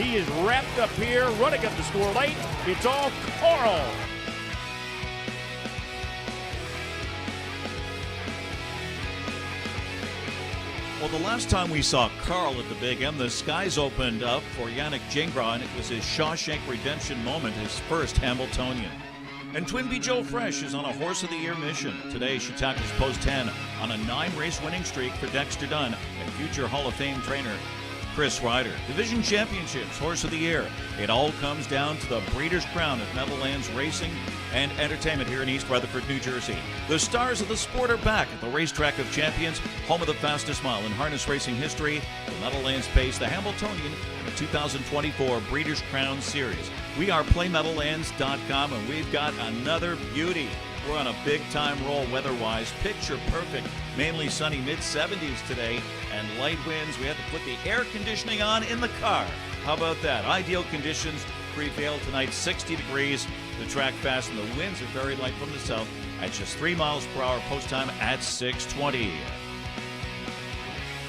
He is wrapped up here, running up the score late. It's all Carl. Well, the last time we saw Carl at the Big M, the skies opened up for Yannick Gingras, and it was his Shawshank Redemption moment, his first Hambletonian. And Twinbee Joe Fresh is on a Horse of the Year mission. Today, she tackles post 10 on a 9-race winning streak for Dexter Dunn and future Hall of Fame trainer Chris Ryder. Division Championships, Horse of the Year. It all comes down to the Breeders' Crown at Meadowlands Racing and Entertainment here in East Rutherford, New Jersey. The stars of the sport are back at the Racetrack of Champions, home of the fastest mile in harness racing history. The Meadowlands Pace, the Hambletonian, and the 2024 Breeders' Crown Series. We are PlayMeadowlands.com, and we've got another beauty. We're on a big-time roll weather-wise. Picture perfect. Mainly sunny mid-70s today and light winds. We have to put the air conditioning on in the car. How about that? Ideal conditions prevail tonight, 60 degrees. The track fast and the winds are very light from the south at just 3 miles per hour. Post time at 6:20.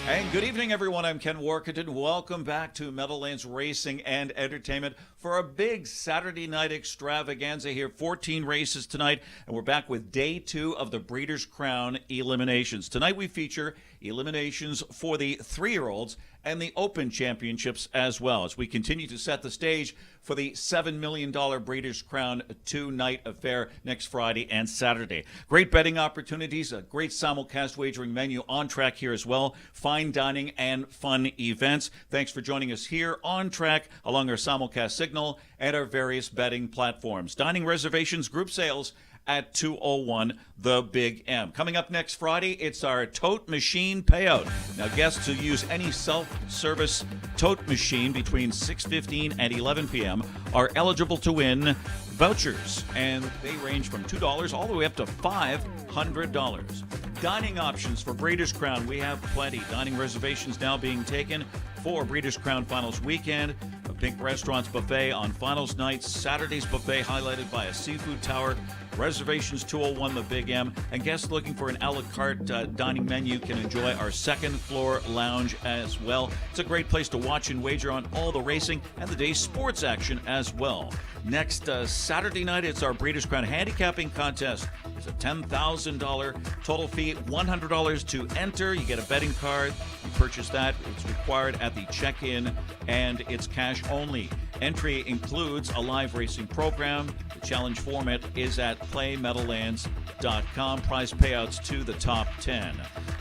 And good evening, everyone. I'm Ken Warkentin. Welcome back to Meadowlands Racing and Entertainment for a big Saturday night extravaganza here. 14 races tonight, and we're back with day 2 of the Breeders' Crown eliminations. Tonight we feature eliminations for the 3-year-olds and the Open Championships as well, as we continue to set the stage for the $7 million Breeders' Crown 2-night affair next Friday and Saturday. Great betting opportunities, a great simulcast wagering menu on track here as well, fine dining and fun events. Thanks for joining us here on track along our simulcast signal and our various betting platforms. Dining reservations, group sales at 201 The Big M. Coming up next Friday, it's our tote machine payout. Now, guests who use any self-service tote machine between 6:15 and 11 p.m. are eligible to win vouchers, and they range from $2 all the way up to $500. Dining options for Breeders' Crown, we have plenty. Dining reservations now being taken for Breeders' Crown Finals weekend. A Pink Restaurants buffet on Finals night. Saturday's buffet highlighted by a seafood tower. Reservations 201 The Big M. And guests looking for an a la carte dining menu can enjoy our second floor lounge as well. It's a great place to watch and wager on all the racing and the day's sports action as well. Next Saturday night, it's our Breeders' Crown handicapping contest. It's a $10,000 total fee, $100 to enter. You get a betting card. You purchase that. It's required at the check-in, and it's cash only. Entry includes a live racing program. The challenge format is at PlayMeadowlands.com. Prize payouts to the top 10.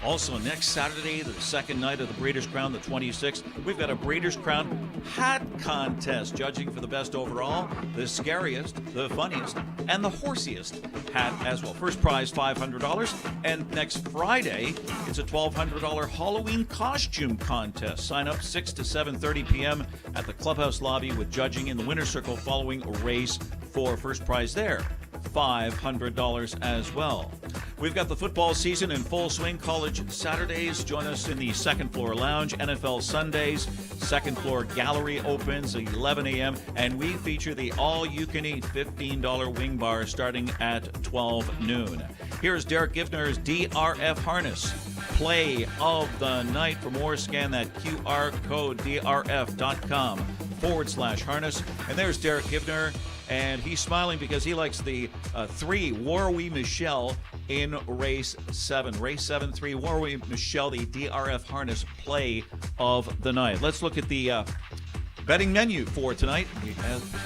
Also, next Saturday, the second night of the Breeders' Crown, the 26th, we've got a Breeders' Crown hat contest, judging for the best overall, the scariest, the funniest, and the horsiest hat as well. First prize, $500. And next Friday, it's a $1,200 Halloween costume contest. Sign up 6 to 7:30 p.m. at the clubhouse lobby with judging in the winner's circle following a race for first prize there. $500 as well. We've got the football season in full swing. College Saturdays, join us in the second floor lounge. NFL Sundays, second floor gallery opens at 11 a.m. And we feature the all-you-can-eat $15 wing bar starting at 12 noon. Here's Derek Givner's DRF Harness play of the night. For more, scan that QR code, drf.com/harness. And there's Derek Givner. And he's smiling because he likes the 3 Warwi Michelle in race 7. Race 7, 3 Warwi Michelle, the DRF Harness play of the night. Let's look at the betting menu for tonight. We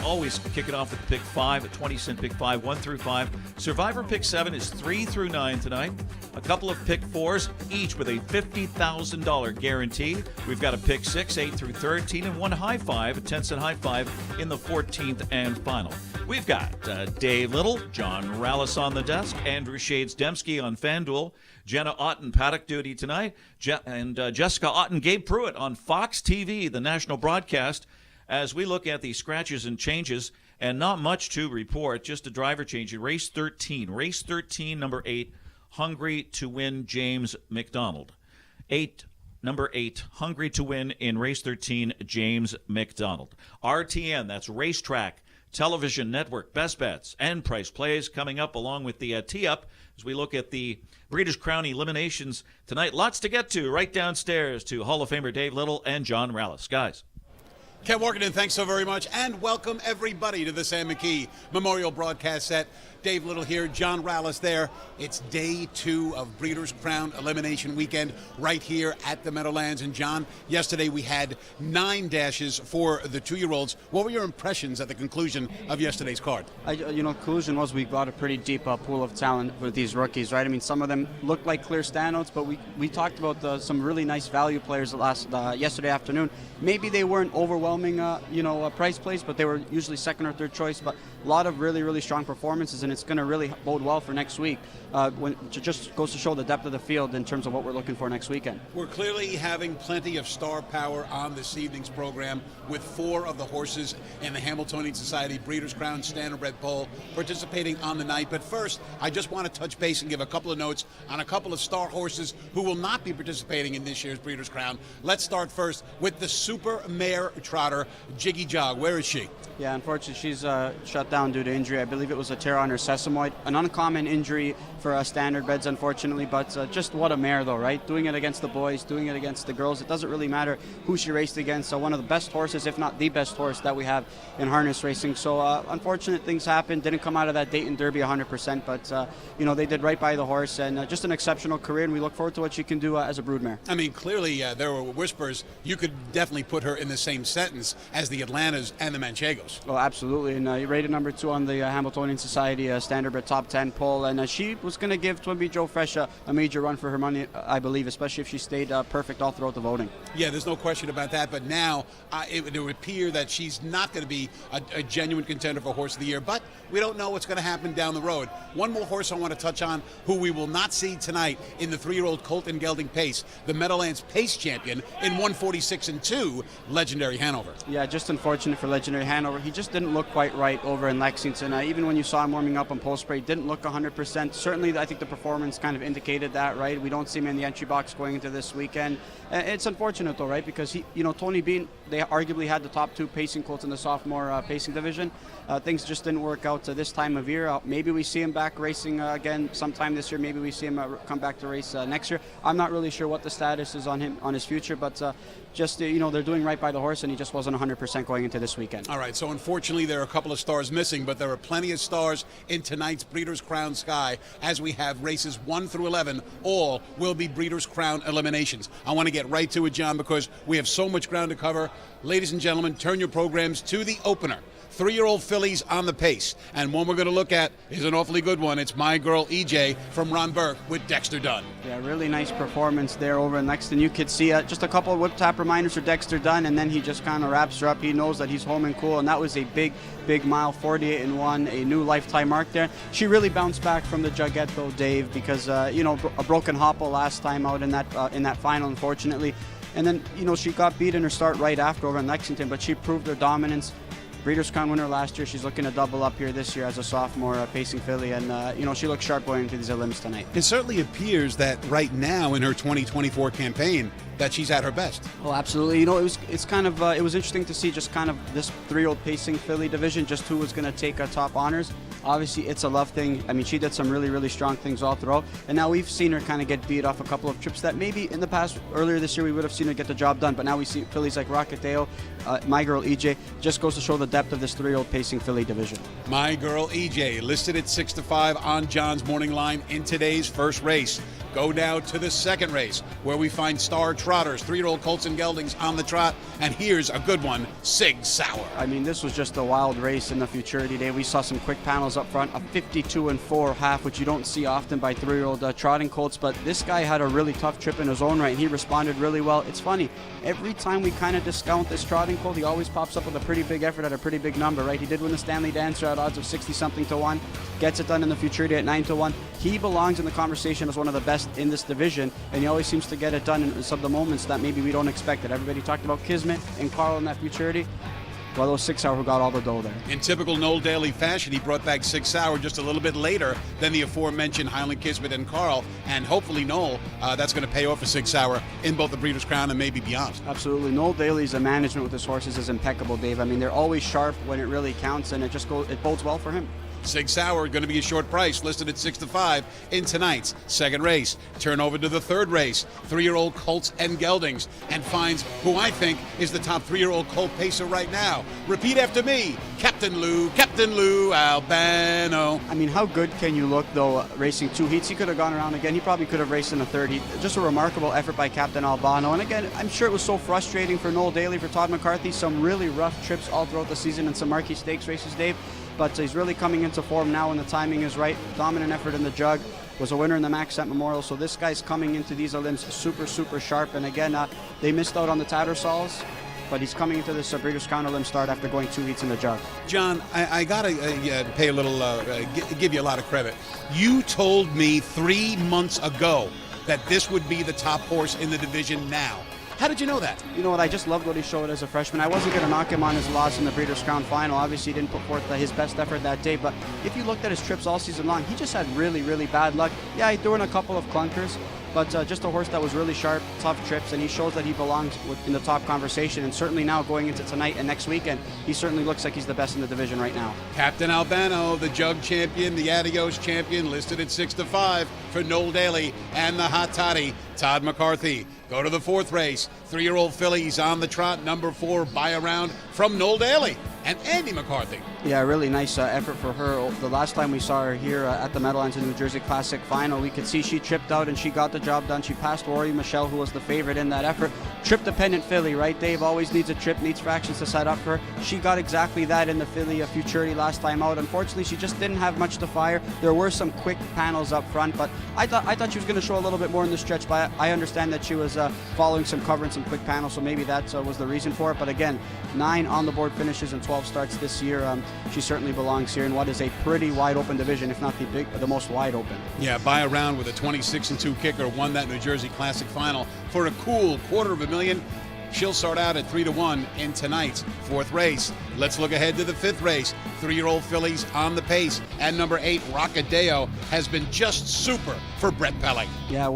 always kick it off with pick 5, a 20-cent pick 5, 1 through 5. Survivor pick 7 is 3 through 9 tonight. A couple of pick 4s, each with a $50,000 guarantee. We've got a pick 6, 8 through 13, and one high 5, a 10-cent high 5 in the 14th and final. We've got Dave Little, John Rallis on the desk, Andrew Shades-Dembski on FanDuel, Jenna Otten paddock duty tonight, and Jessica Otten, Gabe Pruitt on Fox TV, the national broadcast, as we look at the scratches and changes, and not much to report, just a driver change in race 13. Race 13, number 8, Hungry to Win, James McDonald. Number 8, Hungry to Win in race 13, James McDonald. RTN, that's Racetrack Television Network, best bets and price plays coming up along with the tee-up as we look at the Breeders' Crown eliminations tonight. Lots to get to right downstairs to Hall of Famer Dave Little and John Rallis. Guys. Ken Workington, thanks so very much, and welcome everybody to the Sam McKee Memorial Broadcast Set. Dave Little here, John Rallis there. It's day 2 of Breeders' Crown Elimination Weekend right here at the Meadowlands. And John, yesterday we had 9 dashes for the 2-year-olds. What were your impressions at the conclusion of yesterday's card? Conclusion was we got a pretty deep pool of talent with these rookies, right? I mean, some of them looked like clear standouts, but we talked about some really nice value players yesterday afternoon. Maybe they weren't overwhelming, price plays, but they were usually second or third choice. But a lot of really, really strong performances, and it's going to really bode well for next week. It just goes to show the depth of the field in terms of what we're looking for next weekend. We're clearly having plenty of star power on this evening's program, with 4 of the horses in the Hamiltonian Society Breeders' Crown Standardbred Poll participating on the night. But first, I just want to touch base and give a couple of notes on a couple of star horses who will not be participating in this year's Breeders' Crown. Let's start first with the Super Mare Trotter, Jiggy Jog. Where is she? Yeah, unfortunately, she's shut down due to injury. I believe it was a tear on her sesamoid. An uncommon injury for standardbreds, unfortunately, but just what a mare, though, right? Doing it against the boys, doing it against the girls. It doesn't really matter who she raced against. So one of the best horses, if not the best horse that we have in harness racing. So unfortunate things happened. Didn't come out of that Dayton Derby 100%, but, they did right by the horse, and just an exceptional career, and we look forward to what she can do as a broodmare. I mean, clearly there were whispers you could definitely put her in the same sentence as the Atlantas and the Manchegos. Oh, absolutely, and rated number 2 on the Hamiltonian Society Standardbred Top 10 poll, and she was going to give Twinbee Joe Fresh a major run for her money, I believe, especially if she stayed perfect all throughout the voting. Yeah, there's no question about that, but now it would appear that she's not going to be a genuine contender for Horse of the Year, but we don't know what's going to happen down the road. One more horse I want to touch on who we will not see tonight in the 3-year-old Colton Gelding Pace, the Meadowlands Pace champion in 146-2, Legendary Hanover. Yeah, just unfortunate for Legendary Hanover. He just didn't look quite right over in Lexington. Even when you saw him warming up on post spray, didn't look 100%. Certainly, I think the performance kind of indicated that, right? We don't see him in the entry box going into this weekend. It's unfortunate, though, right? Because Tony Bean, they arguably had the top 2 pacing colts in the sophomore pacing division. Things just didn't work out this time of year. Maybe we see him back racing again sometime this year. Maybe we see him come back to race next year. I'm not really sure what the status is on him, on his future, but they're doing right by the horse, and he just wasn't 100% going into this weekend. All right, so unfortunately there are a couple of stars missing, but there are plenty of stars in tonight's Breeders' Crown Sky, as we have races 1 through 11. All will be Breeders' Crown eliminations. I want to get right to it, John, because we have so much ground to cover. Ladies and gentlemen, turn your programs to the opener. 3-year-old fillies on the pace. And one we're going to look at is an awfully good one. It's My Girl EJ from Ron Burke with Dexter Dunn. Yeah, really nice performance there over in Lexington. You could see just a couple of whip tap reminders for Dexter Dunn, and then he just kind of wraps her up. He knows that he's home and cool, and that was a big mile, 48-1, a new lifetime mark there. She really bounced back from the Jugette, though, Dave, because, a broken hopple last time out in that final, unfortunately. And then, she got beat in her start right after over in Lexington, but she proved her dominance. Breeders' Crown winner last year. She's looking to double up here this year as a sophomore pacing filly, and she looks sharp going into these elims tonight. It certainly appears that right now in her 2024 campaign that she's at her best. Oh, absolutely. It was interesting to see just kind of this 3-year-old pacing filly division, just who was going to take top honors. Obviously, it's a love thing. I mean, she did some really, really strong things all throughout, and now we've seen her kind of get beat off a couple of trips that maybe in the past, earlier this year, we would have seen her get the job done, but now we see fillies like Rocketdale, My Girl EJ. Just goes to show the depth of this 3-year-old pacing filly division. My Girl EJ listed at 6-5 on John's morning line in today's first race. Go now to the second race, where we find star trotters, 3-year-old colts and geldings on the trot, and here's a good one, Sig Sauer. I mean, this was just a wild race in the Futurity Day. We saw some quick panels up front, a 52-4 half, which you don't see often by 3-year-old trotting colts, but this guy had a really tough trip in his own right, and he responded really well. It's funny, every time we kind of discount this trotting colt, he always pops up with a pretty big effort at a pretty big number, right? He did win the Stanley Dancer at odds of 60-something to 1, gets it done in the Futurity at 9-1. He belongs in the conversation as one of the best in this division, and he always seems to get it done in some of the moments that maybe we don't expect it. Everybody talked about Kismet and Carl in that Futurity. Well, those 6 Hour who got all the dough there. In typical Noel Daly fashion, he brought back 6 Hour just a little bit later than the aforementioned Highland Kismet and Carl, and hopefully Noel, that's going to pay off for 6 Hour in both the Breeders' Crown and maybe beyond. Absolutely. Noel Daly's management with his horses is impeccable, Dave. I mean, they're always sharp when it really counts, and it bodes well for him. Sig Sauer going to be a short price, listed at 6 to 5 in tonight's second race. Turn over to the third race, 3-year-old Colts and Geldings, and finds who I think is the top 3-year-old colt pacer right now. Repeat after me, Captain Lou Albano. I mean, how good can you look, though, racing 2 heats? He could have gone around again. He probably could have raced in a third heat. Just a remarkable effort by Captain Albano. And again, I'm sure it was so frustrating for Noel Daly, for Todd McCarthy. Some really rough trips all throughout the season and some marquee stakes races, Dave. But he's really coming into form now when the timing is right. Dominant effort in the jug. Was a winner in the Maxent Memorial. So this guy's coming into these Elims super sharp. And again, they missed out on the Tattersalls, but he's coming into this Breeders' Crown Elim start after going 2 heats in the jug. John, I got to pay a little, give you a lot of credit. You told me 3 months ago that this would be the top horse in the division now. How did you know that? You know what, I just loved what he showed as a freshman. I wasn't going to knock him on his loss in the Breeders' Crown Final. Obviously, he didn't put forth his best effort that day, but if you looked at his trips all season long, he just had really bad luck. Yeah, he threw in a couple of clunkers, but just a horse that was really sharp, tough trips, and he shows that he belongs in the top conversation. And certainly now going into tonight and next weekend, he certainly looks like he's the best in the division right now. Captain Albano, the jug champion, the Adios champion, listed at 6 to 5 for Noel Daly and the hot toddy, Todd McCarthy. Go to the fourth race. 3-year-old fillies on the trot. Number 4, Buy Around from Noel Daly and Andy McCarthy. Yeah, really nice effort for her. The last time we saw her here at the Meadowlands in New Jersey Classic Final, we could see she tripped out and she got the job done. She passed Rory Michelle, who was the favorite in that effort. Trip-dependent filly, right, Dave? Always needs a trip, needs fractions to set up for her. She got exactly that in the filly Futurity last time out. Unfortunately, she just didn't have much to fire. There were some quick panels up front, but I thought she was going to show a little bit more in the stretch, but I understand that she was following some cover and some quick panels, so maybe that was the reason for it. But again, 9 on-the-board finishes and 12 starts this year. She certainly belongs here in what is a pretty wide-open division, if not the most wide open. Yeah, Buy Around with a 26-2 kicker won that New Jersey Classic Final for a cool $250,000. She'll start out at 3 to 1 in tonight's fourth race. Let's look ahead to the fifth race. 3-year-old fillies on the pace, and number 8, Rockadeo, has been just super for Brett Pelling. Yeah,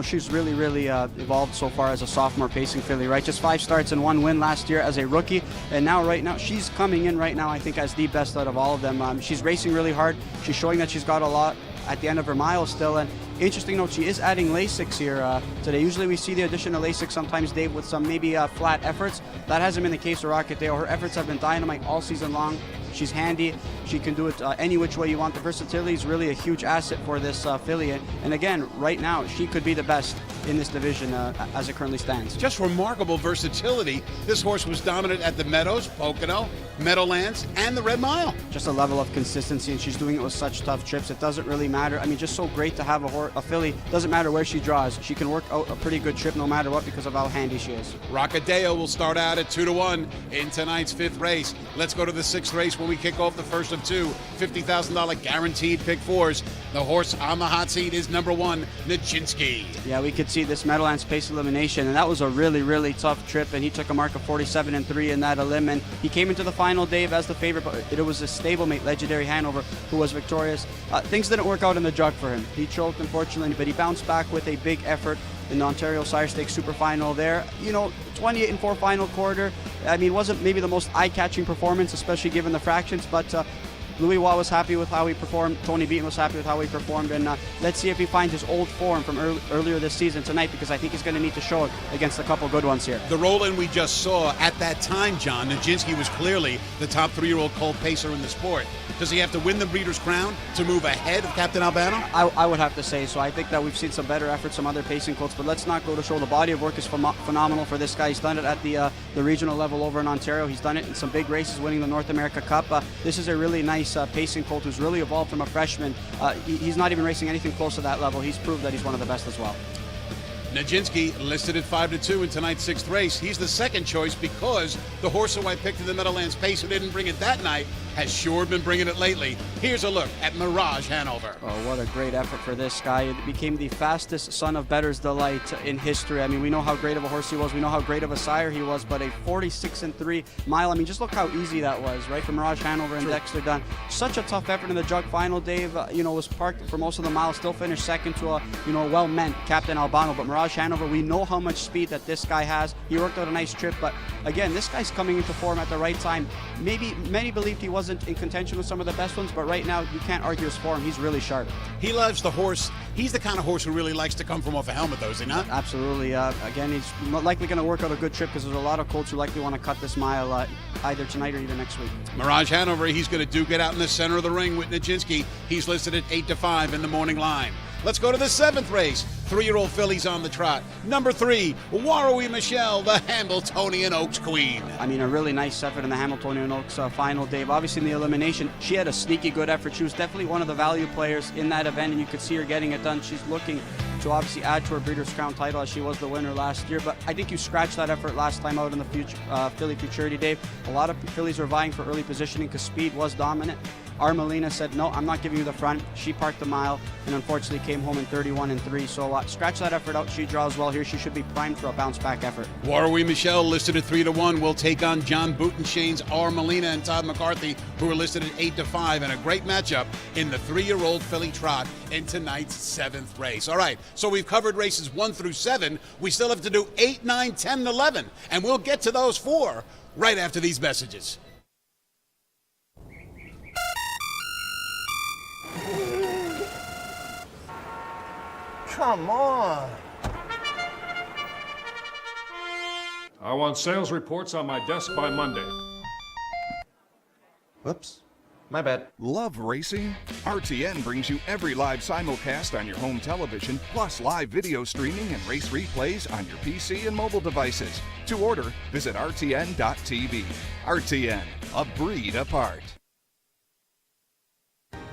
she's really evolved so far as a sophomore pacing filly, right? Just 5 starts and 1 win last year as a rookie, and right now she's coming in right now, I think, as the best out of all of them. She's racing really hard. She's showing that she's got a lot at the end of her mile still, and interesting note, she is adding Lasix here today. Usually we see the addition of Lasix sometimes, Dave, with some maybe flat efforts. That hasn't been the case for Rockadeo. Her efforts have been dynamite all season long. She's handy. She can do it any which way you want. The versatility is really a huge asset for this filly. And again, right now, she could be the best in this division as it currently stands. Just remarkable versatility. This horse was dominant at the Meadows, Pocono, Meadowlands, and the Red Mile. Just a level of consistency, and she's doing it with such tough trips. It doesn't really matter. I mean, just so great to have a filly. Doesn't matter where she draws. She can work out a pretty good trip no matter what because of how handy she is. Rockadeo will start out at 2 to 1 in tonight's fifth race. Let's go to the sixth race when we kick off the first of 2 $50,000 guaranteed pick 4s. The horse on the hot seat is number 1, Nijinsky. Yeah, we could see this Meadowlands pace elimination, and that was a really tough trip, and he took a mark of 47-3 in that elim, and he came into the final, Dave, as the favorite, but it was a stablemate, Legendary Hanover, who was victorious. Things didn't work out in the jug for him. He choked, unfortunately, but he bounced back with a big effort in the Ontario Sire Stakes Super Final there. 28-4 final quarter. I mean, wasn't maybe the most eye-catching performance, especially given the fractions, but Louis Waugh was happy with how he performed. Tony Beaton was happy with how he performed. And let's see if he finds his old form from earlier this season tonight, because I think he's going to need to show it against a couple good ones here. The roll-in we just saw at that time, John, Nijinsky was clearly the top 3-year-old colt pacer in the sport. Does he have to win the Breeders' Crown to move ahead of Captain Albano? I would have to say so. I think that we've seen some better efforts, some other pacing colts, but let's not go to show. The body of work is phenomenal for this guy. He's done it at the regional level over in Ontario. He's done it in some big races, winning the North America Cup. This is a really nice pacing colt who's really evolved from a freshman. He's not even racing anything close to that level. He's proved that he's one of the best as well. Nijinsky listed at 5 to 2 in tonight's sixth race. He's the second choice because the horse who I picked in the Meadowlands pace who didn't bring it that night has sure been bringing it lately. Here's a look at Mirage Hanover. Oh, what a great effort for this guy. It became the fastest Son of Better's Delight in history. I mean, we know how great of a horse he was. We know how great of a sire he was, but a 46-3 mile. I mean, just look how easy that was, right? For Mirage Hanover and Dexter Dunn. Such a tough effort in the jug final, Dave. Was parked for most of the mile, still finished second to a, well-meant Captain Albano. But Mirage Hanover, we know how much speed that this guy has. He worked out a nice trip, but again, this guy's coming into form at the right time. Maybe many believed he wasn't wasn't in contention with some of the best ones, but right now you can't argue his form. He's really sharp. He loves the horse. He's the kind of horse who really likes to come from off a helmet, though, is he not? Absolutely. Again, he's likely going to work out a good trip because there's a lot of colts who likely want to cut this mile either tonight or even next week. Mirage Hanover, he's going to duke it out in the center of the ring with Nijinsky. He's listed at 8-5 in the morning line. Let's go to the 7th race. 3-year-old fillies on the trot. Number 3, Warrowy Michelle, the Hambletonian Oaks Queen. I mean, a really nice effort in the Hamiltonian Oaks final, Dave. Obviously, in the elimination, she had a sneaky good effort. She was definitely one of the value players in that event, and you could see her getting it done. She's looking to obviously add to her Breeders' Crown title as she was the winner last year. But I think you scratched that effort last time out in the Filly Futurity, Dave. A lot of fillies were vying for early positioning because speed was dominant. Armelina said, no, I'm not giving you the front. She parked the mile and unfortunately came home in 31-3. So scratch that effort out. She draws well here. She should be primed for a bounce-back effort. Warrowy Michelle listed at 3-1 will take on John Butenshane's Armelina and Todd McCarthy, who are listed at 8-5, and a great matchup in the 3-year-old filly trot in tonight's 7th race. All right, so we've covered races 1 through 7. We still have to do 8, 9, 10, and 11, and we'll get to those 4 right after these messages. Come on. I want sales reports on my desk by Monday. Whoops. My bad. Love racing? RTN brings you every live simulcast on your home television, plus live video streaming and race replays on your PC and mobile devices. To order, visit rtn.tv. RTN, a breed apart.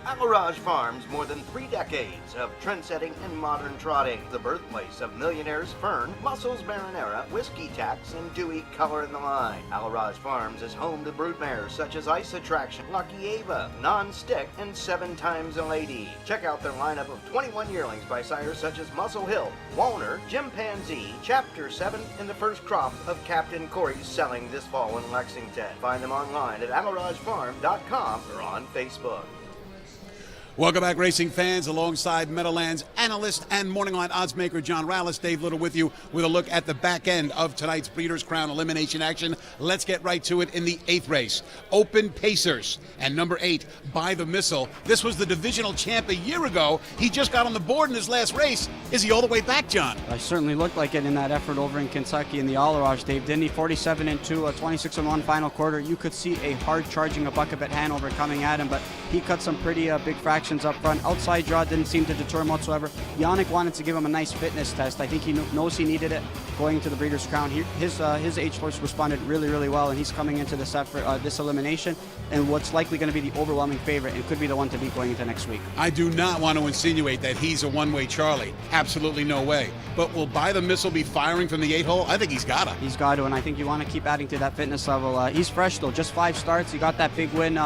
Alarage Farms, more than 3 decades of trendsetting and modern trotting. The birthplace of millionaires Fern, Muscles Marinera, Whiskey Tax, and Dewey Color in the Line. Alarage Farms is home to broodmares such as Ice Attraction, Lucky Ava, Non-Stick, and 7 Times a Lady. Check out their lineup of 21 yearlings by sires such as Muscle Hill, Walner, Chimpanzee, Chapter 7, and the first crop of Captain Corey's selling this fall in Lexington. Find them online at alaragefarm.com or on Facebook. Welcome back, racing fans, alongside Meadowlands analyst and Morning Line odds maker John Rallis. Dave Little with you with a look at the back end of tonight's Breeders' Crown elimination action. Let's get right to it in the 8th race. Open Pacers and number 8, By the Missile. This was the divisional champ a year ago. He just got on the board in his last race. Is he all the way back, John? I certainly looked like it in that effort over in Kentucky in the Alarage, Dave. Didn't he? 47-2, a 26-1 final quarter. You could see a hard charging a Buckabet Hanover coming at him, but he cut some pretty big fractions up front. Outside draw didn't seem to deter him whatsoever. Yannick wanted to give him a nice fitness test. I think he knows he needed it going to the Breeders' Crown. His H-Horse responded really, really well, and he's coming into this effort, this elimination, and what's likely going to be the overwhelming favorite and could be the one to beat going into next week. I do not want to insinuate that he's a one-way Charlie. Absolutely no way. But will By the Missile be firing from the 8-hole? I think he's got to. He's got to, and I think you want to keep adding to that fitness level. He's fresh, though. Just 5 starts. He got that big win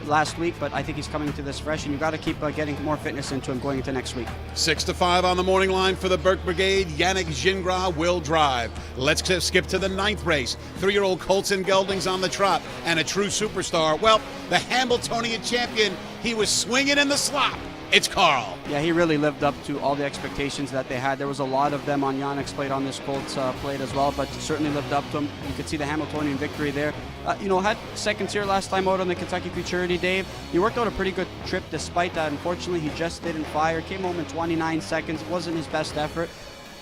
last week, but I think he's coming into this fresh, and you got to keep getting more fitness into him going into next week. 6-5 on the morning line for the Burke Brigade. Yannick Gingras will drive. Let's skip to the 9th race. 3-year-old Colts and Geldings on the trot, and a true superstar. Well, the Hambletonian champion, he was swinging in the slop. It's Carl. Yeah, he really lived up to all the expectations that they had. There was a lot of them on Yannick's plate, on this Colts plate as well, but certainly lived up to him. You could see the Hamiltonian victory there. Had second tier last time out on the Kentucky Futurity, Dave. He worked out a pretty good trip despite that. Unfortunately, he just didn't fire. Came home in 29 seconds. Wasn't his best effort.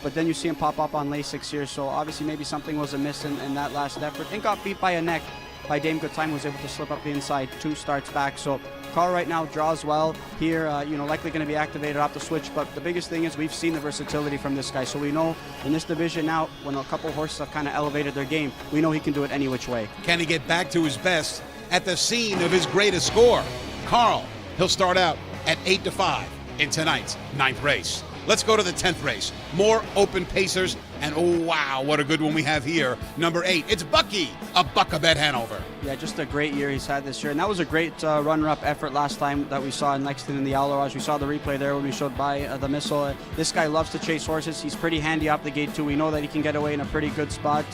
But then you see him pop up on Lasix here, so obviously maybe something was amiss in that last effort. And got beat by a neck by Dame Good Time, was able to slip up the inside 2 starts back. So Carl right now draws well here, likely going to be activated off the switch, but the biggest thing is we've seen the versatility from this guy. So we know in this division now, when a couple horses have kind of elevated their game, we know he can do it any which way. Can he get back to his best at the scene of his greatest score? Carl, he'll start out at 8-5 in tonight's 9th race. Let's go to the 10th race. More Open Pacers, and oh wow, what a good one we have here. Number 8, it's Bucky, a Buckabet Hanover. Yeah, just a great year he's had this year, and that was a great runner-up effort last time that we saw in Lexington in the Alarage. We saw the replay there when we showed By the Missile. This guy loves to chase horses. He's pretty handy off the gate too. We know that he can get away in a pretty good spot.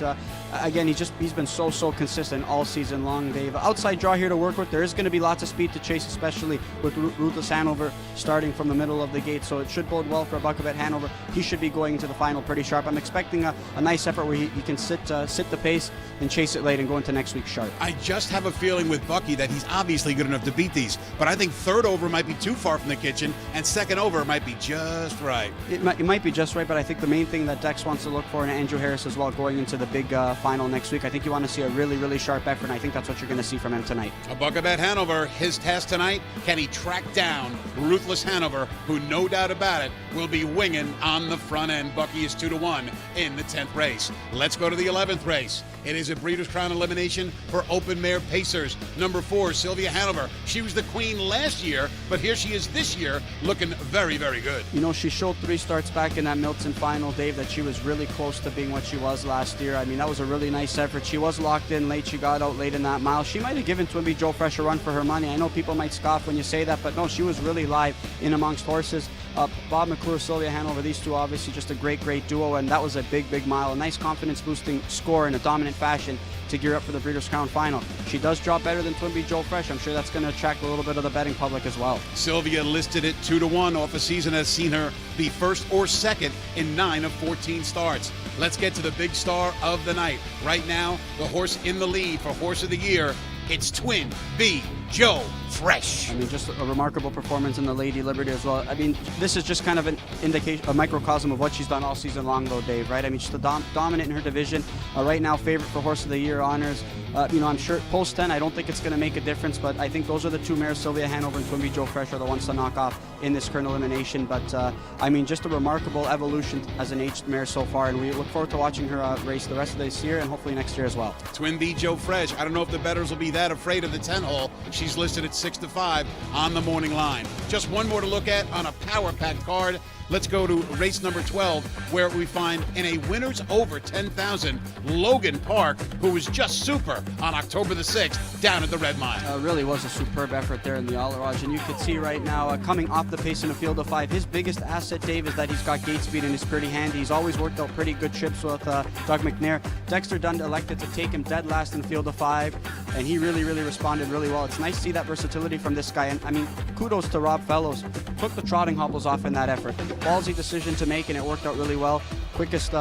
Again, he's been so consistent all season long, Dave. Outside draw here to work with. There is going to be lots of speed to chase, especially with Ruthless Hanover starting from the middle of the gate, so it should bode well for a buck bet Hanover. He should be going into the final pretty sharp. I'm expecting a nice effort where he can sit the pace and chase it late and go into next week sharp. I just have a feeling with Bucky that he's obviously good enough to beat these, but I think third over might be too far from the kitchen, and second over might be just right. It might be just right, but I think the main thing that Dex wants to look for, and Andrew Harris as well, going into the big final next week, I think you want to see a really sharp effort, and I think that's what you're going to see from him tonight. A buck bet Hanover, his task tonight, can he track down Ruthless Hanover, who no doubt about it will be winging on the front end. Bucky is 2-1 in the 10th race. Let's go to the 11th race. It is a Breeders' Crown elimination for Open Mare Pacers. Number 4, Sylvia Hanover. She was the queen last year, but here she is this year looking very good. You know, she showed 3 starts back in that Milton final, Dave, that she was really close to being what she was last year. I mean, that was a really nice effort. She was locked in late. She got out late in that mile. She might have given Twinbee Joe Fresh a run for her money. I know people might scoff when you say that, but no, she was really live in amongst horses. Bob McClure, Sylvia Hanover, these two obviously just a great duo, and that was a big mile. A nice confidence-boosting score in a dominant fashion to gear up for the Breeders' Crown final. She does drop better than Twinbee Joe Fresh. I'm sure that's going to attract a little bit of the betting public as well. Sylvia listed at 2-1 off a season has seen her be first or second in 9 of 14 starts. Let's get to the big star of the night. Right now, the horse in the lead for Horse of the Year, it's Twinbee Joe Fresh. I mean, just a remarkable performance in the Lady Liberty as well. I mean, this is just kind of an indication, a microcosm of what she's done all season long, though, Dave, right? I mean, she's dominant in her division. Right now, favorite for Horse of the Year honors. You know, I'm sure post 10, I don't think it's going to make a difference, but I think those are the 2 mares, Sylvia Hanover and Twinbee Joe Fresh, are the ones to knock off in this current elimination. But, I mean, just a remarkable evolution as an aged mare so far, and we look forward to watching her race the rest of this year and hopefully next year as well. Twinbee Joe Fresh. I don't know if the bettors will be that afraid of the 10-hole. She's listed at 6-5 on the morning line. Just one more to look at on a power-packed card. Let's go to race number 12, where we find in a winners over 10,000, Logan Park, who was just super on October the 6th down at the Red Mile. Really was a superb effort there in the Alarage, and you can see right now, coming off the pace in a field of 5, his biggest asset, Dave, is that he's got gate speed and is pretty handy. He's always worked out pretty good trips with Doug McNair. Dexter Dunn elected to take him dead last in field of 5, and he really responded really well. It's nice to see that versatility from this guy, and I mean, kudos to Rob Fellows. Took the trotting hobbles off in that effort. Ballsy decision to make, and it worked out really well. Quickest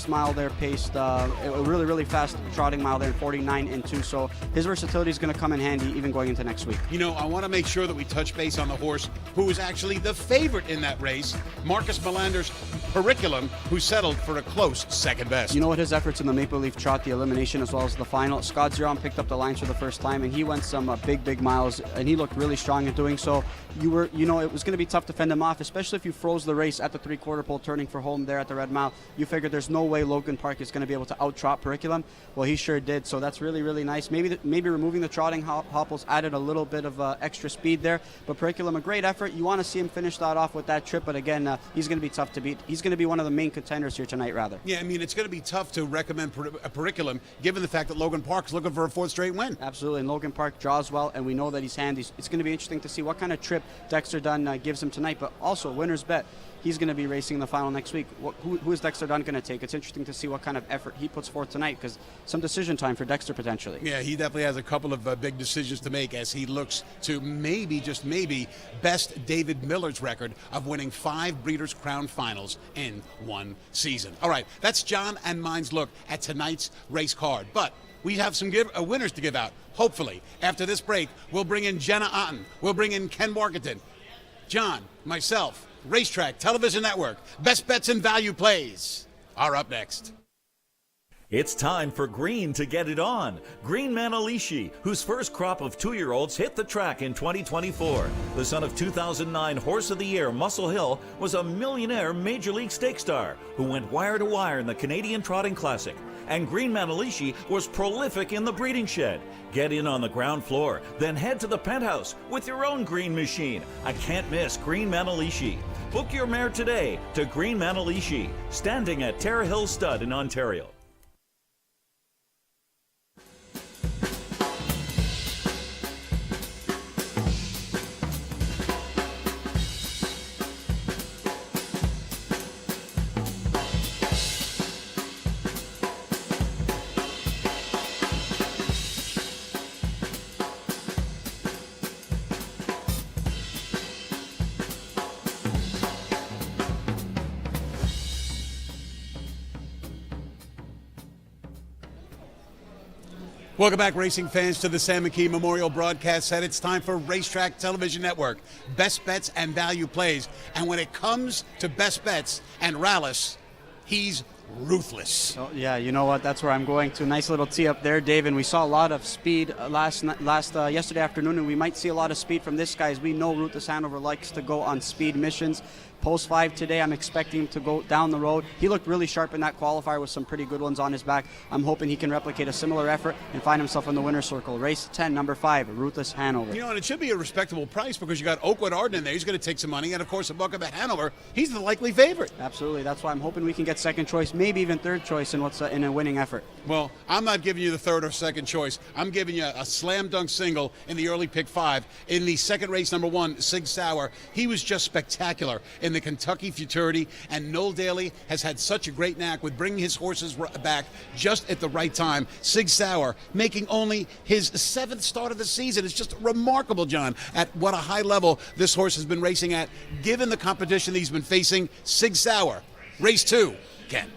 mile there, paced a really fast trotting mile there in 49.2. So his versatility is going to come in handy even going into next week. You know, I want to make sure that we touch base on the horse who was actually the favorite in that race, Marcus Melander's Periculum, who settled for a close second best. You know what, his efforts in the Maple Leaf Trot, the elimination as well as the final, Scott Zeron picked up the lines for the first time, and he went some big miles, and he looked really strong in doing so. It was going to be tough to fend him off, especially if you froze the race at the 3/4 pole turning for home there at the Red Mile. You figured there's no way Logan Park is going to be able to out-trot Periculum. Well, he sure did, so that's really nice. Maybe removing the trotting hobbles added a little bit of extra speed there, but Periculum, a great effort. You want to see him finish that off with that trip, but again, he's going to be tough to beat. He's going to be one of the main contenders here tonight, rather. Yeah, I mean, it's going to be tough to recommend Periculum, given the fact that Logan Park is looking for a 4th straight win. Absolutely, and Logan Park draws well, and we know that he's handy. It's going to be interesting to see what kind of trip Dexter Dunn gives him tonight, but also winner's bet. He's going to be racing the final next week. Who is Dexter Dunn going to take? It's interesting to see what kind of effort he puts forth tonight, because some decision time for Dexter potentially. Yeah, he definitely has a couple of big decisions to make as he looks to maybe, just maybe, best David Miller's record of winning 5 Breeders' Crown finals in one season. All right, that's John and mine's look at tonight's race card. But we have some winners to give out, hopefully. After this break, we'll bring in Jenna Otten. We'll bring in Ken Morganton. John, myself, Racetrack Television Network, best bets and value plays are up next. It's time for Green to get it on. Green Manalishi, whose first crop of 2-year-olds hit the track in 2024. The son of 2009 Horse of the Year Muscle Hill was a millionaire Major League Stake star who went wire to wire in the Canadian Trotting Classic. And Green Manalishi was prolific in the breeding shed. Get in on the ground floor, then head to the penthouse with your own green machine. I can't miss Green Manalishi. Book your mare today to Green Manalishi, standing at Terra Hill Stud in Ontario. Welcome back, racing fans, to the Sam McKee Memorial Broadcast Set. It's time for Racetrack Television Network, best bets and value plays. And when it comes to best bets and Rallis, he's ruthless. Oh, yeah, you know what? That's where I'm going to. Nice little tee up there, Dave. And we saw a lot of speed yesterday afternoon, and we might see a lot of speed from this guy. As we know, Ruthless Hanover likes to go on speed missions. Post 5 today, I'm expecting him to go down the road. He looked really sharp in that qualifier with some pretty good ones on his back. I'm hoping he can replicate a similar effort and find himself in the winner's circle. Race 10, number 5, Ruthless Hanover. You know, and it should be a respectable price because you got Oakwood Arden in there. He's going to take some money. And, of course, a buck about Hanover, he's the likely favorite. Absolutely. That's why I'm hoping we can get second choice, maybe even third choice in in a winning effort. Well, I'm not giving you the third or second choice. I'm giving you a slam dunk single in the early pick 5. In the second race, number 1, Sig Sauer. He was just spectacular in the Kentucky Futurity, and Noel Daly has had such a great knack with bringing his horses back just at the right time. Sig Sauer making only his 7th start of the season. It's just remarkable, John, at what a high level this horse has been racing at, given the competition that he's been facing. Sig Sauer, race 2, Ken.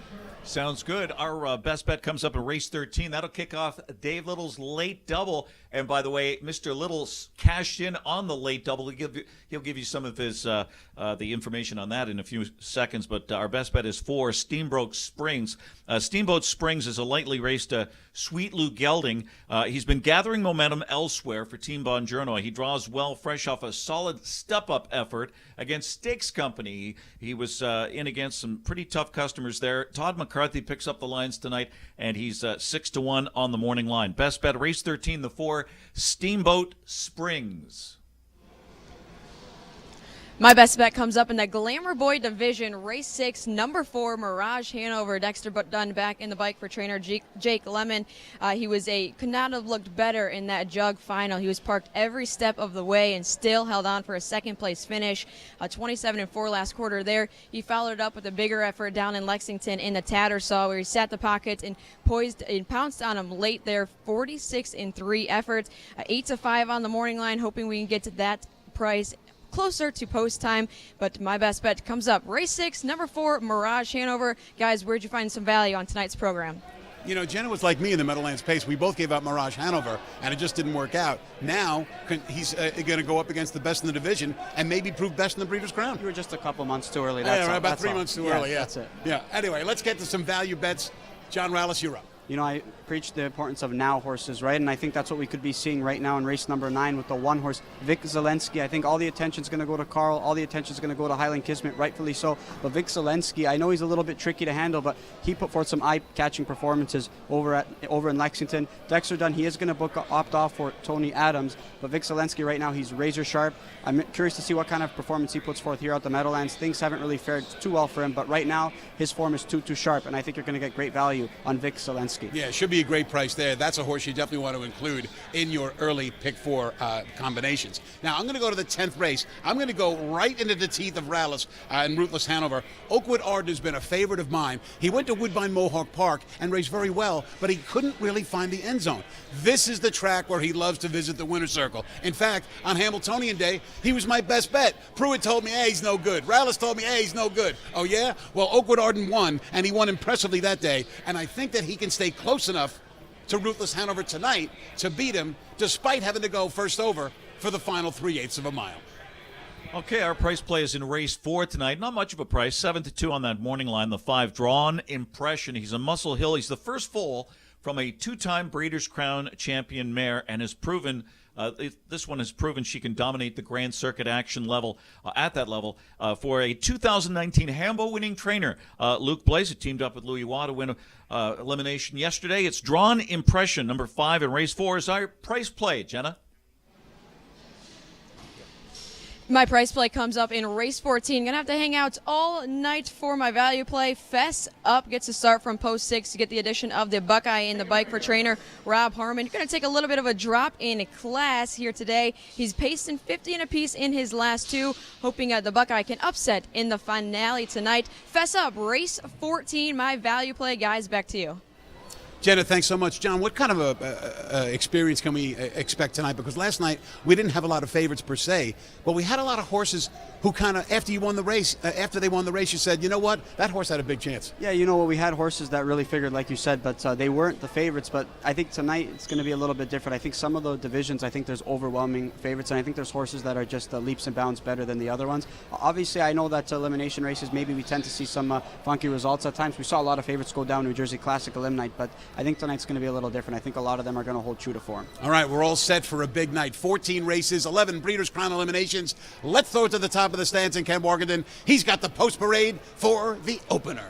Sounds good. Our best bet comes up in race 13. That'll kick off Dave Little's late double. And by the way, Mr. Little's cashed in on the late double. He'll give you some of his the information on that in a few seconds. But our best bet is 4, Steamboat Springs. Steamboat Springs is a lightly raced Sweet Lou Gelding. He's been gathering momentum elsewhere for Team Bongiorno. He draws well fresh off a solid step-up effort against Stakes Company. He was in against some pretty tough customers there. Todd McCarthy picks up the lines tonight, and he's 6-1 on the morning line. Best bet, race 13, the 4, Steamboat Springs. My best bet comes up in the Glamour Boy division, race 6, number 4, Mirage Hanover. Dexter Dunn back in the bike for trainer Jake Lemon. Could not have looked better in that jug final. He was parked every step of the way and still held on for a second place finish. 27-4 last quarter there. He followed it up with a bigger effort down in Lexington in the Tattersaw, where he sat the pockets and poised and pounced on him late there. 46-3 effort, 8-5 on the morning line. Hoping we can get to that price closer to post time, but my best bet comes up. Race 6, number 4, Mirage Hanover. Guys, where'd you find some value on tonight's program? You know, Jenna was like me in the Meadowlands Pace. We both gave out Mirage Hanover, and it just didn't work out. Now he's going to go up against the best in the division and maybe prove best in the Breeders' Crown. You were just a couple months too early. That's right, all. about That's 3 all. months too early. Yeah, that's it. Yeah. Anyway, let's get to some value bets. John Rallis, you're up. You know, I preach the importance of now horses, right? And I think that's what we could be seeing right now in race number 9 with the 1 horse, Vic Zelensky. I think all the attention's going to go to Carl. All the attention's going to go to Highland Kismet, rightfully so. But Vic Zelensky, I know he's a little bit tricky to handle, but he put forth some eye-catching performances over in Lexington. Dexter Dunn, he is going to opt off for Tony Adams. But Vic Zelensky right now, he's razor sharp. I'm curious to see what kind of performance he puts forth here at the Meadowlands. Things haven't really fared too well for him, but right now his form is too sharp, and I think you're going to get great value on Vic Zelensky. Yeah, it should be a great price there. That's a horse you definitely want to include in your early pick 4 combinations. Now, I'm going to go to the 10th race. I'm going to go right into the teeth of Rallis and Ruthless Hanover. Oakwood Arden has been a favorite of mine. He went to Woodbine Mohawk Park and raced very well, but he couldn't really find the end zone. This is the track where he loves to visit the winner's circle. In fact, on Hamiltonian Day, he was my best bet. Pruitt told me, hey, he's no good. Rallis told me, hey, he's no good. Oh, yeah? Well, Oakwood Arden won, and he won impressively that day, and I think that he can stay close enough to Ruthless Hanover tonight to beat him, despite having to go first over for the final 3/8 of a mile. Okay, our price play is in race 4 tonight. Not much of a price, 7-2 on that morning line. The 5, Drawn Impression. He's a Muscle Hill. He's the first foal from a 2-time Breeders' Crown champion mare, and has proven this one has proven she can dominate the Grand Circuit action level at that level. For a 2019 Hambo winning trainer, Luke Blaze, who teamed up with Louis Watt to win elimination yesterday. It's Drawn Impression, number 5 in race 4 is our price play. Jenna? My price play comes up in race 14. Gonna have to hang out all night for my value play. Fess Up gets a start from post 6 to get the addition of the Buckeye in the bike for trainer Rob Harmon. Gonna take a little bit of a drop in class here today. He's pacing 50 and a piece in his last 2, hoping the Buckeye can upset in the finale tonight. Fess Up, race 14, my value play. Guys, back to you. Jenna, thanks so much. John, what kind of a experience can we expect tonight? Because last night we didn't have a lot of favorites per se, but we had a lot of horses who kind of, after they won the race, you said, you know what, that horse had a big chance. Yeah, you know what, we had horses that really figured, like you said, but they weren't the favorites. But I think tonight it's going to be a little bit different. I think some of the divisions, I think there's overwhelming favorites, and I think there's horses that are just leaps and bounds better than the other ones. Obviously, I know that elimination races, maybe we tend to see some funky results at times. We saw a lot of favorites go down New Jersey Classic Elim night, but I think tonight's going to be a little different. I think a lot of them are going to hold true to form. All right, we're all set for a big night. 14 races, 11 Breeders' Crown eliminations. Let's throw it to the top of the stands in Ken Morganton. He's got the post parade for the opener.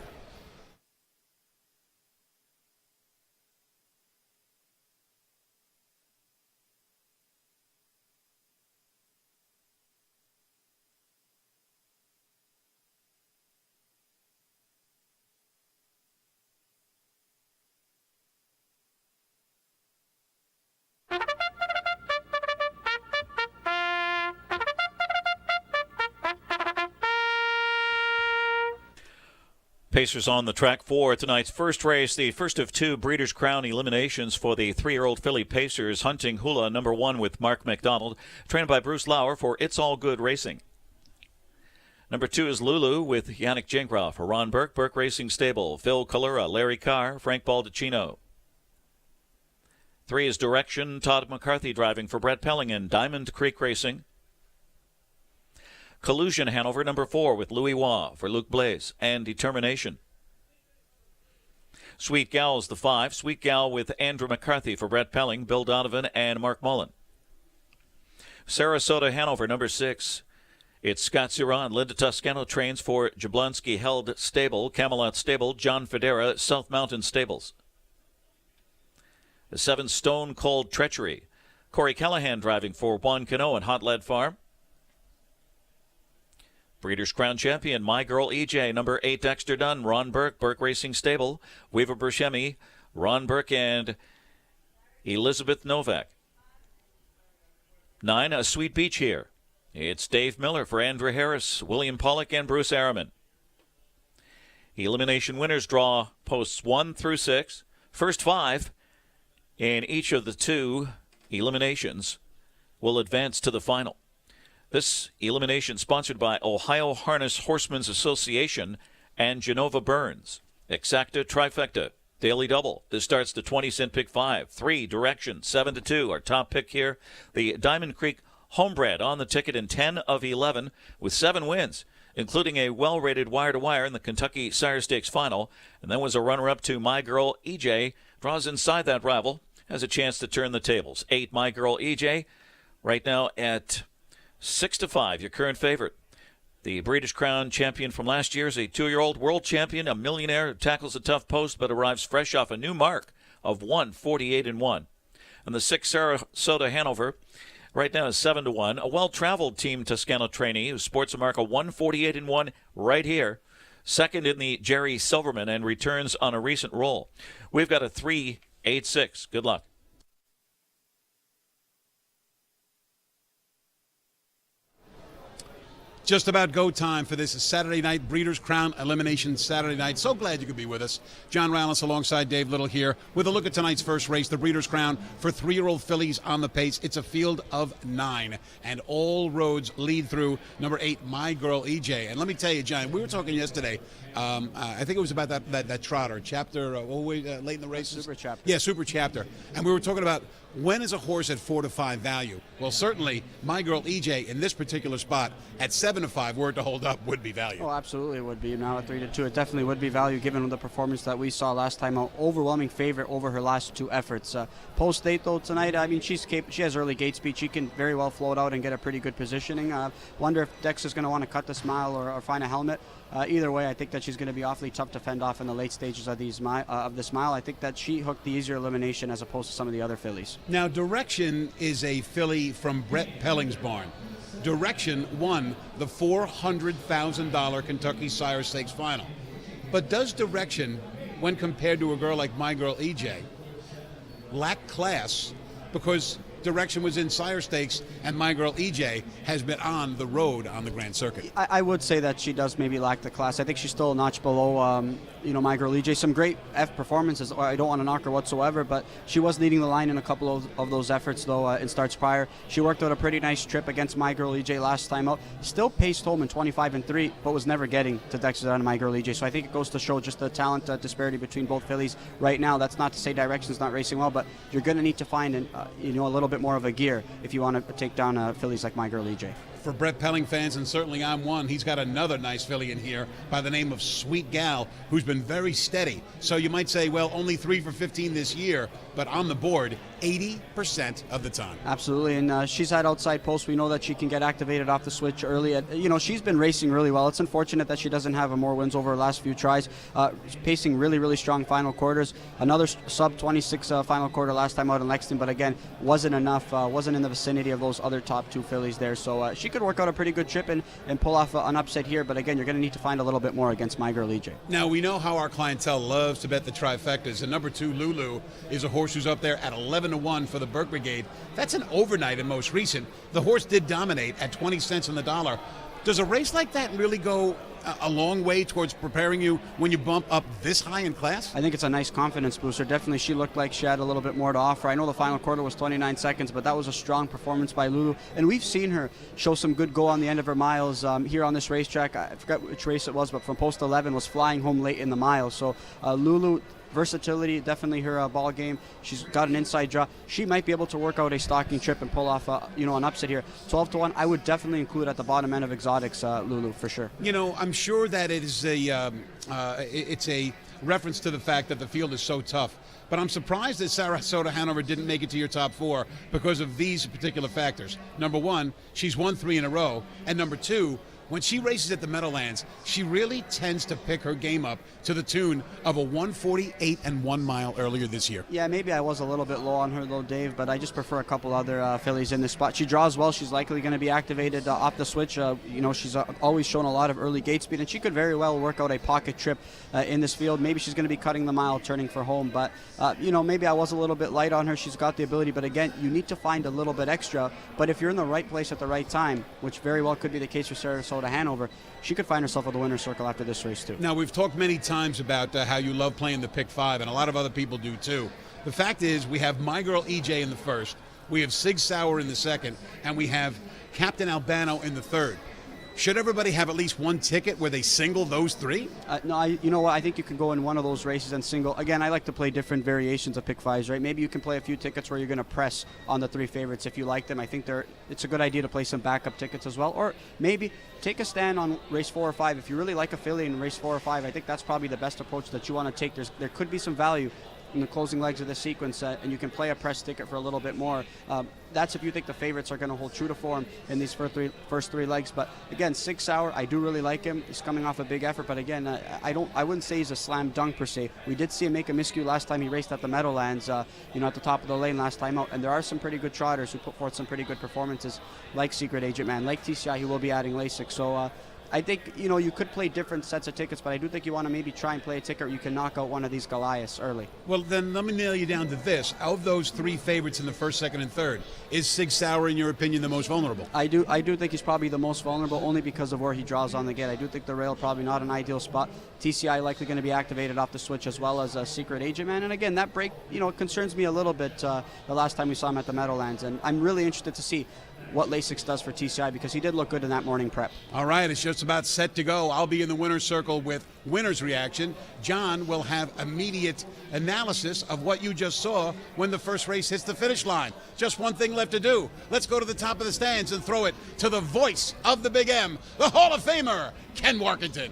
Pacers on the track for tonight's first race, the first of two Breeders' Crown eliminations for the 3-year-old filly Pacers, hunting Hula number 1 with Mark McDonald, trained by Bruce Lauer for It's All Good Racing. Number 2 is Lulu with Yannick Gingras for Ron Burke, Burke Racing Stable, Phil Calura, Larry Carr, Frank Baldacchino. 3 is Direction, Todd McCarthy driving for Brett Pellingen, Diamond Creek Racing. Collusion Hanover, number 4 with Louis Waugh for Luke Blaze and Determination. Sweet Gal's the 5. Sweet Gal with Andrew McCarthy for Brett Pelling, Bill Donovan, and Mark Mullen. Sarasota Hanover, number 6. It's Scott Ziron. Linda Toscano trains for Jablonski Held Stable, Camelot Stable, John Federa, South Mountain Stables. The 7 Stone Cold Treachery. Corey Callahan driving for Juan Cano and Hot Lead Farm. Breeders' Crown Champion, My Girl EJ, number 8, Dexter Dunn, Ron Burke, Burke Racing Stable, Weaver Burchemi, Ron Burke, and Elizabeth Novak. 9, A Sweet Beach Here. It's Dave Miller for Andrew Harris, William Pollock, and Bruce Araman. Elimination winners draw posts 1 through 6. First 5 in each of the 2 eliminations will advance to the final. This elimination sponsored by Ohio Harness Horsemen's Association and Genova Burns. Exacta Trifecta, Daily Double. This starts the 20-cent pick 5. 3, Direction, 7-2. Our top pick here, the Diamond Creek Homebred on the ticket in 10 of 11 with 7 wins, including a well-rated wire-to-wire in the Kentucky Sire Stakes final. And then was a runner-up to My Girl EJ. Draws inside that rival, has a chance to turn the tables. 8, My Girl EJ, right now at 6-5, your current favorite. The Breeders' Crown champion from last year is a 2-year-old world champion, a millionaire who tackles a tough post but arrives fresh off a new mark of 148-1. And the 6 Sarasota Hanover right now is 7-1. A well-traveled team Toscano trainee who sports a mark of 148-1 right here. Second in the Jerry Silverman and returns on a recent roll. We've got a 3-8-6. Good luck. Just about go time for this Saturday night Breeders' Crown Elimination Saturday night. So glad you could be with us. John Rallis alongside Dave Little here with a look at tonight's first race, the Breeders' Crown for 3-year-old fillies on the pace. It's a field of 9, and all roads lead through number 8, My Girl EJ. And let me tell you, John, we were talking yesterday. I think it was about that trotter chapter. Late in the race. Super chapter. Yeah, super chapter. And we were talking about when is a horse at 4 to 5 value. Well, certainly My Girl EJ in this particular spot at 7 to 5, were it to hold up, would be value. Oh, absolutely, it would be. Now at 3 to 2, it definitely would be value given the performance that we saw last time. An overwhelming favorite over her last 2 efforts. Post date though tonight, I mean, she has early gate speed. She can very well float out and get a pretty good positioning. Wonder if Dex is going to want to cut the smile or find a helmet. Either way, I think that she's going to be awfully tough to fend off in the late stages of the smile. I think that she hooked the easier elimination as opposed to some of the other fillies. Now, Direction is a filly from Brett Pelling's barn. Direction won the $400,000 Kentucky Sire Stakes final. But does Direction, when compared to a girl like My Girl EJ, lack class? Because direction was in Sire Stakes, and my girl EJ has been on the road on the Grand Circuit. I would say that she does maybe lack the class. I think she's still a notch below, my girl EJ. Some great performances. I don't want to knock her whatsoever, but she was leading the line in a couple of those efforts, though, in starts prior. She worked out a pretty nice trip against my girl EJ last time out. Still paced home in 25-3, but was never getting to Dexter and my girl EJ. So I think it goes to show just the talent disparity between both fillies right now. That's not to say Direction's not racing well, but you're going to need to find a little bit more of a gear if you want to take down fillies like my girl EJ. For Brett Pelling fans, and certainly I'm one, he's got another nice filly in here by the name of Sweet Gal, who's been very steady. So you might say, well, only 3 for 15 this year, but on the board 80% of the time. Absolutely, and she's had outside posts. We know that she can get activated off the switch early. She's been racing really well. It's unfortunate that she doesn't have more wins over her last few tries. Pacing really, really strong final quarters. Another sub-26 final quarter last time out in Lexington, but again, wasn't enough. Wasn't in the vicinity of those other top two fillies there. So she could work out a pretty good trip and pull off an upset here, but again, you're going to need to find a little bit more against my girl EJ. Now, we know how our clientele loves to bet the trifectas, and number 2, Lulu, is a horse who's up there at 11-1 for the Burke Brigade. That's an overnight and most recent. The horse did dominate at 20 cents on the dollar. Does a race like that really go a long way towards preparing you when you bump up this high in class? I think it's a nice confidence booster. Definitely, she looked like she had a little bit more to offer. I know the final quarter was 29 seconds, but that was a strong performance by Lulu. And we've seen her show some good go on the end of her miles here on this racetrack. I forgot which race it was, but from post 11 was flying home late in the miles. So Lulu, versatility, definitely her ball game. She's got an inside draw. She might be able to work out a stalking trip and pull off an upset here. 12-1, I would definitely include at the bottom end of exotics, Lulu, for sure. I'm sure that it is it's a reference to the fact that the field is so tough. But I'm surprised that Sarasota Hanover didn't make it to your top 4 because of these particular factors. Number 1, she's won 3 in a row. And number 2, when she races at the Meadowlands, she really tends to pick her game up to the tune of a 148 and 1 mile earlier this year. Yeah, maybe I was a little bit low on her, though, Dave, but I just prefer a couple other fillies in this spot. She draws well. She's likely going to be activated off the switch. She's always shown a lot of early gate speed, and she could very well work out a pocket trip in this field. Maybe she's going to be cutting the mile, turning for home, but, maybe I was a little bit light on her. She's got the ability, but again, you need to find a little bit extra. But if you're in the right place at the right time, which very well could be the case for Sarasota Hanover, she could find herself at the winner's circle after this race, too. Now, we've talked many times about how you love playing the pick 5, and a lot of other people do, too. The fact is, we have my girl EJ in the first, we have Sig Sauer in the second, and we have Captain Albano in the third. Should everybody have at least one ticket where they single those 3? No, you know what? I think you can go in one of those races and single. Again, I like to play different variations of pick 5s, right? Maybe you can play a few tickets where you're going to press on the 3 favorites if you like them. I think it's a good idea to play some backup tickets as well. Or maybe take a stand on race 4 or 5. If you really like a filly in race 4 or 5, I think that's probably the best approach that you want to take. There could be some value in the closing legs of the sequence, and you can play a press ticket for a little bit more. That's if you think the favorites are going to hold true to form in these first three legs. But again, Sig Sauer, I do really like him. He's coming off a big effort, but again, I wouldn't say he's a slam dunk per se. We did see him make a miscue last time he raced at the Meadowlands, at the top of the lane last time out. And there are some pretty good trotters who put forth some pretty good performances, like Secret Agent Man, like TCI, who will be adding LASIK. So I think, you could play different sets of tickets, but I do think you want to maybe try and play a ticket where you can knock out one of these Goliaths early. Well, then let me nail you down to this. Of those 3 favorites in the first, second, and third, is Sig Sauer, in your opinion, the most vulnerable? I do think he's probably the most vulnerable, only because of where he draws on the gate. I do think the rail probably not an ideal spot. TCI likely going to be activated off the switch, as well as a Secret Agent Man. And again, that break, concerns me a little bit the last time we saw him at the Meadowlands. And I'm really interested to see what LASIK does for TCI, because he did look good in that morning prep. All right, it's just about set to go. I'll be in the winner's circle with winner's reaction. John will have immediate analysis of what you just saw when the first race hits the finish line. Just one thing left to do. Let's go to the top of the stands and throw it to the voice of the Big M, the Hall of Famer, Ken Workington.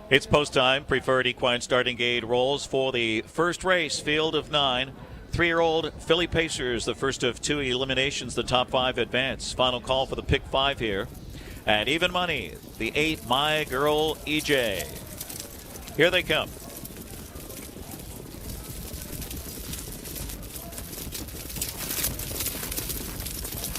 It's post time. Preferred equine starting gate rolls for the first race, field of 9. 3-year-old Philly Pacers, the first of 2 eliminations, the top 5 advance. Final call for the pick 5 here. And even money, the 8, My Girl EJ. Here they come.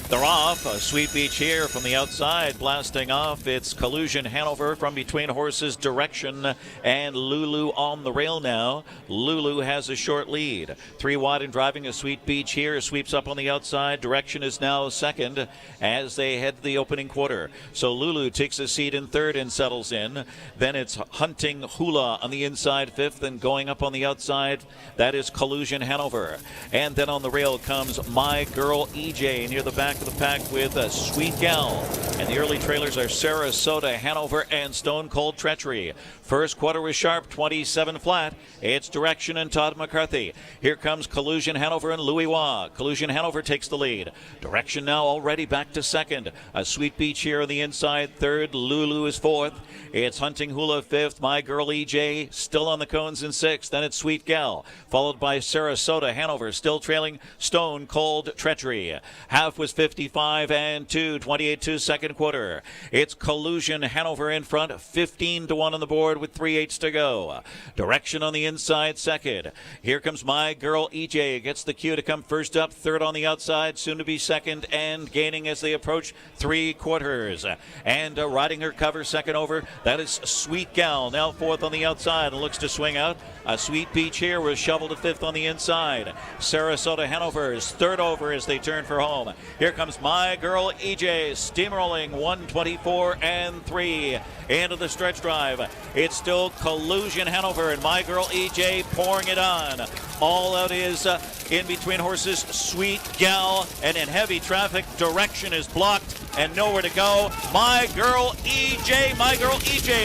They're off. A Sweet Beach here from the outside, blasting off. It's Collusion Hanover from between horses, Direction and Lulu on the rail now. Lulu has a short lead. 3 wide and driving. A Sweet Beach here sweeps up on the outside. Direction is now second as they head to the opening quarter. So Lulu takes a seat in third and settles in. Then it's Hunting Hula on the inside fifth, and going up on the outside, that is Collusion Hanover. And then on the rail comes My Girl EJ near the back of the pack with a Sweet Gal. And the early trailers are Sarasota, Hanover, and Stone Cold Treachery. First quarter was sharp, 27 flat. It's Direction and Todd McCarthy. Here comes Collusion Hanover and Louis Wah. Collusion Hanover takes the lead. Direction now already back to second. A Sweet Beach here on the inside third. Lulu is fourth. It's Hunting Hula fifth. My Girl EJ still on the cones in sixth. Then it's Sweet Gal, followed by Sarasota, Hanover, still trailing Stone Cold Treachery. Half was 55 and 2, 28-2 second quarter. It's Collusion Hanover in front, 15-1 on the board with 3/8 to go. Direction on the inside second. Here comes My Girl EJ, gets the cue to come first up, third on the outside, soon to be second and gaining as they approach 3 quarters. And riding her cover second over, that is Sweet Gal, now fourth on the outside and looks to swing out. A Sweet Beach here was shoveled to fifth on the inside. Sarasota Hanover is third over as they turn for home. Here comes My Girl EJ, steamrolling 124 and 3 into the stretch drive. It's still Collusion Hanover and My Girl EJ pouring it on. All out is in between horses Sweet Gal, and in heavy traffic, Direction is blocked and nowhere to go. My Girl EJ,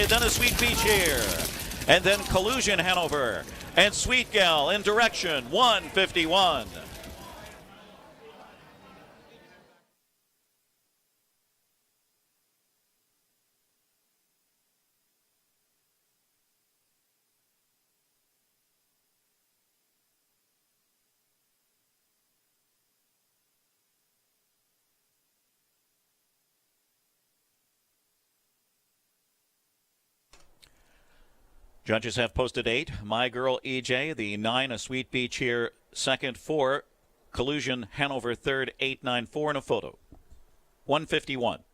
then a Sweet Beach here. And then Collusion Hanover and Sweet Gal in Direction, 151. Judges have posted 8. My Girl EJ, the 9, a Sweet Beach here, second, 4. Collusion Hanover, third, 8, 9, 4 in a photo. 151.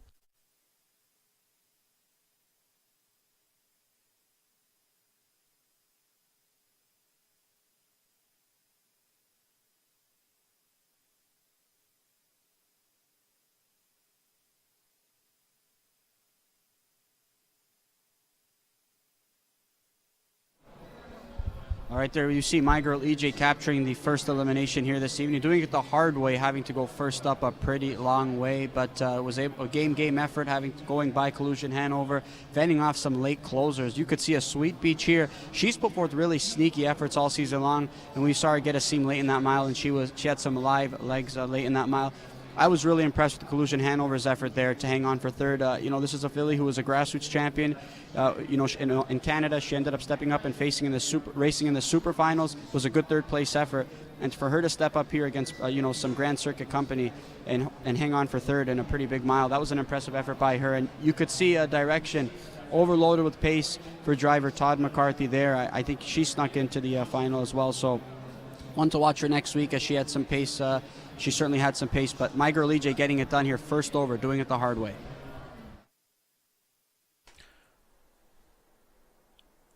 All right, there you see My Girl EJ capturing the first elimination here this evening, doing it the hard way, having to go first up a pretty long way, but was able a game effort, going by Collusion Hanover, fending off some late closers. You could see a Sweet Beach here. She's put forth really sneaky efforts all season long, and we saw her get a seam late in that mile, and she had some live legs late in that mile. I was really impressed with Collusion Hanover's effort there to hang on for third. This is a filly who was a grassroots champion. In Canada, she ended up stepping up and racing in the super finals. It was a good third place effort, and for her to step up here against some Grand Circuit company and hang on for third in a pretty big mile, that was an impressive effort by her. And you could see a Direction overloaded with pace for driver Todd McCarthy there. I think she snuck into the final as well. So one to watch her next week as she had some pace. She certainly had some pace, but My Girl EJ getting it done here first over, doing it the hard way.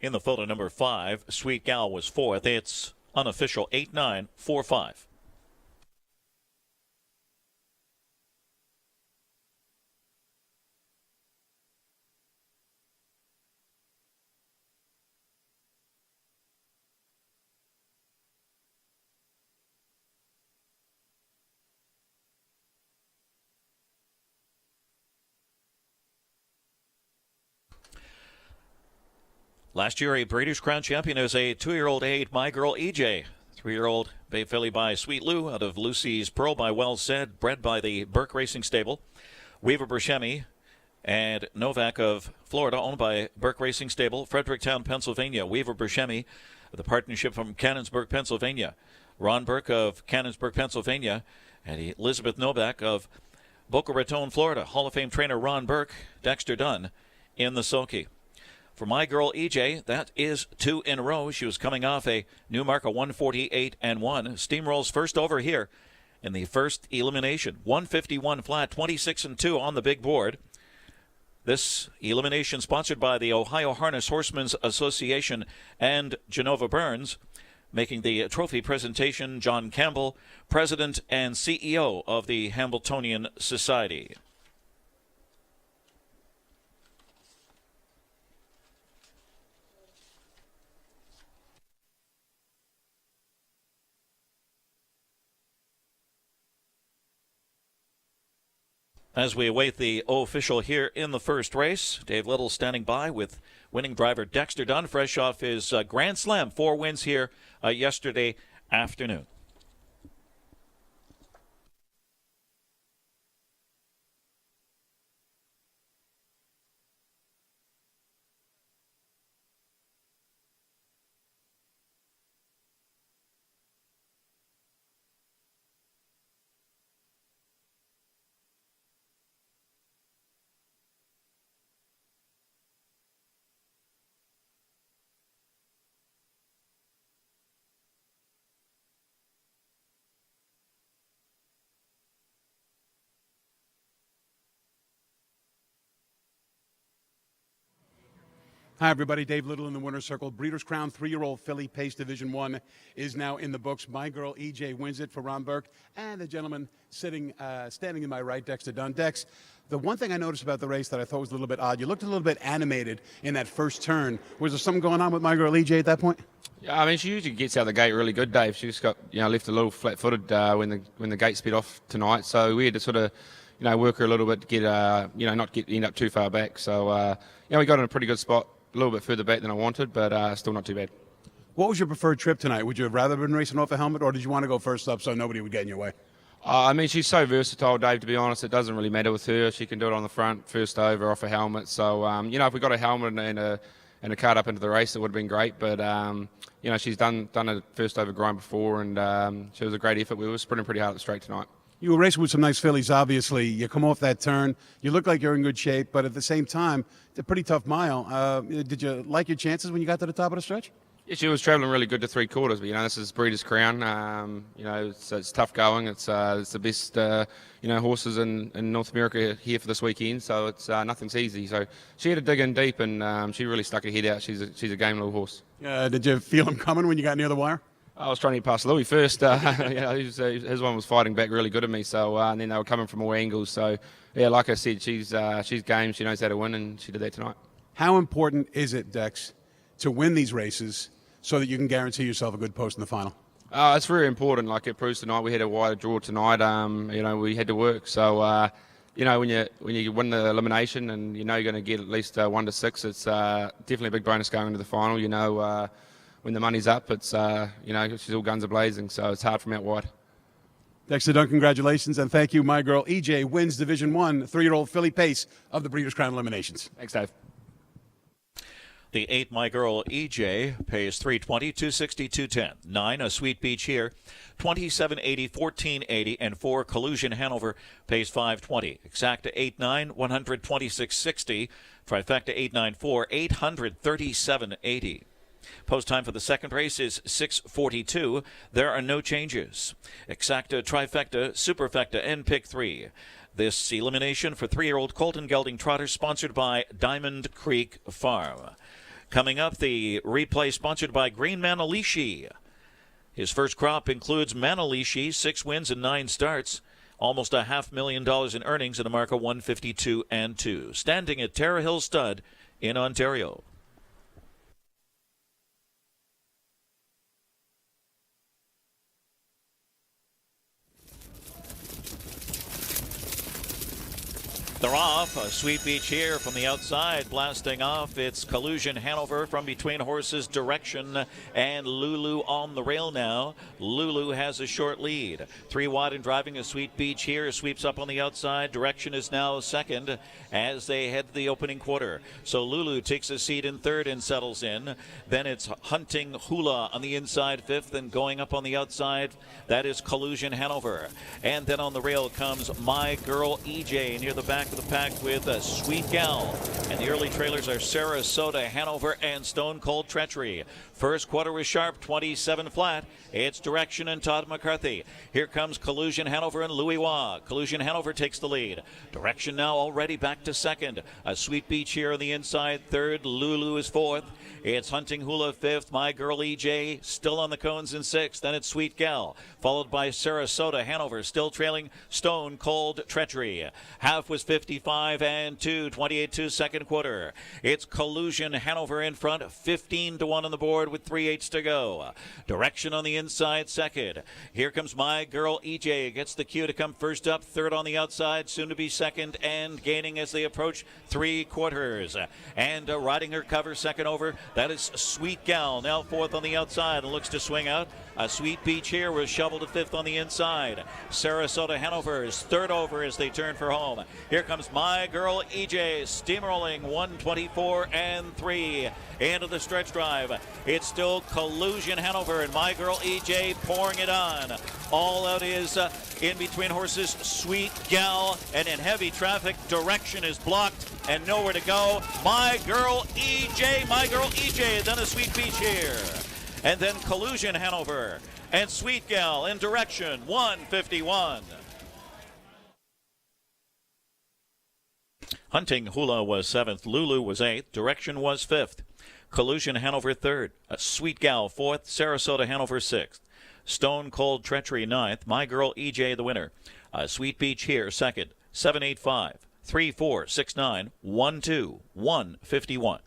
In the photo number 5, Sweet Gal was fourth. It's unofficial 8-9-4-5. Last year, a Breeders' Crown champion is a 2-year-old 8, My Girl EJ. 3-year-old Bay Filly by Sweet Lou out of Lucy's Pearl by Well Said, bred by the Burke Racing Stable. Weaver Buscemi and Novak of Florida, owned by Burke Racing Stable. Fredericktown, Pennsylvania. Weaver Buscemi, the partnership from Cannonsburg, Pennsylvania. Ron Burke of Cannonsburg, Pennsylvania, and Elizabeth Novak of Boca Raton, Florida. Hall of Fame trainer Ron Burke, Dexter Dunn in the sulky. For My Girl EJ, that is 2 in a row. She was coming off a new mark of 148 and 1. Steamrolls first over here in the first elimination. 151 flat, 26-2 on the big board. This elimination sponsored by the Ohio Harness Horsemen's Association and Genova Burns. Making the trophy presentation, John Campbell, President and CEO of the Hambletonian Society. As we await the official here in the first race, Dave Little standing by with winning driver Dexter Dunn, fresh off his Grand Slam, 4 wins here yesterday afternoon. Hi, everybody. Dave Little in the winner's circle. Breeders' Crown 3-year-old filly, Pace Division 1, is now in the books. My Girl EJ wins it for Ron Burke. And the gentleman standing in my right, Dexter Dunn. Dex, the one thing I noticed about the race that I thought was a little bit odd, you looked a little bit animated in that first turn. Was there something going on with My Girl EJ at that point? Yeah, I mean, she usually gets out the gate really good, Dave. She just got, left a little flat-footed when the gate sped off tonight. So we had to sort of, work her a little bit to get, not end up too far back. So, we got in a pretty good spot. A little bit further back than I wanted, but still not too bad. What was your preferred trip tonight? Would you have rather been racing off a helmet, or did you want to go first up so nobody would get in your way? I mean, she's so versatile, Dave, to be honest. It doesn't really matter with her. She can do it on the front, first over, off a helmet. So, if we got a helmet and a card up into the race, it would have been great. But, she's done a first over grind before, and she was a great effort. We were sprinting pretty hard at the straight tonight. You were racing with some nice fillies, obviously. You come off that turn. You look like you're in good shape, but at the same time, it's a pretty tough mile. Did you like your chances when you got to the top of the stretch? Yeah, she was travelling really good to 3/4, but this is Breeders' Crown. It's tough going. It's the best horses in North America here for this weekend, so it's nothing's easy. So she had to dig in deep, and she really stuck her head out. She's a game little horse. Did you feel him coming when you got near the wire? I was trying to get past Louis first. His one was fighting back really good at me. So and then they were coming from all angles. So yeah, like I said, she's game. She knows how to win, and she did that tonight. How important is it, Dex, to win these races so that you can guarantee yourself a good post in the final? It's very important. Like it proves tonight, we had a wider draw tonight. We had to work. So when you win the elimination and you're going to get at least 1 to 6, it's definitely a big bonus going into the final. When the money's up, it's she's all guns are blazing, so it's hard from out wide. Dexter Dunn, congratulations, and thank you. My Girl EJ wins Division 1, 3-year-old filly Pace of the Breeders' Crown Eliminations. Thanks, Dave. The 8, My Girl EJ, pays $320, $260, $210. 9, A Sweet Beach Here, $27.80, $14.80, and 4, Collusion Hanover, pays $520. Exacta 8-9, $126.60. Trifecta 8-9-4, $837.80. Post time for the second race is 6:42. There are no changes. Exacta, Trifecta, Superfecta, and Pick 3. This elimination for 3-year-old Colton Gelding Trotter sponsored by Diamond Creek Farm. Coming up, the replay sponsored by Green Manalishi. His first crop includes Manalishi, 6 wins and 9 starts. Almost $500,000 in earnings and a mark of 152-2. Standing at Terra Hill Stud in Ontario. They're off. A Sweet Beach Here from the outside, blasting off. It's Collusion Hanover from between horses, Direction and Lulu on the rail now. Lulu has a short lead. 3 wide and driving. A Sweet Beach Here sweeps up on the outside. Direction is now second as they head to the opening quarter. So Lulu takes a seat in third and settles in. Then it's Hunting Hula on the inside, fifth, and going up on the outside, that is Collusion Hanover. And then on the rail comes My Girl EJ near the back of the pack with Sweet Gal. And the early trailers are Sarasota, Hanover, and Stone Cold Treachery. First quarter was sharp, 27 flat. It's Direction and Todd McCarthy. Here comes Collusion Hanover and Louis Wah. Collusion Hanover takes the lead. Direction now already back to second. A Sweet Beach here on the inside. Third, Lulu is fourth. It's Hunting Hula fifth. My Girl EJ still on the cones in sixth. Then it's Sweet Gal, followed by Sarasota Hanover, still trailing Stone Cold Treachery. Half was 55-2, 28-2 second quarter. It's Collusion Hanover in front, 15-1 on the board with 3/8 to go. Direction on the inside second. Here comes My Girl EJ, gets the cue to come first up, third on the outside, soon to be second and gaining as they approach three quarters. And riding her cover second over, that is Sweet Gal, now fourth on the outside and looks to swing out. A Sweet Beach here was shoveled to fifth on the inside. Sarasota Hanover is third over as they turn for home. Here comes My Girl EJ, steamrolling 124-3 into the stretch drive. It's still Collusion Hanover and My Girl EJ pouring it on. All out is in between horses Sweet Gal, and in heavy traffic, Direction is blocked and nowhere to go. My Girl EJ, then a Sweet Beach here. And then Collusion Hanover and Sweet Gal in Direction, 151. Hunting Hula was seventh. Lulu was eighth. Direction was fifth. Collusion Hanover third. Sweet Gal fourth. Sarasota Hanover sixth. Stone Cold Treachery ninth. My Girl EJ the winner. Sweet Beach here second. 785 3469 12 151.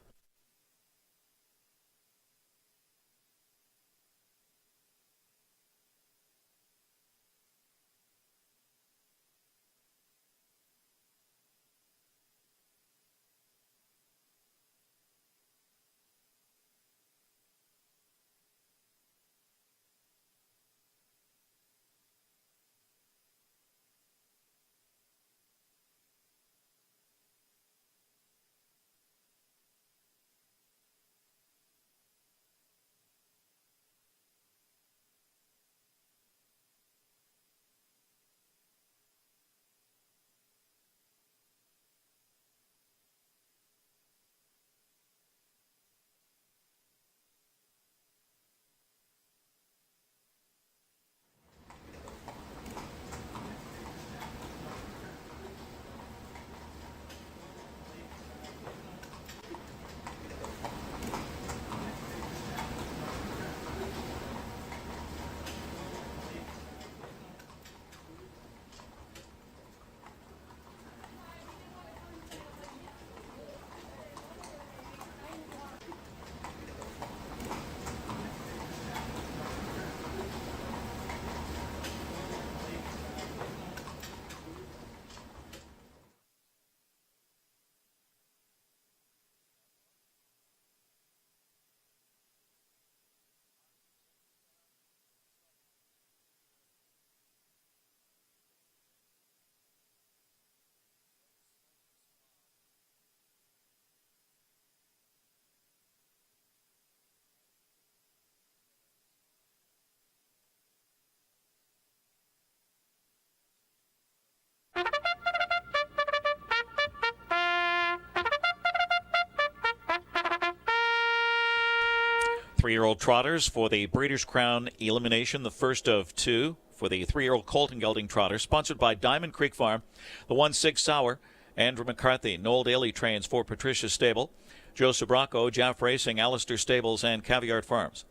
Three-year-old trotters for the Breeders' Crown elimination, the first of two for the three-year-old Colton Gelding trotter, sponsored by Diamond Creek Farm, the 1-6 Sour, Andrew McCarthy. Noel Daly trains for Patricia Stable, Joe Sobracco, Jaff Racing, Alistair Stables, and Caviar Farms.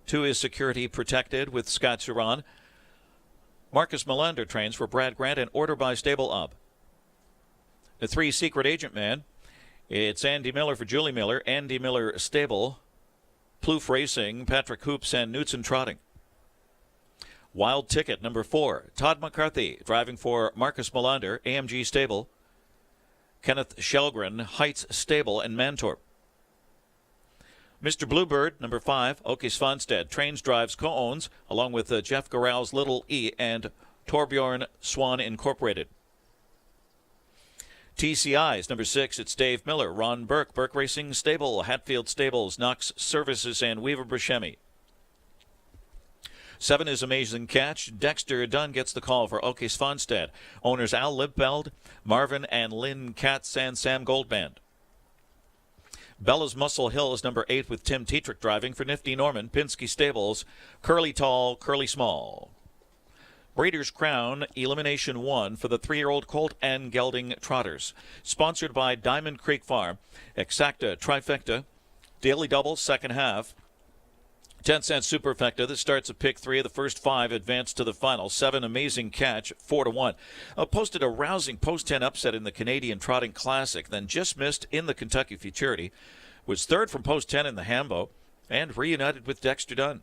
2 is security protected with Scott Suran. Marcus Melander trains for Brad Grant and Order by Stable Up. The 3 Secret Agent Man, it's Andy Miller for Julie Miller, Andy Miller Stable, Plouffe Racing, Patrick Hoops, and Knutson Trotting. Wild Ticket, number 4, Todd McCarthy, driving for Marcus Melander, AMG Stable, Kenneth Shelgren, Heights Stable, and Mantorp. Mr. Bluebird, number 5, Oki Svanstead, trains, drives, co-owns, along with Jeff Garral's Little E and Torbjorn Swan Incorporated. TCI's number 6, it's Dave Miller, Ron Burke, Burke Racing Stable, Hatfield Stables, Knox Services, and Weaver Buscemi. 7 is Amazing Catch. Dexter Dunn gets the call for Oke Svanstedt. Owners Al Lippeld, Marvin and Lynn Katz, and Sam Goldband. Bella's Muscle Hill is number 8 with Tim Tetrick driving for Nifty Norman. Pinsky Stables, Curly Tall, Curly Small. Breeders' Crown, Elimination 1 for the 3-year-old Colt and Gelding Trotters. Sponsored by Diamond Creek Farm. Exacta Trifecta, Daily Double, second half. 10-cent Superfecta that starts at pick 3 of the first 5 advance to the final. 7 Amazing Catch, 4-1. Posted a rousing post-10 upset in the Canadian Trotting Classic, then just missed in the Kentucky Futurity. Was third from post-10 in the Hambo, and reunited with Dexter Dunn.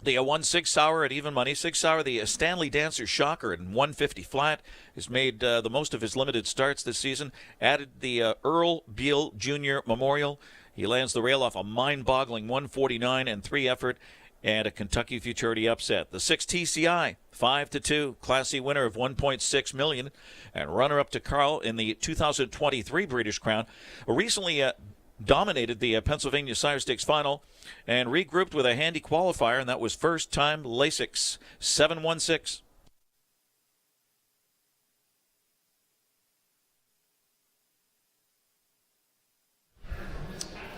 The 1-6 Sour at even money. 6 Sour, the Stanley Dancer Shocker at 150 flat, has made the most of his limited starts this season. Added the Earl Beal Jr. Memorial. He lands the rail off a mind-boggling 149 and 3 effort and a Kentucky Futurity upset. The 6 TCI, 5-2, classy winner of $1.6 million, and runner-up to Carl in the 2023 Breeders' Crown. Recently dominated the Pennsylvania Sire Stakes final and regrouped with a handy qualifier, and that was first-time Lasix, 7-1-6.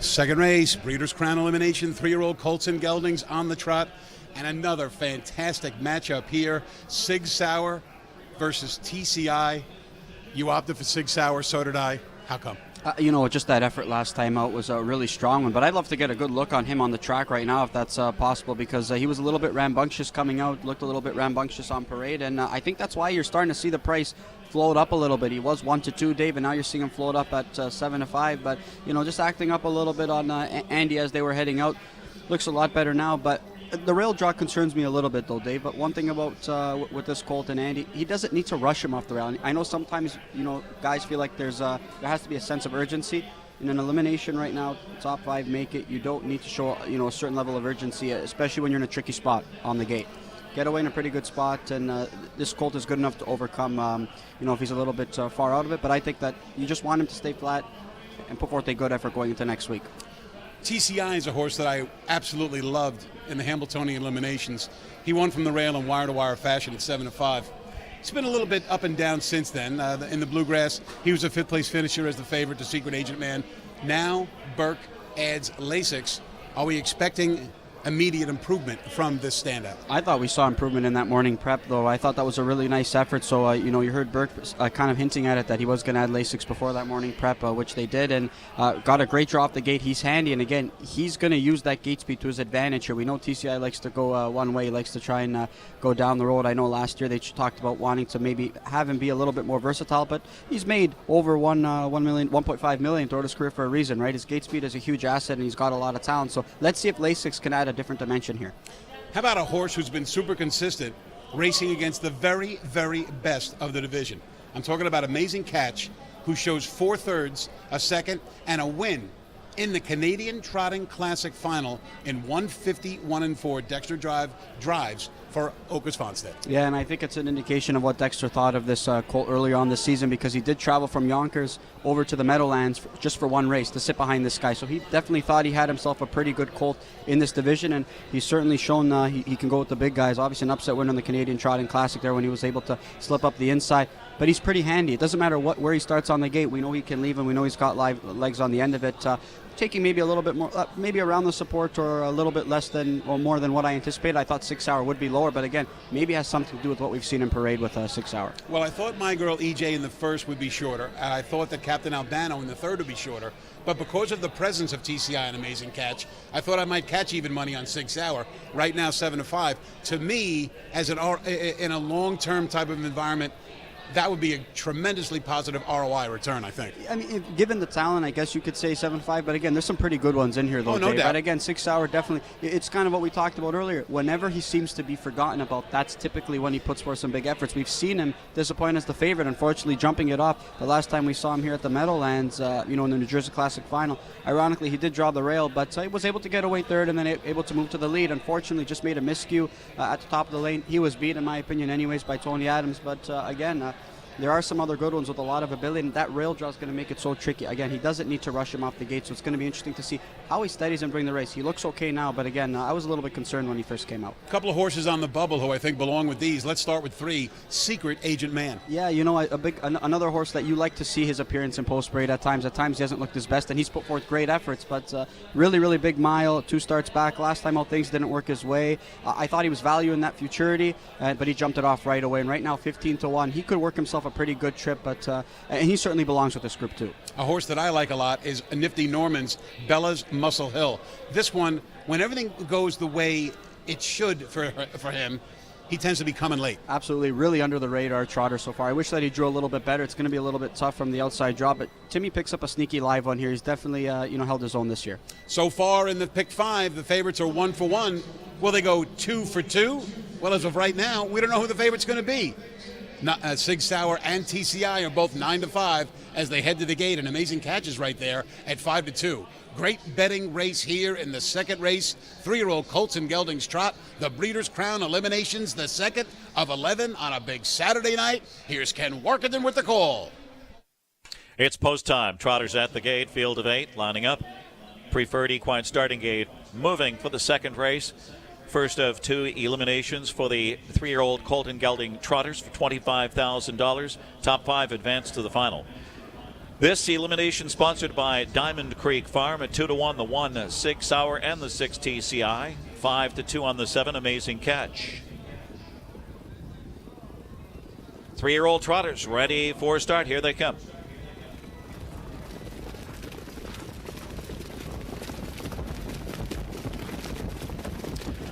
Second race, Breeders' Crown elimination, 3-year-old Colts and Geldings on the trot. And another fantastic matchup here. Sig Sauer versus TCI. You opted for Sig Sauer, so did I. How come? Just that effort last time out was a really strong one. But I'd love to get a good look on him on the track right now if that's possible, because he was a little bit rambunctious coming out, looked a little bit rambunctious on parade. And I think that's why you're starting to see the price float up a little bit. He was 1-2, Dave, and now you're seeing him float up at 7-5. But, just acting up a little bit on Andy as they were heading out. Looks a lot better now, but the rail draw concerns me a little bit, though, Dave. But one thing about with this Colt and Andy, he doesn't need to rush him off the rail. I know sometimes, guys feel like there has to be a sense of urgency. In an elimination right now, top 5 make it. You don't need to show, a certain level of urgency, especially when you're in a tricky spot on the gate. Get away in a pretty good spot, and this Colt is good enough to overcome, if he's a little bit far out of it. But I think that you just want him to stay flat and put forth a good effort going into next week. TCI is a horse that I absolutely loved in the Hambletonian eliminations. He won from the rail in wire-to-wire fashion at 7-5. It's been a little bit up and down since then. In the Bluegrass, he was a 5th-place finisher as the favorite to Secret Agent Man. Now, Burke adds Lasix. Are we expecting immediate improvement from this standout? I thought we saw improvement in that morning prep, though. I thought that was a really nice effort. So, you heard Burke kind of hinting at it that he was going to add Lasix before that morning prep, which they did, and got a great draw off the gate. He's handy, and again, he's going to use that gate speed to his advantage here. We know TCI likes to go one way. He likes to try and go down the road. I know last year they talked about wanting to maybe have him be a little bit more versatile, but he's made over $1.5 million throughout his career for a reason, right? His gate speed is a huge asset, and he's got a lot of talent. So let's see if Lasix can add a different dimension here. How about a horse who's been super consistent, racing against the very, very best of the division? I'm talking about Amazing Catch, who shows 4/3, a second, and a win in the Canadian Trotting Classic final in 151-4. Dexter drives for Oke Svanstedt. Yeah, and I think it's an indication of what Dexter thought of this colt earlier on this season, because he did travel from Yonkers over to the Meadowlands just for one race to sit behind this guy. So he definitely thought he had himself a pretty good colt in this division, and he's certainly shown he can go with the big guys. Obviously an upset win on the Canadian Trotting Classic there when he was able to slip up the inside. But he's pretty handy. It doesn't matter where he starts on the gate. We know he can leave, and we know he's got legs on the end of it. Taking maybe a little bit more, maybe around the support, or a little bit less than or more than what I anticipated. I thought 6 Hour would be lower, but again, maybe it has something to do with what we've seen in parade with 6 Hour. Well, I thought My Girl EJ in the first would be shorter, and I thought that Captain Albano in the third would be shorter. But because of the presence of TCI and Amazing Catch, I thought I might catch even money on 6 Hour. Right now, 7-5. To me, as in a long-term type of environment, that would be a tremendously positive ROI return, I think. I mean, given the talent, I guess you could say 7-5, but again, there's some pretty good ones in here, though. Oh, no Dave. doubt. But again, 6 Hour definitely, it's kind of what we talked about earlier. Whenever he seems to be forgotten about, that's typically when he puts forth some big efforts. We've seen him disappoint as the favorite, unfortunately jumping it off. The last time we saw him here at the Meadowlands, in the New Jersey Classic final, ironically, he did draw the rail, but he was able to get away third and then able to move to the lead. Unfortunately, just made a miscue at the top of the lane. He was beat, in my opinion, anyways, by Tony Adams, but again, There are some other good ones with a lot of ability, and that rail draw is going to make it so tricky. Again, he doesn't need to rush him off the gate, so it's going to be interesting to see how he steadies him during the race. He looks okay now, but again, I was a little bit concerned when he first came out. A couple of horses on the bubble who I think belong with these. Let's start with 3, Secret Agent Man. Yeah, you know, another horse that you like to see his appearance in post parade at times. At times he hasn't looked his best, and he's put forth great efforts, but really, really big mile, 2 starts back. Last time out, things didn't work his way. I thought he was value in that futurity, but he jumped it off right away, and right now 15-1. He could work himself a pretty good trip, but and he certainly belongs with this group too. A horse that I like a lot is a nifty Norman's Bella's Muscle Hill. This one, when everything goes the way it should for him, he tends to be coming late. Absolutely, really under the radar trotter so far. I wish that he drew a little bit better. It's going to be a little bit tough from the outside draw, but Timmy picks up a sneaky live one here. He's definitely held his own this year. So far in the pick 5, the favorites are 1 for 1. Will they go 2 for 2? Well, as of right now, we don't know who the favorite's going to be. Sig Sauer and TCI are both 9-5 as they head to the gate, and Amazing Catches right there at 5-2. Great betting race here in the second race. 3-year-old Colton Gelding's Trot, the Breeders' Crown Eliminations, the second of 11 on a big Saturday night. Here's Ken Workington with the call. It's post time. Trotters at the gate, field of 8, lining up. Preferred equine starting gate moving for the second race. First of 2 eliminations for the 3-year-old Colton Gelding Trotters for $25,000. Top 5 advance to the final. This elimination sponsored by Diamond Creek Farm at 2-1, the 1 Sig Sauer and the 6 TCI. 5-2 on the 7 Amazing Catch. 3-year-old Trotters ready for start. Here they come.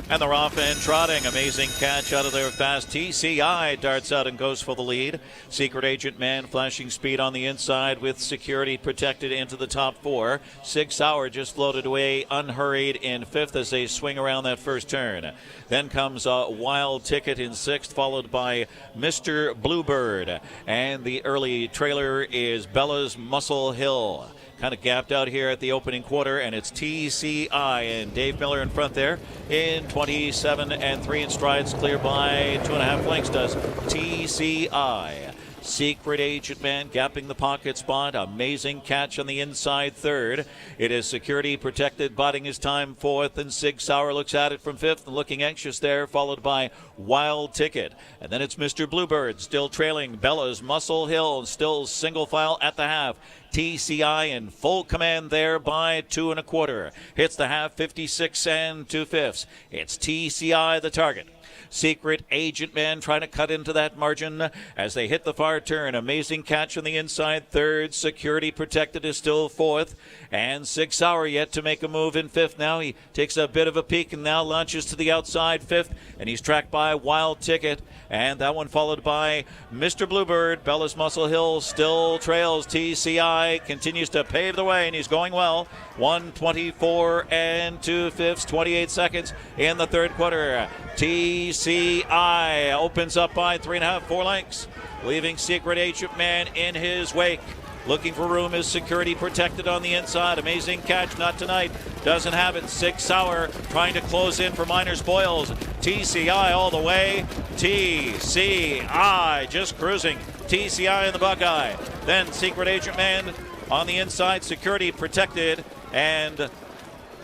And they're off and trotting. Amazing Catch out of there fast. TCI darts out and goes for the lead. Secret Agent Man flashing speed on the inside with security protected into the top 4. Sig Sauer just floated away unhurried in 5th as they swing around that first turn. Then comes a Wild Ticket in 6th, followed by Mr. Bluebird. And the early trailer is Bella's Muscle Hill. Kind of gapped out here at the opening quarter, and it's TCI and Dave Miller in front there in 27 and 3 in strides, clear by 2.5 lengths does TCI. Secret Agent Man gapping the pocket spot. Amazing Catch on the inside 3rd. It is security protected, biding his time 4th, and Sig Sauer looks at it from 5th and looking anxious there, followed by Wild Ticket. And then it's Mr. Bluebird still trailing Bella's Muscle Hill, still single file at the half. TCI in full command there by 2 1/4. Hits the half 56 and 2/5. It's TCI the target. Secret Agent Man trying to cut into that margin as they hit the far turn. Amazing Catch on the inside 3rd. Security protected is still 4th. And Sig Sauer yet to make a move in 5th. Now he takes a bit of a peek and now launches to the outside 5th. And he's tracked by Wild Ticket. And that one followed by Mr. Bluebird. Bella's Muscle Hill still trails. TCI continues to pave the way, and he's going well. 1:24 and 2/5, 28 seconds in the 3rd quarter. TCI opens up by 3.5, 4 lengths, leaving Secret Agent Man in his wake. Looking for room is security protected on the inside. Amazing Catch, not tonight. Doesn't have it. Sig Sauer trying to close in for Miners Boyles. TCI all the way. TCI just cruising. TCI in the Buckeye. Then Secret Agent Man on the inside. Security protected. And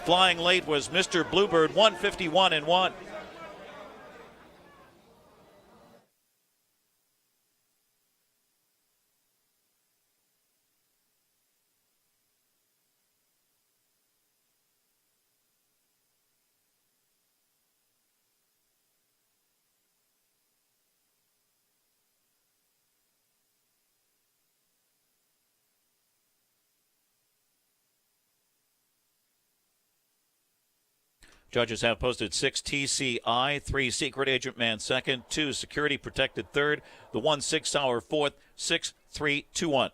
flying late was Mr. Bluebird, 151 and 1. Judges have posted 6 TCI, 3 Secret Agent Man second, 2 Security Protected third, the 1 Sig Sauer fourth, 6, 3, 2, 1.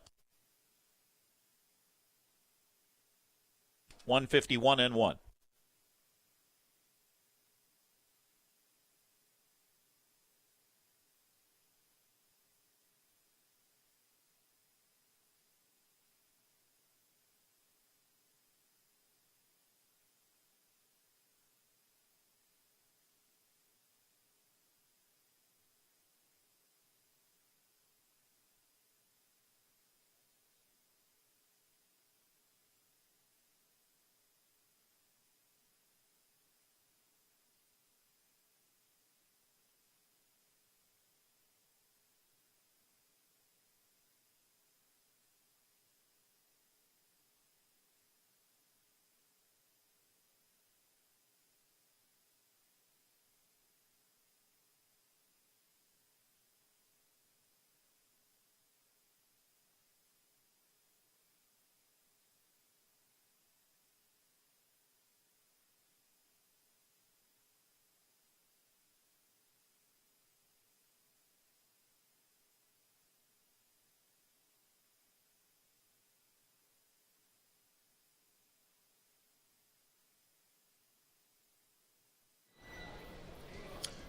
151 and 1.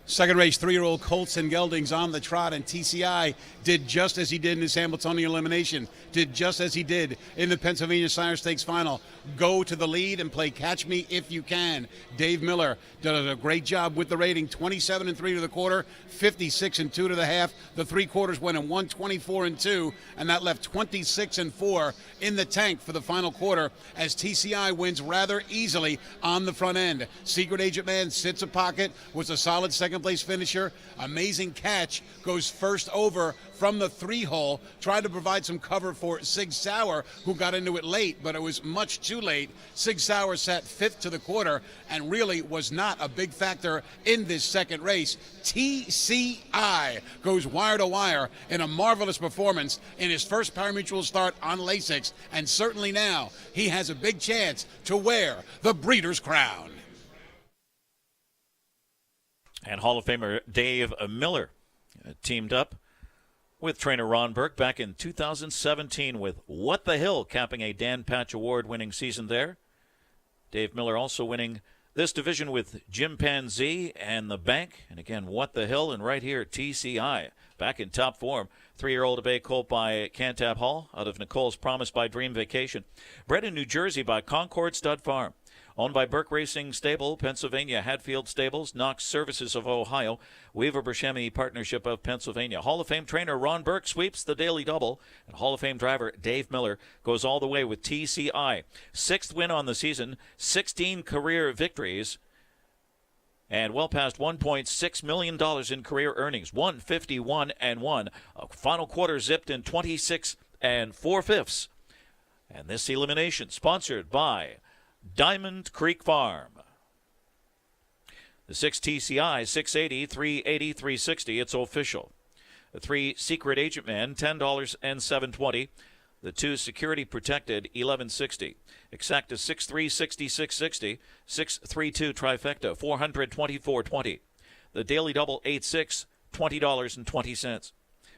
Second race, 3-year-old Colts and Geldings on the trot, and TCI did just as he did in his Hamiltonian elimination, did just as he did in the Pennsylvania Sire Stakes final. Go to the lead and play catch me if you can. Dave Miller did a great job with the rating, 27-3 to the quarter, 56-2 to the half. The 3/4 went in 124-2, and that left 26-4 in the tank for the final quarter as TCI wins rather easily on the front end. Secret Agent Man sits a pocket, was a solid second place finisher. Amazing Catch goes first over from the 3-hole, tried to provide some cover for Sig Sauer, who got into it late, but it was much too late. Sig Sauer sat 5th to the quarter and really was not a big factor in this second race. TCI goes wire to wire in a marvelous performance in his first parimutuel start on Lasix, and certainly now he has a big chance to wear the Breeders' Crown. And Hall of Famer Dave Miller teamed up with trainer Ron Burke back in 2017 with What the Hill, capping a Dan Patch Award-winning season there. Dave Miller also winning this division with Chimpanzee and the Bank. And again, What the Hill, and right here, TCI, back in top form. 3-year-old Bay colt by Cantab Hall out of Nicole's Promise by Dream Vacation. Bred in New Jersey by Concord Stud Farm. Owned by Burke Racing Stable, Pennsylvania, Hatfield Stables, Knox Services of Ohio, Weaver Buscemi Partnership of Pennsylvania. Hall of Fame trainer Ron Burke sweeps the daily double, and Hall of Fame driver Dave Miller goes all the way with TCI. 6th win on the season, 16 career victories, and well past $1.6 million in career earnings. 151-1. A final quarter zipped in 26 4/5. And this elimination sponsored by Diamond Creek Farm. The 6 TCI, 680, 380, 360. It's official. The 3 Secret Agent Man, $10 and $7.20. The 2 Security Protected, $11.60. Exacta 6-3, 66, 60. 632 Trifecta, $424.20. The Daily Double 8-6, $20.20.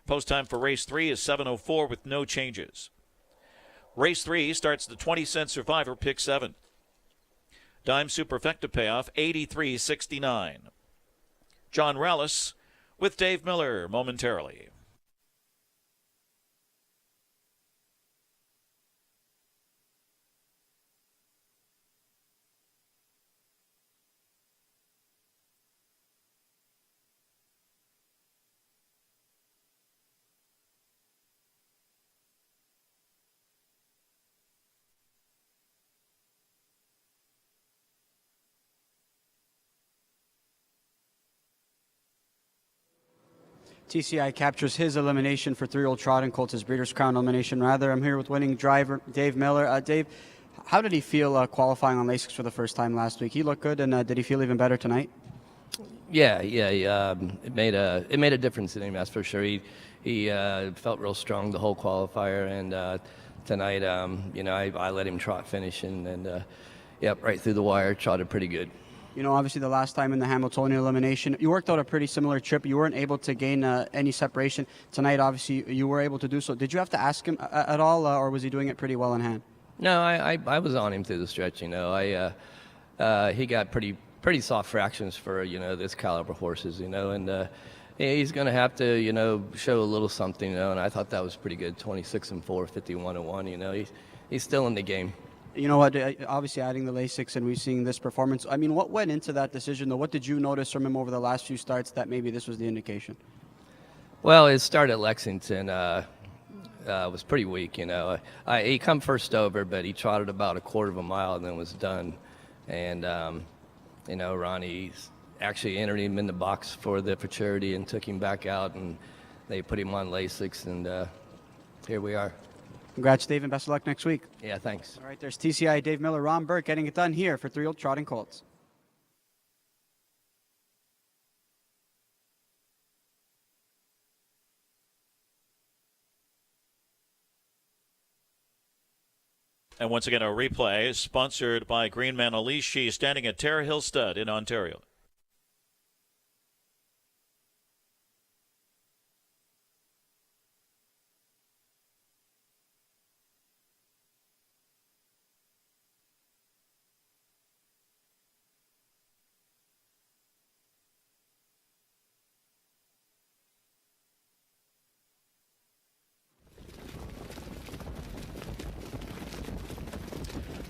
Post time for race 3 is 7:04 with no changes. Race 3 starts the 20-cent Survivor, pick 7. Dime Superfecta payoff, 83.69. John Rallis with Dave Miller momentarily. TCI captures his elimination for 3-year-old Trotting Colts, his Breeders' Crown elimination. Rather, I'm here with winning driver Dave Miller. Dave, how did he feel qualifying on Lasix for the first time last week? He looked good, and did he feel even better tonight? Yeah. It made a difference in him, that's for sure. He felt real strong the whole qualifier, and tonight, I let him trot finish, and right through the wire, trotted pretty good. You know, obviously the last time in the Hamiltonian elimination, you worked out a pretty similar trip. You weren't able to gain any separation. Tonight, obviously, you were able to do so. Did you have to ask him at all, or was he doing it pretty well in hand? No, I was on him through the stretch, he got pretty soft fractions for, this caliber horses, and he's going to have to, show a little something, and I thought that was pretty good, 26-4, 51-1, he's still in the game. You know what, obviously adding the Lasix and we've seen this performance. I mean, what went into that decision, though? What did you notice from him over the last few starts that maybe this was the indication? Well, his start at Lexington was pretty weak, He come first over, but he trotted about a quarter of a mile and then was done. And, Ronnie actually entered him in the box for charity and took him back out, and they put him on Lasix, and here we are. Congrats, Dave, and best of luck next week. Yeah, thanks. All right, there's TCI Dave Miller, Ron Burke getting it done here for 3-year-old Trotting Colts. And once again, a replay sponsored by Greenman Elise. She's standing at Terre Hill Stud in Ontario.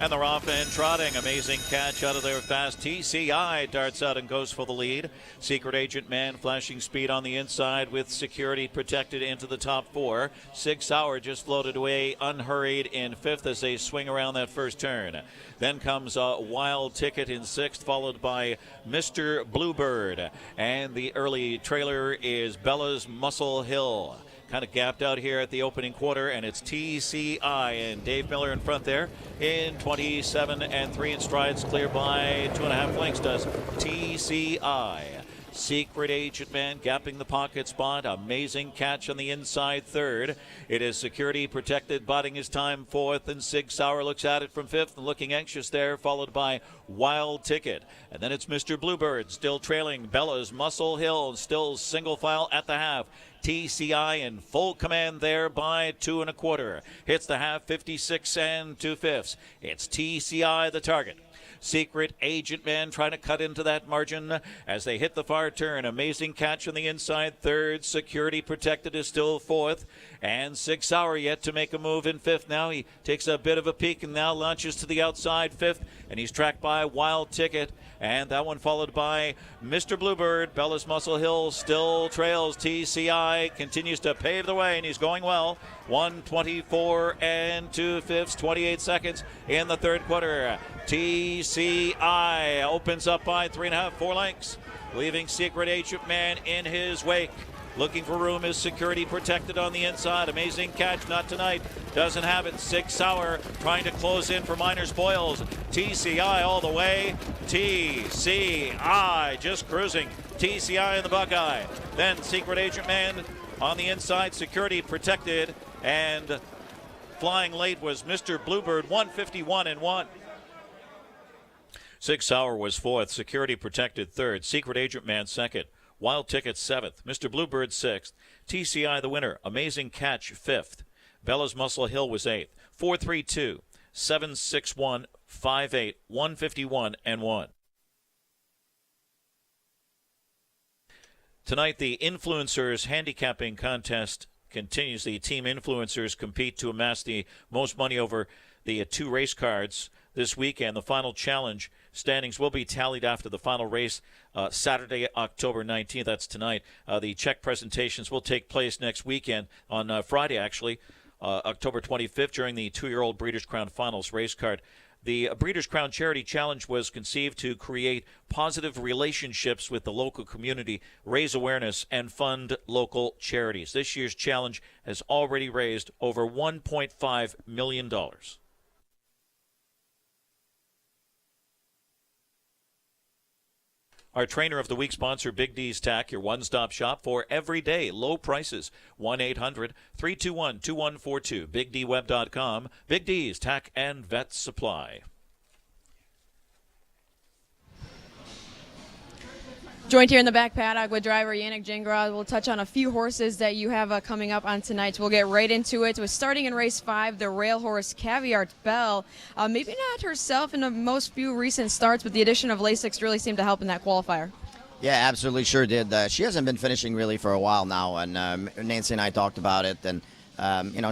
And they're off and trotting. Amazing catch out of there fast. TCI darts out and goes for the lead. Secret Agent Man flashing speed on the inside with security protected into the top 4. 6 Hour just floated away unhurried in 5th as they swing around that first turn. Then comes Wild Ticket in 6th, followed by Mr. Bluebird. And the early trailer is Bella's Muscle Hill. Kind of gapped out here at the opening quarter, and it's TCI and Dave Miller in front there in 27 and 3 in strides, clear by 2.5 lengths does TCI. Secret Agent Man gapping the pocket spot. Amazing catch on the inside 3rd. It is security protected, biding his time 4th, and 6 Hour looks at it from 5th and looking anxious there, followed by Wild Ticket. And then it's Mr. Bluebird still trailing Bella's Muscle Hill, still single file at the half. TCI in full command there by 2 1/4. Hits the half 56 and 2/5. It's TCI the target. Secret Agent Man trying to cut into that margin as they hit the far turn. Amazing catch on the inside 3rd. Security protected is still 4th. And 6 Hour yet to make a move in 5th. Now he takes a bit of a peek and now launches to the outside 5th. And he's tracked by Wild Ticket. And that one followed by Mr. Bluebird. Bella's Muscle Hill still trails. TCI continues to pave the way, and he's going well. 1:24 and 2/5, 28 seconds in the 3rd quarter. TCI opens up by 3.5, 4 lengths, leaving Secret Agent Man in his wake. Looking for room is security protected on the inside. Amazing catch, not tonight. Doesn't have it. 6 Hour trying to close in for Miners Boyles. TCI all the way. TCI just cruising. TCI in the Buckeye. Then Secret Agent Man on the inside. Security protected. And flying late was Mr. Bluebird. 151 and 1. 6 Hour was 4th. Security protected 3rd. Secret Agent Man 2nd. Wild Ticket 7th. Mr. Bluebird 6th. TCI the winner. Amazing catch 5th. Bella's Muscle Hill was 8th. 4-3-2, 7-6-1, 5-8, 151 and 1. Tonight the Influencers Handicapping Contest continues. The team influencers compete to amass the most money over the 2 race cards this weekend. The final challenge standings will be tallied after the final race Saturday, October 19th. That's tonight. The check presentations will take place next weekend on Friday, actually, October 25th, during the 2-year-old Breeders' Crown Finals race card. The Breeders' Crown Charity Challenge was conceived to create positive relationships with the local community, raise awareness, and fund local charities. This year's challenge has already raised over $1.5 million. Our trainer of the week sponsor, Big D's Tack, your one-stop shop for everyday low prices. 1-800-321-2142. BigDWeb.com. Big D's Tack and Vet Supply. Joined here in the back paddock with driver Yannick Gingras. We'll touch on a few horses that you have coming up on tonight. We'll get right into it with starting in race 5, the rail horse Caviar Belle. Maybe not herself in the most few recent starts, but the addition of Lasix really seemed to help in that qualifier. Yeah, absolutely sure did. She hasn't been finishing really for a while now, and Nancy and I talked about it. And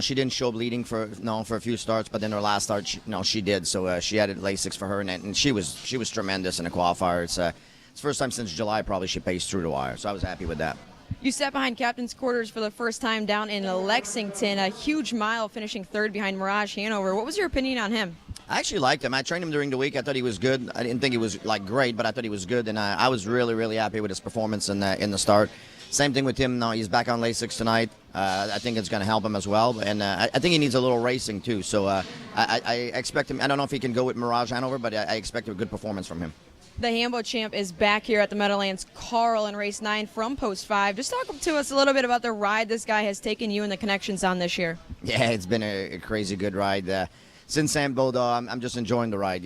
she didn't show bleeding for a few starts, but then her last start, she did. So she added Lasix for her, and she was tremendous in the qualifier. It's the first time since July probably she paced through the wire, so I was happy with that. You sat behind captain's quarters for the first time down in Lexington, a huge mile, finishing 3rd behind Mirage Hanover. What was your opinion on him? I actually liked him. I trained him during the week. I thought he was good. I didn't think he was great, but I thought he was good, and I was really, really happy with his performance in the start. Same thing with him now. He's back on Lasix tonight. I think it's going to help him as well, and I think he needs a little racing too. So I expect him. I don't know if he can go with Mirage Hanover, but I expect a good performance from him. The Hambo champ is back here at the Meadowlands. Carl in race 9 from post 5. Just talk to us a little bit about the ride this guy has taken you and the connections on this year. Yeah, it's been a crazy good ride. Since Hambo, though, I'm just enjoying the ride.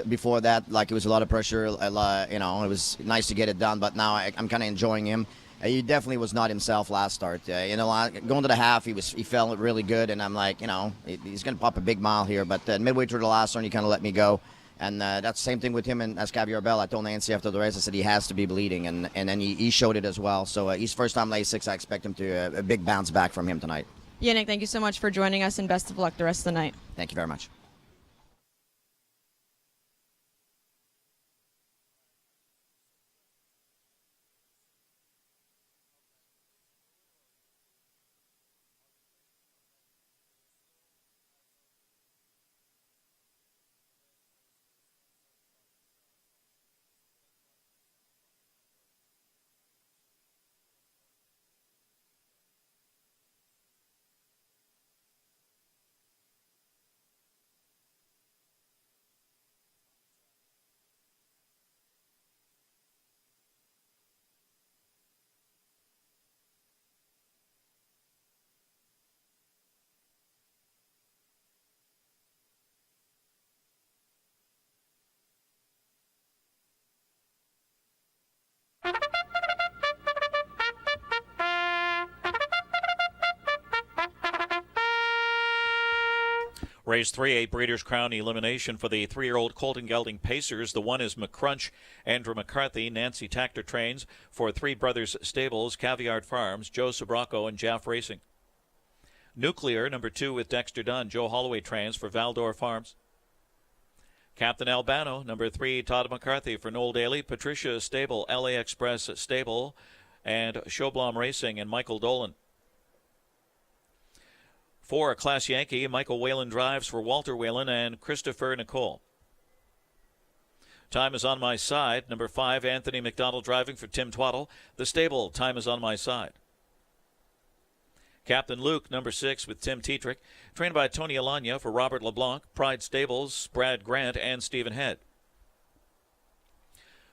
Before that, it was a lot of pressure. It was nice to get it done, but now I'm kind of enjoying him. He definitely was not himself last start. Going to the half, he felt really good, and I'm like, he's going to pop a big mile here. But midway through the last turn, he kind of let me go. And that's the same thing with him and as Caviar Belle. I told Nancy after the race, I said he has to be bleeding, and then he showed it as well. So he's first time Lasix. I expect him to a big bounce back from him tonight. Yannick, thank you so much for joining us, and best of luck the rest of the night. Thank you very much. Race 3, a Breeders' Crown elimination for the 3-year-old Colton Gelding Pacers. The one is McCrunch. Andrew McCarthy, Nancy Tactor trains for Three Brothers Stables, Caviar Farms, Joe Sobracco, and Jaff Racing. Nuclear, number 2 with Dexter Dunn. Joe Holloway trains for Valdor Farms. Captain Albano, number 3, Todd McCarthy for Noel Daly, Patricia Stable, LA Express Stable, and Showblom Racing, and Michael Dolan. 4, Class Yankee, Michael Whalen drives for Walter Whalen and Christopher Nicole. Time is on my side. Number 5, Anthony McDonald driving for Tim Twaddle. The stable, Time is on my side. Captain Luke, number 6 with Tim Tetrick, trained by Tony Alanya for Robert LeBlanc, Pride Stables, Brad Grant, and Stephen Head.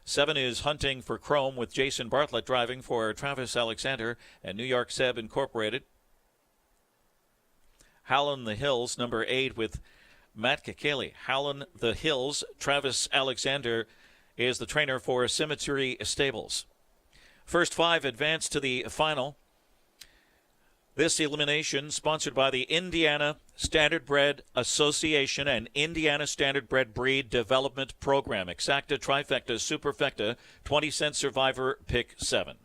7 is Hunting for Chrome with Jason Bartlett driving for Travis Alexander and New York Seb Incorporated. Howlin' the Hills, number 8 with Matt Kakeli. Howlin' the Hills, Travis Alexander is the trainer for Symmetry Stables. First 5 advance to the final. This elimination sponsored by the Indiana Standardbred Association and Indiana Standardbred Breed Development Program. Exacta, Trifecta, Superfecta, 20-cent Survivor, Pick 7.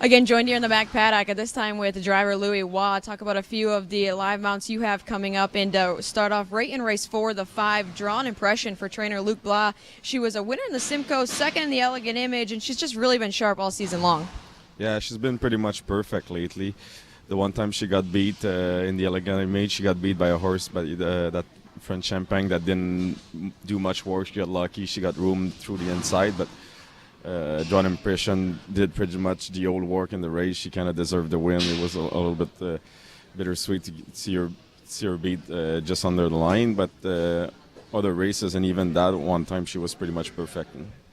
Again, joined here in the back paddock at this time with driver Louis Waugh. Talk about a few of the live mounts you have coming up, and start off right in race 4, the 5 Drawn Impression for trainer Luke Blah. She was a winner in the Simcoe, second in the Elegant Image, and she's just really been sharp all season long. Yeah, she's been pretty much perfect lately. The one time she got beat in the Elegant Image, she got beat by a horse, but that French Champagne that didn't do much work. She got lucky. She got room through the inside, but Drawn Impression did pretty much the old work in the race. She kind of deserved the win. It was a little bit bittersweet to see her beat just under the line, but other races and even that one time she was pretty much perfect.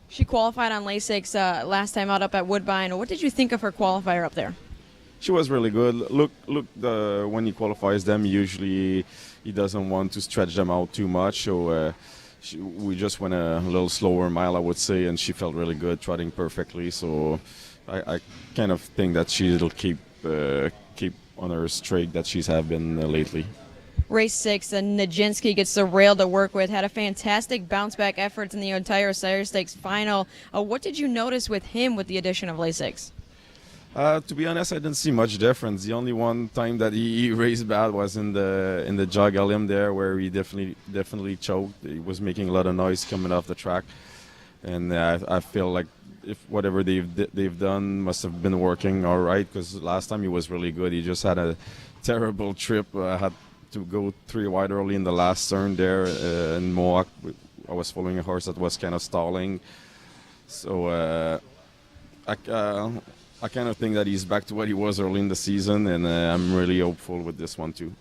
She qualified on Lasix last time out up at Woodbine. What did you think of her qualifier up there? She was really good. Look, when he qualifies them, usually he doesn't want to stretch them out too much, so we just went a little slower mile, I would say, and she felt really good, trotting perfectly. So I kind of think that she'll keep on her streak that she's have been lately. Race 6, Nijinsky gets the rail to work with. Had a fantastic bounce-back effort in the entire Sire Stakes final. What did you notice with him with the addition of Lasix? To be honest, I didn't see much difference. The only one time that he raced bad was in the jog Elim there, where he definitely choked. He was making a lot of noise coming off the track, and I feel like if whatever they've done must have been working all right, because last time he was really good. He just had a terrible trip. Had to go 3 wide early in the last turn there in Mohawk. I was following a horse that was kind of stalling, so I kind of think that he's back to what he was early in the season, and I'm really hopeful with this one too.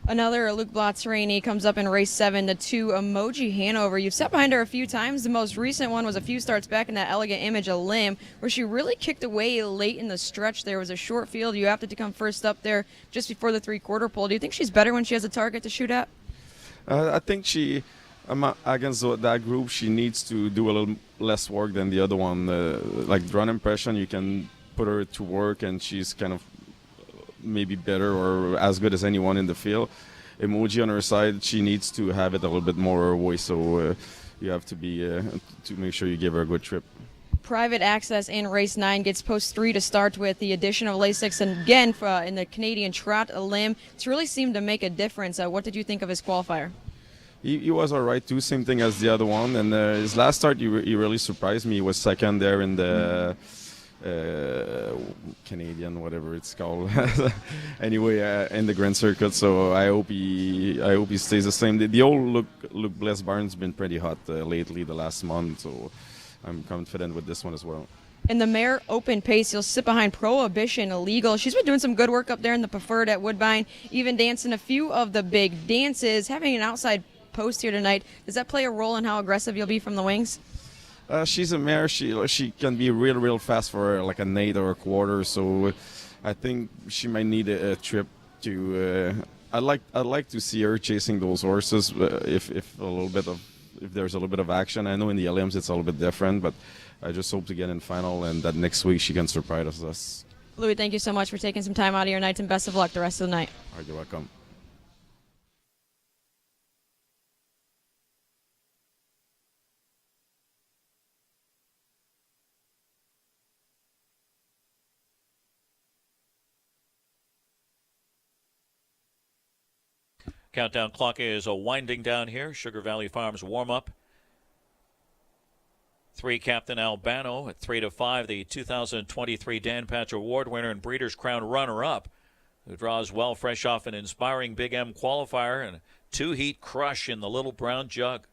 Another Luke Blotz trainee comes up in race 7, the 2 Emoji Hanover. You've sat behind her a few times. The most recent one was a few starts back in that Elegant Image, Elim, where she really kicked away late in the stretch. There was a short field. You have to come first up there just before the 3/4 pole. Do you think she's better when she has a target to shoot at? I think against that group, she needs to do a little less work than the other one. Like Drawn Impression, you can put her to work and she's kind of maybe better or as good as anyone in the field. Emoji on her side, she needs to have it a little bit more her way, so you have to be to make sure you give her a good trip. Private Access in race 9 gets post 3 to start with. The addition of Lasix, and again in the Canadian Trot Elim, it's really seemed to make a difference. What did you think of his qualifier? He was all right too, same thing as the other one, and his last start he really surprised me. He was second there in the Canadian, whatever it's called. Anyway, in the Grand Circuit. So I hope he stays the same. The old Luke Bless Barnes been pretty hot lately, the last month. So I'm confident with this one as well. In the Mare Open Pace, you'll sit behind Prohibition Illegal. She's been doing some good work up there in the preferred at Woodbine, even dancing a few of the big dances, having an outside post here tonight. Does that play a role in how aggressive you'll be from the wings? She's a mare. She can be real fast for like an 8 or a quarter. So I think she might need a trip to. I'd like to see her chasing those horses if there's a little bit of action. I know in the Elims it's a little bit different, but I just hope to get in final and that next week she can surprise us. Louis, thank you so much for taking some time out of your night, and best of luck the rest of the night. All right, you're welcome. Countdown clock is winding down here. Sugar Valley Farms warm-up. 3, Captain Albano. At 3-5, the 2023 Dan Patch Award winner and Breeders' Crown runner-up, who draws well fresh off an inspiring Big M qualifier and a 2-heat crush in the Little Brown Jug.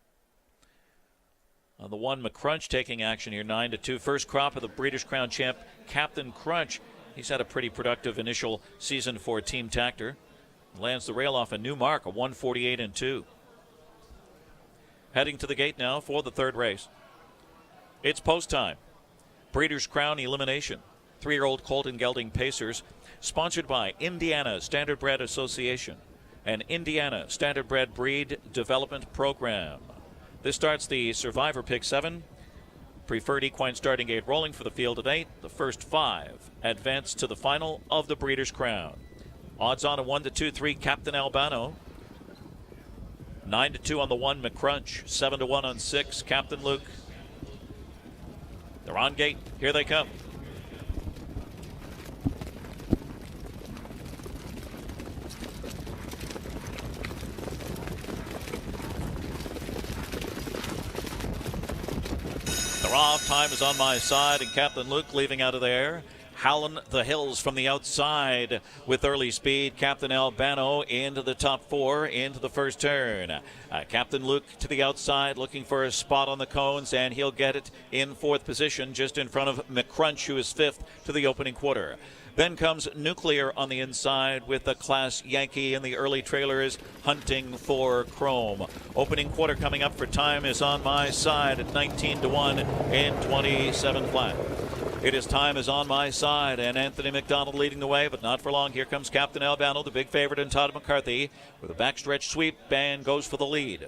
On the 1, McCrunch taking action here, 9-2. First crop of the Breeders' Crown champ, Captain Crunch. He's had a pretty productive initial season for Team Tactor. Lands the rail off a new mark, a 148-2. Heading to the gate now for the third race. It's post time. Breeders' Crown Elimination. 3-year-old Colton Gelding Pacers, sponsored by Indiana Standardbred Association and Indiana Standardbred Breed Development Program. This starts the Survivor Pick 7. Preferred equine starting gate rolling for the field of 8. The first 5 advance to the final of the Breeders' Crown. Odds on a 1-2, 3, Captain Albano. 9-2 on the 1, McCrunch. 7-1 on 6, Captain Luke. They're on gate. Here they come. They're off. Time is on my side, and Captain Luke leaving out of there. Howlin' the Hills from the outside with early speed. Captain Albano into the top 4 into the first turn. Captain Luke to the outside looking for a spot on the cones, and he'll get it in 4th position just in front of McCrunch, who is 5th to the opening quarter. Then comes Nuclear on the inside with the Class Yankee, and the early trailer is Hunting for Chrome. Opening quarter coming up for Time is on my side at 19-1 in 27 flat. It is Time is on my side, and Anthony McDonald leading the way, but not for long. Here comes Captain Albano, the big favorite, and Todd McCarthy with a backstretch sweep and goes for the lead.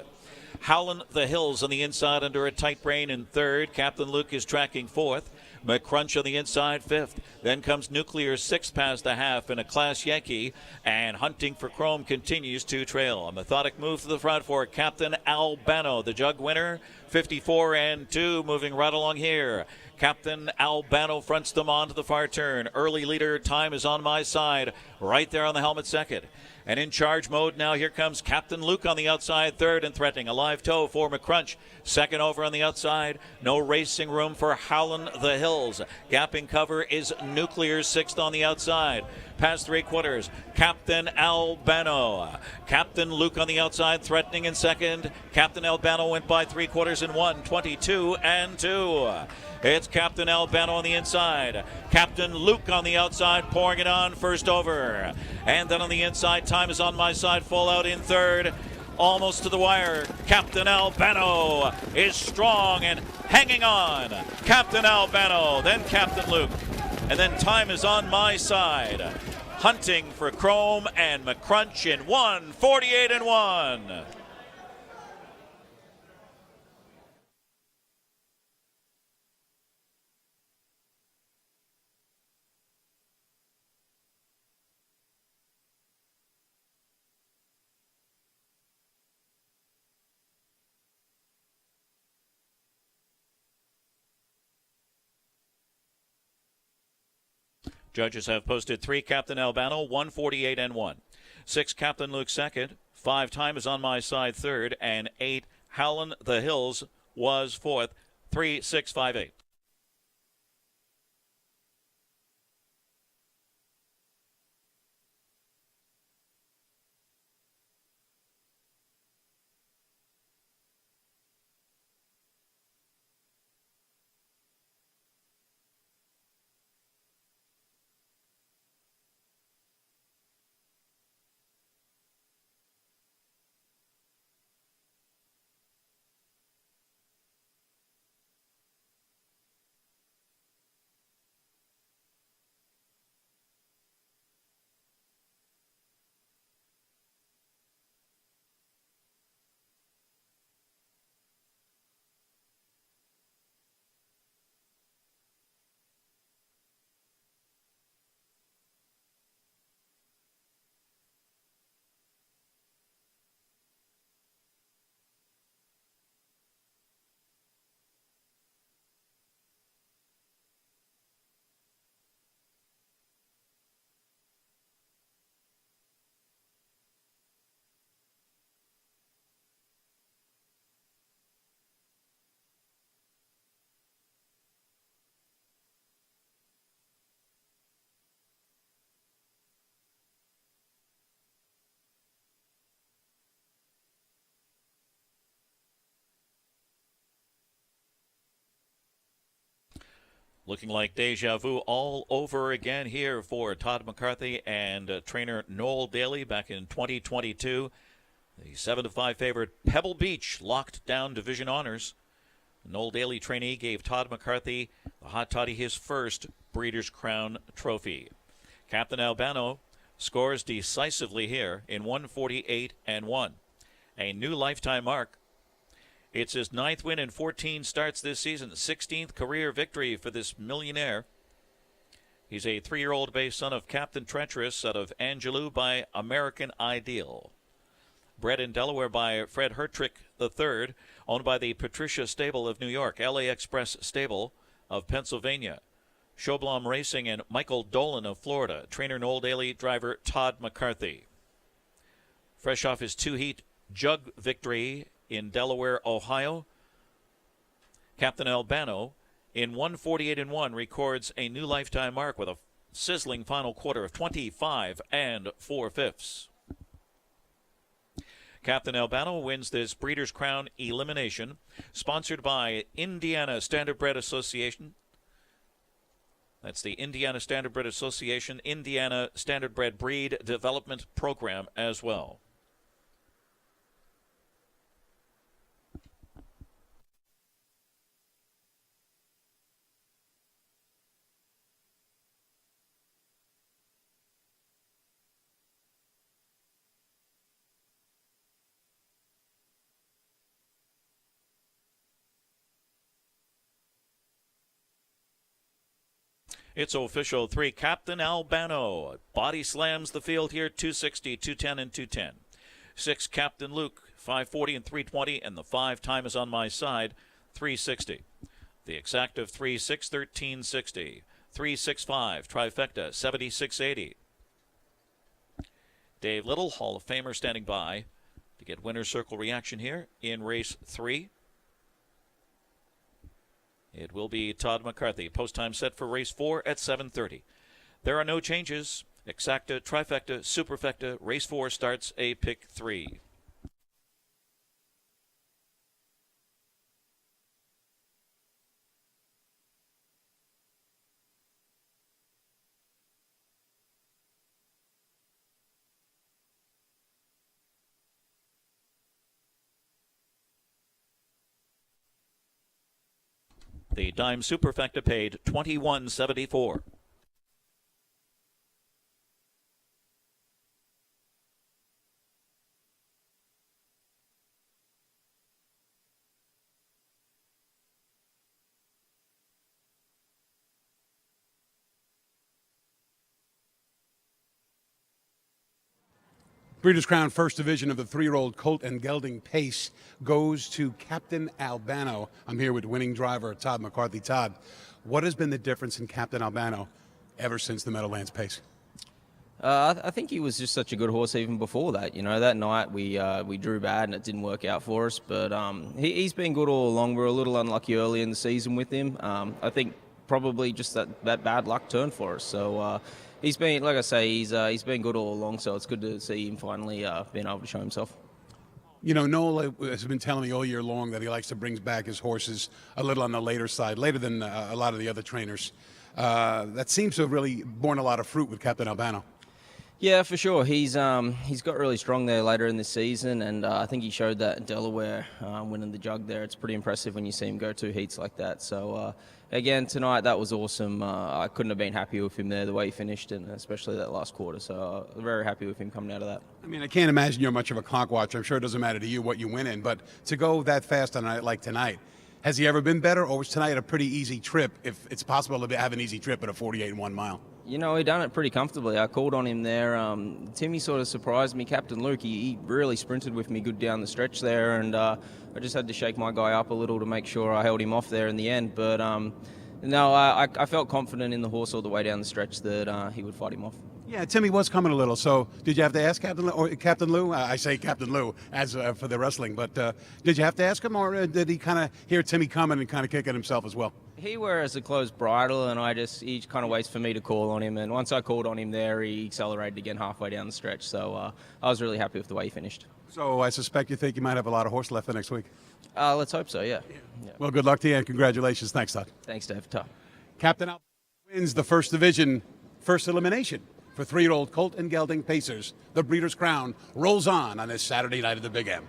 Howlin' the Hills on the inside under a tight rein in 3rd. Captain Luke is tracking 4th. McCrunch on the inside 5th. Then comes Nuclear 6th past the half in a Class Yankee, and Hunting for Chrome continues to trail. A methodic move to the front for Captain Albano, the jug winner, 54-2, moving right along here. Captain Albano fronts them on to the far turn. Early leader, Time is on my side, right there on the helmet 2nd. And in charge mode now, here comes Captain Luke on the outside 3rd and threatening a live toe for McCrunch. 2nd over on the outside. No racing room for Howlin' the Hills. Gapping cover is Nuclear 6th on the outside. Past 3/4, Captain Albano. Captain Luke on the outside threatening in 2nd. Captain Albano went by 3/4 in 1, 22-2. It's Captain Albano on the inside. Captain Luke on the outside, pouring it on first over. And then on the inside, Time is on my side, full out in 3rd. Almost to the wire. Captain Albano is strong and hanging on. Captain Albano, then Captain Luke. And then Time is on my side. Hunting for Chrome and McCrunch in 148-1. Judges have posted 3, Captain Albano, 148-1. 6, Captain Luke 2nd. 5, Time is on my side 3rd. And 8, Howlin' the Hills was 4th. 3, 6, 5, 8. Looking like deja vu all over again here for Todd McCarthy and trainer Noel Daly back in 2022. The 7-5 favorite Pebble Beach locked down division honors. The Noel Daly trainee gave Todd McCarthy, the Hot Toddy, his first Breeders' Crown trophy. Captain Albano scores decisively here in 148-1, a new lifetime mark. It's his 9th win in 14 starts this season, 16th career victory for this millionaire. He's a 3-year-old based son of Captain Treacherous out of Angelou by American Ideal. Bred in Delaware by Fred Hertrick III, owned by the Patricia Stable of New York, LA Express Stable of Pennsylvania, Showblom Racing, and Michael Dolan of Florida. Trainer Noel Daly, driver Todd McCarthy. Fresh off his 2-heat jug victory in Delaware, Ohio, Captain Albano in 148-1 records a new lifetime mark with a sizzling final quarter of 25 4/5. Captain Albano wins this Breeders' Crown elimination, sponsored by Indiana Standardbred Association. That's the Indiana Standardbred Association, Indiana Standardbred Breed Development Program as well. It's official 3. Captain Albano body slams the field here, 260, 210, and 210. 6. Captain Luke, 540 and 320, and the 5 time is on my side, 360. The exactive 3, 6, 1360. 3, 6, 5, trifecta, 7680. Dave Little, Hall of Famer, standing by to get winner's circle reaction here in race 3. It will be Todd McCarthy. Post time set for race 4 at 7:30. There are no changes. Exacta, trifecta, superfecta. Race 4 starts a pick 3. The dime superfecta paid $21.74. Breeders' Crown First Division of the 3-year-old Colt and Gelding Pace goes to Captain Albano. I'm here with winning driver Todd McCarthy. Todd, what has been the difference in Captain Albano ever since the Meadowlands Pace? I think he was just such a good horse even before that. You know, that night we drew bad and it didn't work out for us. But he's been good all along. We were a little unlucky early in the season with him. I think probably just that bad luck turned for us. So he's been, like I say, he's been good all along. So it's good to see him finally being able to show himself. You know, Noel has been telling me all year long that he likes to bring back his horses a little on the later side, later than a lot of the other trainers. That seems to have really borne a lot of fruit with Captain Albano. Yeah, for sure. He's got really strong there later in the season, and I think he showed that in Delaware, winning the jug there. It's pretty impressive when you see him go 2 heats like that. So, again, tonight, that was awesome. I couldn't have been happier with him there, the way he finished, and especially that last quarter. So, very happy with him coming out of that. I mean, I can't imagine you're much of a clock watcher. I'm sure it doesn't matter to you what you win in, but to go that fast on a night like tonight, has he ever been better, or was tonight a pretty easy trip, if it's possible to have an easy trip at a 48-1 mile? You know, he done it pretty comfortably. I called on him there. Timmy sort of surprised me. Captain Luke, he really sprinted with me good down the stretch there, and I just had to shake my guy up a little to make sure I held him off there in the end. But no, I felt confident in the horse all the way down the stretch that he would fight him off. Yeah, Timmy was coming a little. So did you have to ask Captain Lou? I say Captain Lou as for the wrestling, but did you have to ask him, or did he kind of hear Timmy coming and kind of kick at himself as well? He wears a closed bridle, and he kind of waits for me to call on him. And once I called on him there, he accelerated again halfway down the stretch. So I was really happy with the way he finished. So I suspect you think you might have a lot of horse left for next week. Let's hope so, yeah. Well, good luck to you, and congratulations. Thanks, Todd. Thanks, Dave. Todd. Captain Al wins the first division, first elimination for 3-year-old Colt and Gelding Pacers. The Breeders' Crown rolls on this Saturday night at the Big M.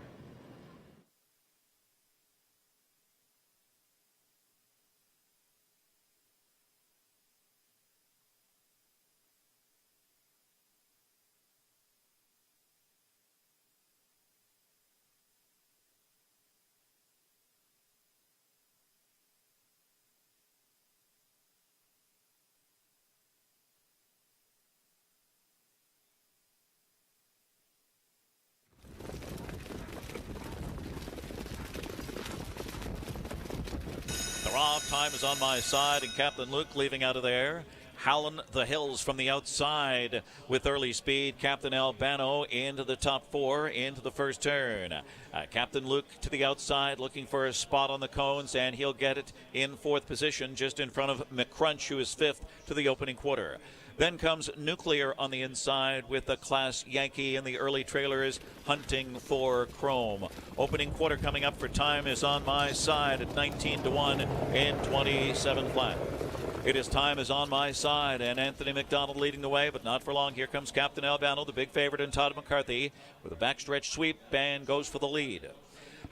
Off time is on my side, and Captain Luke leaving out of there. Howlin' the Hills from the outside with early speed. Captain Albano into the top 4 into the first turn. Captain Luke to the outside looking for a spot on the cones, and he'll get it in 4th position just in front of McCrunch, who is 5th to the opening quarter. Then comes Nuclear on the inside with the Class Yankee, and the early trailer is Hunting for Chrome. Opening quarter coming up for Time is on my side at 19-1 in 27 flat. It is Time is on my side, and Anthony McDonald leading the way, but not for long. Here comes Captain Albano, the big favorite, and Todd McCarthy with a backstretch sweep and goes for the lead.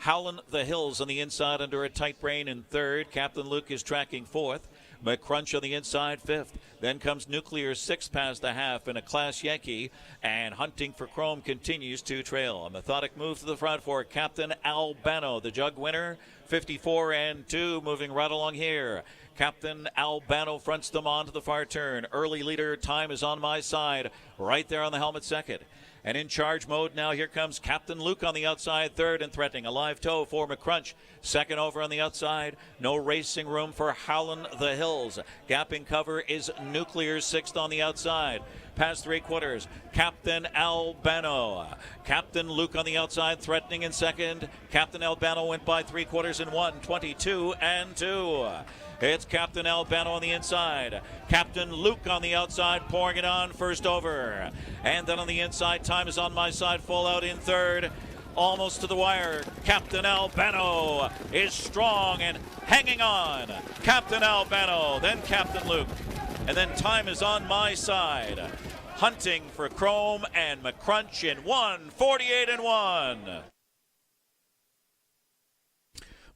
Howlin' the Hills on the inside under a tight rein in 3rd. Captain Luke is tracking 4th. McCrunch on the inside 5th. Then comes Nuclear 6th past the half in a Class Yankee, and Hunting for Chrome continues to trail. A methodic move to the front for Captain Albano, the jug winner, 54-2, moving right along here. Captain Albano fronts them on to the far turn. Early leader, Time is on my side, right there on the helmet 2nd. And in charge mode now, here comes Captain Luke on the outside 3rd and threatening a live toe for McCrunch. 2nd over on the outside. No racing room for Howlin' the Hills. Gapping cover is Nuclear 6th on the outside. Past 3/4, Captain Albano. Captain Luke on the outside threatening in 2nd. Captain Albano went by 3/4 in 1, 22-2. It's Captain Albano on the inside. Captain Luke on the outside, pouring it on, 1st over. And then on the inside, Time is on my side, full out in 3rd. Almost to the wire. Captain Albano is strong and hanging on. Captain Albano, then Captain Luke. And then Time is on my side. Hunting for Chrome and McCrunch in 1:48-1.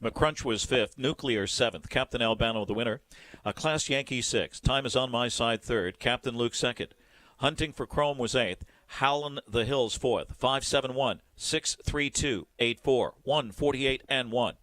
McCrunch was 5th, Nuclear 7th, Captain Albano the winner. A Class Yankee 6th, Time is on my side 3rd, Captain Luke 2nd. Hunting for Chrome was 8th, Howlin' the Hills 4th, 5-7-1, 6-3-2, 8-4, 1:48-1.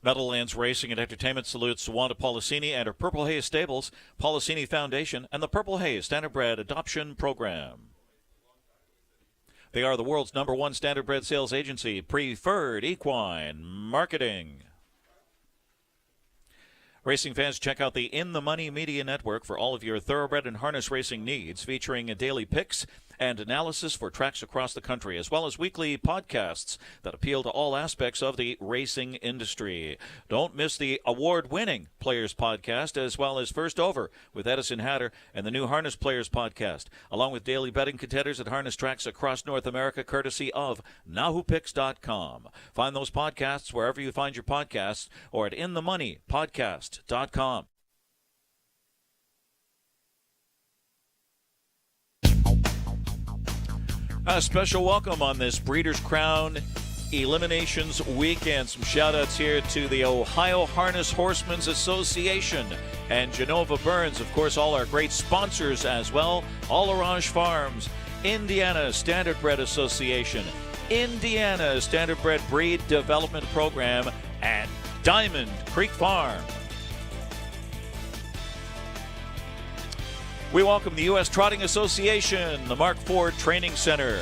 Meadowlands Racing and Entertainment salutes Wanda Policini and her Purple Haze Stables, Policini Foundation, and the Purple Haze Standardbred Adoption Program. They are the world's #1 standardbred sales agency, Preferred Equine Marketing. Racing fans, check out the In the Money Media Network for all of your thoroughbred and harness racing needs, featuring daily picks and analysis for tracks across the country, as well as weekly podcasts that appeal to all aspects of the racing industry. Don't miss the award-winning Players Podcast, as well as First Over with Edison Hatter and the new Harness Players Podcast, along with daily betting contenders at harness tracks across North America, courtesy of NahooPicks.com. Find those podcasts wherever you find your podcasts or at InTheMoneyPodcast.com. A special welcome on this Breeders' Crown Eliminations Weekend. Some shout-outs here to the Ohio Harness Horsemen's Association and Genova Burns. Of course, all our great sponsors as well. All Orange Farms, Indiana Standardbred Association, Indiana Standardbred Breed Development Program, and Diamond Creek Farm. We welcome the U.S. Trotting Association, the Mark Ford Training Center,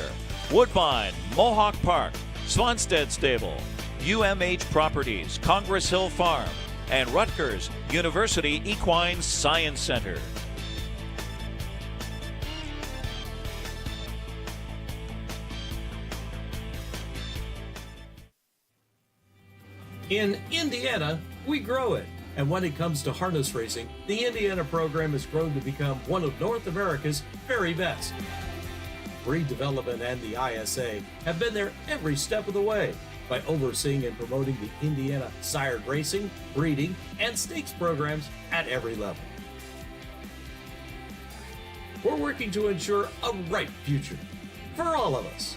Woodbine, Mohawk Park, Swanstead Stable, UMH Properties, Congress Hill Farm, and Rutgers University Equine Science Center. In Indiana, we grow it. And when it comes to harness racing, the Indiana program has grown to become one of North America's very best. Breed Development and the ISA have been there every step of the way by overseeing and promoting the Indiana sired racing, breeding, and stakes programs at every level. We're working to ensure a right future for all of us.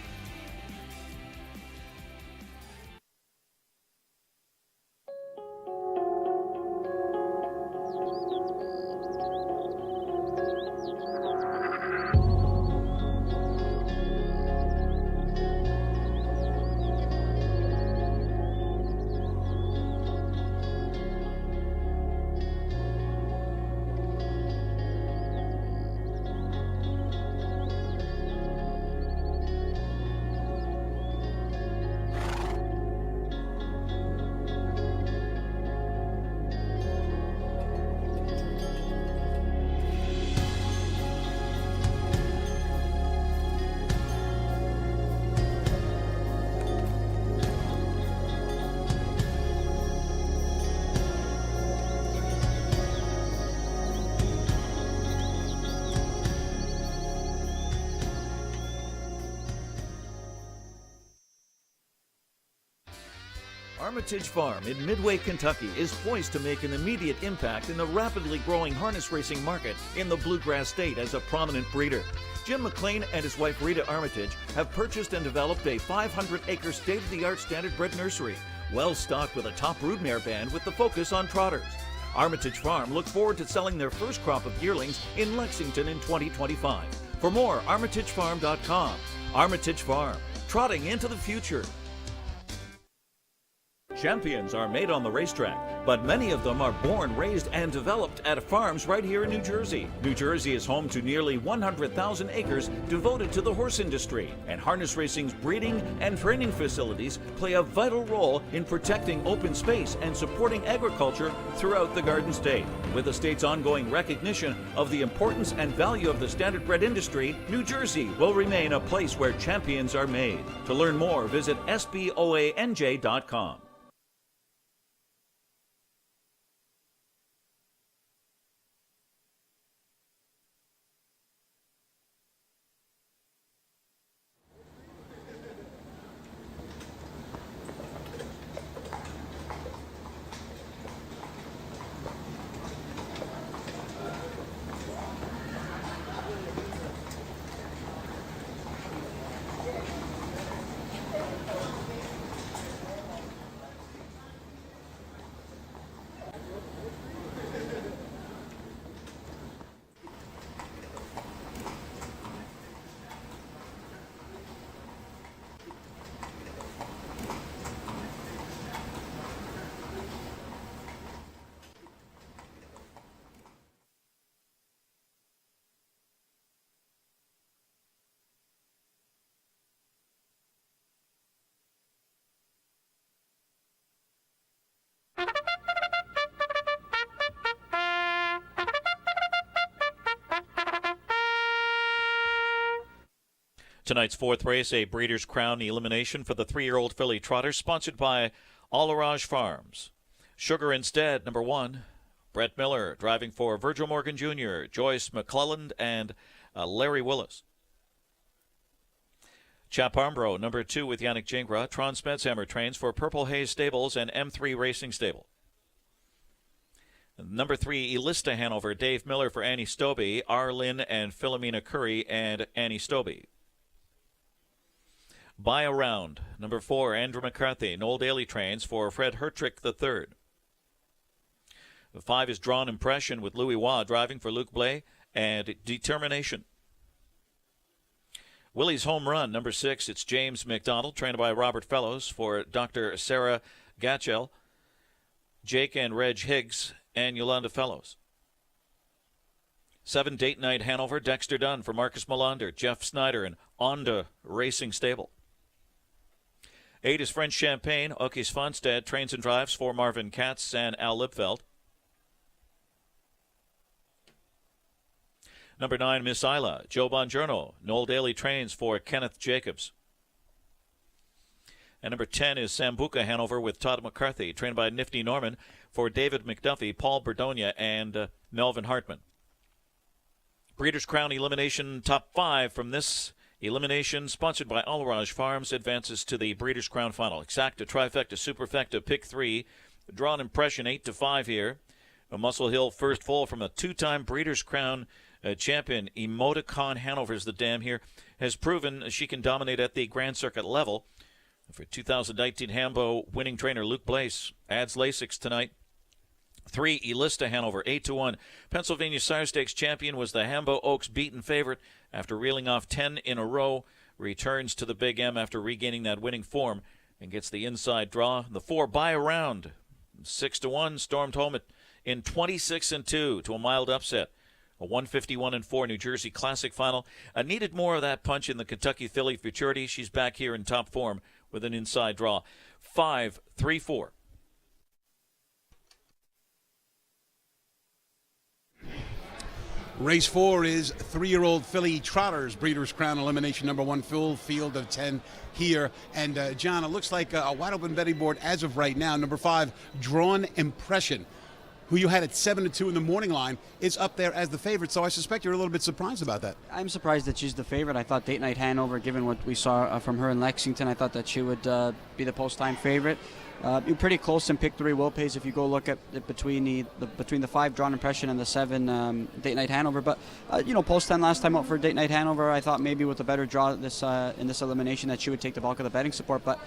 Armitage Farm in Midway, Kentucky is poised to make an immediate impact in the rapidly growing harness racing market in the Bluegrass State as a prominent breeder. Jim McLean and his wife Rita Armitage have purchased and developed a 500-acre state-of-the-art standard-bred nursery, well-stocked with a top broodmare band with the focus on trotters. Armitage Farm looks forward to selling their first crop of yearlings in Lexington in 2025. For more, ArmitageFarm.com. Armitage Farm, trotting into the future. Champions are made on the racetrack, but many of them are born, raised, and developed at farms right here in New Jersey. New Jersey is home to nearly 100,000 acres devoted to the horse industry, and harness racing's breeding and training facilities play a vital role in protecting open space and supporting agriculture throughout the Garden State. With the state's ongoing recognition of the importance and value of the standardbred industry, New Jersey will remain a place where champions are made. To learn more, visit SBOANJ.com. Tonight's fourth race, a Breeders' Crown elimination for the 3-year-old filly trotter, sponsored by Alarage Farms. Sugar Instead, number 1. Brett Miller, driving for Virgil Morgan Jr., Joyce McClelland, and Larry Willis. Chaparmbro, number 2, with Yannick Gingras. Tron Spetshammer trains for Purple Haze Stables and M3 Racing Stable. Number 3, Elista Hanover, Dave Miller for Annie Stobie, Arlyn and Philomena Curry, and Annie Stobie. Buy a Round, number 4, Andrew McCarthy, Noel Daly trains for Fred Hertrick III. The 5 is Drawn Impression with Louis Waugh, driving for Luc Blais, and Determination. Willie's Home Run, number 6, it's James McDonald, trained by Robert Fellows for Dr. Sarah Gatchell, Jake and Reg Higgs, and Yolanda Fellows. 7, Date Night Hanover, Dexter Dunn for Marcus Melander, Jeff Snyder, and Onda Racing Stable. 8 is French Champagne, Okis Fonstad, Trains and Drives for Marvin Katz and Al Lipfeld. Number 9, Miss Isla, Joe Bongiorno, Noel Daly Trains for Kenneth Jacobs. And number 10 is Sambuca Hanover with Todd McCarthy, trained by Nifty Norman for David McDuffie, Paul Berdonia, and Melvin Hartman. Breeders' Crown Elimination Top 5 from this elimination, sponsored by Alraj Farms, advances to the Breeders' Crown Final. Exacta, Trifecta, Superfecta, Pick 3. Drawn Impression 8-5 here. A Muscle Hill first full from a 2-time Breeders' Crown champion. Emoticon Hanover's the dam here. Has proven she can dominate at the Grand Circuit level. For 2019 Hambo winning trainer Luke Blaise adds Lasix tonight. 3, Elista Hanover, 8-1. Pennsylvania Sire Stakes champion was the Hambo Oaks beaten favorite after reeling off 10 in a row. Returns to the Big M after regaining that winning form and gets the inside draw. The 4, Buy Around, 6-1, stormed home in 26-2 to a mild upset. A 151-4 New Jersey Classic final. Needed more of that punch in the Kentucky Filly Futurity. She's back here in top form with an inside draw. 5-3-4. Race 4 is 3-year-old filly trotters, Breeders' Crown Elimination number 1, full field of 10 here. And John, it looks like a wide open betting board as of right now. Number 5, Drawn Impression, who you had at 7-2 in the morning line, is up there as the favorite. So I suspect you're a little bit surprised about that. I'm surprised that she's the favorite. I thought Date Night Hanover, given what we saw from her in Lexington, I thought that she would be the post-time favorite. You're pretty close in Pick 3 Will Pays if you go look at it between the 5 Drawn Impression and the 7 Date Night Hanover. But post 10 last time out for Date Night Hanover, I thought maybe with a better draw in this elimination that she would take the bulk of the betting support. But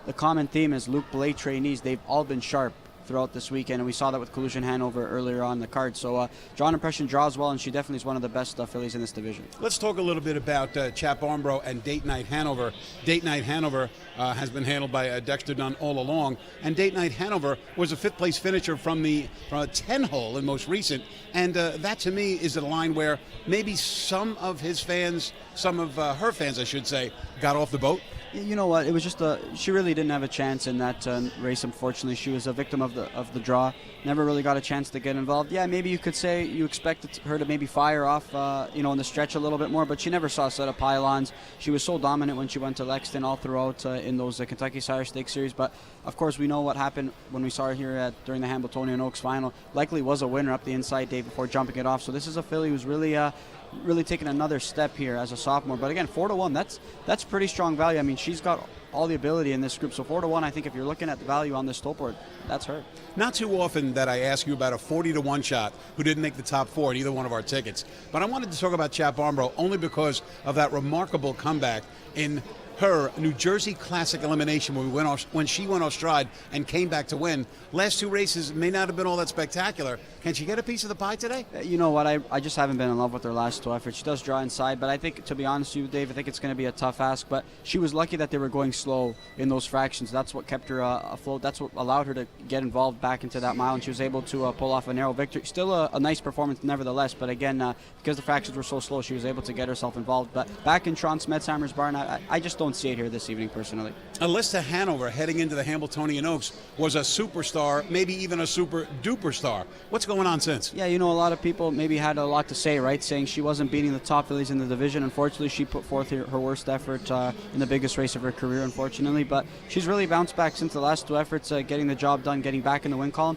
the common theme is Luke Blaise trainees. They've all been sharp throughout this weekend, and we saw that with Collusion Hanover earlier on the card. So Drawn Impression draws well, and she definitely is one of the best fillies in this division. Let's talk a little bit about Chap Armbro and Date Night Hanover. Date Night Hanover has been handled by Dexter Dunn all along, and Date Night Hanover was a 5th place finisher from a 10-hole in most recent, and that to me is a line where maybe some of his fans, some of her fans I should say, got off the boat. You know what? It was just she really didn't have a chance in that race. Unfortunately, she was a victim of the draw. Never really got a chance to get involved. Yeah, maybe you could say you expected her to maybe fire off, in the stretch a little bit more, but she never saw a set of pylons. She was so dominant when she went to Lexington all throughout in those Kentucky Sire Stakes series. But of course, we know what happened when we saw her here during the Hambletonian Oaks final. Likely was a winner up the inside day before jumping it off. So this is a filly who's really taking another step here as a sophomore. But again, 4-1, that's pretty strong value. I mean, she's got all the ability in this group. So 4-1, I think if you're looking at the value on this tote board, that's her. Not too often that I ask you about a 40-1 shot who didn't make the top 4 in either one of our tickets. But I wanted to talk about Chap Armbro only because of that remarkable comeback in her New Jersey Classic elimination when she went off stride and came back to win. Last 2 races may not have been all that spectacular. Can she get a piece of the pie today? You know what? I just haven't been in love with her last 2 efforts. She does draw inside, but I think, to be honest with you, Dave, I think it's going to be a tough ask. But she was lucky that they were going slow in those fractions. That's what kept her afloat. That's what allowed her to get involved back into that mile, and she was able to pull off a narrow victory. Still a nice performance, nevertheless. But again, because the fractions were so slow, she was able to get herself involved. But back in Tron Smedsheimer's barn, I just don't see it here this evening, personally. Alyssa Hanover, heading into the Hambletonian Oaks, was a superstar, maybe even a super duper star. What's going on since? Yeah, a lot of people maybe had a lot to say, right? Saying she wasn't beating the top fillies in the division. Unfortunately, she put forth her worst effort in the biggest race of her career, unfortunately. But she's really bounced back since the last 2 efforts, getting the job done, getting back in the win column.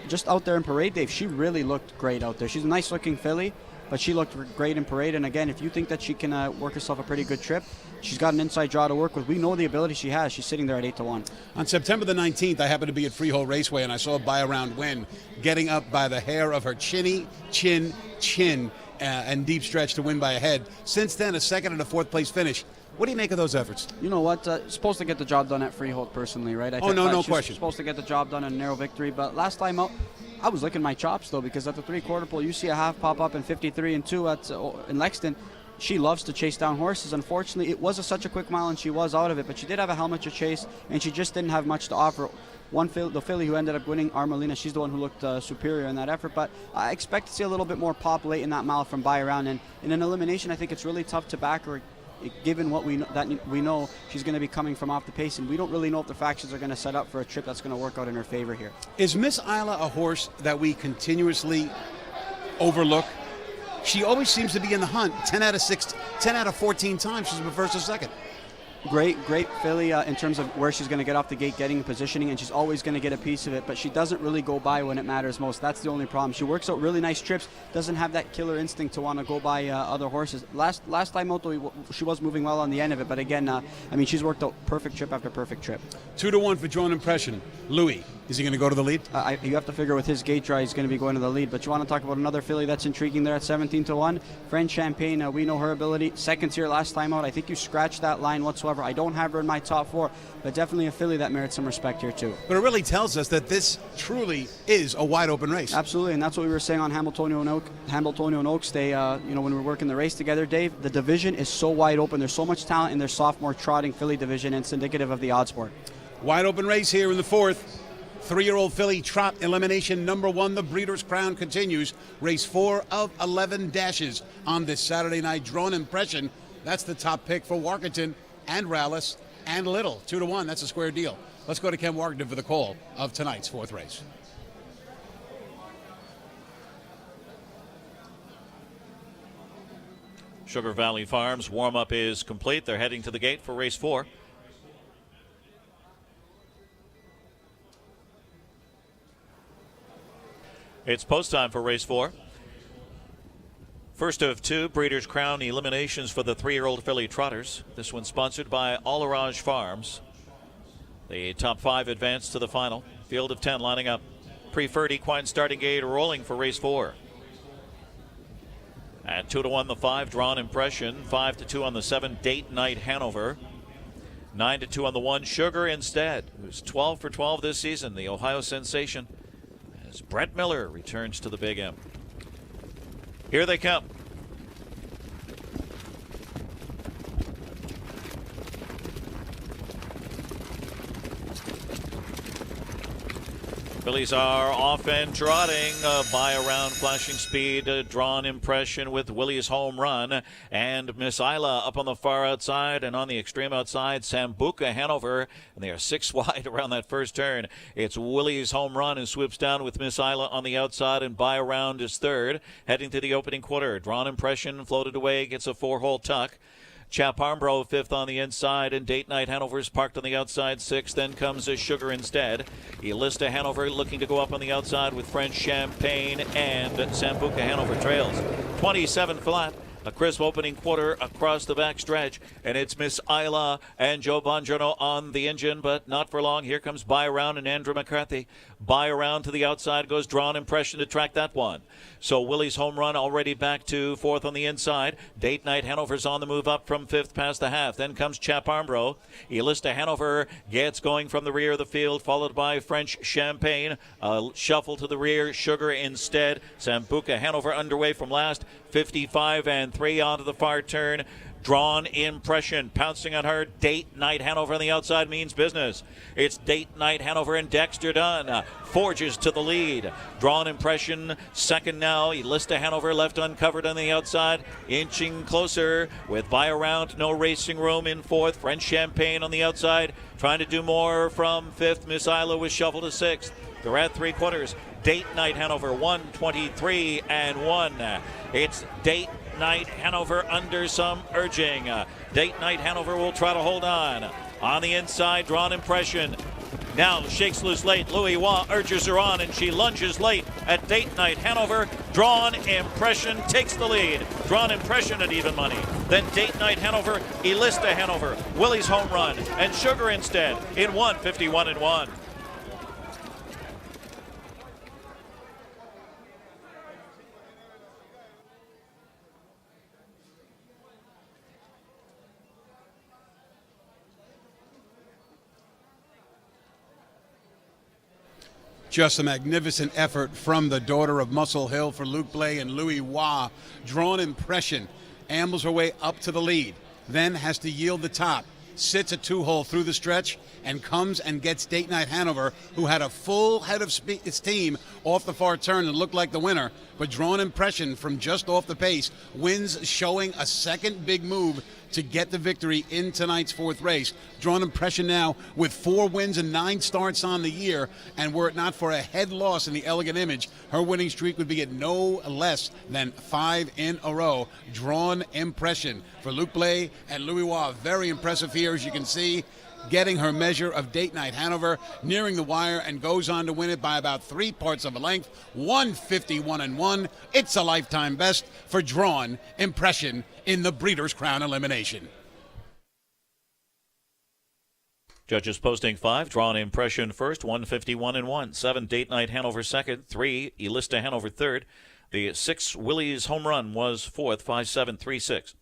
Just out there in parade, Dave, she really looked great out there. She's a nice-looking filly, but she looked great in parade. And again, if you think that she can work herself a pretty good trip, she's got an inside draw to work with. We know the ability she has. She's sitting there at 8-1. On September the 19th, I happened to be at Freehold Raceway, and I saw a buy-around win, getting up by the hair of her chin, and deep stretch to win by a head. Since then, a 2nd and a 4th place finish. What do you make of those efforts? You know what? Supposed to get the job done at Freehold, personally, right? No question. Supposed to get the job done in a narrow victory, but last time out, I was licking my chops, though, because at the 3/4 pole, you see a half pop up in 53-2 in Lexington. she loves to chase down horses. Unfortunately, it was such a quick mile and she was out of it, but she did have a helmet to chase and she just didn't have much to offer. The filly who ended up winning, Armelina, she's the one who looked superior in that effort, but I expect to see a little bit more pop late in that mile from Buy Around, and in an elimination I think it's really tough to back her given what we know she's going to be coming from off the pace, and we don't really know if the fractions are going to set up for a trip that's going to work out in her favor here. Is Miss Isla a horse that we continuously overlook? She always seems to be in the hunt 10 out of 14 times she's been first or second. Great filly in terms of where she's going to get off the gate, getting positioning, and she's always going to get a piece of it, but she doesn't really go by when it matters most. That's the only problem. She works out really nice trips, doesn't have that killer instinct to want to go by other horses. Last time out, though, she was moving well on the end of it, but again, she's worked out perfect trip after perfect trip. 2-1 for Drawn Impression. Louis, is he going to go to the lead? You have to figure with his gate draw, he's going to be going to the lead, but you want to talk about another filly that's intriguing there at 17-1? French Champagne, we know her ability. Seconds here last time out. I think you scratched that line whatsoever. I don't have her in my top 4, but definitely a filly that merits some respect here too. But it really tells us that this truly is a wide open race. Absolutely, and that's what we were saying on Hamiltonian and Oaks Day. When we were working the race together, Dave. The division is so wide open. There's so much talent in their sophomore trotting filly division, and it's indicative of the odds board. Wide open race here in the 4th. 3-year-old filly trot elimination number 1. The Breeders' Crown continues. Race 4 of 11 dashes on this Saturday night. Drawn Impression. That's the top pick for Warkentin and Rallis and Little. 2-1. That's a square deal. Let's go to Ken Warkentin for the call of tonight's 4th race. Sugar Valley Farms warm-up is complete. They're heading to the gate for race 4. It's post time for race 4. First of 2 Breeders' Crown eliminations for the 3-year-old filly trotters. This one sponsored by Alarage Farms. The top 5 advance to the final. Field of 10 lining up. Preferred Equine starting gate rolling for race 4. At 2-1 the 5, Drawn Impression. 5-2 on the 7, Date Night Hanover. 9-2 on the 1, Sugar Instead, who's 12 for 12 this season, the Ohio sensation. As Brett Miller returns to the Big M. Here they come. Fillies are off and trotting. Buy Around, Flashing Speed, Drawn Impression with Willie's Home Run, and Miss Isla up on the far outside, and on the extreme outside, Sambuca Hanover, and they are 6 wide around that first turn. It's Willie's Home Run who swoops down with Miss Isla on the outside, and Buy Around is 3rd. Heading to the opening quarter, Drawn Impression floated away, gets a 4-hole tuck. Chaparmbro 5th on the inside, and Date Night Hanover's parked on the outside 6th. Then comes a Sugar Instead. Elista Hanover looking to go up on the outside with French Champagne, and Sambuca Hanover trails. 27 flat. A crisp opening quarter across the back stretch, and it's Miss Isla and Joe Bongiorno on the engine, but not for long. Here comes Buy Around and Andrew McCarthy. Buy Around to the outside goes Drawn Impression to track that one. So Willie's Home Run already back to 4th on the inside. Date Night Hanover's on the move up from 5th past the half. Then comes Chaparmbro. Elista Hanover gets going from the rear of the field, followed by French Champagne. Shuffle to the rear, Sugar Instead. Sambuca Hanover underway from last. 55 and 3 onto the far turn. Drawn Impression pouncing on her. Date Night Hanover on the outside means business. It's Date Night Hanover and Dexter Dunn forges to the lead. Drawn Impression second now. Elista Hanover left uncovered on the outside, inching closer with Buy Around, no racing room in 4th. French Champagne on the outside trying to do more from 5th. Miss Isla was shuffled to 6th. They're at 3/4. Date Night Hanover 123 and 1. It's Date Night Hanover under some urging. Date Night Hanover will try to hold on. On the inside, Drawn Impression now shakes loose late. Louis Waugh urges her on, and she lunges late at Date Night Hanover. Drawn Impression takes the lead. Drawn Impression at even money. Then Date Night Hanover, Elista Hanover, Willie's Home Run, and Sugar Instead in 151 and 1. Just a magnificent effort from the daughter of Muscle Hill for Luke Blay and Louis Waugh. Drawn Impression ambles her way up to the lead, then has to yield the top, sits a 2-hole through the stretch, and comes and gets Date Night Hanover, who had a full head of steam off the far turn and looked like the winner, but Drawn Impression from just off the pace wins, showing a second big move to get the victory in tonight's fourth race. Drawn Impression now with 4 wins and 9 starts on the year, and were it not for a head loss in the Elegant Image, her winning streak would be at no less than 5 in a row. Drawn Impression for Luc Blais and Louis Waugh. Very impressive here, as you can see, getting her measure of Date Night Hanover, nearing the wire, and goes on to win it by about 3 parts of a length, 151-1. It's a lifetime best for Drawn Impression in the Breeders' Crown elimination. Judges posting 5, Drawn Impression first, 151-1. 7, Date Night Hanover second. 3, Elista Hanover third. The 6, Willie's Home Run was fourth, 5-7-3-6.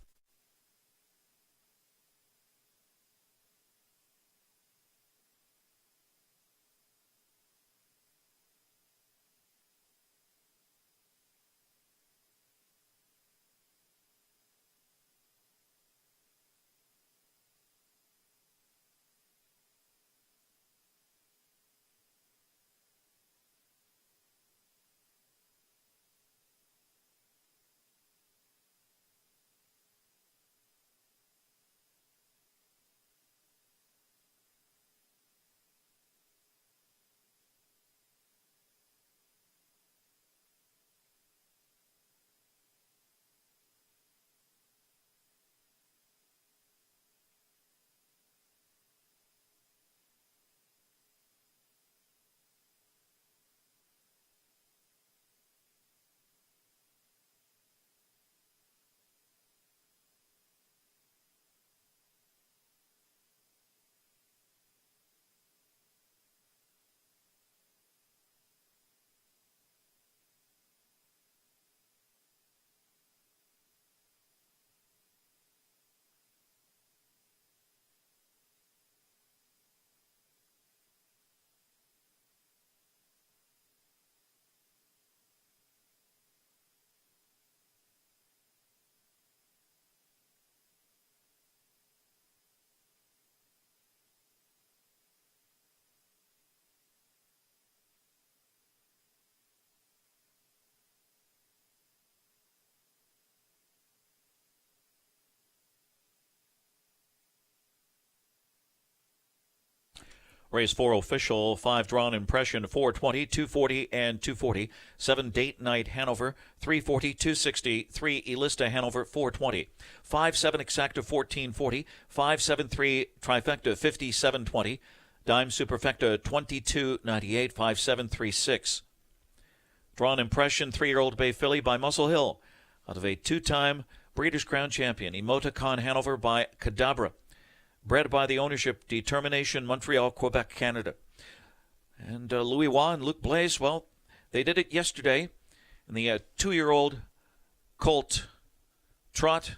Race 4 official, 5 Drawn Impression, 420, 240, and 240. 7 Date Night Hanover, 340, 260. 3 Elista Hanover, 420. 5-7 Exacta, 1440. 5-7-3 Trifecta, 5720. Dime Superfecta, 2298. 5736. Drawn Impression, 3-year-old Bay Filly by Muscle Hill, out of a 2-time Breeders' Crown champion. Emoticon Hanover by Cadabra, bred by the ownership Determination, Montreal, Quebec, Canada. And Louis Waugh and Luc Blais, well, they did it yesterday in the 2-year-old colt trot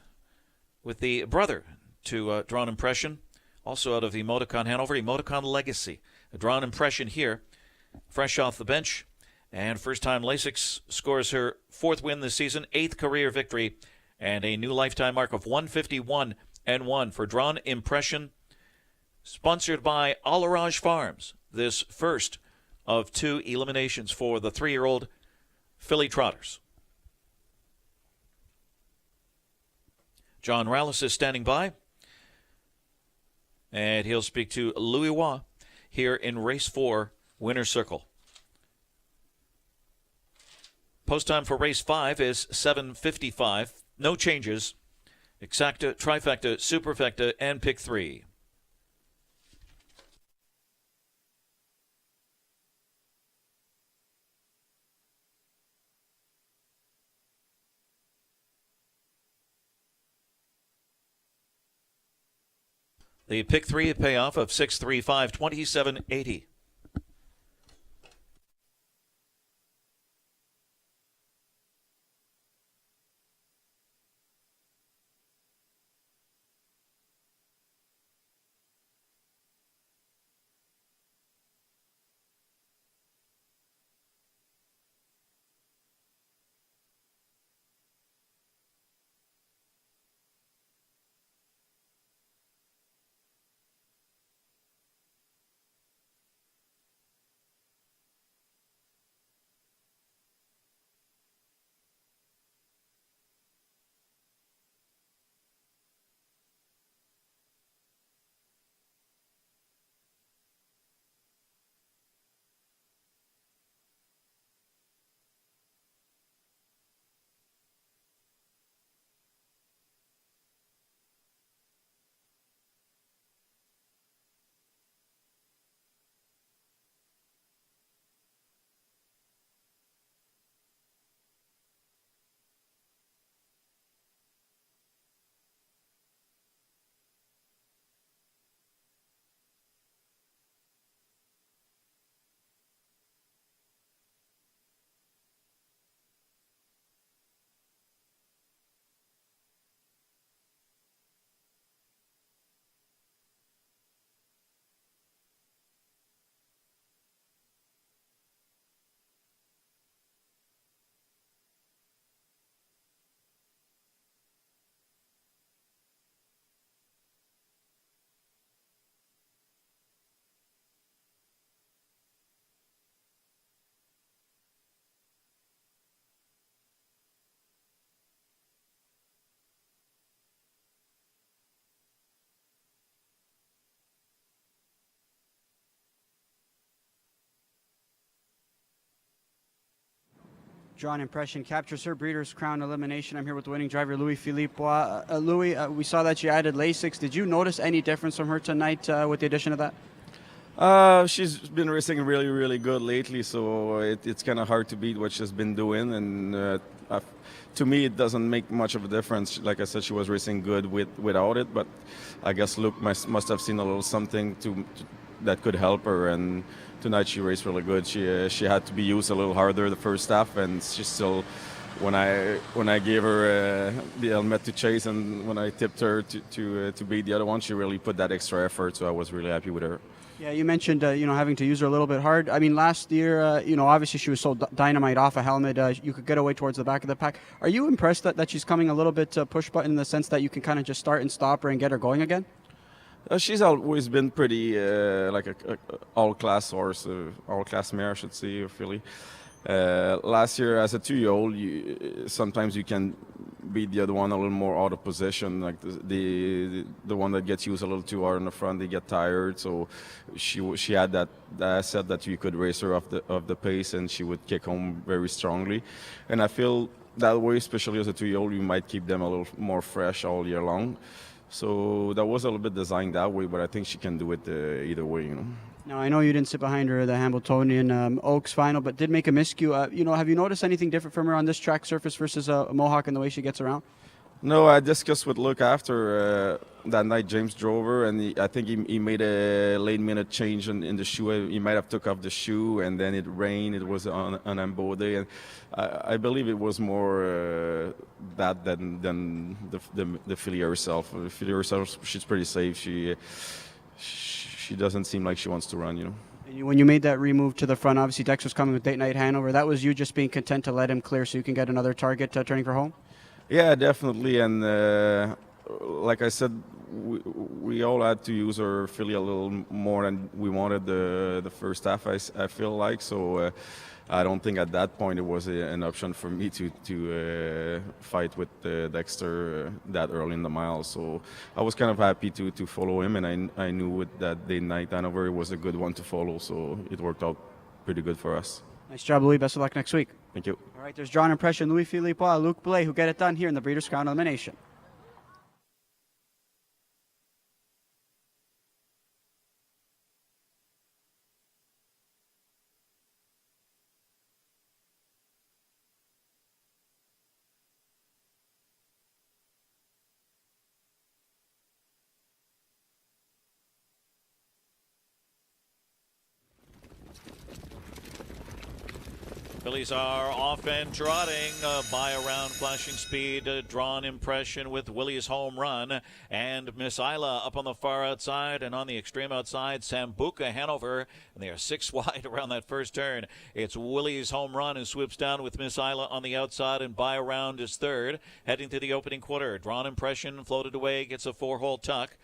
with the brother to Drawn Impression, also out of Emoticon Hanover, Emoticon Legacy. A Drawn Impression here, fresh off the bench, and first-time Lasix scores her 4th win this season, 8th career victory, and a new lifetime mark of 151-1 for Drawn Impression, sponsored by Alarage Farms. This first of 2 eliminations for the 3-year-old filly trotters. John Rallis is standing by, and he'll speak to Louis Waugh here in Race 4, Winner's Circle. Post time for Race 5 is 7:55. No changes. Exacta, Trifecta, Superfecta, and Pick 3. The Pick 3 payoff of 635, 2780. Drawn Impression captures her Breeders' Crown elimination. I'm here with the winning driver, Louis Philippe. Louis, we saw that you added Lasix. Did you notice any difference from her tonight with the addition of that? She's been racing really, really good lately, so it's kind of hard to beat what she's been doing. And to me, it doesn't make much of a difference. Like I said, she was racing good without it, but I guess Luke must have seen a little something that could help her. And tonight she raced really good. She had to be used a little harder the first half, and she still. When I gave her the helmet to chase and when I tipped her to beat the other one, she really put that extra effort. So I was really happy with her. Yeah, you mentioned having to use her a little bit hard. I mean, last year, obviously she was so dynamite off a helmet. You could get away towards the back of the pack. Are you impressed that she's coming a little bit push button in the sense that you can kind of just start and stop her and get her going again? She's always been pretty like a all-class horse, all-class mare, I should say, or filly. Last year, as a 2-year-old, sometimes you can beat the other one a little more out of position. Like the one that gets used a little too hard in the front, they get tired. So she had that asset that you could race her off the pace, and she would kick home very strongly. And I feel that way, especially as a 2-year-old, you might keep them a little more fresh all year long. So that was a little bit designed that way, but I think she can do it either way, Now, I know you didn't sit behind her at the Hambletonian Oaks final, but did make a miscue. Have you noticed anything different from her on this track surface versus a Mohawk and the way she gets around? No, I discussed with Luke after that night. James drove her, and I think he made a late-minute change in the shoe. He might have took off the shoe, and then it rained. It was on Ambo Day, and I believe it was more that than the filly herself. The filly herself, she's pretty safe. She doesn't seem like she wants to run, And when you made that remove to the front, obviously Dex was coming with Date Night Hanover. That was you just being content to let him clear so you can get another target turning for home? Yeah, definitely. And like I said, we all had to use our filly a little more than we wanted the first half, I feel like. So I don't think at that point it was an option for me to fight with Dexter that early in the mile. So I was kind of happy to follow him, and I knew with that Day Night Hanover it was a good one to follow. So it worked out pretty good for us. Nice job, Louis. Best of luck next week. Thank you. All right, there's Drawn Impression, Louis Philippe, Luc Blais, who get it done here in the Breeders' Crown elimination. Fillies are off and trotting by around flashing speed. Drawn Impression with Willie's home run. And Miss Isla up on the far outside, and on the extreme outside, Sambuca Hanover. And they are 6 wide around that first turn. It's Willie's home run who swoops down with Miss Isla on the outside, and by around is third. Heading to the opening quarter. Drawn Impression floated away, gets a 4-hole tuck.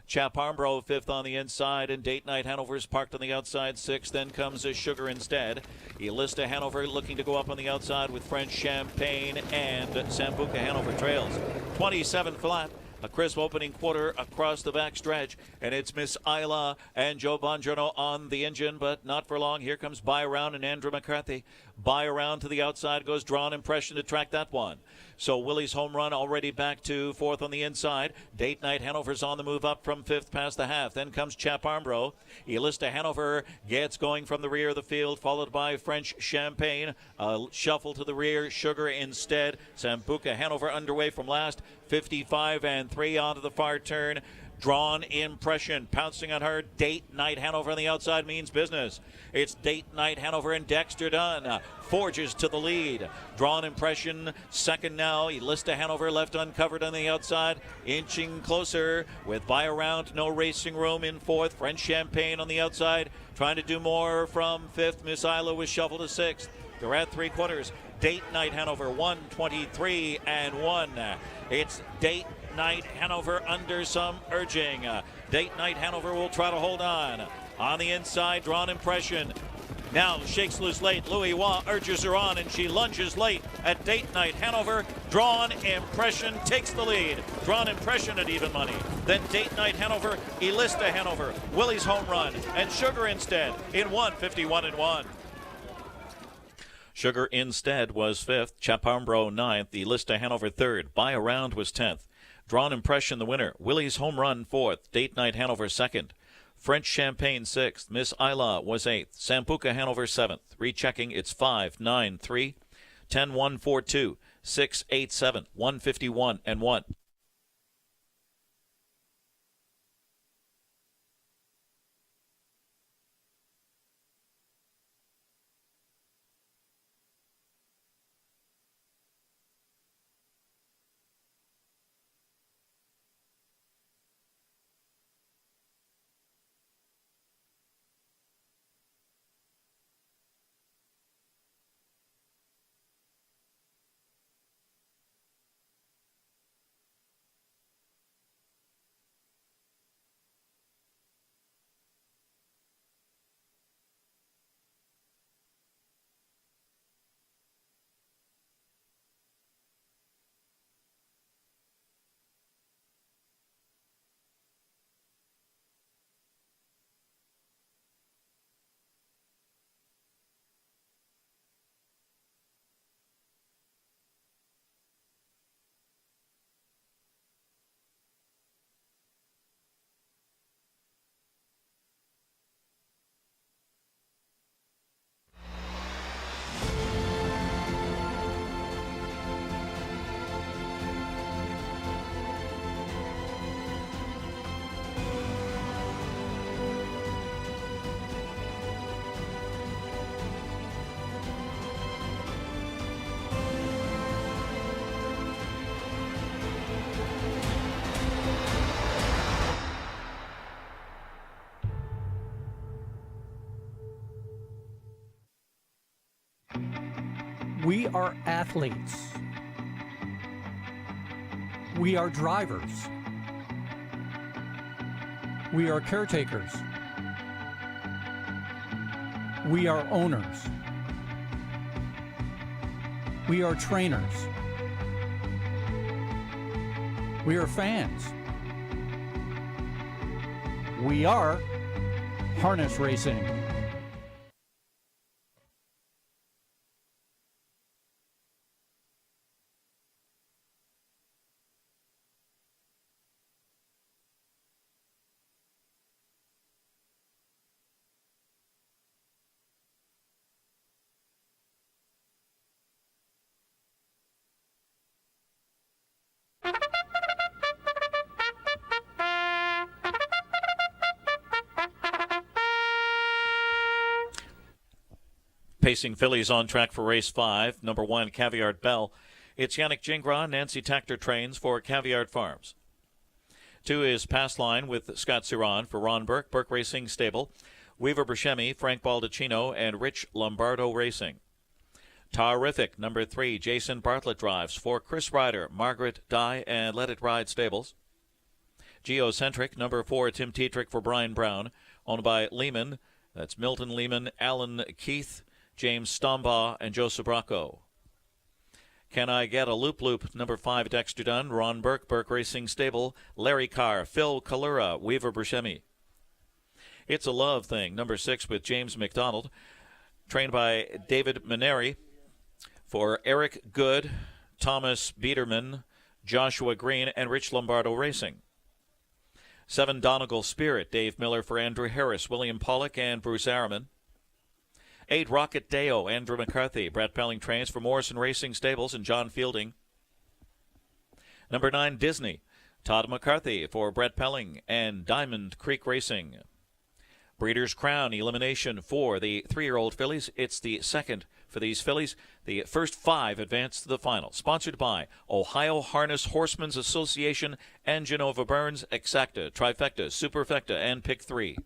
Chaparmbro fifth on the inside, and Date Night Hanover's parked on the outside sixth. Then comes a Sugar instead. Elista Hanover looking to go up on the outside with French Champagne, and Sambuca Hanover trails. 27 flat. A crisp opening quarter across the back stretch, and it's Miss Isla and Joe Bongiorno on the engine, but not for long. Here comes By Around and Andrew McCarthy. By Around to the outside goes Drawn Impression to track that one. So Willie's home run already back to fourth on the inside. Date Night Hanover's on the move up from fifth past the half. Then comes Chaparmbro. Elista Hanover gets going from the rear of the field, followed by French Champagne. Shuffle to the rear, Sugar instead. Sambuca Hanover underway from last. 55 and 3 onto the far turn. Drawn Impression pouncing on her. Date Night Hanover on the outside means business. It's Date Night Hanover and Dexter Dunn forges to the lead. Drawn Impression second now. Elista Hanover left uncovered on the outside, inching closer with By Around, no racing room in fourth. French Champagne on the outside trying to do more from fifth. Miss Isla was shuffled to sixth. They're at 3/4. Date Night Hanover 123 and 1. It's Date Night Hanover under some urging. Date Night Hanover will try to hold on. On the inside, Drawn Impression now shakes loose late. Louis Waugh urges her on, and she lunges late at Date Night Hanover. Drawn Impression takes the lead. Drawn Impression at even money. Then Date Night Hanover, Elista Hanover, Willie's home run, and Sugar instead in 151 and 1. Sugar Instead was 5th. Chaparmbro 9th. The Lista Hanover 3rd. By a Round was 10th. Drawn Impression the winner. Willie's Home Run 4th. Date Night Hanover 2nd. French Champagne 6th. Miss Isla was 8th. Sampuca Hanover 7th. Rechecking, it's 5, 9, 3, 10, 1, 4, 2, 6, 8, 7, 151 and 1. We are athletes. We are drivers. We are caretakers. We are owners. We are trainers. We are fans. We are harness racing. Pacing fillies on track for race 5. Number 1, Caviar Bell. It's Yannick Gingras, Nancy Tactor trains for Caviar Farms. 2 is Pass Line with Scott Ciron for Ron Burke, Burke Racing Stable. Weaver Buscemi, Frank Baldacchino, and Rich Lombardo Racing. Terrific, number 3, Jason Bartlett drives for Chris Ryder, Margaret Dye, and Let It Ride Stables. Geocentric, number 4, Tim Tetrick for Brian Brown, owned by Lehman. That's Milton Lehman, Alan Keith, James Stombaugh, and Joseph Bracco. Can I Get a Loop Loop, number 5, Dexter Dunn, Ron Burke, Burke Racing Stable, Larry Carr, Phil Kalura, Weaver Buscemi. It's a Love Thing, number 6, with James McDonald, trained by David Maneri, for Eric Good, Thomas Biederman, Joshua Green, and Rich Lombardo Racing. 7, Donegal Spirit, Dave Miller for Andrew Harris, William Pollock, and Bruce Araman. 8, Rocket Deo, Andrew McCarthy, Brett Pelling trains for Morrison Racing Stables and John Fielding. Number 9, Disney, Todd McCarthy for Brett Pelling and Diamond Creek Racing. Breeders' Crown elimination for the 3-year-old fillies. It's the second for these fillies. The first 5 advance to the final. Sponsored by Ohio Harness Horsemen's Association and Genova Burns, Exacta, Trifecta, Superfecta, and Pick 3.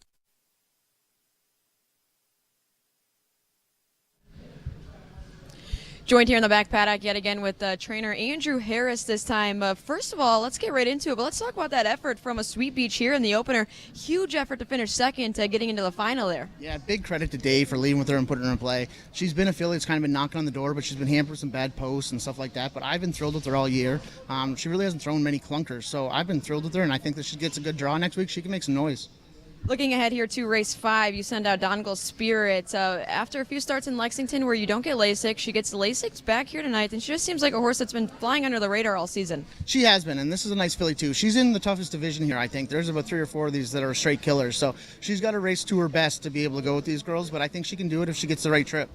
Joined here in the back paddock yet again with trainer Andrew Harris this time. First of all, let's get right into it, but let's talk about that effort from a Sweet Beach here in the opener. Huge effort to finish second, getting into the final there. Yeah, big credit to Dave for leading with her and putting her in play. She's been a filly that's kind of been knocking on the door, but she's been hampered with some bad posts and stuff like that, but I've been thrilled with her all year. She really hasn't thrown many clunkers, so I've been thrilled with her, and I think that she gets a good draw next week. She can make some noise. Looking ahead here to race 5, you send out Dongle Spirit. After a few starts in Lexington where you don't get LASIK, she gets LASIK back here tonight, and she just seems like a horse that's been flying under the radar all season. She has been, and this is a nice filly too. She's in the toughest division here, I think. There's about 3 or 4 of these that are straight killers, so she's got to race to her best to be able to go with these girls, but I think she can do it if she gets the right trip.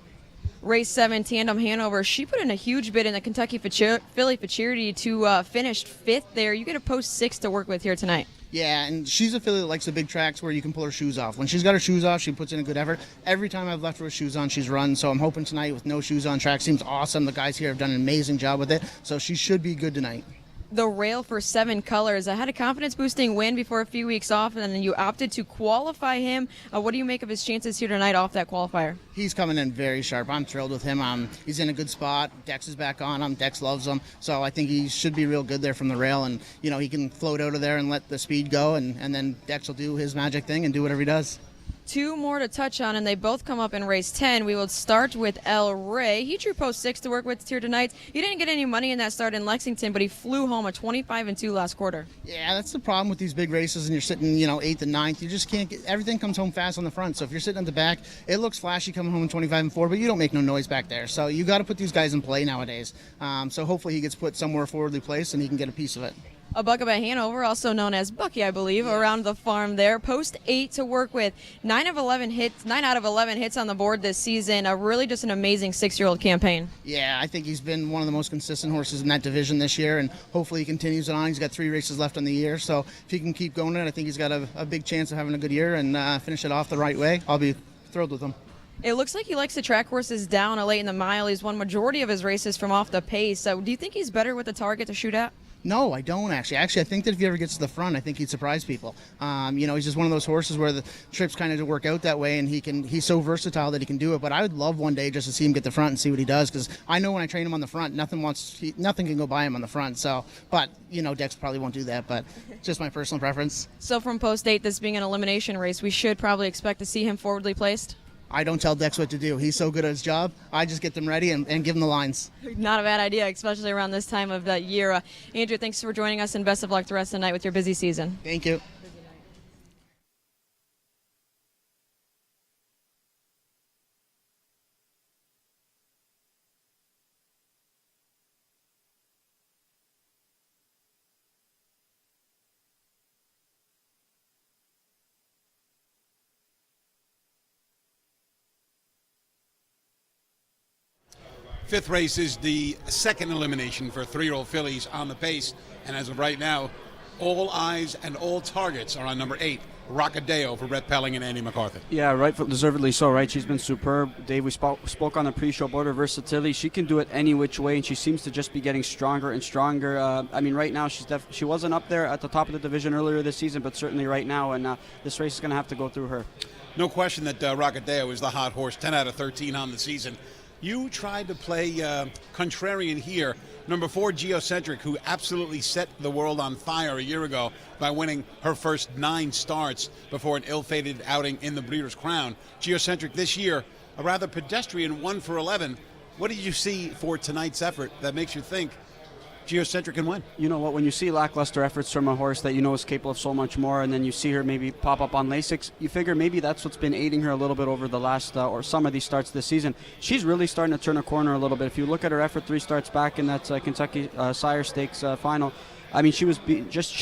Race 7, Tandem Hanover. She put in a huge bid in the Kentucky Filly Futurity to finish 5th there. You get a post 6 to work with here tonight. Yeah, and she's a filly that likes the big tracks where you can pull her shoes off. When she's got her shoes off, she puts in a good effort. Every time I've left her with shoes on, she's run. So I'm hoping tonight with no shoes on, track seems awesome. The guys here have done an amazing job with it. So she should be good tonight. The rail for 7 Colors. I had a confidence-boosting win before a few weeks off, and then you opted to qualify him. What do you make of his chances here tonight off that qualifier? He's coming in very sharp. I'm thrilled with him. He's in a good spot. Dex is back on him. Dex loves him. So I think he should be real good there from the rail, and he can float out of there and let the speed go, and then Dex will do his magic thing and do whatever he does. 2 more to touch on, and they both come up in race 10. We will start with El Rey. He drew post 6 to work with here tonight. He didn't get any money in that start in Lexington, but he flew home a 25-2 last quarter. Yeah, that's the problem with these big races, and you're sitting, 8th and 9th. You just can't get everything comes home fast on the front. So if you're sitting at the back, it looks flashy coming home in 25-4, but you don't make no noise back there. So you got to put these guys in play nowadays. So hopefully he gets put somewhere forwardly placed and he can get a piece of it. A buck of a Hanover, also known as Bucky, I believe, around the farm there. Post 8 to work with. 9 out of 11 hits on the board this season. Really just an amazing 6-year-old campaign. Yeah, I think he's been one of the most consistent horses in that division this year, and hopefully he continues it on. He's got 3 races left on the year, so if he can keep going it, I think he's got a big chance of having a good year and finish it off the right way. I'll be thrilled with him. It looks like he likes to track horses down late in the mile. He's won majority of his races from off the pace. So do you think he's better with the target to shoot at? No, I don't actually. Actually, I think that if he ever gets to the front, I think he'd surprise people. He's just one of those horses where the trips kind of work out that way, and he's so versatile that he can do it. But I would love one day just to see him get the front and see what he does, because I know when I train him on the front, nothing can go by him on the front. So, but Dex probably won't do that. But just my personal preference. So from post 8, this being an elimination race, we should probably expect to see him forwardly placed. I don't tell Dex what to do. He's so good at his job. I just get them ready and give them the lines. Not a bad idea, especially around this time of the year. Andrew, thanks for joining us, and best of luck the rest of the night with your busy season. Thank you. Fifth race is the second elimination for 3-year-old fillies on the pace, and as of right now, all eyes and all targets are on number 8, Rockadeo, for Brett Pelling and Andy McCarthy. Yeah, right, deservedly so, right? She's been superb. Dave, we spoke on the pre-show about her versatility. She can do it any which way, and she seems to just be getting stronger and stronger. Right now she wasn't up there at the top of the division earlier this season, but certainly right now, and this race is going to have to go through her. No question that Rockadeo is the hot horse, 10 out of 13 on the season. You tried to play contrarian here. Number 4, Geocentric, who absolutely set the world on fire a year ago by winning her first 9 starts before an ill-fated outing in the Breeders' Crown. Geocentric this year, a rather pedestrian 1 for 11. What did you see for tonight's effort that makes you think Geocentric can win? You know what, when you see lackluster efforts from a horse that you know is capable of so much more, and then you see her maybe pop up on LASIK, you figure maybe that's what's been aiding her a little bit over the last or some of these starts this season. She's really starting to turn a corner a little bit. If you look at her effort 3 starts back in that Kentucky Sire Stakes final, she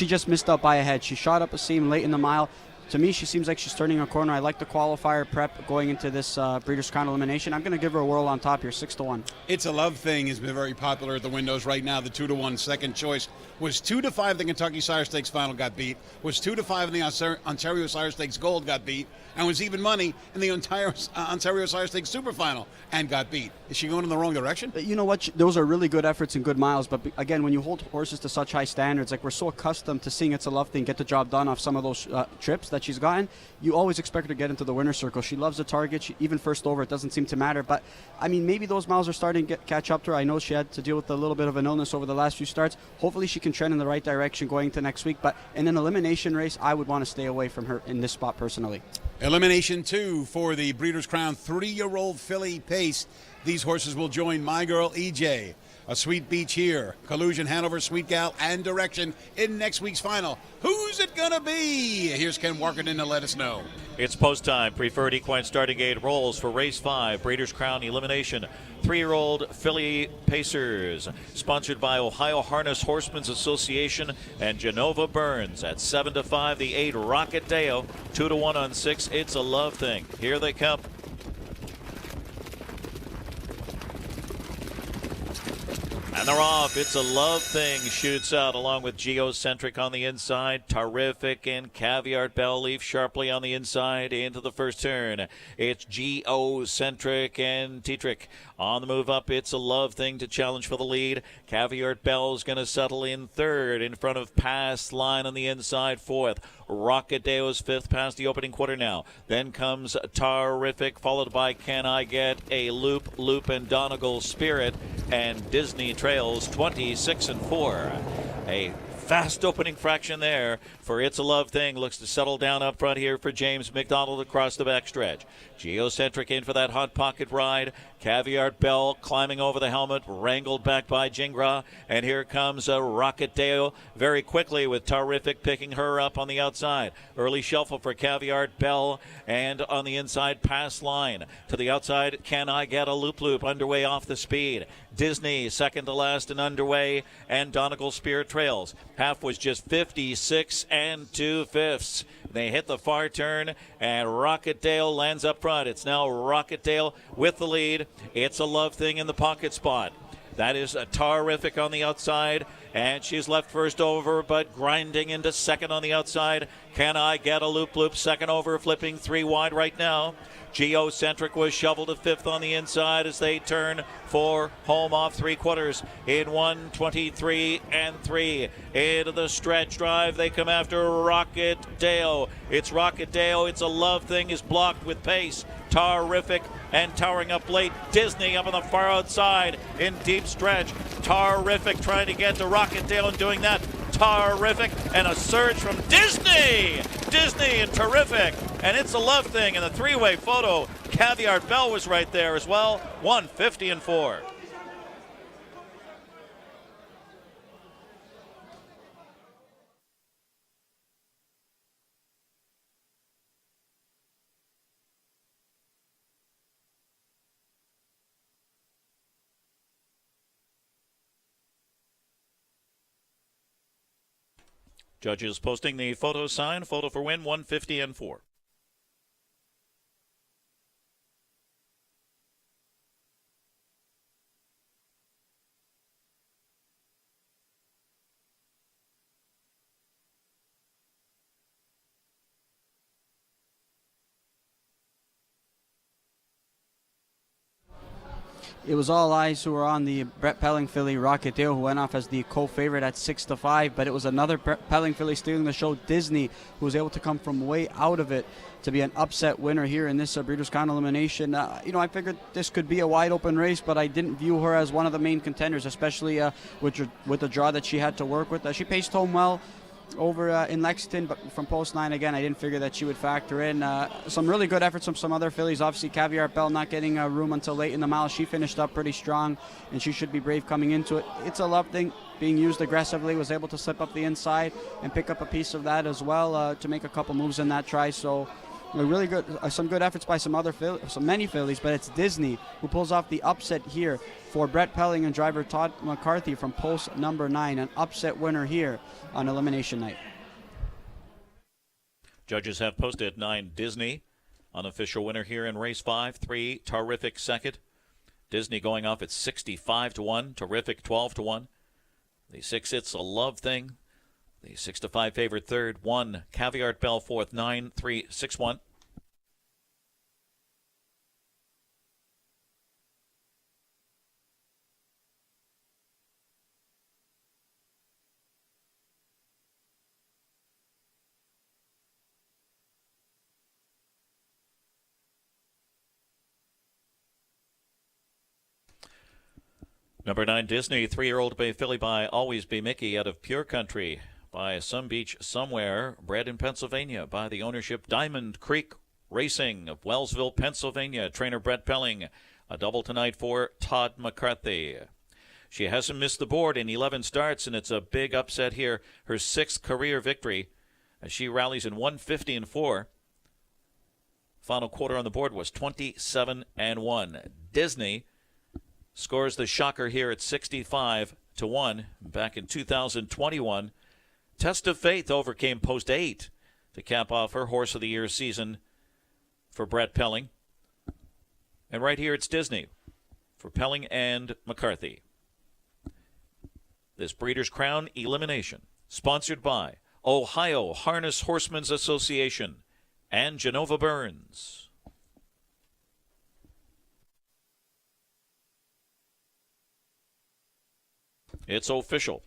just missed out by a head. She shot up a seam late in the mile. To me, she seems like she's turning a corner. I like the qualifier prep going into this Breeders' Crown elimination. I'm going to give her a whirl on top here, 6-1. It's a Love Thing has been very popular at the windows right now. The 2-1 second choice was 2-5. The Kentucky Sire Stakes final got beat. Was 2-5 in the Ontario Sire Stakes Gold got beat, and was even money in the entire Ontario Sire Stakes Super Final and got beat. Is she going in the wrong direction? You know what? Those are really good efforts and good miles. But again, when you hold horses to such high standards, like we're so accustomed to seeing It's a Love Thing get the job done off some of those trips that she's gotten, you always expect her to get into the winner's circle. She loves the target. Even first over, it doesn't seem to matter. But maybe those miles are starting to catch up to her. I know she had to deal with a little bit of an illness over the last few starts. Hopefully she can trend in the right direction going into next week. But in an elimination race, I would want to stay away from her in this spot personally. Elimination 2 for the Breeders' Crown 3-year-old filly pace. These horses will join My Girl EJ, A sweet beach here. Collusion, Hanover, Sweet Gal, and Direction in next week's final. Who's it going to be? Here's Ken Walkerton to let us know. It's post time. Preferred equine starting gate rolls for race 5, Breeders' Crown Elimination. 3-year-old filly Pacers, sponsored by Ohio Harness Horsemen's Association and Genova Burns. At 7-5, the 8 Rocket Deo, 2-1 on 6. It's a Love Thing. Here they come. And they're off. It's a Love Thing shoots out along with Geocentric on the inside. Terrific and Caviar Bell leave sharply on the inside into the first turn. It's Geocentric and Tetrick on the move up. It's a Love Thing to challenge for the lead. Caviar Bell's going to settle in third in front of Past Line on the inside, fourth. Rocket Deo's fifth past the opening quarter now. Then comes Terrific, followed by Can I Get a Loop, Loop and Donegal Spirit, and Disney trails 26-4. A fast opening fraction there for It's a Love Thing. Looks to settle down up front here for James McDonald across the backstretch. Geocentric in for that hot pocket ride. Caviar Bell climbing over the helmet, wrangled back by Jingra. And here comes a Rocket Deo very quickly with Terrific picking her up on the outside. Early shuffle for Caviar Bell, and on the inside, Pass Line. To the outside, Can I Get a Loop Loop underway off the speed. Disney second to last and underway, and Donegal Spirit trails. Half was just 56 2/5. They hit the far turn, and Rocketdale lands up front. It's now Rocketdale with the lead. It's a Love Thing in the pocket spot. That is a Terrific on the outside, and she's left first over, but grinding into second on the outside. Can I Get a Loop Loop second over, flipping 3 wide right now. Geocentric was shoveled to fifth on the inside as they turn for home off 3/4 in 1:23 3. Into the stretch drive, they come after Rocket Deo. It's Rocket Deo. It's a Love Thing is blocked with pace. Terrific and towering up late. Disney up on the far outside in deep stretch. Terrific trying to get to Rocket Dale and doing that. Terrific and a surge from Disney. Disney and Terrific. And It's a Love Thing in the three-way photo. Caviar Bell was right there as well. 150-4. Judges posting the photo sign. Photo for win, 150-4. It was all eyes who were on the Brett Pelling filly Rocket Dale, who went off as the co-favorite at 6-5, but it was another Brett Pelling filly stealing the show, Disney, who was able to come from way out of it to be an upset winner here in this Breeders' Crown elimination. I figured this could be a wide open race, but I didn't view her as one of the main contenders, especially with the draw that she had to work with. She paced home well over in Lexington, but from post 9 again, I didn't figure that she would factor in. Some really good efforts from some other fillies. Obviously, Caviar Bell not getting room until late in the mile. She finished up pretty strong, and she should be brave coming into it. It's a Love Thing being used aggressively, was able to slip up the inside and pick up a piece of that as well to make a couple moves in that try. So really good, some good efforts by many fillies, but it's Disney who pulls off the upset here for Brett Pelling and driver Todd McCarthy from post number 9, an upset winner here on elimination night. Judges have posted 9 Disney, unofficial winner here in race 5. 3 Terrific second. Disney going off at 65-1. Terrific 12-1. The 6 It's a Love Thing. The 6-5 favorite third. 1 Caviar Bell fourth. 9-3-6-1. Number 9, Disney, 3-year-old bay filly by Always Be Mickey out of Pure Country by Some Beach Somewhere, bred in Pennsylvania by the ownership Diamond Creek Racing of Wellsville, Pennsylvania. Trainer Brett Pelling, a double tonight for Todd McCarthy. She hasn't missed the board in 11 starts, and it's a big upset here. Her 6th career victory as she rallies in 150-4. Final quarter on the board was 27-1. Disney scores the shocker here at 65-1 back in 2021. Test of Faith overcame Post 8 to cap off her Horse of the Year season for Brett Pelling. And right here it's Disney for Pelling and McCarthy. This Breeders' Crown elimination sponsored by Ohio Harness Horsemen's Association and Genova Burns. It's official.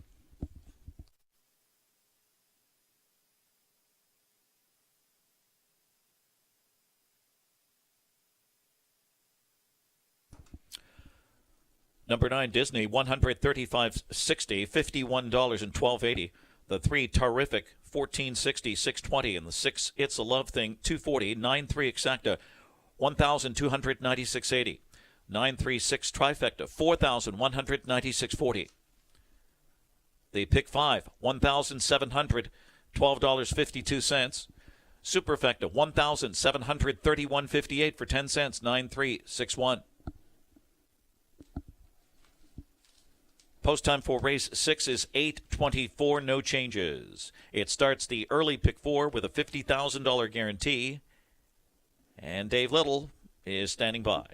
Number 9, Disney, $135.60, $51 and $12.80. The 3, Terrific, $14.60, $6.20, and the 6, It's a Love Thing, $2.40. 9-3 Exacta, $1,296.80. 9-3-6 Trifecta, $4,196.40. The Pick 5, $1,700, $12.52. Superfecta, $1,731.58 for 10 cents. 9-3-6-1. Post time for race 6 is 8:24, no changes. It starts the early pick 4 with a $50,000 guarantee. And Dave Little is standing by.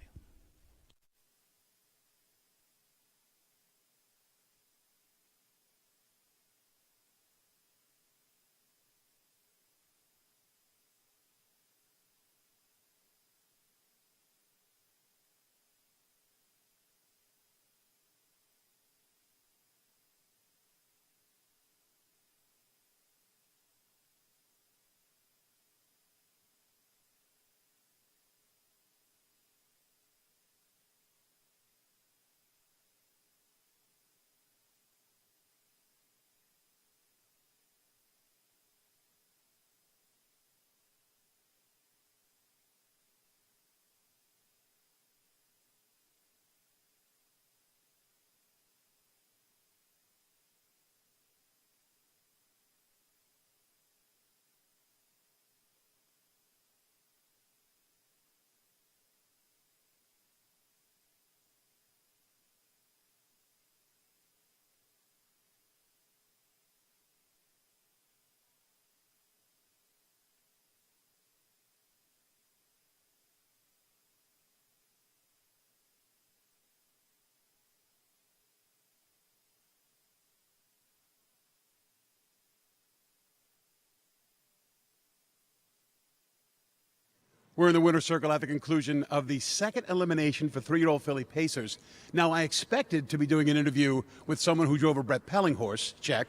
We're in the winner's circle at the conclusion of the second elimination for 3-year-old filly Pacers. Now, I expected to be doing an interview with someone who drove a Brett Pelling horse, check.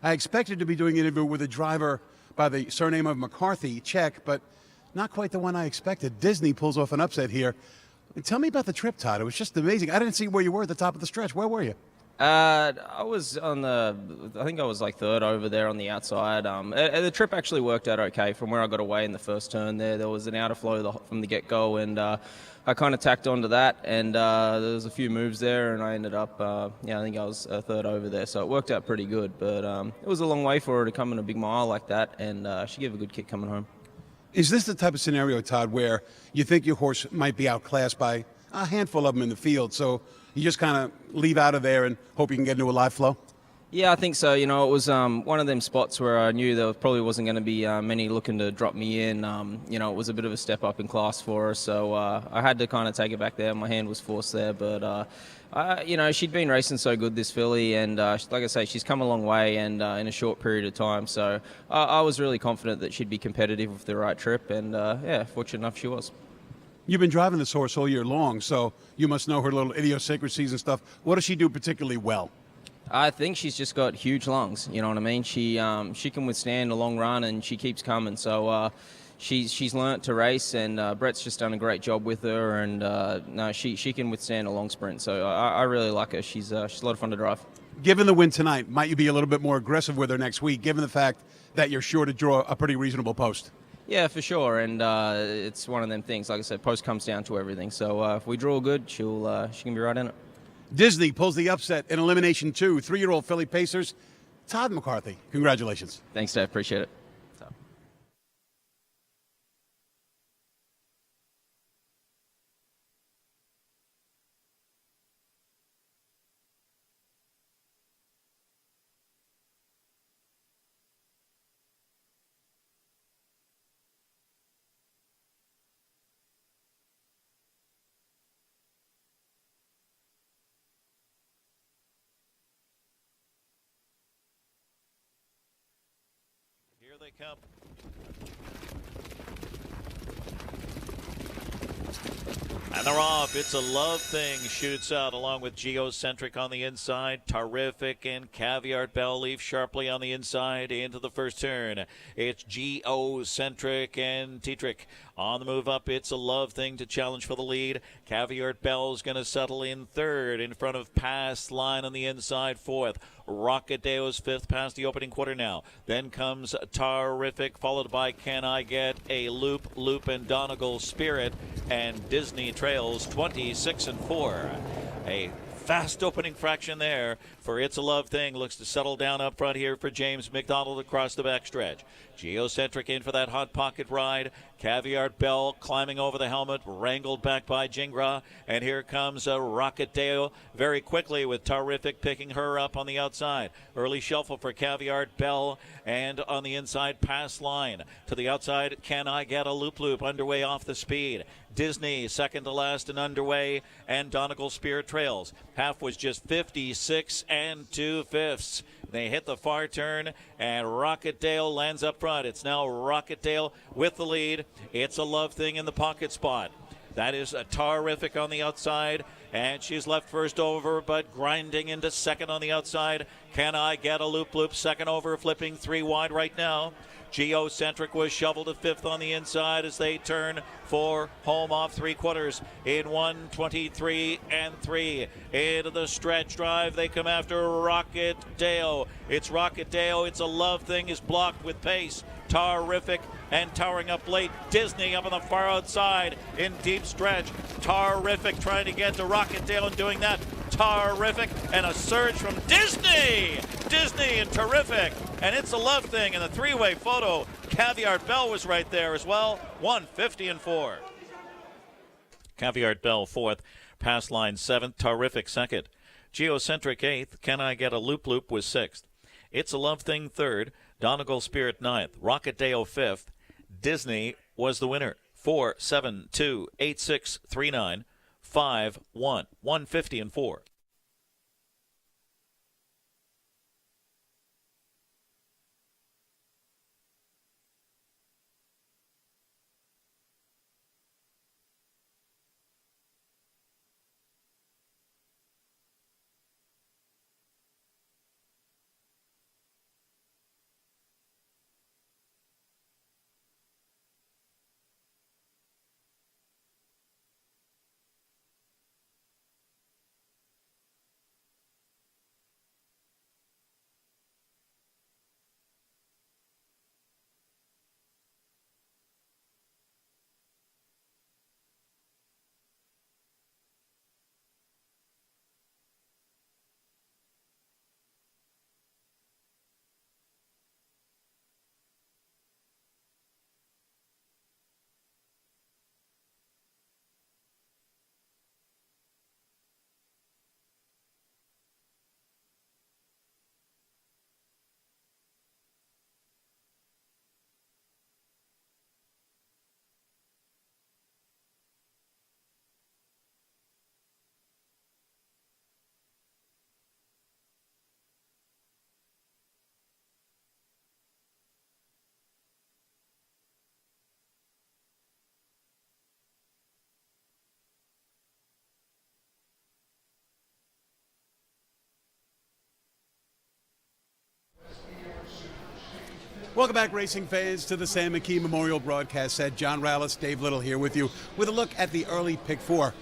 I expected to be doing an interview with a driver by the surname of McCarthy, check, but not quite the one I expected. Disney pulls off an upset here. Tell me about the trip, Todd. It was just amazing. I didn't see where you were at the top of the stretch. Where were you? I was I think I was like third over there on the outside. The trip actually worked out okay from where I got away in the first turn there. There was an outer flow from the get-go, and I kind of tacked onto that, and there was a few moves there, and I ended up, I think I was third over there, so it worked out pretty good. But it was a long way for her to come in a big mile like that, and she gave a good kick coming home. Is this the type of scenario, Todd, where you think your horse might be outclassed by a handful of them in the field, so you just kind of leave out of there and hope you can get into a live flow? Yeah, I think so. You know, it was one of them spots where I knew there probably wasn't going to be many looking to drop me in. It was a bit of a step up in class for her, so I had to kind of take it back there. My hand was forced there, but she'd been racing so good, this filly, and like I say, she's come a long way and in a short period of time. So I was really confident that she'd be competitive with the right trip, and fortunate enough she was. You've been driving this horse all year long, so you must know her little idiosyncrasies and stuff. What does she do particularly well? I think she's just got huge lungs. You know what I mean? She can withstand a long run, and she keeps coming. So she's learnt to race, and Brett's just done a great job with her. And she can withstand a long sprint. So I really like her. She's a lot of fun to drive. Given the win tonight, might you be a little bit more aggressive with her next week, given the fact that you're sure to draw a pretty reasonable post? Yeah, for sure, and it's one of them things. Like I said, post comes down to everything. So if we draw good, she can be right in it. Disney pulls the upset in Elimination 2. 3-year-old Philly Pacers. Todd McCarthy, congratulations. Thanks, Dave. Appreciate it. Here they come. And they're off. It's a love thing. Shoots out along with Geocentric on the inside. Terrific and Caviar Bell leave sharply on the inside into the first turn. It's Geocentric and Tetrick on the move up. It's a love thing to challenge for the lead. Caviar Bell's going to settle in third in front of Past Line on the inside fourth. Rocket Deo's fifth past the opening quarter now. Then comes Terrific, followed by Can I Get a Loop, and Donegal Spirit, and Disney trails 26-4. A fast opening fraction there for It's a Love Thing. Looks to settle down up front here for James McDonald across the backstretch. Geocentric in for that hot pocket ride. Caviar Bell climbing over the helmet, wrangled back by Jingra. And here comes Rocket Deo very quickly with Terrific picking her up on the outside. Early shuffle for Caviar Bell, and on the inside, Pass Line. To the outside, Can I Get a Loop underway off the speed. Disney second to last and underway, and Donegal Spirit trails. Half was just 56 2/5. They hit the far turn, and Rocketdale lands up front. It's now Rocketdale with the lead. It's a Love Thing in the pocket spot. That is a Terrific on the outside, and she's left first over, but grinding into second on the outside. Can I Get a Loop second over, flipping three wide right now. Geocentric was shoveled to fifth on the inside as they turn for home off three quarters in 1:23 3. Into the stretch drive, they come after Rocket Deo. It's Rocket Deo. It's a Love Thing is blocked with pace. Terrific and towering up late. Disney up on the far outside in deep stretch. Terrific trying to get to Rocket Dale and doing that. Terrific and a surge from Disney and Terrific, and It's a Love Thing in the three-way photo. Caviar Bell was right there as well. 150-4. Caviar Bell fourth, Pass Line seventh, Terrific second, Geocentric eighth, Can I Get a Loop was sixth, It's a Love Thing third, Donegal Spirit ninth, Rocket Deo fifth. Disney was the winner. 4-7-2, 8-6, 3-9, 5-1, 150-4. Welcome back, racing fans, to the Sam McKee Memorial Broadcast Set. John Rallis, Dave Little here with you with a look at the early pick four.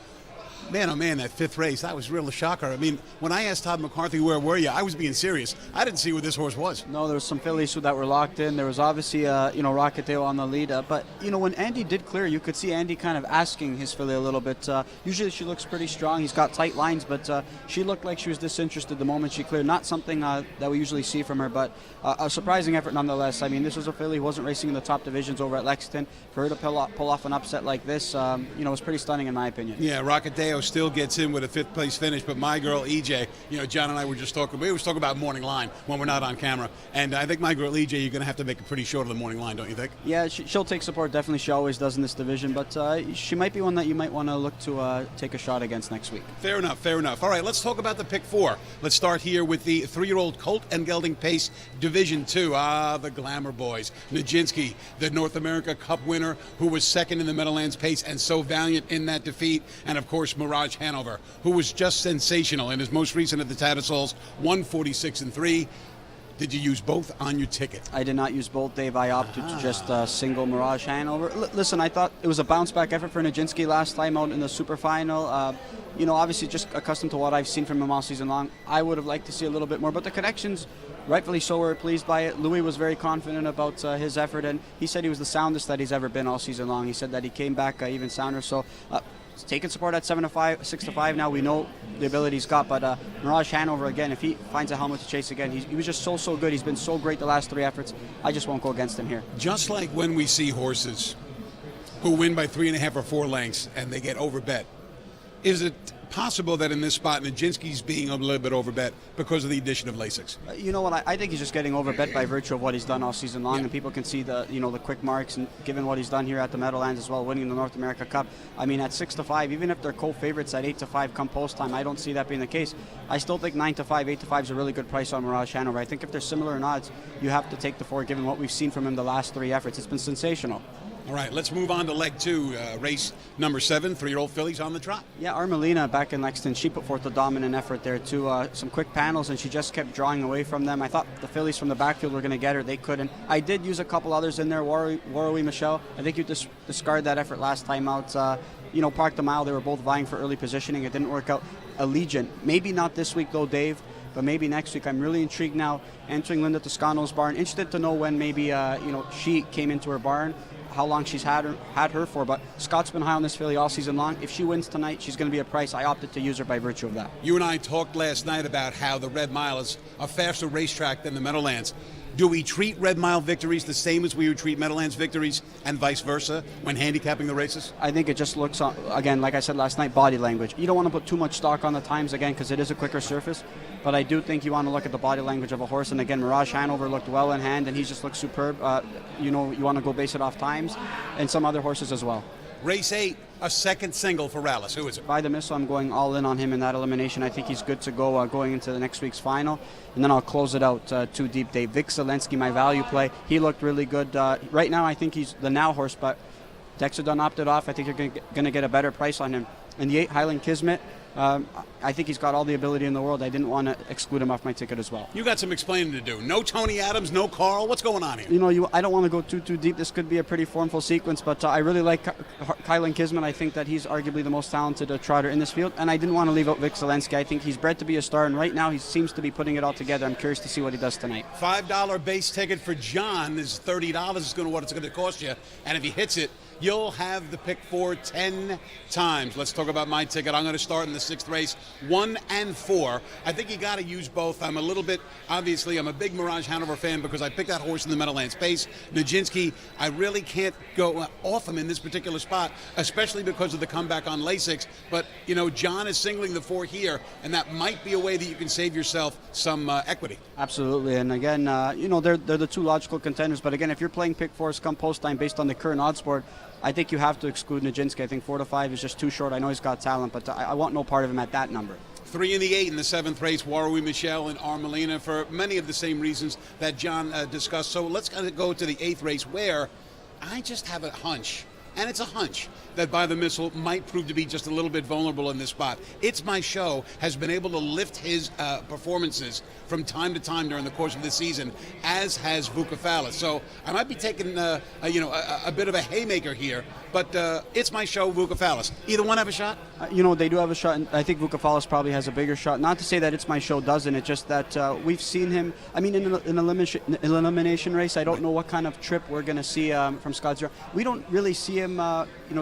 Man, oh man, that fifth race, that was real a shocker. I mean, when I asked Todd McCarthy, where were you, I was being serious. I didn't see where this horse was. No, there was some fillies that were locked in. There was obviously, Rocketdale on the lead. But, when Andy did clear, you could see Andy kind of asking his filly a little bit. Usually she looks pretty strong. He's got tight lines, but she looked like she was disinterested the moment she cleared. Not something that we usually see from her, but a surprising effort nonetheless. I mean, this was a filly who wasn't racing in the top divisions over at Lexington. For her to pull off an upset like this, was pretty stunning in my opinion. Yeah, Rocketdale still gets in with a fifth place finish, but my girl EJ, John and I were just talking. We always talk about morning line when we're not on camera, and I think my girl EJ, you're going to have to make it pretty short of the morning line, don't you think? Yeah, she'll take support. Definitely, she always does in this division, but she might be one that you might want to look to take a shot against next week. Fair enough. All right, let's talk about the pick 4. Let's start here with the 3-year-old Colt and Gelding Pace Division 2. The Glamour Boys. Nijinsky, the North America Cup winner, who was second in the Meadowlands Pace and so valiant in that defeat, and of course Mirage Hanover, who was just sensational in his most recent at the Tattersalls, 146-3. Did you use both on your ticket? I did not use both, Dave. I opted to just single Mirage Hanover. Listen, I thought it was a bounce-back effort for Nijinsky last time out in the Super Final. Obviously just accustomed to what I've seen from him all season long. I would have liked to see a little bit more, but the connections, rightfully so, were pleased by it. Louis was very confident about his effort, and he said he was the soundest that he's ever been all season long. He said that he came back even sounder, so... taking support at 6-5 now. We know the ability he's got, but Mirage Hanover, again, if he finds a helmet to chase again, he was just so good. He's been so great the last 3 efforts. I just won't go against him here. Just like when we see horses who win by 3.5 or 4 lengths and they get overbet, is it possible that in this spot Nijinsky's being a little bit overbet because of the addition of Lasix? You know what? I think he's just getting overbet by virtue of what he's done all season long, and people can see the quick marks, and given what he's done here at the Meadowlands as well, winning the North America Cup. I mean, at 6-5, even if they're co-favorites at 8-5 come post time, I don't see that being the case. I still think 9-5, 8-5 is a really good price on Mirage Hanover. I think if they're similar in odds, you have to take the 4, given what we've seen from him the last 3 efforts. It's been sensational. All right, let's move on to leg 2, race number 7, 3-year-old fillies on the trot. Yeah, Armelina back in Lexington, she put forth a dominant effort there too. Some quick panels, and she just kept drawing away from them. I thought the fillies from the backfield were going to get her. They couldn't. I did use a couple others in there. Warrowy Michelle, I think you discarded that effort last time out. Park the Mile, they were both vying for early positioning. It didn't work out. Allegiant, maybe not this week though, Dave, but maybe next week. I'm really intrigued now, entering Linda Toscano's barn. Interested to know when maybe she came into her barn, how long she's had her for, but Scott's been high on this filly all season long. If she wins tonight, she's going to be a price. I opted to use her by virtue of that. You and I talked last night about how the Red Mile is a faster racetrack than the Meadowlands. Do we treat Red Mile victories the same as we would treat Meadowlands victories and vice versa when handicapping the races? I think it just looks, again, like I said last night, body language. You don't want to put too much stock on the times, again, because it is a quicker surface, but I do think you want to look at the body language of a horse, and again, Mirage Hanover looked well in hand, and he just looked superb. You want to go base it off times, and some other horses as well. Race 8, a second single for Rallis. Who is it? By the Missile, I'm going all in on him in that elimination. I think he's good to go going into the next week's final. And then I'll close it out too deep, Dave. Vic Zelensky, my value play. He looked really good. Right now, I think he's the now horse, but Dexter Dunn opted off. I think you're going to get a better price on him. And the 8, Highland Kismet, I think he's got all the ability in the world. I didn't want to exclude him off my ticket as well. You got some explaining to do. No Tony Adams, no Carl. What's going on here? I don't want to go too deep. This could be a pretty formful sequence, but I really like Kylan Kismet. I think that he's arguably the most talented trotter in this field, and I didn't want to leave out Vic Zelensky. I think he's bred to be a star, and right now he seems to be putting it all together. I'm curious to see what he does tonight. $5 base ticket for John is $30 is what it's going to cost you, and if he hits it, you'll have the pick 4 10 times. Let's talk about my ticket. I'm going to start in the 6th race, 1 and 4. I think you got to use both. I'm a big Mirage Hanover fan because I picked that horse in the Meadowlands Pace. Nijinsky, I really can't go off him in this particular spot, especially because of the comeback on Lasix. But, John is singling the 4 here, and that might be a way that you can save yourself some equity. Absolutely. And again, they're the 2 logical contenders. But again, if you're playing pick 4s come post time based on the current odds board, I think you have to exclude Nijinsky. I think 4-5 is just too short. I know he's got talent, but I want no part of him at that number. 3 in the 8 in the 7th race, Warrowy Michelle and Armelina for many of the same reasons that John discussed. So let's kind of go to the 8th race where I just have a hunch and it's a hunch that By the Missile might prove to be just a little bit vulnerable in this spot. It's My Show has been able to lift his performances from time to time during the course of this season, as has Vukovalis. So I might be taking a bit of a haymaker here, but It's My Show, Vukovalis. Either one have a shot? They do have a shot, and I think Vukovalis probably has a bigger shot. Not to say that It's My Show doesn't, it's just that we've seen him, in an elimination race, I don't know what kind of trip we're going to see from Scott Zero. We don't really see him,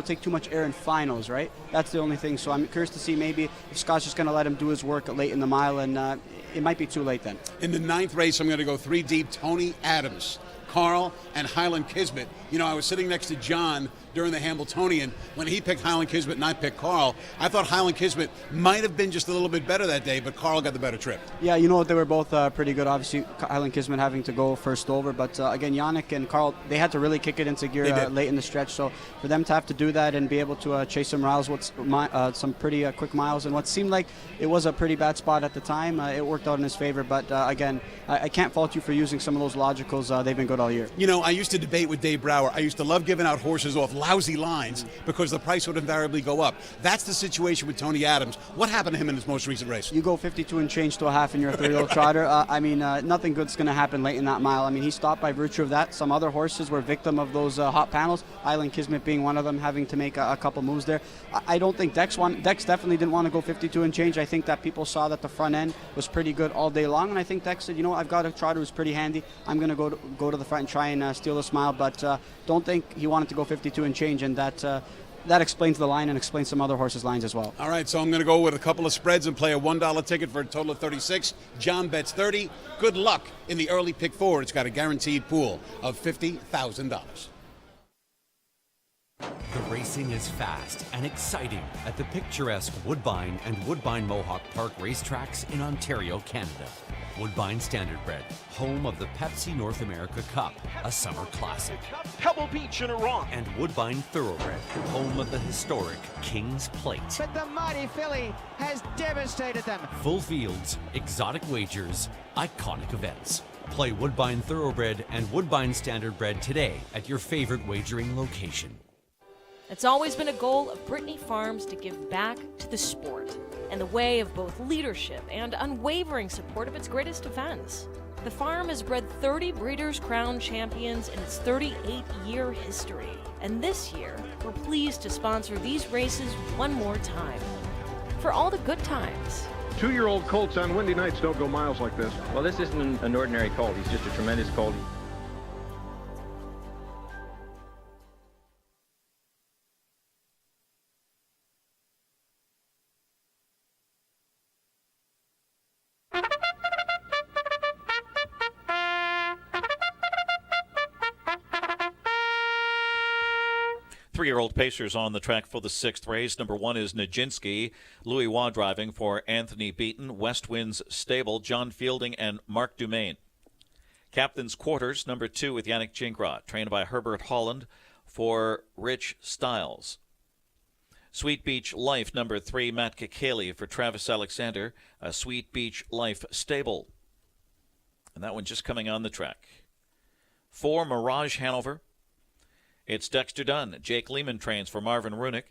take too much air in finals, right? That's the only thing. So I'm curious to see maybe if Scott's just going to let him do his work late in the mile, and it might be too late then. In the 9th race, I'm going to go 3 deep. Tony Adams, Carl, and Highland Kismet. I was sitting next to John during the Hambletonian when he picked Highland Kismet and I picked Carl. I thought Highland Kismet might have been just a little bit better that day, but Carl got the better trip. Yeah, they were both pretty good. Obviously, Highland Kismet having to go first over, but again, Yannick and Carl, they had to really kick it into gear late in the stretch. So for them to have to do that and be able to chase some miles, some pretty quick miles, and what seemed like it was a pretty bad spot at the time, it worked out in his favor. But again, I can't fault you for using some of those logicals. They've been good all year. I used to debate with Dave Brower. I used to love giving out horses off lousy lines because the price would invariably go up. That's the situation with Tony Adams. What happened to him in his most recent race? You go 52 and change to a half in your 3-year-old trotter. Nothing good's going to happen late in that mile. He stopped by virtue of that. Some other horses were victim of those hot panels, Highland Kismet being one of them, having to make a couple moves there. I don't think Dex definitely didn't want to go 52 and change. I think that people saw that the front end was pretty good all day long, and I think Dex said, I've got a trotter who's pretty handy. I'm going to go to the front and try and steal this mile, but don't think he wanted to go 52 and change, and that explains the line and explains some other horses' lines as well. All right, so I'm going to go with a couple of spreads and play a $1 ticket for a total of 36. John bets 30. Good luck in the early pick 4. It's got a guaranteed pool of $50,000. The racing is fast and exciting at the picturesque Woodbine and Woodbine Mohawk Park racetracks in Ontario, Canada. Woodbine Standardbred, home of the Pepsi North America Cup, a summer classic. Pebble Beach in Iran. And Woodbine Thoroughbred, home of the historic King's Plate. But the mighty filly has devastated them. Full fields, exotic wagers, iconic events. Play Woodbine Thoroughbred and Woodbine Standardbred today at your favorite wagering location. It's always been a goal of Brittany Farms to give back to the sport in the way of both leadership and unwavering support of its greatest events. The farm has bred 30 Breeders' Crown champions in its 38-year history, and this year we're pleased to sponsor these races one more time. For all the good times. 2-year-old colts on windy nights don't go miles like this. Well, this isn't an ordinary colt. He's just a tremendous colt. Three-year-old Pacers on the track for the 6th race. Number 1 is Nijinsky. Louis Waugh driving for Anthony Beaton. West Wind's Stable, John Fielding and Mark Dumaine. Captain's Quarters, number 2 with Yannick Gingras, trained by Herbert Holland for Rich Stiles. Sweet Beach Life, number 3, Matt Kikali for Travis Alexander, a Sweet Beach Life Stable. And that one just coming on the track. 4, Mirage Hanover. It's Dexter Dunn. Jake Lehman trains for Marvin Runick.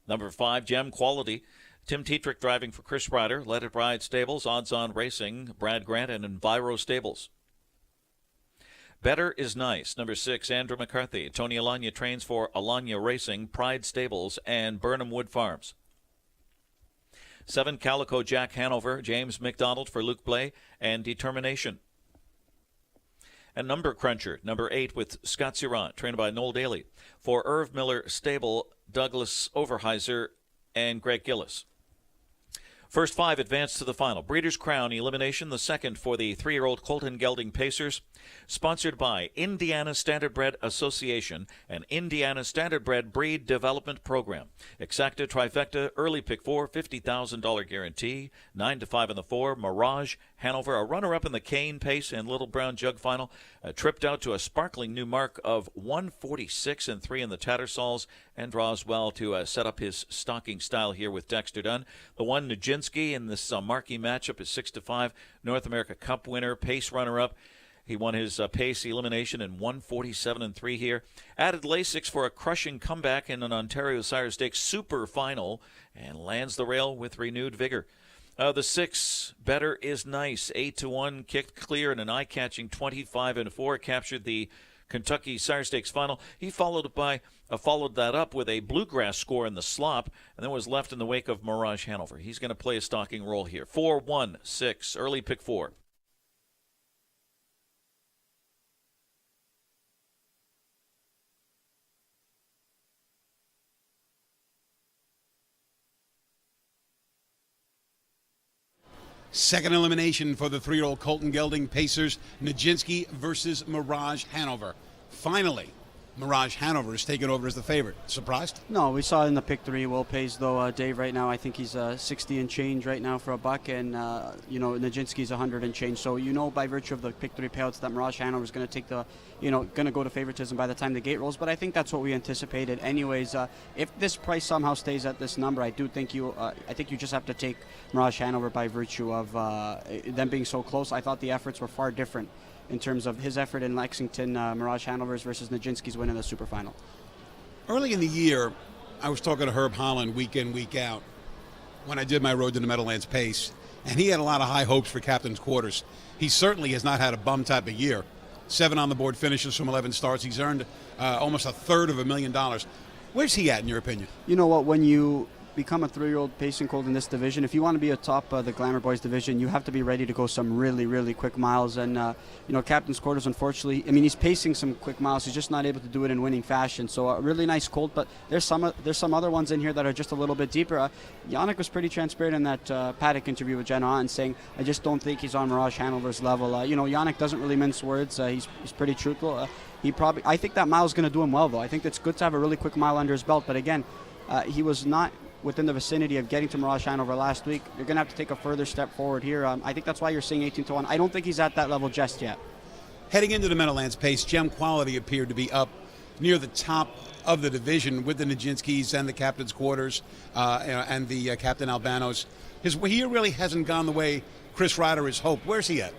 Number 5, Gem Quality. Tim Tetrick driving for Chris Ryder. Let It Ride Stables, Odds On Racing, Brad Grant, and Enviro Stables. Better is Nice. Number 6, Andrew McCarthy. Tony Alanya trains for Alanya Racing, Pride Stables, and Burnham Wood Farms. 7, Calico Jack Hanover. James McDonald for Luke Blay and Determination. And Number Cruncher, number 8 with Scott Sirant, trained by Noel Daly. For Irv Miller Stable, Douglas Overheiser, and Greg Gillis. First 5 advance to the final. Breeders' Crown elimination, the second for the 3-year-old Colton Gelding Pacers. Sponsored by Indiana Standardbred Association and Indiana Standardbred Breed Development Program. Exacta Trifecta, early pick 4, $50,000 guarantee. 9 to 5 in the 4. Mirage Hanover, a runner-up in the Kane Pace and Little Brown Jug final. Tripped out to a sparkling new mark of 146 and 3 in the Tattersalls, and draws well to set up his stalking style here with Dexter Dunn. The 1, Nijinsky, in this marquee matchup is 6 to 5. North America Cup winner, pace runner-up. He won his pace elimination in 1:47.3 here. Added Lasix for a crushing comeback in an Ontario Sire Stakes Super Final and lands the rail with renewed vigor. The 6, Better Is Nice, 8-1, kicked clear in an eye-catching 25-4, captured the Kentucky Sire Stakes Final. He followed that up with a bluegrass score in the slop, and then was left in the wake of Mirage Hanover. He's going to play a stalking role here. 4-1-6, early pick 4. Second elimination for the 3-year-old Colton Gelding Pacers, Nijinsky versus Mirage Hanover. Finally, Mirage Hanover is taken over as the favorite. Surprised? No, we saw it in the pick 3 Will Pays, though, Dave, right now. I think he's 60 and change right now for a buck, and, Nijinsky's 100 and change. So, by virtue of the pick 3 payouts that Mirage Hanover is going to take going to go to favoritism by the time the gate rolls. But I think that's what we anticipated. Anyways, if this price somehow stays at this number, I think you just have to take Mirage Hanover by virtue of them being so close. I thought the efforts were far different in terms of his effort in Lexington, Mirage Hanover's versus Nijinsky's win in the Super Final. Early in the year, I was talking to Herb Holland week in, week out when I did my Road to the Meadowlands Pace, and he had a lot of high hopes for Captain's Quarters. He certainly has not had a bum type of year. 7 on the board finishes from 11 starts. He's earned almost $350,000. Where's he at, in your opinion? You know what, when you become a 3-year-old pacing colt in this division, if you want to be atop the Glamour Boys division, you have to be ready to go some really, really quick miles. And, Captain's Quarters, unfortunately, he's pacing some quick miles. He's just not able to do it in winning fashion. So a really nice colt, but there's some other ones in here that are just a little bit deeper. Yannick was pretty transparent in that Paddock interview with Jenna Ott, saying, I just don't think he's on Mirage Hanover's level. Yannick doesn't really mince words. He's pretty truthful. I think that mile is going to do him well, though. I think it's good to have a really quick mile under his belt. But again, he was not within the vicinity of getting to Mirage Hanover last week. You're going to have to take a further step forward here. I think that's why you're seeing 18-1. I don't think he's at that level just yet. Heading into the Meadowlands Pace, Gem Quality appeared to be up near the top of the division with the Nijinskys and the Captain's Quarters and the Captain Albanos. He really hasn't gone the way Chris Ryder has hoped. Where's he at?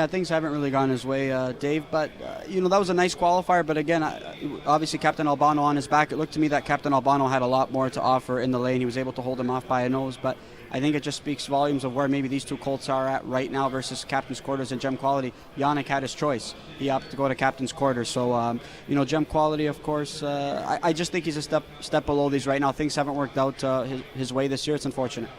Things haven't really gone his way, Dave, but, that was a nice qualifier. But again, obviously Captain Albano on his back. It looked to me that Captain Albano had a lot more to offer in the lane. He was able to hold him off by a nose, but I think it just speaks volumes of where maybe these two colts are at right now versus Captain's Quarters and Gem Quality. Yannick had his choice. He opted to go to Captain's Quarters. So, Gem Quality, of course, I just think he's a step below these right now. Things haven't worked out his way this year. It's unfortunate.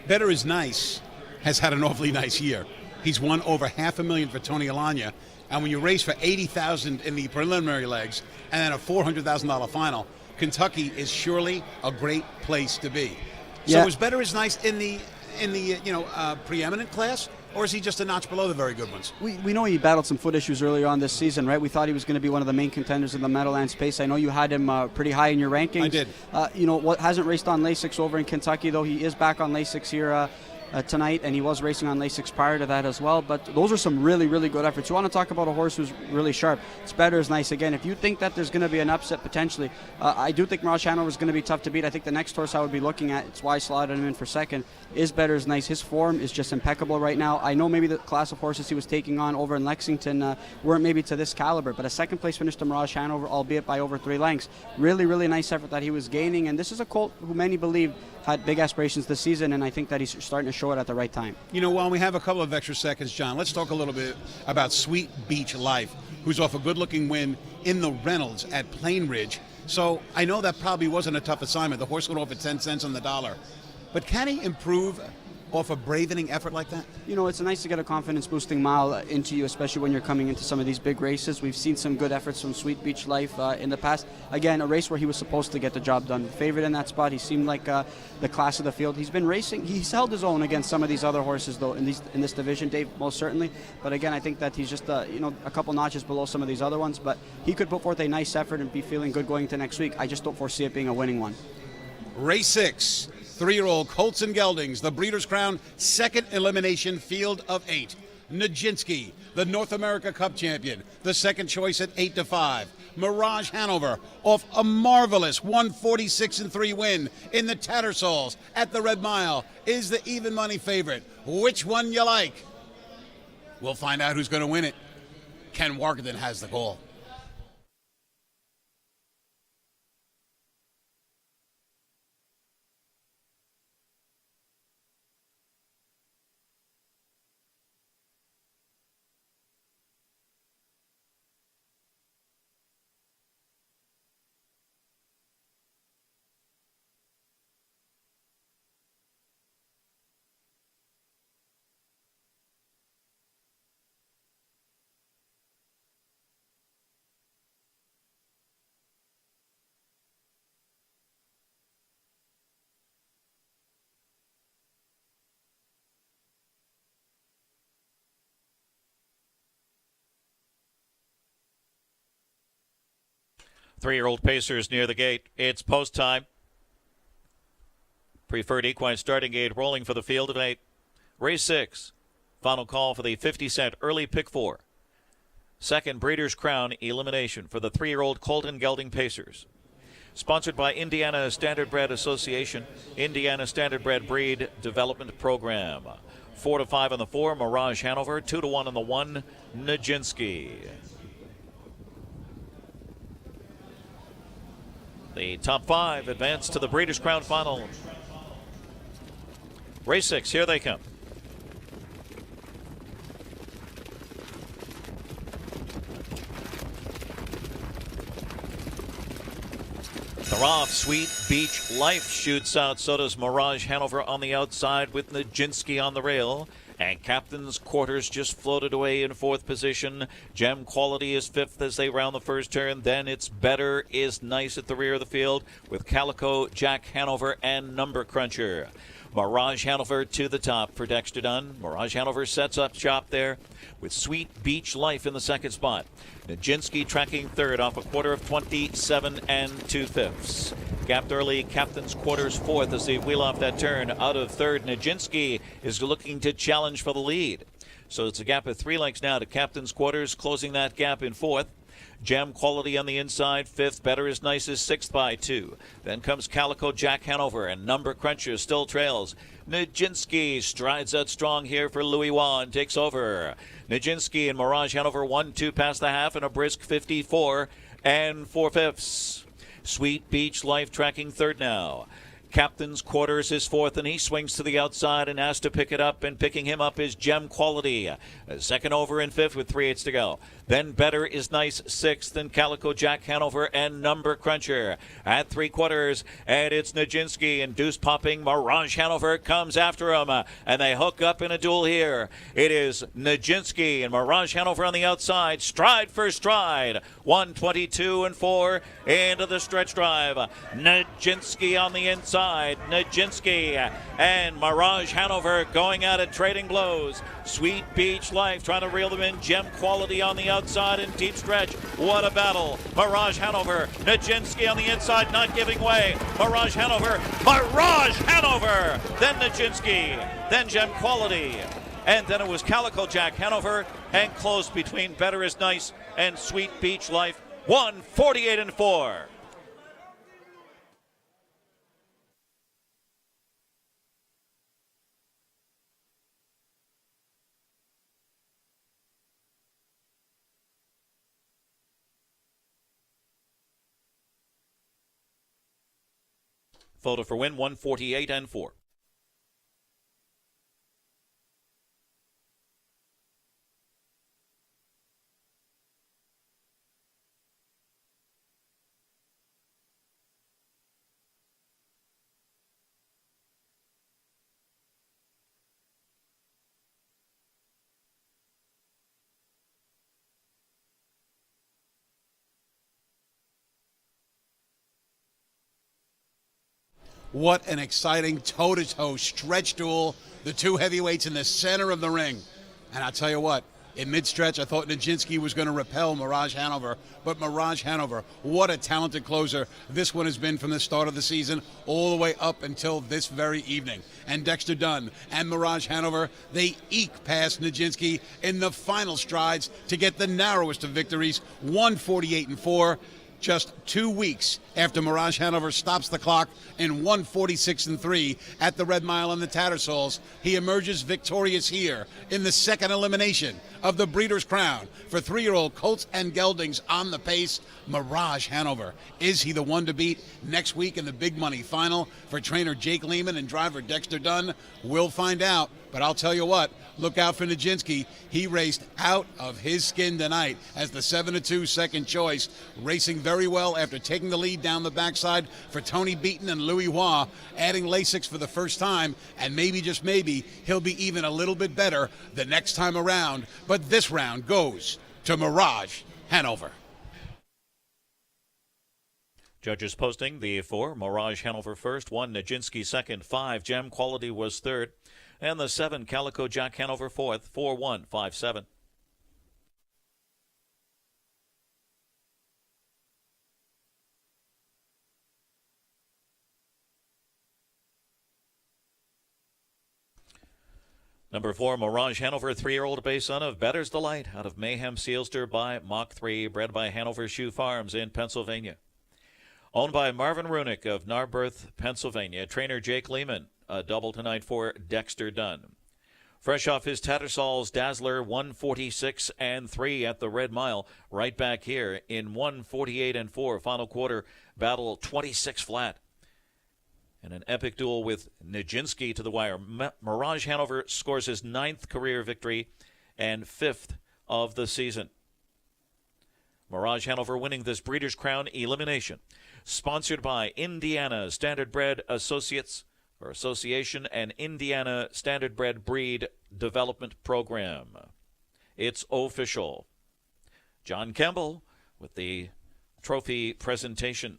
Better Is Nice has had an awfully nice year. He's won over $500,000 for Tony Alagna, and when you race for $80,000 in the preliminary legs and then a $400,000 final, Kentucky is surely a great place to be. So is Better Is Nice in the preeminent class, or is he just a notch below the very good ones? We know he battled some foot issues earlier on this season, right? We thought he was going to be one of the main contenders in the Meadowlands Pace. I know you had him pretty high in your rankings. I did. What hasn't raced on Lasix over in Kentucky, though. He is back on Lasix here tonight, and he was racing on Lasix prior to that as well. But those are some really, really good efforts. You want to talk about a horse who's really sharp. It's Better Is Nice. Again, if you think that there's going to be an upset potentially, I do think Mirage Hanover is going to be tough to beat. I think the next horse I would be looking at, it's why I slotted him in for second, is Better Is Nice. His form is just impeccable right now. I know maybe the class of horses he was taking on over in Lexington weren't maybe to this caliber, but a second place finish to Mirage Hanover, albeit by over 3 lengths. Really, really nice effort that he was gaining, and this is a colt who many believe had big aspirations this season, and I think that he's starting to show it at the right time. While we have a couple of extra seconds, John, let's talk a little bit about Sweet Beach Life, who's off a good-looking win in the Reynolds at Plain Ridge. So I know that probably wasn't a tough assignment. The horse went off at 10 cents on the dollar. But can he improve off a bravening effort like that? It's nice to get a confidence-boosting mile into you, especially when you're coming into some of these big races. We've seen some good efforts from Sweet Beach Life in the past. Again, a race where he was supposed to get the job done. Favorite in that spot. He seemed like the class of the field. He's been racing. He's held his own against some of these other horses, though, in this division, Dave, most certainly. But again, I think that he's just a couple notches below some of these other ones. But he could put forth a nice effort and be feeling good going into next week. I just don't foresee it being a winning one. Race 6. 3-year-old Colts and Geldings, the Breeders' Crown second elimination field of 8. Nijinsky, the North America Cup champion, the second choice at 8-5. Mirage Hanover off a marvelous 146-3 win in the Tattersalls at the Red Mile is the even money favorite. Which one you like? We'll find out who's going to win it Ken Workington has the call. Three-year-old Pacers near the gate. It's post time. Preferred equine starting gate rolling for the field of 8. Race 6. Final call for the 50-cent early pick 4. Second Breeders' Crown elimination for the 3-year-old Colton Gelding Pacers. Sponsored by Indiana Standardbred Association, Indiana Standardbred Breed Development Program. 4-5 on the 4, Mirage Hanover. 2-1 on the 1, Nijinsky. The top 5 advance to the Breeders' Crown Final. Race 6, here they come. They're off. Sweet Beach Life shoots out. So does Mirage Hanover on the outside with Nijinsky on the rail. And Captain's Quarters just floated away in 4th position. Gem Quality is 5th as they round the first turn. Then it's Better is Nice at the rear of the field with Calico, Jack Hanover, and Number Cruncher. Mirage Hanover to the top for Dexter Dunn. Mirage Hanover sets up shop there with Sweet Beach Life in the 2nd spot. Nijinsky tracking 3rd off a quarter of 27 2/5. Gapped early, Captain's Quarters 4th as they wheel off that turn. Out of 3rd, Nijinsky is looking to challenge for the lead. So it's a gap of 3 lengths now to Captain's Quarters, closing that gap in 4th. Gem Quality on the inside, 5th. Better is Nice is 6th by 2. Then comes Calico, Jack Hanover, and Number Cruncher still trails. Nijinsky strides out strong here for Louis Wan, takes over. Nijinsky and Mirage Hanover 1-2 past the half and a brisk 54 4/5. Sweet Beach Life tracking 3rd now. Captain's Quarters is 4th, and he swings to the outside and has to pick it up, and picking him up is Gem Quality. 2nd over in 5th with 3/8 to go. Then Better is Nice 6th, and Calico, Jack Hanover, and Number Cruncher at 3/4. And it's Nijinsky and Deuce Popping. Mirage Hanover comes after him, and they hook up in a duel here. It is Nijinsky and Mirage Hanover on the outside, stride for stride. 1:22 4 into the stretch drive. Nijinsky on the inside. Nijinsky and Mirage Hanover going at it, trading blows. Sweet Beach Life trying to reel them in. Gem Quality on the outside in deep stretch. What a battle. Mirage Hanover. Nijinsky on the inside, not giving way. Mirage Hanover. Mirage Hanover. Then Nijinsky. Then Gem Quality. And then it was Calico, Jack Hanover, and close between Better is Nice and Sweet Beach Life. 1:48 4. Photo for win, 1:48 4. What an exciting toe-to-toe stretch duel. The 2 heavyweights in the center of the ring. And I'll tell you what, in mid-stretch, I thought Nijinsky was going to repel Mirage Hanover. But Mirage Hanover, what a talented closer this one has been from the start of the season all the way up until this very evening. And Dexter Dunn and Mirage Hanover, they eke past Nijinsky in the final strides to get the narrowest of victories, 1:48 4. just 2 weeks after Mirage Hanover stops the clock in 1:46.3 at the Red Mile in the Tattersalls, he emerges victorious here in the second elimination of the Breeders' Crown for 3-year-old colts and geldings on the pace. Mirage Hanover. Is he the one to beat next week in the big money final for trainer Jake Lehman and driver Dexter Dunn? We'll find out. But I'll tell you what, look out for Nijinsky. He raced out of his skin tonight as the 7-2 second choice, racing very well after taking the lead down the backside for Tony Beaton and Louis Hua, adding Lasix for the first time, and maybe, just maybe, he'll be even a little bit better the next time around. But this round goes to Mirage Hanover. Judges posting the 4, Mirage Hanover first, 1, Nijinsky second, 5, Gem Quality was third, and the 7, Calico Jack Hanover fourth, 4-1, 5-7. Number 4, Mirage Hanover, 3-year-old base son of Better's Delight out of Mayhem Sealster by Mach 3, bred by Hanover Shoe Farms in Pennsylvania. Owned by Marvin Runick of Narberth, Pennsylvania. Trainer Jake Lehman, a double tonight for Dexter Dunn. Fresh off his Tattersalls Dazzler 146-3 at the Red Mile. Right back here in 148-4. Final quarter battle 26 flat. And an epic duel with Nijinsky to the wire. Mirage Hanover scores his 9th career victory and 5th of the season. Mirage Hanover winning this Breeders' Crown elimination. Sponsored by Indiana Standardbred Associates or Association and Indiana Standardbred Breed Development Program. It's official. John Campbell with the trophy presentation.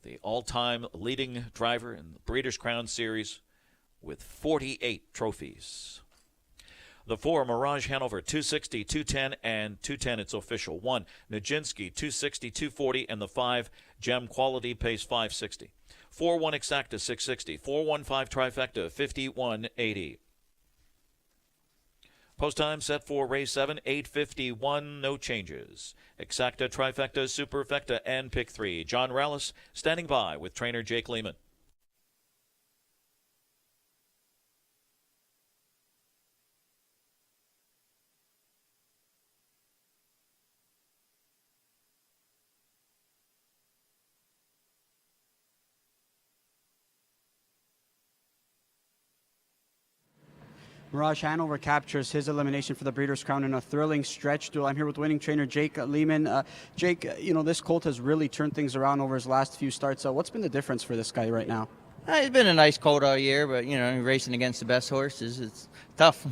The all-time leading driver in the Breeders' Crown Series with 48 trophies. The 4, Mirage Hanover, 260, 210, and 210. It's official. 1, Nijinsky, 260, 240, and the 5, Gem Quality, pace 560. 4-1 Exacta, 660. 4-1-5 Trifecta, 51.80. Post time set for race 7, 8:51, no changes. Exacta, Trifecta, Superfecta, and pick 3. John Rallis standing by with trainer Jake Lehman. Mirage Hanover captures his elimination for the Breeders' Crown in a thrilling stretch duel. I'm here with winning trainer Jake Lehman. Jake, this colt has really turned things around over his last few starts. What's been the difference for this guy right now? He's been a nice colt all year, but, racing against the best horses, it's tough.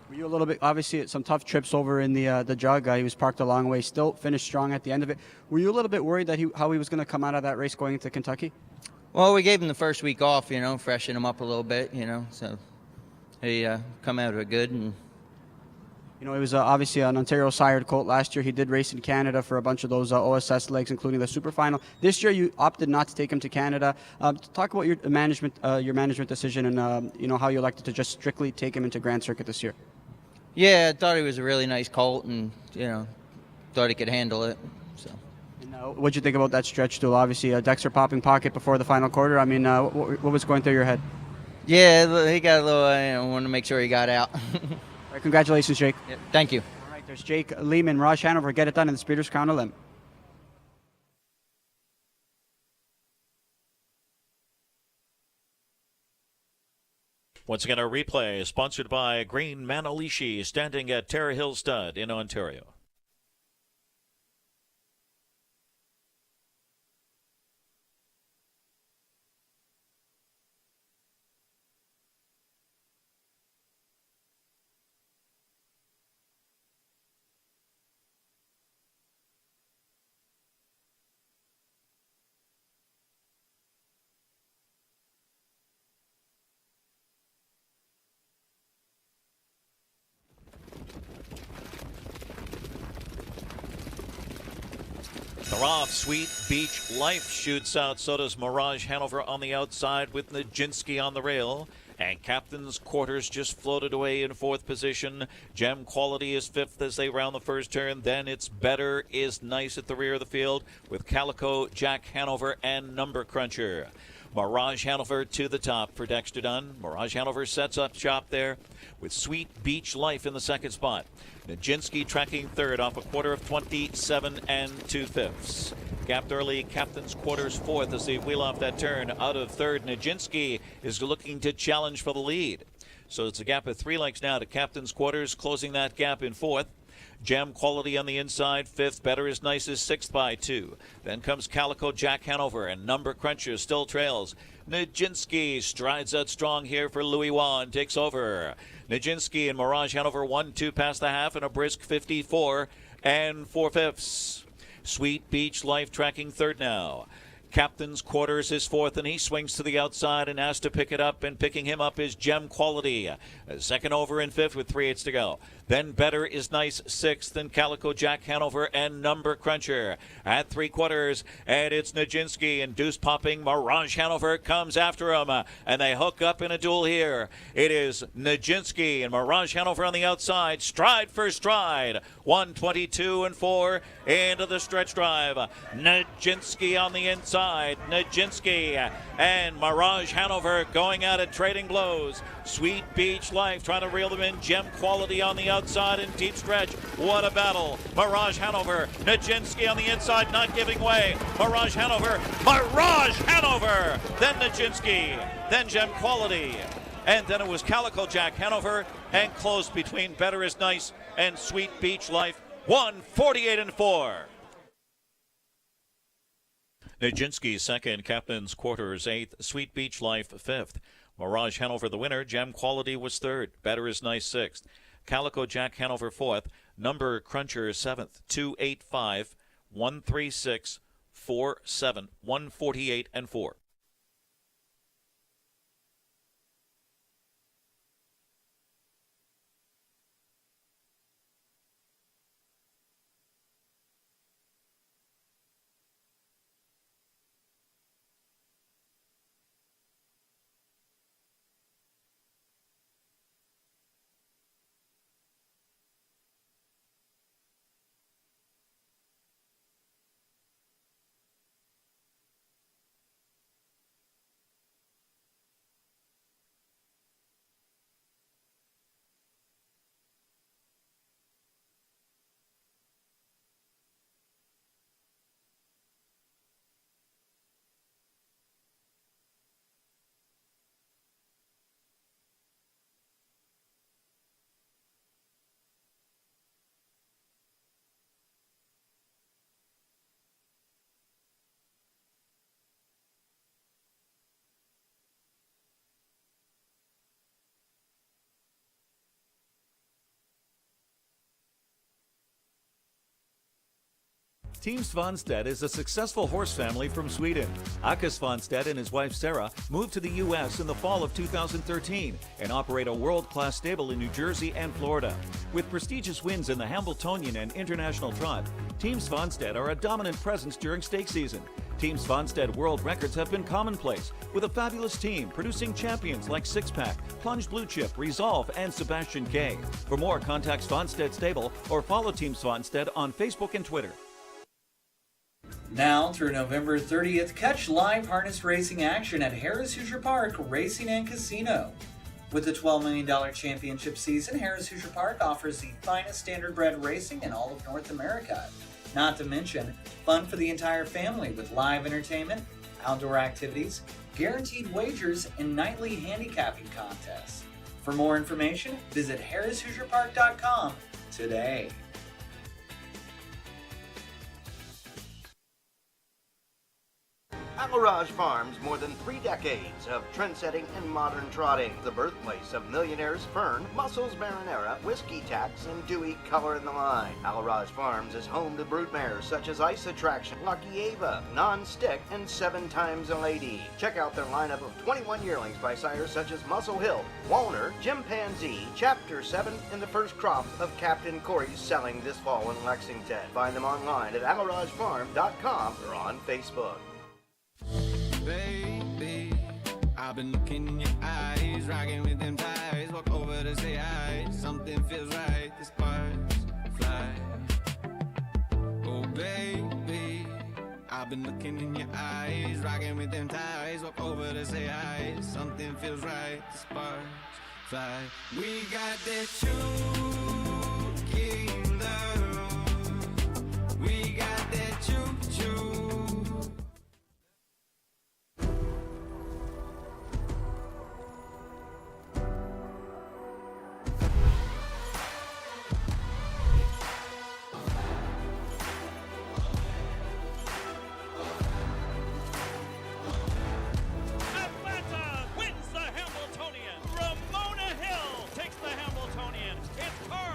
Were you a little bit, obviously, some tough trips over in the jug. He was parked a long way, still finished strong at the end of it. Were you a little bit worried that how he was going to come out of that race going into Kentucky? Well, we gave him the first week off, freshen him up a little bit, so he come out of it good. And he was obviously an Ontario sired colt last year. He did race in Canada for a bunch of those OSS legs, including the Super Final. This year, you opted not to take him to Canada. Talk about your management decision and how you elected to just strictly take him into Grand Circuit this year. Yeah, I thought he was a really nice colt, and thought he could handle it. So. And what'd you think about that stretch duel? Obviously, Dexter popping pocket before the final quarter. I mean, what was going through your head? Yeah, he got a little. Want to make sure he got out. All right, congratulations, Jake. Yeah, thank you. All right, there's Jake Lehman, Mirage Hanover. Get it done in the Breeders' Crown Elim. Once again, our replay sponsored by Green Manalishi, standing at Terra Hill Stud in Ontario. They're off. Sweet Beach Life shoots out. So does Mirage Hanover on the outside with Nijinsky on the rail. And Captain's Quarters just floated away in fourth position. Gem Quality is fifth as they round the first turn. Then it's Better is Nice at the rear of the field with Calico, Jack Hanover, and Number Cruncher. Mirage Hanover to the top for Dexter Dunn. Mirage Hanover sets up shop there with Sweet Beach Life in the second spot. Nijinsky tracking third off a quarter of 27 and 2/5. Gapped early, Captain's Quarters fourth as they wheel off that turn. Out of third, Nijinsky is looking to challenge for the lead. So it's a gap of 3 lengths now to Captain's Quarters, closing that gap in fourth. Gem Quality on the inside, fifth. Better is Nice is sixth by 2. Then comes Calico, Jack Hanover, and Number Cruncher still trails. Nijinsky strides out strong here for Louis Wan, takes over. Nijinsky and Mirage Hanover 1-2 past the half in a brisk 54 and 4/5. Sweet Beach Life tracking third now. Captain's Quarters is fourth, and he swings to the outside and has to pick it up, and picking him up is Gem Quality. Second over in fifth with 3/8 to go. Then Better is Nice sixth, and Calico, Jack Hanover, and Number Cruncher at 3/4. And it's Nijinsky and deuce popping. Mirage Hanover comes after him, and they hook up in a duel here. It is Nijinsky and Mirage Hanover on the outside, stride for stride. 1:22 and 4 into the stretch drive. Nijinsky on the inside. Nijinsky and Mirage Hanover going at it, trading blows. Sweet Beach Life trying to reel them in. Gem Quality on the outside in deep stretch. What a battle. Mirage Hanover. Nijinsky on the inside, not giving way. Mirage Hanover. Mirage Hanover. Then Nijinsky. Then Gem Quality. And then it was Calico, Jack Hanover, and closed between Better is Nice and Sweet Beach Life. 1:48 and 4. Nijinsky second, Captain's Quarters eighth, Sweet Beach Life fifth. Mirage Hanover the winner. Gem Quality was third. Better is Nice sixth. Calico, Jack Hanover fourth. Number Cruncher seventh. 285, 136, 47, 148 and 4. Team Svanstedt is a successful horse family from Sweden. Aka Svanstedt and his wife Sarah moved to the U.S. in the fall of 2013 and operate a world-class stable in New Jersey and Florida. With prestigious wins in the Hambletonian and International Trot, Team Svanstedt are a dominant presence during stake season. Team Svanstedt world records have been commonplace, with a fabulous team producing champions like Six Pack, Plunge Blue Chip, Resolve, and Sebastian K. For more, contact Svanstedt Stable or follow Team Svanstedt on Facebook and Twitter. Now through November 30th, catch live harness racing action at Harris Hoosier Park Racing and Casino. With the $12 million championship season, Harris Hoosier Park offers the finest standardbred racing in all of North America. Not to mention, fun for the entire family with live entertainment, outdoor activities, guaranteed wagers, and nightly handicapping contests. For more information, visit harrishoosierpark.com today. Almirage Farms, more than 3 decades of trendsetting and modern trotting. The birthplace of millionaires Fern, Muscles Marinara, Whiskey Tax, and Dewey Color in the Line. Almirage Farms is home to broodmares such as Ice Attraction, Lucky Ava, Non-Stick, and 7 Times a Lady. Check out their lineup of 21 yearlings by sires such as Muscle Hill, Walner, Chimpanzee, Chapter 7, and the first crop of Captain Corey's selling this fall in Lexington. Find them online at almiragefarm.com or on Facebook. Baby, I I've been looking in your eyes, rocking with them ties. Walk over to say hi. Something feels right. The sparks fly. Oh baby, I've been looking in your eyes, rocking with them ties. Walk over to say hi. Something feels right. The sparks fly. We got that shooting love. We got that choo-choo. Atlanta wins the Hamiltonian. Ramona Hill takes the Hamiltonian. It's Carl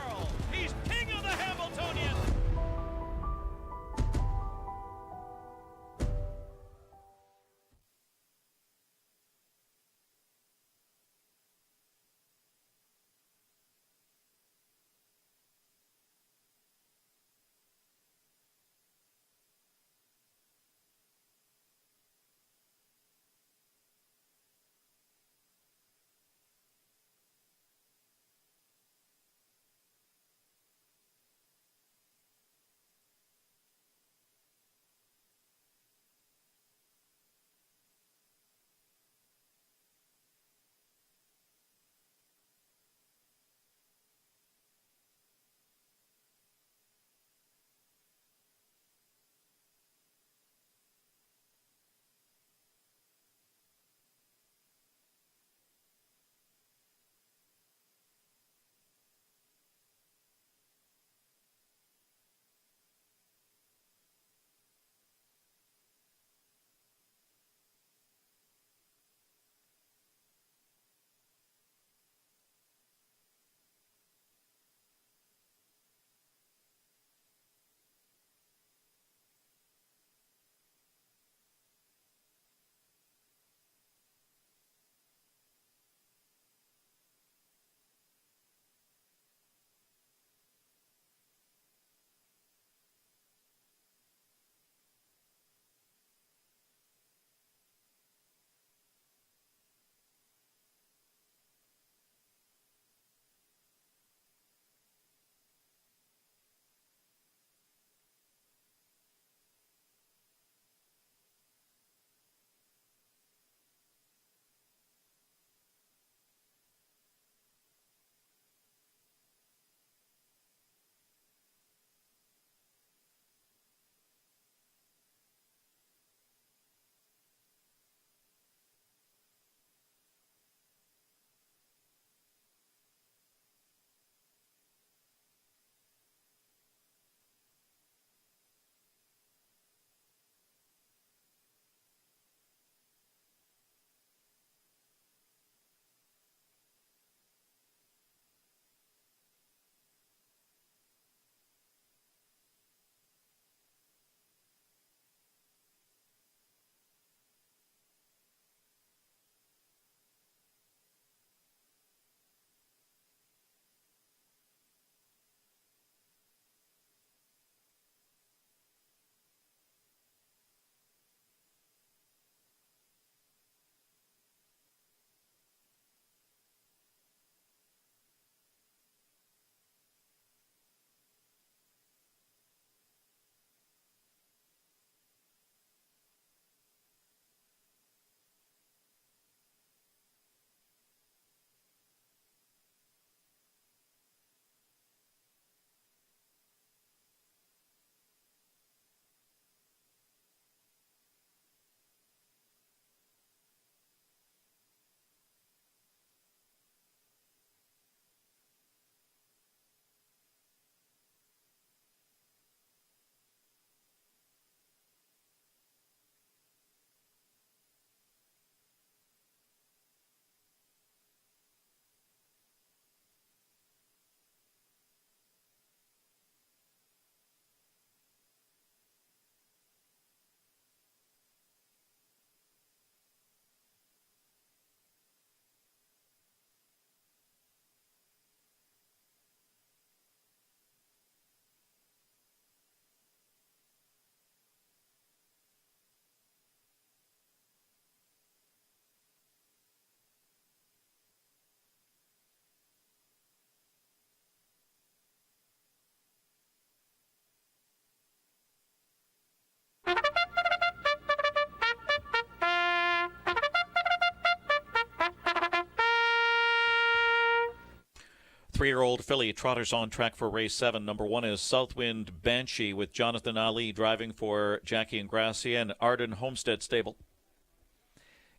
3-year-old filly trotters on track for race 7. Number 1 is Southwind Banshee with Jonathan Ali driving for Jackie and Gracia and Arden Homestead Stable.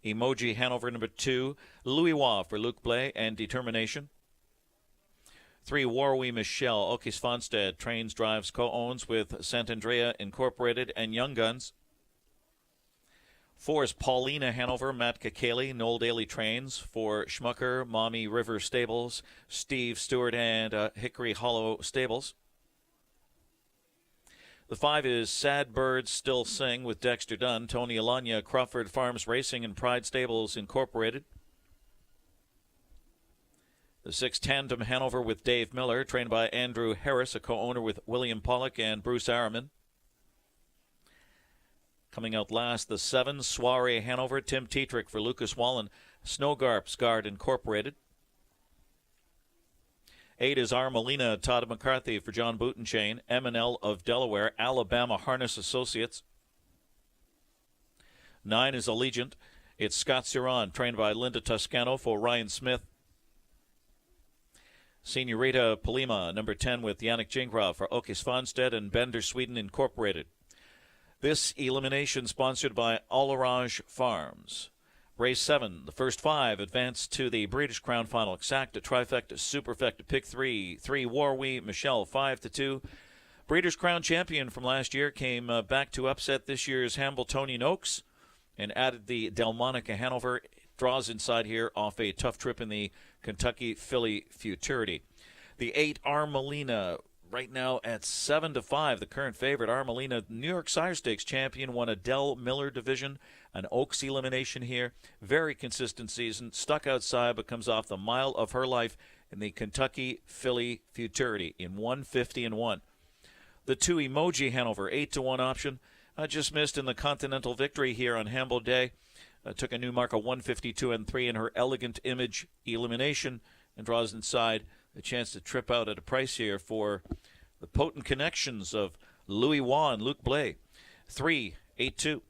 Emoji Hanover number 2, Louis Wa for Luc Blais and Determination. 3, Warwi Michelle, Okis Fonstead trains, drives, co-owns with Sant Andrea Incorporated and Young Guns. 4 is Paulina Hanover, Matt Kakali, Noel Daly trains for Schmucker, Mommy River Stables, Steve Stewart and Hickory Hollow Stables. The 5 is Sad Birds Still Sing with Dexter Dunn, Tony Alanya, Crawford Farms Racing and Pride Stables Incorporated. The 6, Tandem Hanover with Dave Miller, trained by Andrew Harris, a co-owner with William Pollock and Bruce Araman. Coming out last, the 7, Soiree Hanover, Tim Tetrick for Lucas Wallen, Snowgarps Guard Incorporated. 8 is Armelina, Todd McCarthy for John Bootenchain, M&L of Delaware, Alabama Harness Associates. 9 is Allegiant. It's Scott Ciron, trained by Linda Toscano for Ryan Smith. Senorita Polima, number 10 with Yannick Gingras for Okis Fonstead and Bender Sweden Incorporated. This elimination sponsored by Olarage Farms. Race 7, the first 5 advance to the Breeders' Crown Final. Exacta, Trifecta, Superfecta, Pick 3, 3 Warwi, Michelle, 5-2. Breeders' Crown champion from last year came back to upset this year's Hambletonian Oaks and added the Delmonica Hanover. Draws inside here off a tough trip in the Kentucky Filly Futurity. The 8 Armelina right now at 7-5, the current favorite. Armelina, New York Sire Stakes champion, won a Del Miller division, an Oaks elimination here. Very consistent season. Stuck outside, but comes off the mile of her life in the Kentucky Filly Futurity in 150-1. The 2 Emoji Hanover, 8-1 option. Just missed in the Continental Victory here on Hamble Day. Took a new mark of 152-3 in her Elegant Image elimination and draws inside a chance to trip out at a price here for the potent connections of Louis Wa and Luc Blais. 3-8-2.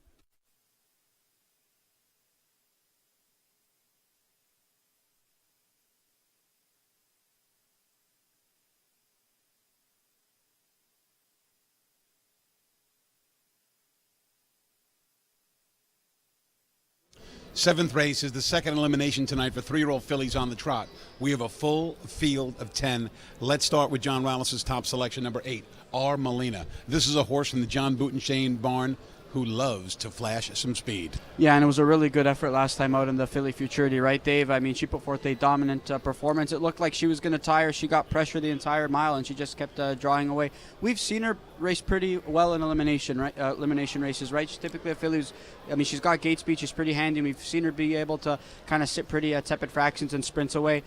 Seventh race is the second elimination tonight for 3-year-old fillies on the trot. We have a full field of 10. Let's start with John Wallace's top selection, number 8, Armelina. This is a horse from the John Bootenchain barn who loves to flash some speed. Yeah, and it was a really good effort last time out in the Filly Futurity, right, Dave? I mean, she put forth a dominant performance. It looked like she was going to tire. She got pressure the entire mile, and she just kept drawing away. We've seen her race pretty well in elimination races, right? She's typically a filly who's, I mean, she's got gate speed. She's pretty handy. We've seen her be able to kind of sit pretty tepid fractions and sprints away.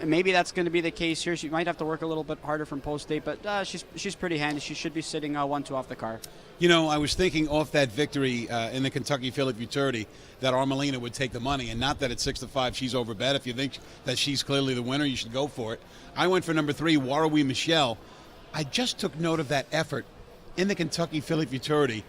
Maybe that's going to be the case here. She might have to work a little bit harder from post date, but she's pretty handy. She should be sitting 1-2 off the car. You know, I was thinking off that victory in the Kentucky Filly Futurity that Armelina would take the money, and not that at 6-5 she's overbet. If you think that she's clearly the winner, you should go for it. I went for number 3, Warwi Michelle. I just took note of that effort in the Kentucky Filly Futurity.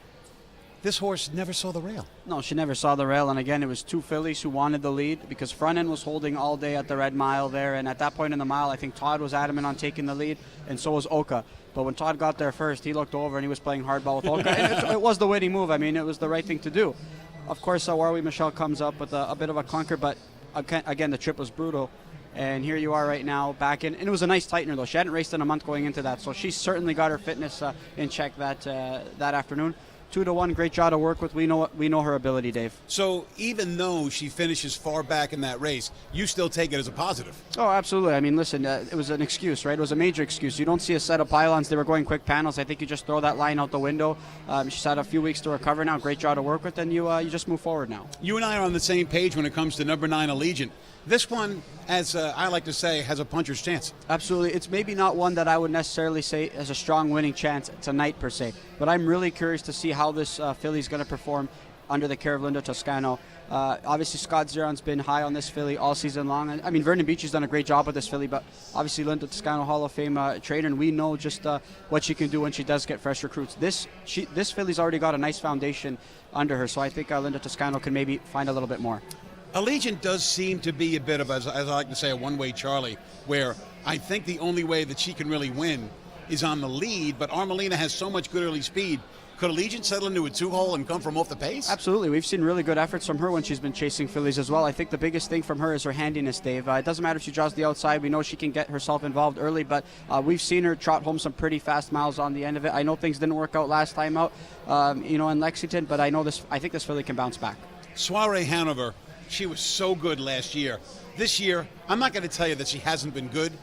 This horse never saw the rail. No, she never saw the rail, and again, it was 2 fillies who wanted the lead because front end was holding all day at the red mile there, and at that point in the mile, I think Todd was adamant on taking the lead, and so was Oka. But when Todd got there first, he looked over and he was playing hardball with Oka. And it was the winning move. I mean, it was the right thing to do. Of course, Warwi Michelle comes up with a bit of a clunker, but again, the trip was brutal. And here you are right now back in. And it was a nice tightener, though. She hadn't raced in a month going into that, so she certainly got her fitness in check that afternoon. 2-1, great job to work with. We know her ability, Dave. So even though she finishes far back in that race, you still take it as a positive. Oh, absolutely. I mean, listen, it was an excuse, right? It was a major excuse. You don't see a set of pylons. They were going quick panels. I think you just throw that line out the window. She's had a few weeks to recover now. Great job to work with, and you just move forward now. You and I are on the same page when it comes to number 9, Allegiant. This one, as I like to say, has a puncher's chance. Absolutely. It's maybe not one that I would necessarily say has a strong winning chance tonight per se, but I'm really curious to see how this filly is going to perform under the care of Linda Toscano. Obviously, Scott Zeron's been high on this filly all season long. I mean, Vernon Beachy's done a great job with this filly, but obviously Linda Toscano, Hall of Fame trainer, and we know just what she can do when she does get fresh recruits. This filly's already got a nice foundation under her, so I think Linda Toscano can maybe find a little bit more. Allegiant does seem to be a bit of, as I like to say, a one-way Charlie, where I think the only way that she can really win is on the lead, but Armelina has so much good early speed. Could Allegiant settle into a two-hole and come from off the pace? Absolutely. We've seen really good efforts from her when she's been chasing fillies as well. I think the biggest thing from her is her handiness, Dave. It doesn't matter if she draws the outside. We know she can get herself involved early, but we've seen her trot home some pretty fast miles on the end of it. I know things didn't work out last time out, in Lexington, but I think this filly can bounce back. Soiree Hanover, she was so good last year. This year, I'm not going to tell you that she hasn't been good.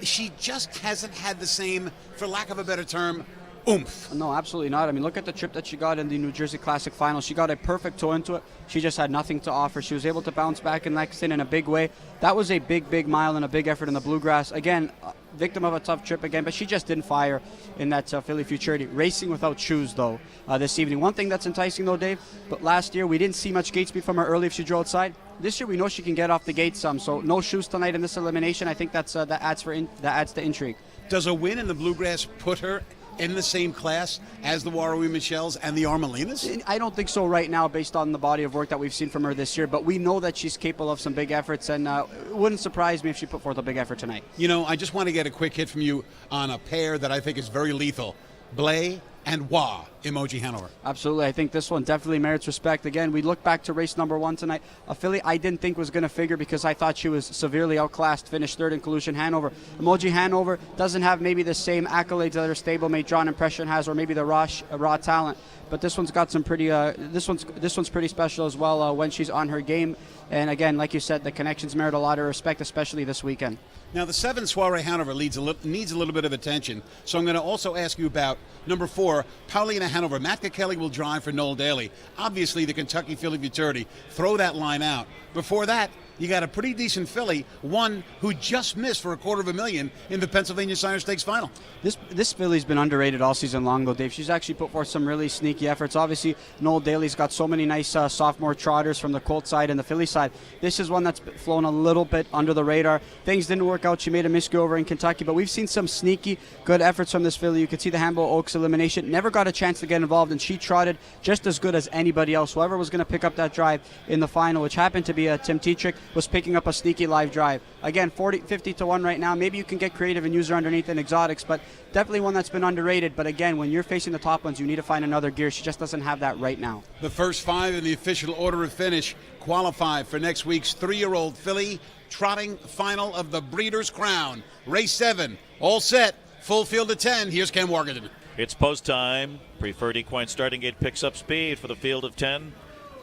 She just hasn't had the same, for lack of a better term, oomph. No, absolutely not. I mean, look at the trip that she got in the New Jersey Classic final. She got a perfect toe into it. She just had nothing to offer. She was able to bounce back in Lexington in a big way. That was a big mile and a big effort in the Bluegrass. Again, victim of a tough trip again, but she just didn't fire in that Philly Futurity. Racing without shoes, though, this evening. One thing that's enticing, though, Dave, but last year we didn't see much gate speed from her early if she drew outside. This year we know she can get off the gate some, so no shoes tonight in this elimination. I think that adds to intrigue. Does a win in the Bluegrass put her in the same class as the Warrawee Michelles and the Armelinas? I don't think so right now based on the body of work that we've seen from her this year, but we know that she's capable of some big efforts, and it wouldn't surprise me if she put forth a big effort tonight. You know, I just want to get a quick hit from you on a pair that I think is very lethal. Blay and Wah, Emoji Hanover. Absolutely. I think this one definitely merits respect. Again, we look back to race number 1 tonight. A filly I didn't think was going to figure because I thought she was severely outclassed, finished third in Collusion Hanover. Emoji Hanover doesn't have maybe the same accolades that her stablemate Drawn Impression has, or maybe the raw talent. But this one's got some pretty. This one's pretty special as well when she's on her game. And again, like you said, the connections merit a lot of respect, especially this weekend. Now, the 7 Soiree Hanover needs a little bit of attention, so I'm going to also ask you about number 4, Paulina Hanover. Matt Kelly will drive for Noel Daly. Obviously, the Kentucky Filly Futurity. Throw that line out. Before that, you got a pretty decent filly, one who just missed for $250,000 in the Pennsylvania Sire Stakes final. This filly's been underrated all season long, though, Dave. She's actually put forth some really sneaky efforts. Obviously, Noel Daly's got so many nice sophomore trotters from the colt side and the filly side. This is one that's flown a little bit under the radar. Things didn't work out. She made a miscue over in Kentucky, but we've seen some sneaky good efforts from this filly. You could see the Hambo Oaks elimination. Never got a chance to get involved, and she trotted just as good as anybody else. Whoever was going to pick up that drive in the final, which happened to be Tim Tetrick, was picking up a sneaky live drive. Again, 50 to 1 right now. Maybe you can get creative and use her underneath in exotics, but definitely one that's been underrated. But again, when you're facing the top ones, you need to find another gear. She just doesn't have that right now. The first 5 in the official order of finish qualify for next week's 3-year-old filly trotting final of the Breeders' Crown. Race 7, all set, full field of 10. Here's Ken Wargington. It's post time. Preferred equine starting gate picks up speed for the field of 10.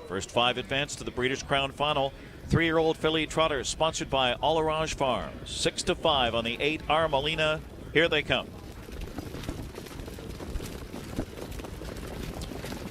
First 5 advance to the Breeders' Crown final. 3-year-old filly trotter sponsored by Alarage Farms. 6-5 on the 8 Armelina. Here they come.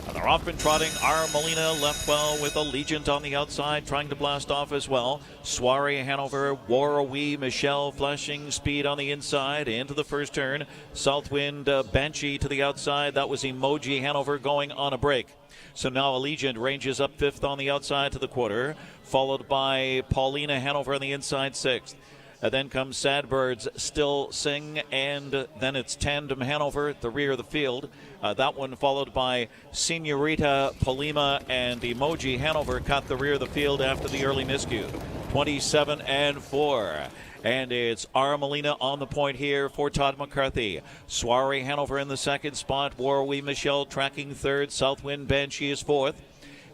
And they're off and trotting. Armelina left well with Allegiant on the outside, trying to blast off as well. Soiree Hanover, Warrawee Michelle flashing speed on the inside into the first turn. Southwind Banshee to the outside. That was Emoji Hanover going on a break. So now Allegiant ranges up 5th on the outside to the quarter, followed by Paulina Hanover on the inside 6th. Then comes Sadbirds Still Sing, and then it's Tandem Hanover at the rear of the field. That one followed by Senorita Polima and Emoji Hanover cut the rear of the field after the early miscue. 27-4. And it's Armelina on the point here for Todd McCarthy. Soiree Hanover in the second spot. Warrawee Michelle tracking 3rd. Southwind Banshee is 4th.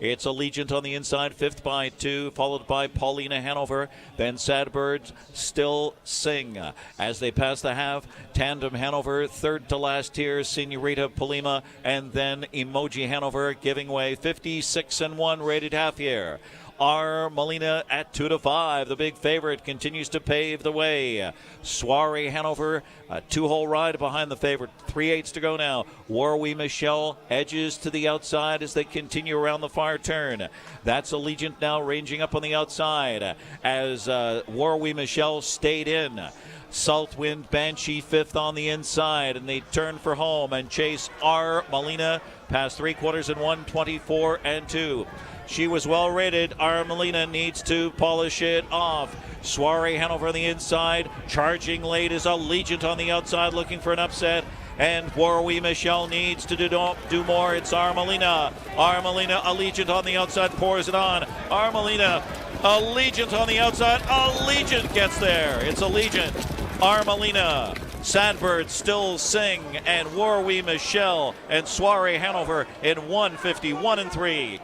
It's Allegiant on the inside, 5th by 2, followed by Paulina Hanover. Then Sadbirds Still Sing. As they pass the half, Tandem Hanover, 3rd to last here, Senorita Polima, and then Emoji Hanover giving way 56-1 rated half here. Armelina at 2-5. The big favorite continues to pave the way. Soiree Hanover, a 2-hole ride behind the favorite. 3/8 to go now. Warrawee Michelle edges to the outside as they continue around the far turn. That's Allegiant now ranging up on the outside as Warrawee Michelle stayed in. Southwind Banshee 5th on the inside, and they turn for home and chase Armelina past 3/4 and 1:24-2. She was well rated. Armelina needs to polish it off. Soiree Hanover on the inside. Charging late is Allegiant on the outside looking for an upset. And Warrawee Michelle needs to do more. It's Armelina. Allegiant on the outside pours it on. Armelina Allegiant on the outside. Allegiant gets there. It's Allegiant. Armelina. Sadbird Still Sing and Warwi Michelle and Soiree Hanover in 151-3.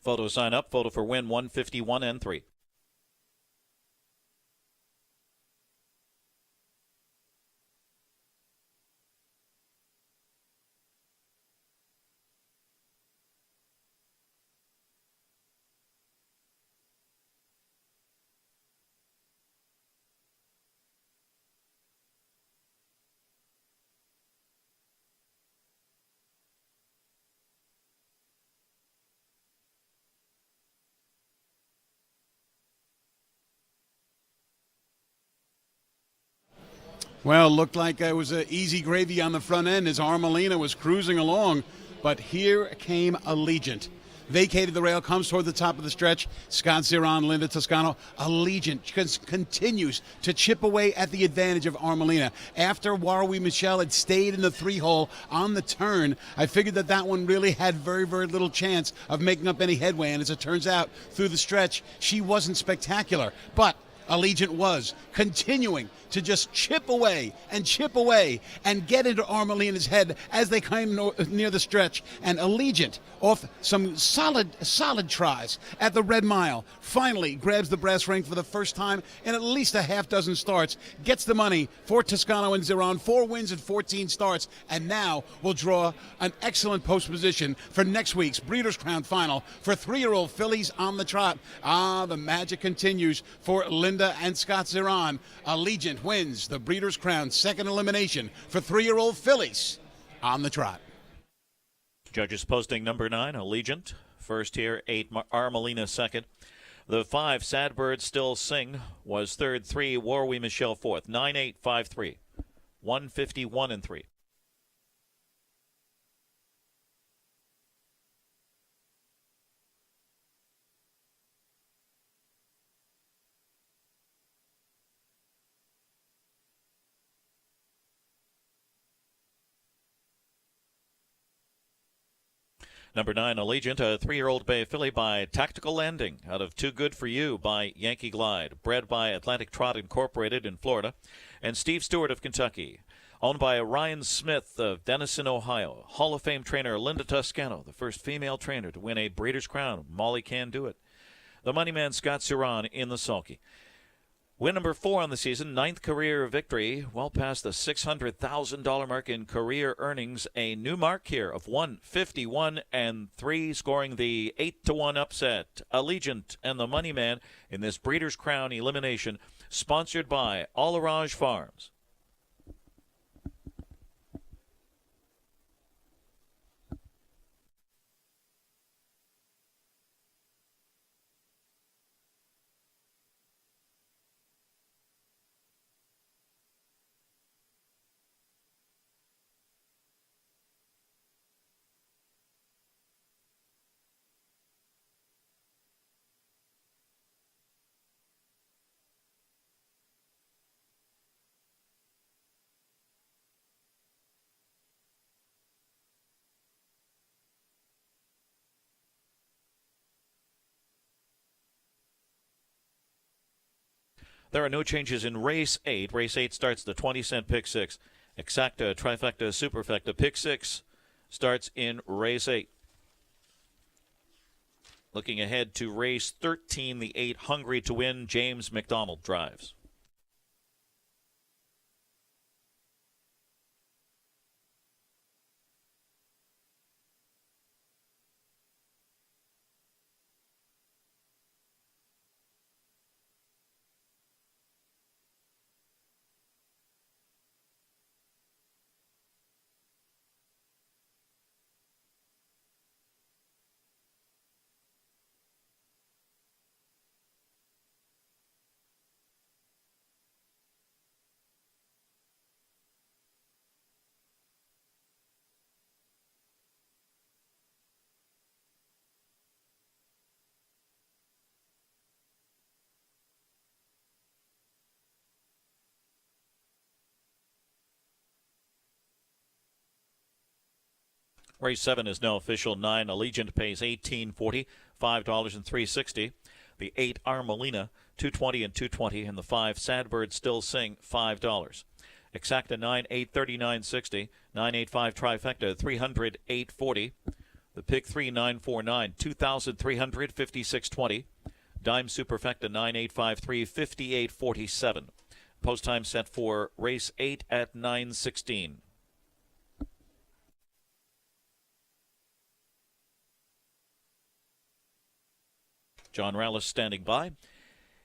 Photo sign up. Photo for win 151-3. Well, looked like it was an easy gravy on the front end as Armelina was cruising along, but here came Allegiant. Vacated the rail, comes toward the top of the stretch. Scott Ziron, Linda Toscano. Allegiant continues to chip away at the advantage of Armelina. After Warwi Michelle had stayed in the 3-hole on the turn, I figured that one really had very, very little chance of making up any headway. And as it turns out, through the stretch, she wasn't spectacular. But Allegiant was continuing to just chip away and get into Armelina's head as they came near the stretch. And Allegiant, off some solid tries at the Red Mile, finally grabs the brass ring for the first time in at least a half dozen starts, gets the money for Toscano and Ziron, 4 wins and 14 starts, and now will draw an excellent post position for next week's Breeders' Crown Final for 3-year-old fillies on the trot. The magic continues for Linda and Scott Ziron. Allegiant wins the Breeders' Crown second elimination for 3-year-old fillies on the trot. Judges posting number 9, Allegiant. First here, 8, Armelina second. The 5, Sadbird Still Sing was third. 3, Warwi Michelle fourth. 9-8-5-3. 151-3. Number 9, Allegiant, a 3-year-old bay filly by Tactical Landing out of Too Good For You by Yankee Glide, bred by Atlantic Trot Incorporated in Florida, and Steve Stewart of Kentucky. Owned by Ryan Smith of Denison, Ohio. Hall of Fame trainer Linda Toscano, the first female trainer to win a Breeders' Crown. Molly Can Do It. The money man Scott Ziron in the sulky. Win number 4 on the season, 9th career victory, well past the $600,000 mark in career earnings. A new mark here of 151-3, scoring the 8-1 upset. Allegiant and the money man in this Breeders' Crown elimination, sponsored by Alarage Farms. There are no changes in Race 8. Race 8 starts the 20-cent Pick 6. Exacta, Trifecta, Superfecta. Pick 6 starts in Race 8. Looking ahead to Race 13, the 8, Hungry to Win. James McDonald drives. Race 7 is no official. 9 Allegiant pays $18.40, $5 and $3.60. The 8 Armelina, $2.20 and $2.20, and the 5 Sadbird Still Sing, $5. Exacta 9, $839.60. 985 Trifecta, $300, $840. The Pick 3, 949, $2,356.20. Dime Superfecta 9853, $58.47. Post time set for race 8 at 9:16. John Rallis standing by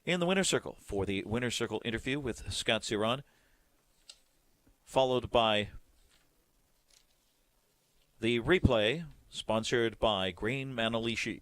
in the winner's circle for the winner's circle interview with Scott Ciron, followed by the replay sponsored by Green Manalishi.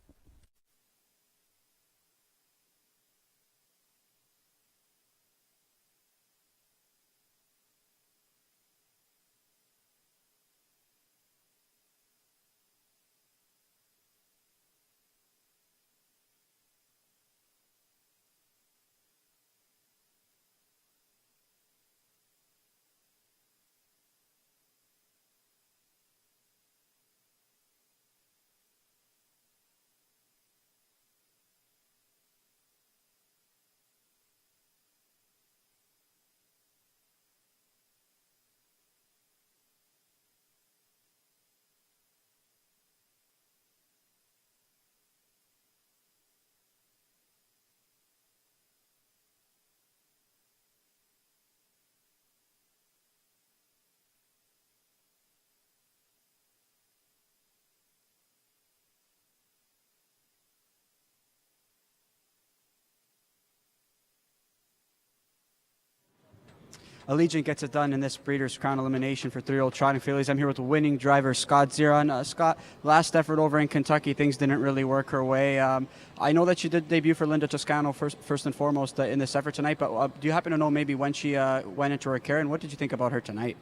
Allegiant gets it done in this Breeders' Crown elimination for 3-year-old trotting fillies. I'm here with winning driver Scott Ciron. Scott, last effort over in Kentucky, things didn't really work her way. I know that she did debut for Linda Toscano first and foremost in this effort tonight, but do you happen to know maybe when she went into her care, and what did you think about her tonight?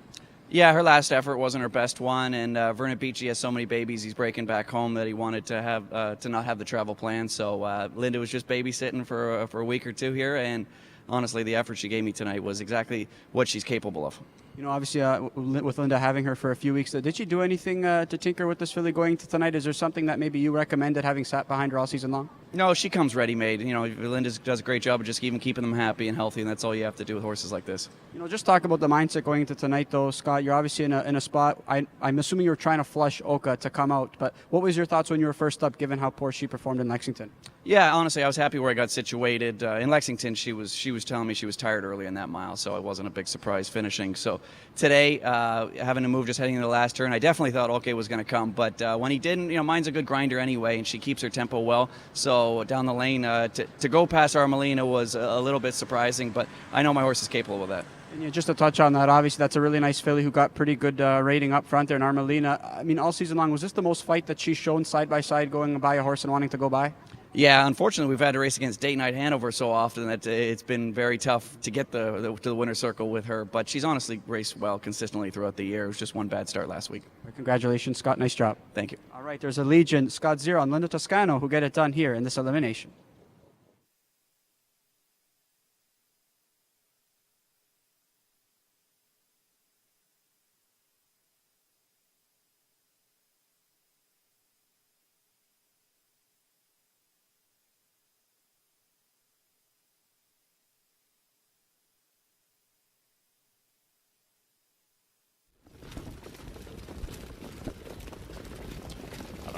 Yeah, her last effort wasn't her best one, and Vernon Beachy has so many babies he's breaking back home that he wanted to have to not have the travel plan. So Linda was just babysitting for a week or two here, and honestly, the effort she gave me tonight was exactly what she's capable of. You know, obviously, with Linda having her for a few weeks, did she do anything to tinker with this filly going to tonight? Is there something that maybe you recommended, having sat behind her all season long? No, she comes ready-made. You know, Linda does a great job of just even keeping them happy and healthy, and that's all you have to do with horses like this. You know, just talk about the mindset going into tonight, though, Scott. You're obviously in a spot. I'm assuming you were trying to flush Oka to come out, but what was your thoughts when you were first up, given how poor she performed in Lexington? Yeah, honestly, I was happy where I got situated. In Lexington, she was telling me she was tired early in that mile, so it wasn't a big surprise finishing. So today, having to move just heading into the last turn, I definitely thought OK was going to come, but when he didn't, you know, mine's a good grinder anyway, and she keeps her tempo well. So down the lane, to go past Armelina was a little bit surprising, but I know my horse is capable of that. And yeah, just to touch on that, obviously that's a really nice filly who got pretty good rating up front there in Armelina. I mean, all season long, was this the most fight that she's shown side by side, going by a horse and wanting to go by? Yeah, unfortunately, we've had to race against Date Night Hanover so often that it's been very tough to get to the winner's circle with her. But she's honestly raced well consistently throughout the year. It was just one bad start last week. Congratulations, Scott. Nice job. Thank you. All right, there's Allegiant, Scott Ciron, Linda Toscano, who get it done here in this elimination.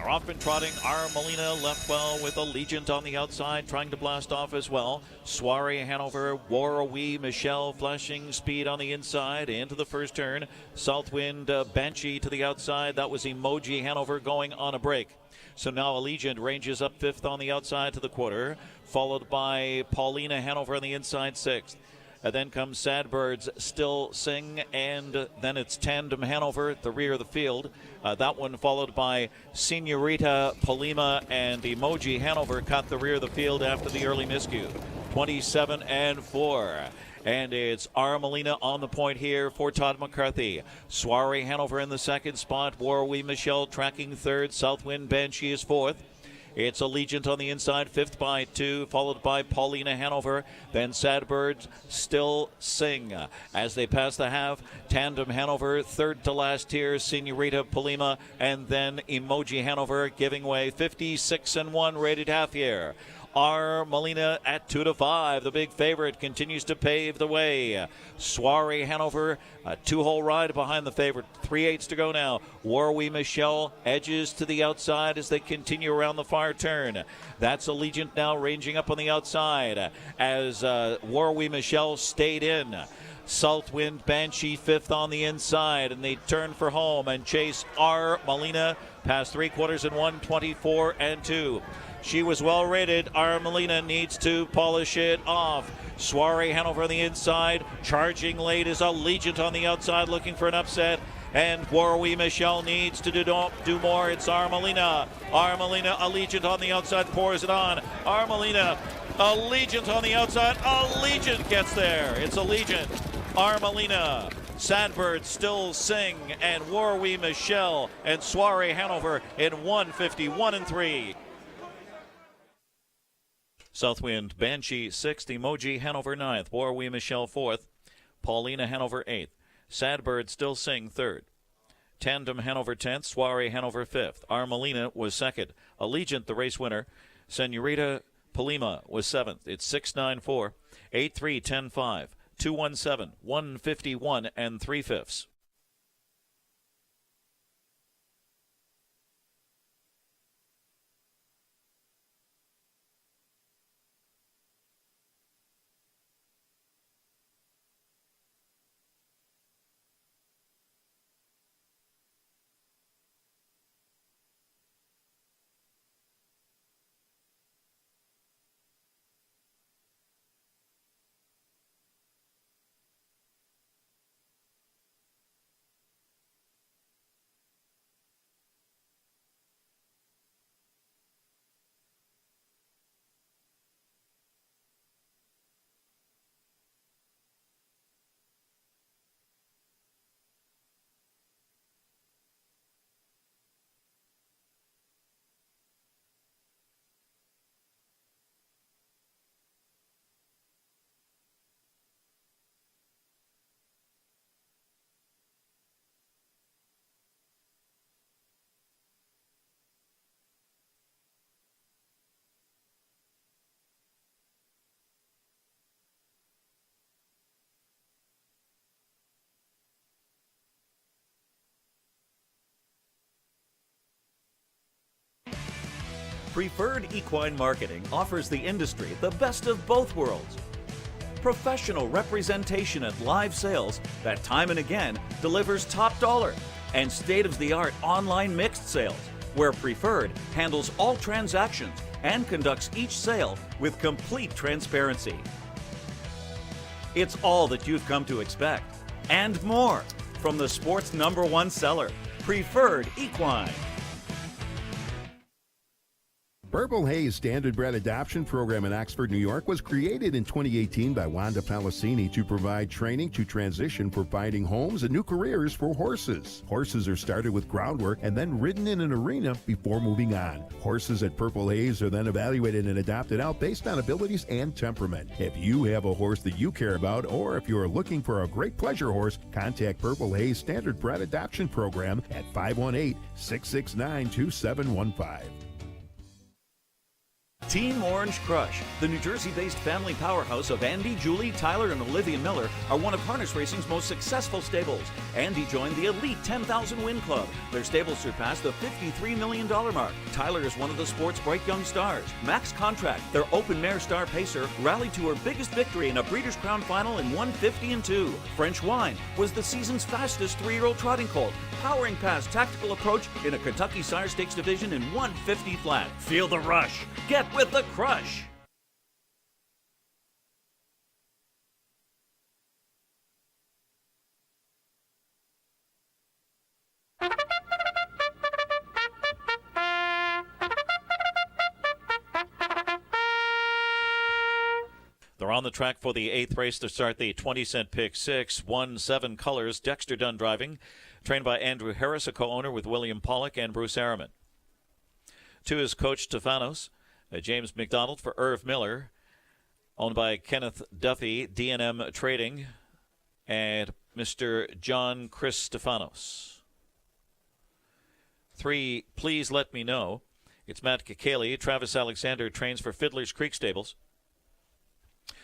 Off and trotting, Armelina left well with Allegiant on the outside, trying to blast off as well. Soiree Hanover, Warrawee, Michelle flashing speed on the inside into the first turn. Southwind Banshee to the outside. That was Emoji Hanover going on a break. So now Allegiant ranges up fifth on the outside to the quarter, followed by Paulina Hanover on the inside sixth. And then comes Sadbirds Still Sing, and then it's Tandem Hanover at the rear of the field. That one followed by Senorita Polima and Emoji Hanover cut the rear of the field after the early miscue. 27-4. And it's Armelina on the point here for Todd McCarthy. Soiree Hanover in the second spot. Warrawee Michelle tracking third. Southwind Banshee is fourth. It's Allegiant on the inside, 5th by 2, followed by Paulina Hanover. Then Sadbird Still Sing. As they pass the half, Tandem Hanover, 3rd to last here, Senorita Polima, and then Emoji Hanover giving way 56-1 rated half here. R. Molina at 2-5. The big favorite continues to pave the way. Soiree Hanover, a 2-hole ride behind the favorite. 3/8 to go now. Warwi Michelle edges to the outside as they continue around the far turn. That's Allegiant now ranging up on the outside as Warwi Michelle stayed in. Southwind Banshee 5th on the inside, and they turn for home and chase R. Molina past 3/4 and 1:24 and 2. She was well rated. Armelina needs to polish it off. Soiree Hanover on the inside. Charging late is Allegiant on the outside looking for an upset. And Warwi Michelle needs to do more. It's Armelina. Armelina, Allegiant on the outside pours it on. Armelina, Allegiant on the outside. Allegiant gets there. It's Allegiant. Armelina. Sadbird Still Sing and Warwi Michelle and Soiree Hanover in 1:51 and 3. Southwind Banshee 6th, Emoji Hanover 9th, Warwi Michelle 4th, Paulina Hanover 8th, Sadbird Still Sing 3rd, Tandem Hanover 10th, Soiree Hanover 5th, Armelina was 2nd, Allegiant the race winner, Senorita Polima was 7th. It's 6-9-4, 8-3, 10-5, 2-1-7, 151 and 3/5. Preferred Equine Marketing offers the industry the best of both worlds. Professional representation at live sales that time and again delivers top dollar, and state-of-the-art online mixed sales, where Preferred handles all transactions and conducts each sale with complete transparency. It's all that you've come to expect, and more, from the sport's #1 seller, Preferred Equine. Purple Haze Standardbred Adoption Program in Oxford, New York was created in 2018 by Wanda Palacini to provide training to transition for finding homes and new careers for horses. Horses are started with groundwork and then ridden in an arena before moving on. Horses at Purple Haze are then evaluated and adopted out based on abilities and temperament. If you have a horse that you care about, or if you're looking for a great pleasure horse, contact Purple Haze Standardbred Adoption Program at 518-669-2715. Team Orange Crush, the New Jersey-based family powerhouse of Andy, Julie, Tyler, and Olivia Miller, are one of harness racing's most successful stables. Andy joined the elite 10,000 win club. Their stable surpassed the $53 million mark. Tyler is one of the sport's bright young stars. Max Contract, their open mare star pacer, rallied to her biggest victory in a Breeders' Crown final in 150 and 2. French Wine was the season's fastest 3-year-old trotting colt, powering past Tactical Approach in a Kentucky Sire Stakes division in 150 flat. Feel the rush. Get with the crush. They're on the track for the 8th race to start the 20-cent pick 6, 1-7 colors. Dexter Dunn driving, trained by Andrew Harris, a co-owner with William Pollock and Bruce Harriman. 2 is Coach Stefanos. James McDonald for Irv Miller, owned by Kenneth Duffy, D&M Trading, and Mr. John Chris Stefanos. 3, Please Let Me Know. It's Matt Kikali. Travis Alexander trains for Fiddler's Creek Stables.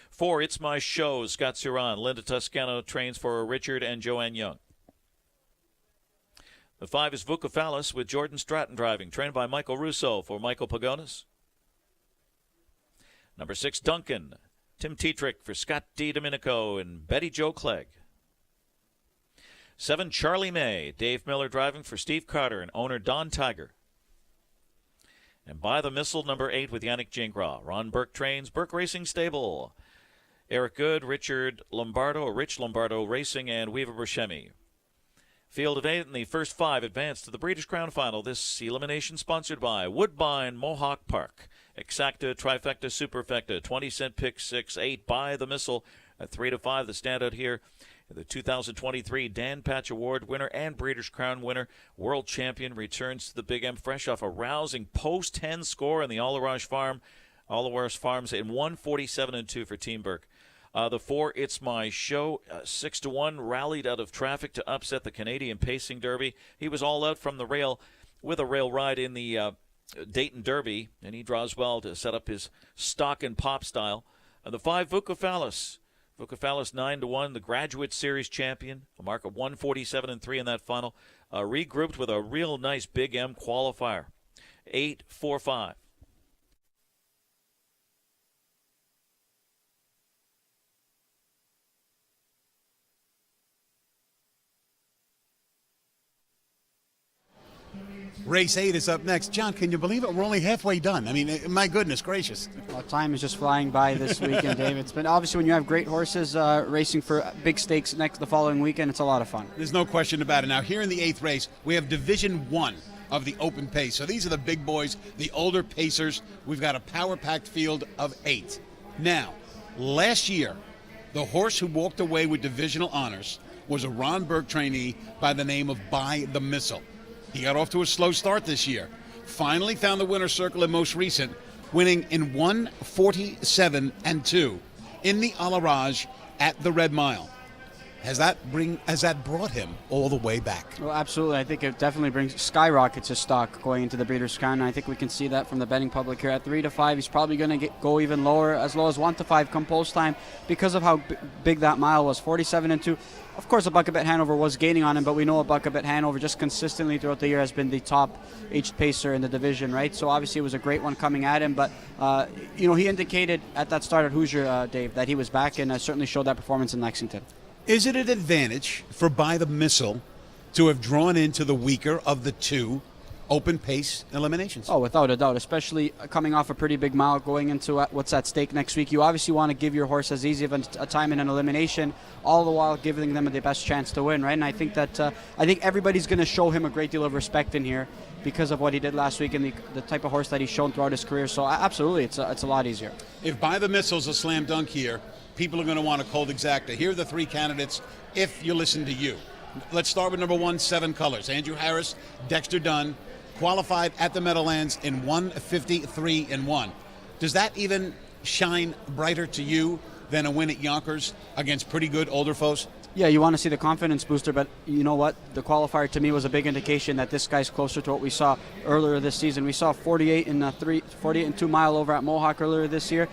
4, It's My Show. Scott Suran. Linda Toscano trains for Richard and Joanne Young. The 5 is Vukofalis with Jordan Stratton driving, trained by Michael Russo for Michael Pagonis. Number 6, Duncan. Tim Tetrick for Scott D. Domenico and Betty Jo Clegg. 7, Charlie May. Dave Miller driving for Steve Carter and owner Don Tiger. And By the Missile, number 8 with Yannick Gingras. Ron Burke trains, Burke Racing Stable. Eric Good, Rich Lombardo Racing, and Weaver Buscemi. Field of 8 and the first 5 advance to the Breeders' Crown Final. This elimination sponsored by Woodbine Mohawk Park. Exacta, Trifecta, Superfecta, 20-cent pick 6, 8 By the Missile at 3 to 5. The standout here, the 2023 Dan Patch Award winner and Breeders' Crown winner, world champion, returns to the Big M fresh off a rousing post-10 score in the All-Arouge Farms in 147-2 for Team Burke. The 4, It's My Show, 6-1, rallied out of traffic to upset the Canadian Pacing Derby. He was all out from the rail with a rail ride in the Dayton Derby, and he draws well to set up his stock and pop style. The 5, Vukofalis. Vukofalis 9-1, the Graduate Series champion, a mark of 147-3 in that final. Regrouped with a real nice Big M qualifier, 8-4-5. Race 8 is up next. John, can you believe it? We're only halfway done. I mean, my goodness gracious. Well, time is just flying by this weekend, Dave. It's been obviously when you have great horses racing for big stakes the following weekend, it's a lot of fun. There's no question about it. Now, here in the 8th race, we have Division 1 of the open pace. So these are the big boys, the older pacers. We've got a power-packed field of 8. Now, last year, the horse who walked away with divisional honors was a Ron Burke trainee by the name of By the Missile. He got off to a slow start this year. Finally found the winner's circle in most recent, winning in 147-2 in the All-Arouge at the Red Mile. Has that brought him all the way back? Well, absolutely. I think it definitely skyrockets his stock going into the Breeders' Crown. And I think we can see that from the betting public here. At 3 to 5, he's probably going to go even lower, as low as 1 to 5 come post time, because of how big that mile was. 47-2. Of course, a Buckabet Hanover was gaining on him, but we know a Buckabet Hanover just consistently throughout the year has been the top aged pacer in the division, right? So obviously it was a great one coming at him, but he indicated at that start at Hoosier, Dave, that he was back, and certainly showed that performance in Lexington. Is it an advantage for By the Missile to have drawn into the weaker of the 2 open pace eliminations? Oh, without a doubt, especially coming off a pretty big mile going into what's at stake next week. You obviously want to give your horse as easy of a time in an elimination, all the while giving them the best chance to win, right? And I think that everybody's going to show him a great deal of respect in here because of what he did last week and the type of horse that he's shown throughout his career. So absolutely, it's a lot easier. If By the Missile's a slam dunk here, people are going to want a cold exacta. Here are the 3 candidates if you listen to you. Let's start with number 1, 7 Colors. Andrew Harris, Dexter Dunn, qualified at the Meadowlands in 153-1. Does that even shine brighter to you than a win at Yonkers against pretty good older foes? Yeah, you want to see the confidence booster, but you know what? The qualifier to me was a big indication that this guy's closer to what we saw earlier this season. We saw 48 and 2 mile over at Mohawk earlier this year.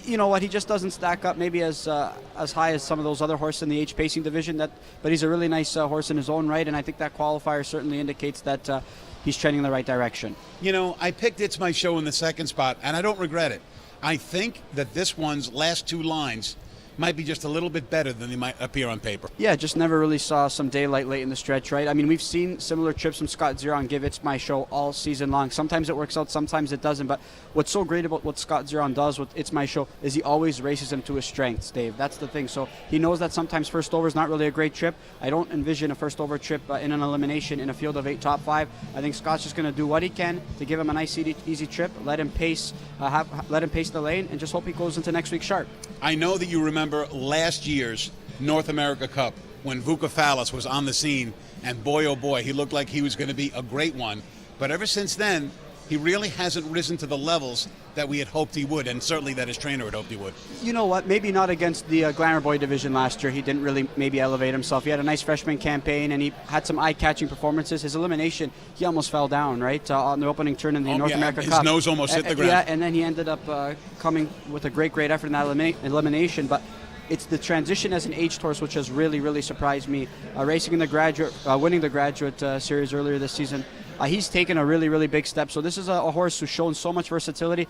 You know what? He just doesn't stack up maybe as high as some of those other horses in the H pacing division. But he's a really nice horse in his own right, and I think that qualifier certainly indicates that he's trending in the right direction. You know, I picked It's My Show in the second spot, and I don't regret it. I think that this one's last 2 lines might be just a little bit better than they might appear on paper. Yeah, just never really saw some daylight late in the stretch, right? I mean, we've seen similar trips from Scott Zeron give It's My Show all season long. Sometimes it works out, sometimes it doesn't. But what's so great about what Scott Zeron does with It's My Show is he always races him to his strengths, Dave. That's the thing. So he knows that sometimes first over is not really a great trip. I don't envision a first over trip in an elimination in a field of 8 top 5. I think Scott's just going to do what he can to give him a nice easy trip, let him pace the lane, and just hope he goes into next week sharp. I know that you remember last year's North America Cup when Vukofalis was on the scene, and boy, oh boy, he looked like he was going to be a great one. But ever since then, he really hasn't risen to the levels that we had hoped he would, and certainly that his trainer had hoped he would. You know what? Maybe not against the Glamour Boy division last year. He didn't really maybe elevate himself. He had a nice freshman campaign, and he had some eye-catching performances. His elimination, he almost fell down, right, on the opening turn in the North America Cup. His nose almost hit the ground. Yeah, and then he ended up coming with a great effort in that elimination. But it's the transition as an aged horse which has really, really surprised me. Racing in the graduate, winning the graduate series earlier this season. He's taken a really, really big step. So this is a horse who's shown so much versatility.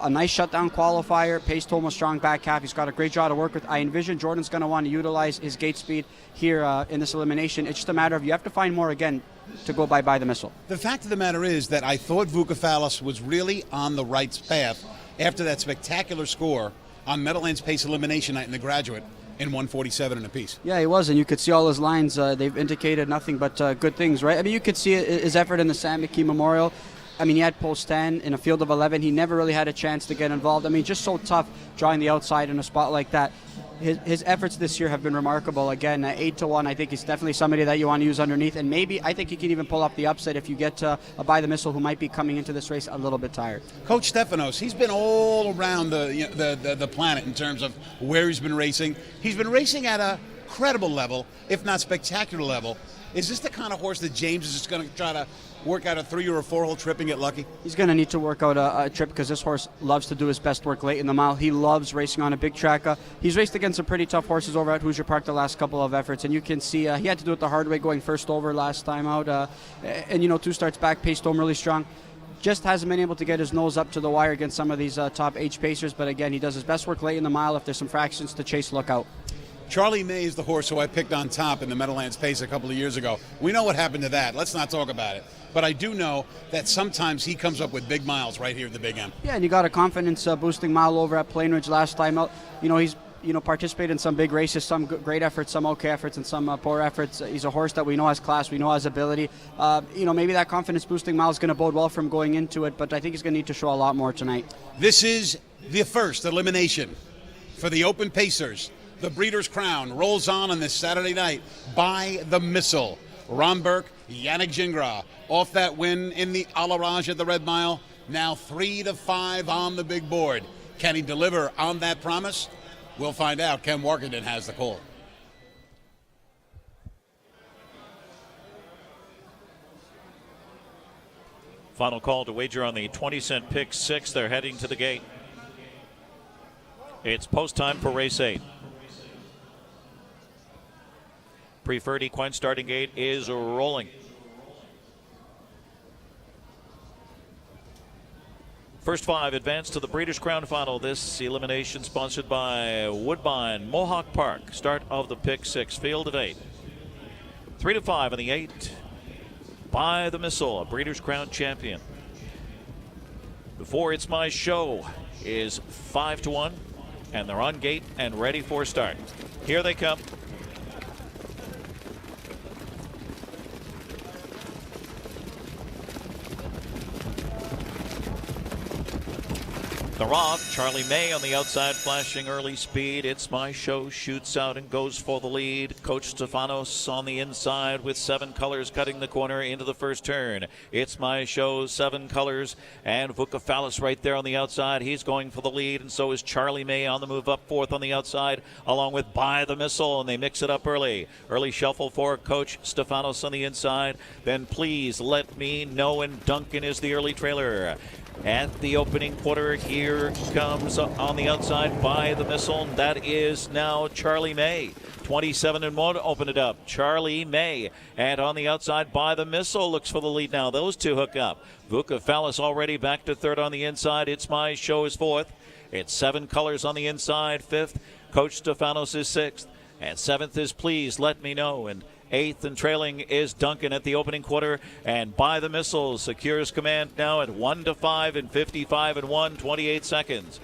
A nice shutdown qualifier, paced home a strong back half. He's got a great jaw to work with. I envision Jordan's going to want to utilize his gate speed here in this elimination. It's just a matter of you have to find more again to go by the missile. The fact of the matter is that I thought Vucephalus was really on the right path after that spectacular score on Meadowlands Pace Elimination Night in the Graduate in 147 and a piece. Yeah, he was, and you could see all his lines. They've indicated nothing but good things, right? I mean, you could see his effort in the Sam McKee Memorial. I mean, he had post 10 in a field of 11. He never really had a chance to get involved. I mean, just so tough drawing the outside in a spot like that. His efforts this year have been remarkable. Again, 8-1, I think he's definitely somebody that you want to use underneath. And maybe, I think he can even pull up the upset if you get a By the Missile who might be coming into this race a little bit tired. Coach Stefanos, he's been all around the planet in terms of where he's been racing. He's been racing at a credible level, if not spectacular level. Is this the kind of horse that James is just going to try to work out a 3 or a 4-hole trip and get lucky? He's going to need to work out a trip because this horse loves to do his best work late in the mile. He loves racing on a big track. He's raced against some pretty tough horses over at Hoosier Park the last couple of efforts, and you can see he had to do it the hard way going first over last time out. And, 2 starts back, paced home really strong. Just hasn't been able to get his nose up to the wire against some of these top H pacers, but again, he does his best work late in the mile. If there's some fractions to chase, look out. Charlie May is the horse who I picked on top in the Meadowlands Pace a couple of years ago. We know what happened to that. Let's not talk about it. But I do know that sometimes he comes up with big miles right here at the Big M. Yeah, and he got a confidence-boosting mile over at Plain Ridge last time out. He's participated in some big races, some great efforts, some okay efforts, and some poor efforts. He's a horse that we know has class, we know has ability. Maybe that confidence-boosting mile is going to bode well for him going into it, but I think he's going to need to show a lot more tonight. This is the first elimination for the Open Pacers. The Breeders' Crown rolls on this Saturday night by the Missile. Ron Burke, Yannick Gingras off that win in the Alarage at the Red Mile. Now 3-5 on the big board. Can he deliver on that promise? We'll find out. Ken Warkington has the call. Final call to wager on the 20-cent pick 6. They're heading to the gate. It's post time for race 8. Preferred equine starting gate is rolling. First 5 advance to the Breeders' Crown final. This elimination sponsored by Woodbine Mohawk Park. Start of the pick 6 field of 8. 3-5 in the 8. By the Missile, a Breeders' Crown champion. Before It's My Show is 5-1, and they're on gate and ready for start. Here they come. The Roth, Charlie May on the outside, flashing early speed. It's My Show shoots out and goes for the lead. Coach Stefanos on the inside with 7 colors cutting the corner into the first turn. It's My Show, 7 colors, and Vucephalus right there on the outside. He's going for the lead, and so is Charlie May on the move up 4th on the outside, along with By the Missile, and they mix it up early. Early shuffle for Coach Stefanos on the inside. Then Please Let Me Know, and Duncan is the early trailer. At the opening quarter, here comes on the outside By the Missile. That is now Charlie May. 27-1, open it up. Charlie May. And on the outside, By the Missile looks for the lead now. Those 2 hook up. Vucephalus already back to 3rd on the inside. It's My Show is 4th. It's 7 colors on the inside. 5th, Coach Stefanos is 6th. And 7th is Please Let Me Know. And 8th and trailing is Duncan at the opening quarter, and By the Missile secures command now at 1-5 and 55-1, 28 seconds.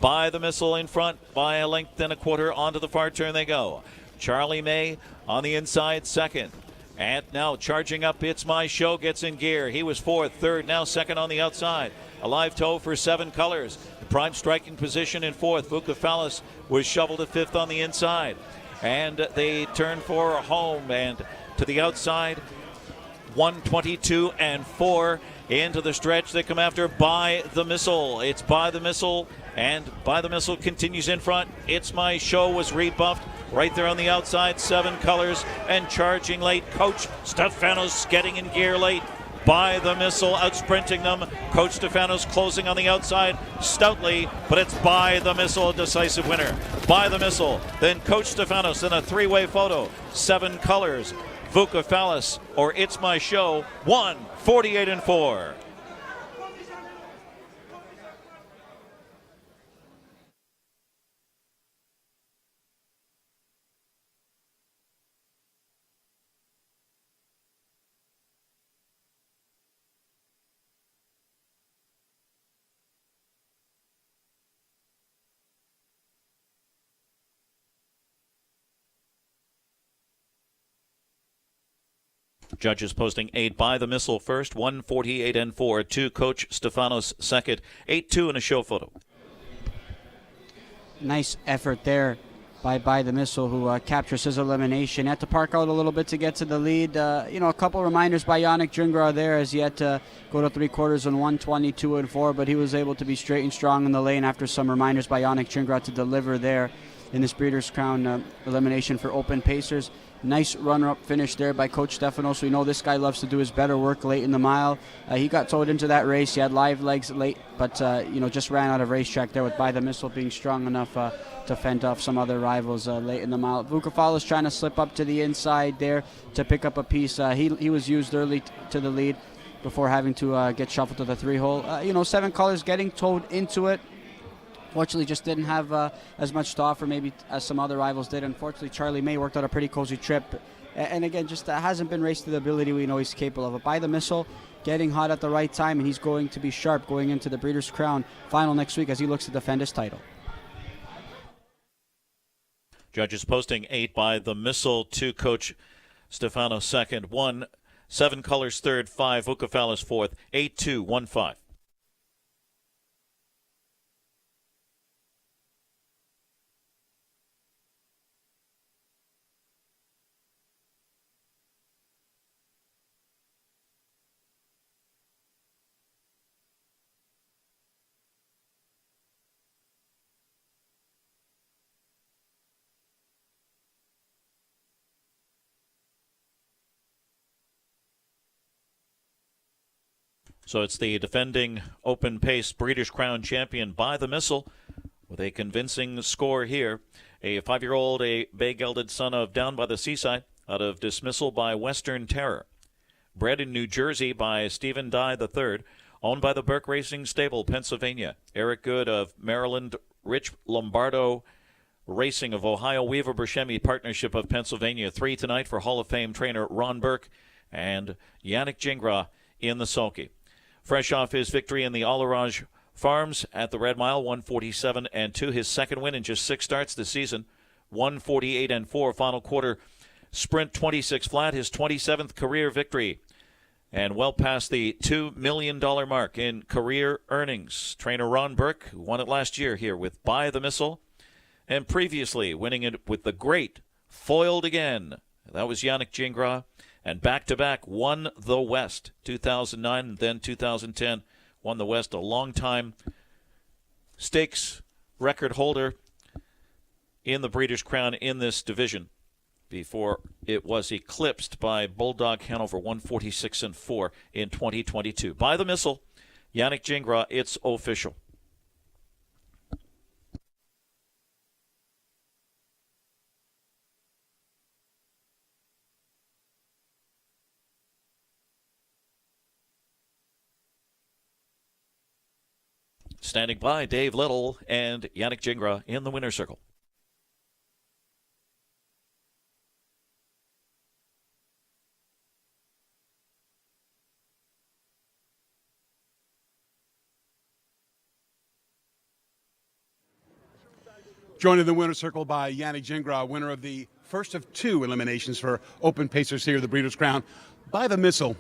By the Missile in front by a length and a quarter. Onto the far turn they go. Charlie May on the inside, 2nd. And now charging up, It's My Show gets in gear. He was 4th, 3rd, now 2nd on the outside. A live toe for 7 colors. Prime striking position in 4th. Vucephalus was shoveled to 5th on the inside. And they turn for home, and to the outside, 122-4 into the stretch. They come after By the Missile. It's By the Missile, and By the Missile continues in front. It's My Show was rebuffed. Right there on the outside, 7 Colors, and charging late. Coach Stefanos getting in gear late. By the Missile outsprinting them. Coach Stefanos closing on the outside stoutly, but it's By the Missile, a decisive winner. By the Missile, then Coach Stefanos in a 3-way photo. 7 Colors, Vukofalis, or It's My Show, 148-4. Judges posting 8 By the Missile first, 148-4. 2 Coach Stefanos second, 8-2 in a show photo. Nice effort there by the Missile, who captures his elimination. Had to park out a little bit to get to the lead. A couple reminders by Yannick Gingras there, as he had to go to 3/4 on 122-4, but he was able to be straight and strong in the lane after some reminders by Yannick Gingras to deliver there in this Breeders' Crown elimination for Open Pacers. Nice runner-up finish there by Coach Stefanos. We know this guy loves to do his better work late in the mile. He got towed into that race. He had live legs late, but just ran out of racetrack there with By the Missile being strong enough to fend off some other rivals late in the mile. Vukofalis trying to slip up to the inside there to pick up a piece. He was used early to the lead before having to get shuffled to the 3-hole. 7 Colors getting towed into it. Fortunately, just didn't have as much to offer maybe as some other rivals did. Unfortunately, Charlie May worked out a pretty cozy trip. And again, just hasn't been raced to the ability we know he's capable of. But By the Missile, getting hot at the right time, and he's going to be sharp going into the Breeders' Crown final next week as he looks to defend his title. Judges posting 8 By the Missile, 2 Coach Stefanos second, 1 7 Colors third, 5 Vukofalis fourth, 8-2, 1-5. So it's the defending Open Pace Breeders' Crown champion By the Missile with a convincing score here. A 5-year-old, a bay-gelded son of Down by the Seaside out of dismissal by Western Terror. Bred in New Jersey by Stephen Dye III, owned by the Burke Racing Stable, Pennsylvania. Eric Good of Maryland, Rich Lombardo Racing of Ohio, Weaver Buscemi Partnership of Pennsylvania. 3 tonight for Hall of Fame trainer Ron Burke and Yannick Gingras in the sulky. Fresh off his victory in the Alarage Farms at the Red Mile, 147-2. His second win in just 6 starts this season, 148-4. Final quarter sprint 26 flat, his 27th career victory. And well past the $2 million mark in career earnings. Trainer Ron Burke, who won it last year here with By the Missile, and previously winning it with the great Foiled Again. That was Yannick Gingras. And back-to-back won the West, 2009 and then 2010. Won the West, a long-time stakes record holder in the Breeders' Crown in this division before it was eclipsed by Bulldog Hanover, 146-4 in 2022. By the Missile, Yannick Gingras, it's official. Standing by, Dave Little and Yannick Gingras in the winner's circle. Joined in the winner's circle by Yannick Gingras, winner of the first of 2 eliminations for Open Pacers here at the Breeders' Crown. By the Missile,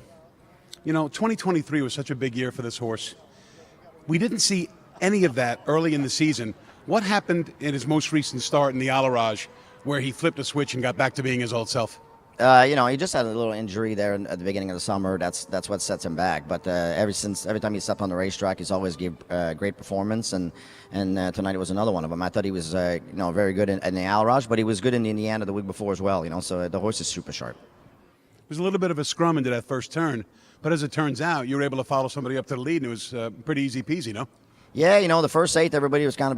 2023 was such a big year for this horse. We didn't see any of that early in the season. What happened in his most recent start in the Alarage where he flipped a switch and got back to being his old self? He just had a little injury there at the beginning of the summer. That's what sets him back. But every time he stepped on the racetrack, he's always gave great performance. And tonight it was another one of them. I thought he was very good in the Al Raj, but he was good in the Indiana the week before as well. So the horse is super sharp. It was a little bit of a scrum into that first turn, but as it turns out, you were able to follow somebody up to the lead, and it was pretty easy peasy, no? Yeah, the first 8, everybody was kind of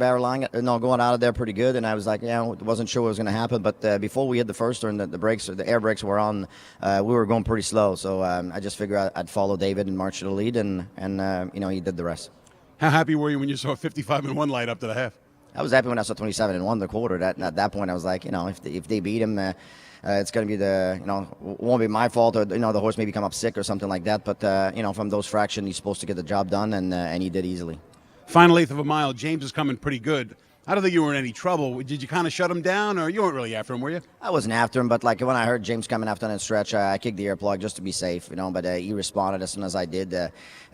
going out of there pretty good, and I was like, wasn't sure what was going to happen. But before we hit the first turn, the air brakes were on. We were going pretty slow, so I just figured I'd follow David and march to the lead, and he did the rest. How happy were you when you saw 55-1 light up to the half? I was happy when I saw 27-1 the quarter. At that point, I was like, if they beat him. It's going to be won't be my fault, or the horse maybe come up sick or something like that. But from those fractions, he's supposed to get the job done, and he did easily. Final 1/8 of a mile. James is coming pretty good. I don't think you were in any trouble. Did you kind of shut him down, or you weren't really after him, were you? I wasn't after him, but when I heard James coming after that stretch, I kicked the air plug just to be safe, But he responded as soon as I did.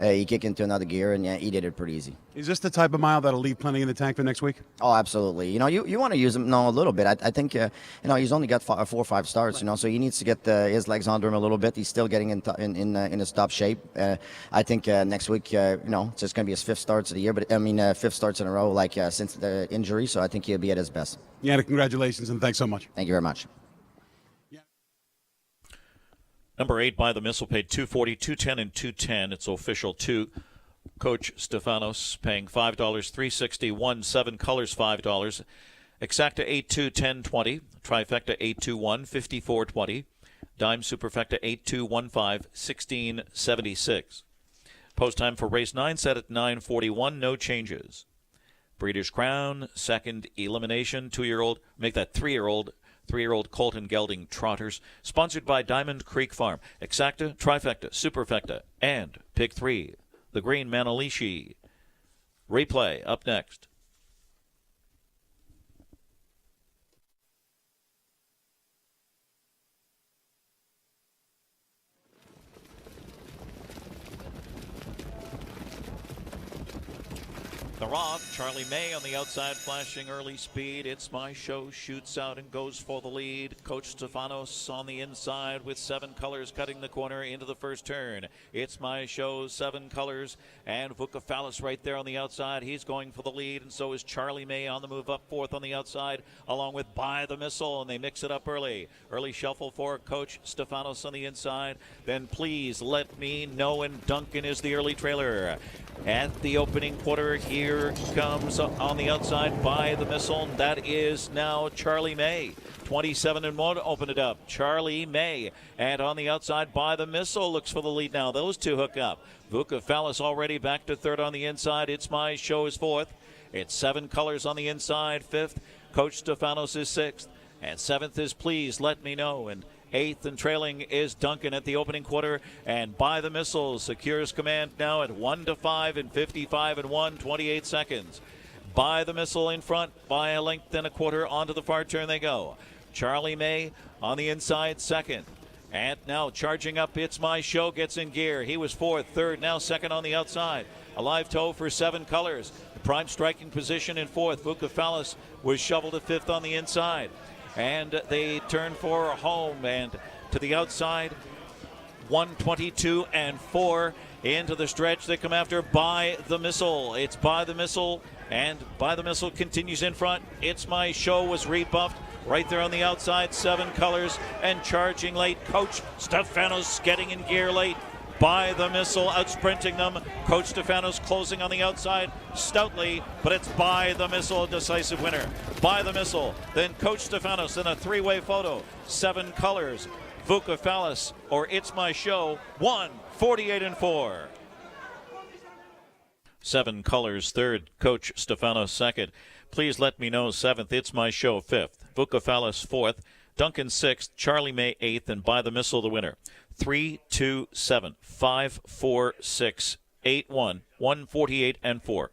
He kicked into another gear, and he did it pretty easy. Is this the type of mile that'll leave plenty in the tank for next week? Oh, absolutely. You want to use him a little bit. I think he's only got 4 or 5 starts, so he needs to get his legs under him a little bit. He's still getting in his top shape. I think next week, it's just going to be his 5th starts of the year, but 5th starts in a row since the injury. So I think he'll be at his best. Yeah, congratulations and thanks so much. Thank you very much. Number 8 by the missile paid $240, $210, and $210. It's official 2. Coach Stefanos paying $5, $361, 7 colors $5. Exacta 8-2, 10-20. Trifecta 8-2-1, 54-20. Dime Superfecta 8-2-1-5, 16-76. Post time for race 9 set at 9:41. No changes. Breeders' Crown, second elimination, 2-year-old, make that 3-year-old. 3-year-old Colton Gelding Trotters, sponsored by Diamond Creek Farm. Exacta, Trifecta, Superfecta, and Pick 3, the Green Manalishi. Replay up next. The Rock, Charlie May on the outside, flashing early speed. It's My Show, shoots out and goes for the lead. Coach Stefanos on the inside with 7 colors cutting the corner into the first turn. It's My Show, 7 colors, and Vukafalis right there on the outside. He's going for the lead, and so is Charlie May on the move up 4th on the outside, along with By the Missile, and they mix it up early. Early shuffle for Coach Stefanos on the inside. Then Please Let Me Know, and Duncan is the early trailer. At the opening quarter, here comes on the outside By the Missile. That is now Charlie May. 27-1, open it up. Charlie May. And on the outside, By the Missile looks for the lead now. Those two hook up. Vukafalis already back to 3rd on the inside. It's My Show is 4th. It's 7 colors on the inside, 5th. Coach Stefanos is 6th. And 7th is Please Let Me Know. And 8th and trailing is Duncan at the opening quarter, and By the Missile secures command now at 1-5 and 55-1, 28 seconds. By the Missile in front by a length and a quarter. Onto the far turn they go. Charlie May on the inside, 2nd. And now charging up, It's My Show gets in gear. He was 4th, 3rd, now 2nd on the outside. A live toe for 7 colors. Prime striking position in 4th. Vukafalis was shoveled to 5th on the inside. And they turn for home, and to the outside, 122 and 4 into the stretch. They come after By the Missile. It's By the Missile, and By the Missile continues in front. It's My Show was rebuffed right there on the outside, 7 colors, and charging late. Coach Stefanos getting in gear late. By the Missile outsprinting them. Coach Stefanos closing on the outside stoutly, but it's By the Missile, decisive winner. By the Missile, then Coach Stefanos in a 3-way photo. 7 colors, Vukafalis or It's My Show, 1:48-4. 7 colors 3rd, Coach Stefanos 2nd. Please Let Me Know 7th, It's My Show 5th. Vukafalis 4th. Duncan 6th, Charlie May 8th, and By the Missile the winner. 3, 2, 7, 5, 4, 6, 8, 1, 148-4.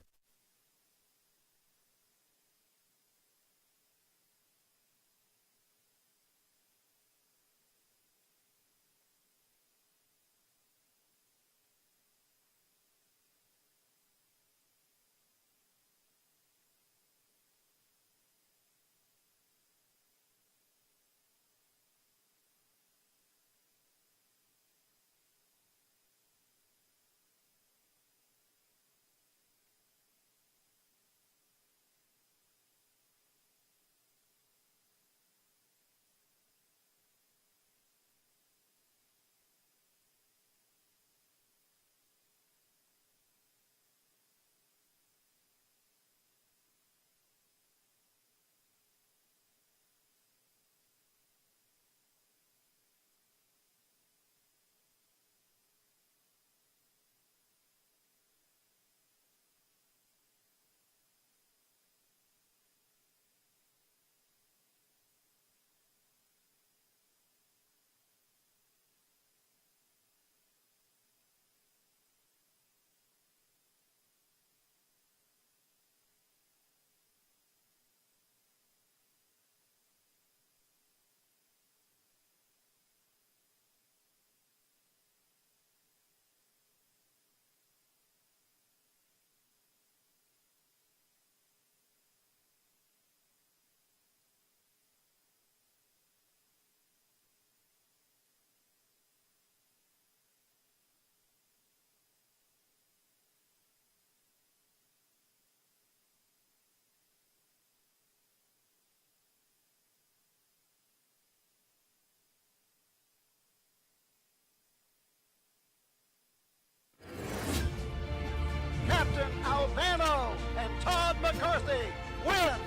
McCarthy wins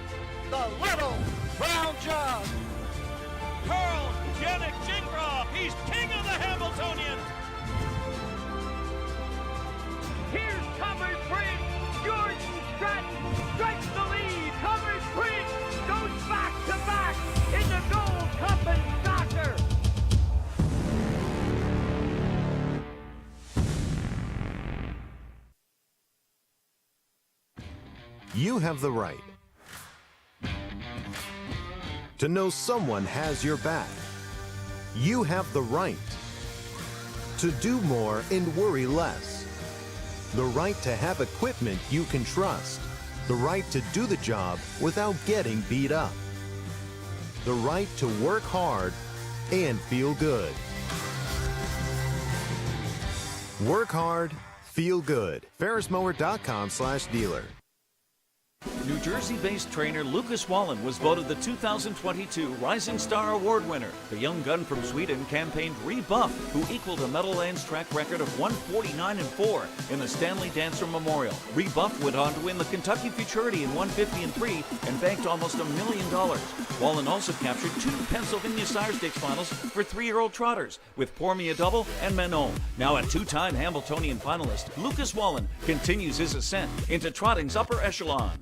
the Little Brown Jug. Carl Janik Gingras, he's king of the Hamiltonian. Here's Covered Bridge. Jordan Stratton strikes the lead. Covered Bridge goes back to back in the Gold Cup and Soccer. You have the right to know someone has your back. You have the right to do more and worry less. The right to have equipment you can trust. The right to do the job without getting beat up. The right to work hard and feel good. Work hard, feel good. FerrisMower.com/dealer. New Jersey-based trainer Lucas Wallen was voted the 2022 Rising Star Award winner. The young gun from Sweden campaigned Rebuff, who equaled a Meadowlands track record of 149-4 in the Stanley Dancer Memorial. Rebuff went on to win the Kentucky Futurity in 150-3 and banked almost $1 million. Wallen also captured 2 Pennsylvania Sire Stakes finals for 3-year-old trotters with Pour Me a Double and Manon. Now a 2-time Hamiltonian finalist, Lucas Wallen continues his ascent into trotting's upper echelon.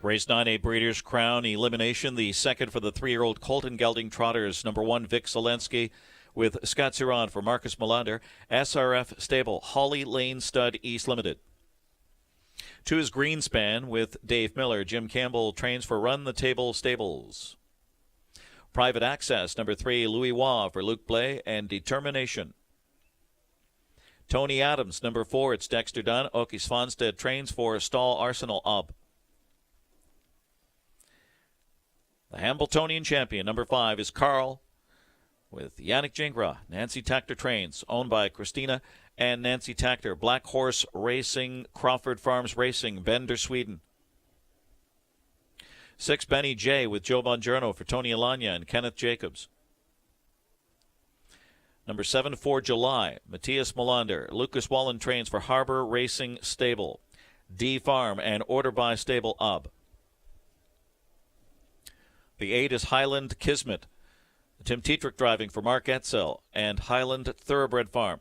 Race 9A Breeders' Crown elimination, the second for the 3-year-old Colton Gelding Trotters. Number 1, Vic Zelensky with Scott Suron for Marcus Melander. SRF Stable, Holly Lane Stud East Limited. 2 is Greenspan with Dave Miller. Jim Campbell trains for Run the Table Stables. Private Access, number 3, Louis Waugh for Luke Blais and Determination. Tony Adams, number 4, it's Dexter Dunn. Åke Svanstedt trains for Stall Arsenal Ob. The Hamiltonian champion, number 5, is Carl with Yannick Gingras. Nancy Tactor trains, owned by Christina and Nancy Tactor. Black Horse Racing, Crawford Farms Racing, Bender, Sweden. 6, Benny J with Joe Bongiorno for Tony Alagna and Kenneth Jacobs. Number 7, 4 July, Matthias Melander. Lucas Wallen trains for Harbor Racing Stable, D Farm, and Order by Stable Ob. The 8 is Highland Kismet. Tim Tetrick driving for Mark Etzel and Highland Thoroughbred Farm.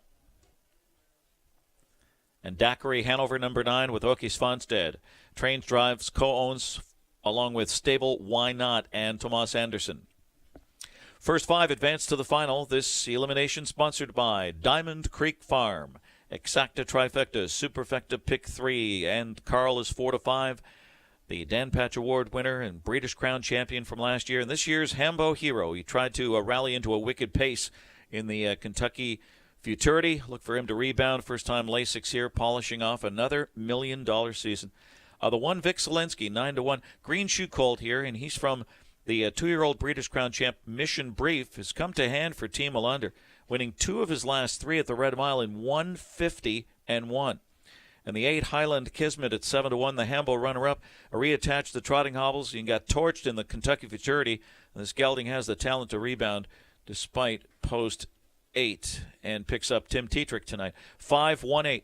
And Daiquiri Hanover, number 9, with Åke Svanstedt. Trains, drives, co-owns, along with Stable Why Not and Tomas Anderson. First 5 advance to the final. This elimination sponsored by Diamond Creek Farm, Exacta Trifecta, Superfecta Pick 3, and Carl is 4 to 5. The Dan Patch Award winner and Breeders' Crown champion from last year, and this year's Hambo hero. He tried to rally into a wicked pace in the Kentucky Futurity. Look for him to rebound. First time Lasix here, polishing off another $1 million season. The one, Vic Zelensky, 9-1. Green Shoe Colt here, and he's from the 2-year-old Breeders' Crown champ Mission Brief, has come to hand for Team Melander, winning 2 of his last 3 at the Red Mile in 150-1. And the 8, Highland Kismet at 7-1, the Hambo runner-up, reattached the trotting hobbles. He got torched in the Kentucky Futurity. And this gelding has the talent to rebound despite post 8 and picks up Tim Tetrick tonight. 5-1-8.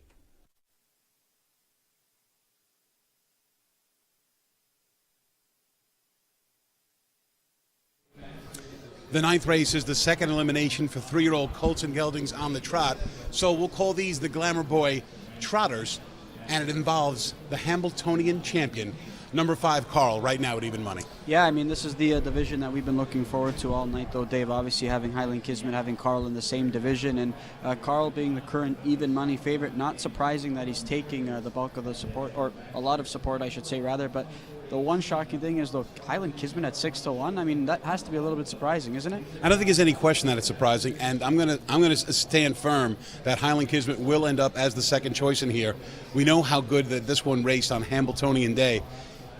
The 9th race is the second elimination for 3-year-old colts and geldings on the trot. So we'll call these the Glamour Boy Trotters, and it involves the Hambletonian champion, number 5, Carl, right now at even money. Yeah, I mean, this is the division that we've been looking forward to all night, though, Dave. Obviously, having Highland Kismet, having Carl in the same division, and Carl being the current even money favorite. Not surprising that he's taking the bulk of the support, or a lot of support, I should say, rather. But the one shocking thing is, though, Highland Kismet at 6-1. I mean, that has to be a little bit surprising, isn't it? I don't think there's any question that it's surprising, and I'm gonna stand firm that Highland Kismet will end up as the second choice in here. We know how good that this one raced on Hambletonian Day.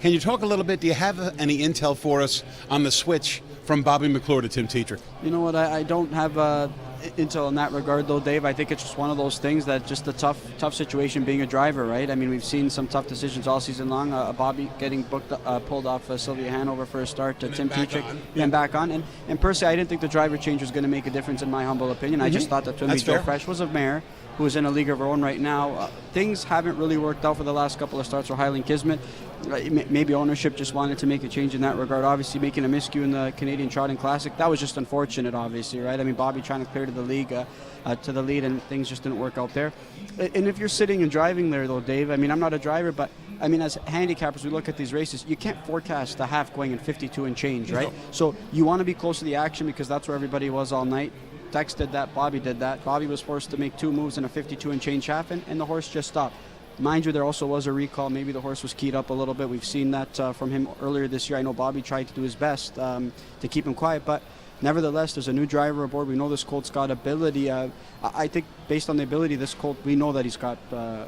Can you talk a little bit? Do you have any intel for us on the switch from Bobby McClure to Tim Tetrick? You know what? I don't have intel in that regard, though, Dave. I think it's just one of those things that just a tough situation being a driver, right? I mean, we've seen some tough decisions all season long. Bobby getting pulled off Sylvia Hanover for a start to Tim Tetrick, then back on. And personally, I didn't think the driver change was going to make a difference in my humble opinion. I just thought that Twinbee Joe Fresh was a mare who is in a league of her own right now. Things haven't really worked out for the last couple of starts for Highland Kismet. Maybe ownership just wanted to make a change in that regard. Obviously, making a miscue in the Canadian Trotting Classic, that was just unfortunate, obviously, right? I mean, Bobby trying to clear to the league, to the lead, and things just didn't work out there. And if you're sitting and driving there, though, Dave, I mean, I'm not a driver, but I mean, as handicappers, we look at these races, you can't forecast the half going in 52 and change, right? No. So you want to be close to the action because that's where everybody was all night. Tex did that, Bobby did that. Bobby was forced to make 2 moves in a 52 and change half, and the horse just stopped. Mind you, there also was a recall. Maybe the horse was keyed up a little bit. We've seen that from him earlier this year. I know Bobby tried to do his best to keep him quiet, but nevertheless, there's a new driver aboard. We know this colt's got ability. I think based on the ability of this colt, we know that he's got a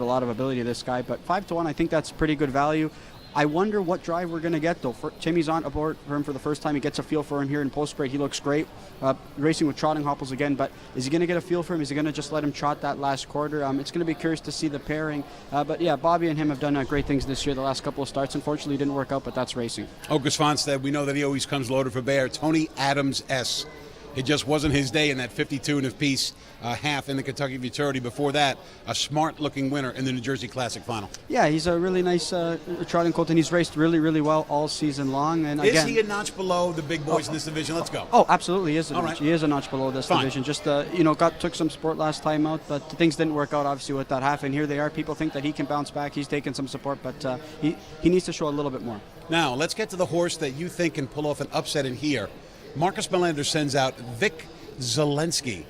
lot of ability, this guy. But 5-1, I think that's pretty good value. I wonder what drive we're going to get, though. Timmy's on aboard for him for the first time. He gets a feel for him here in post-parade. He looks great. Racing with trotting hopples again, but is he going to get a feel for him? Is he going to just let him trot that last quarter? It's going to be curious to see the pairing. But yeah, Bobby and him have done great things this year, the last couple of starts. Unfortunately, it didn't work out, but that's racing. August Fonstad, we know that he always comes loaded for bear. Tony Adams S. It just wasn't his day in that 52 and a piece half in the Kentucky Futurity. Before that, a smart-looking winner in the New Jersey Classic Final. Yeah, he's a really nice trotting colt, and he's raced really, really well all season long. And is he a notch below the big boys in this division? Let's go. Oh, absolutely, he is a notch. He is a notch below this division. Just took some support last time out, but things didn't work out obviously with that half. And here they are. People think that he can bounce back. He's taken some support, but he needs to show a little bit more. Now let's get to the horse that you think can pull off an upset in here. Marcus Melander sends out Vic Zelensky.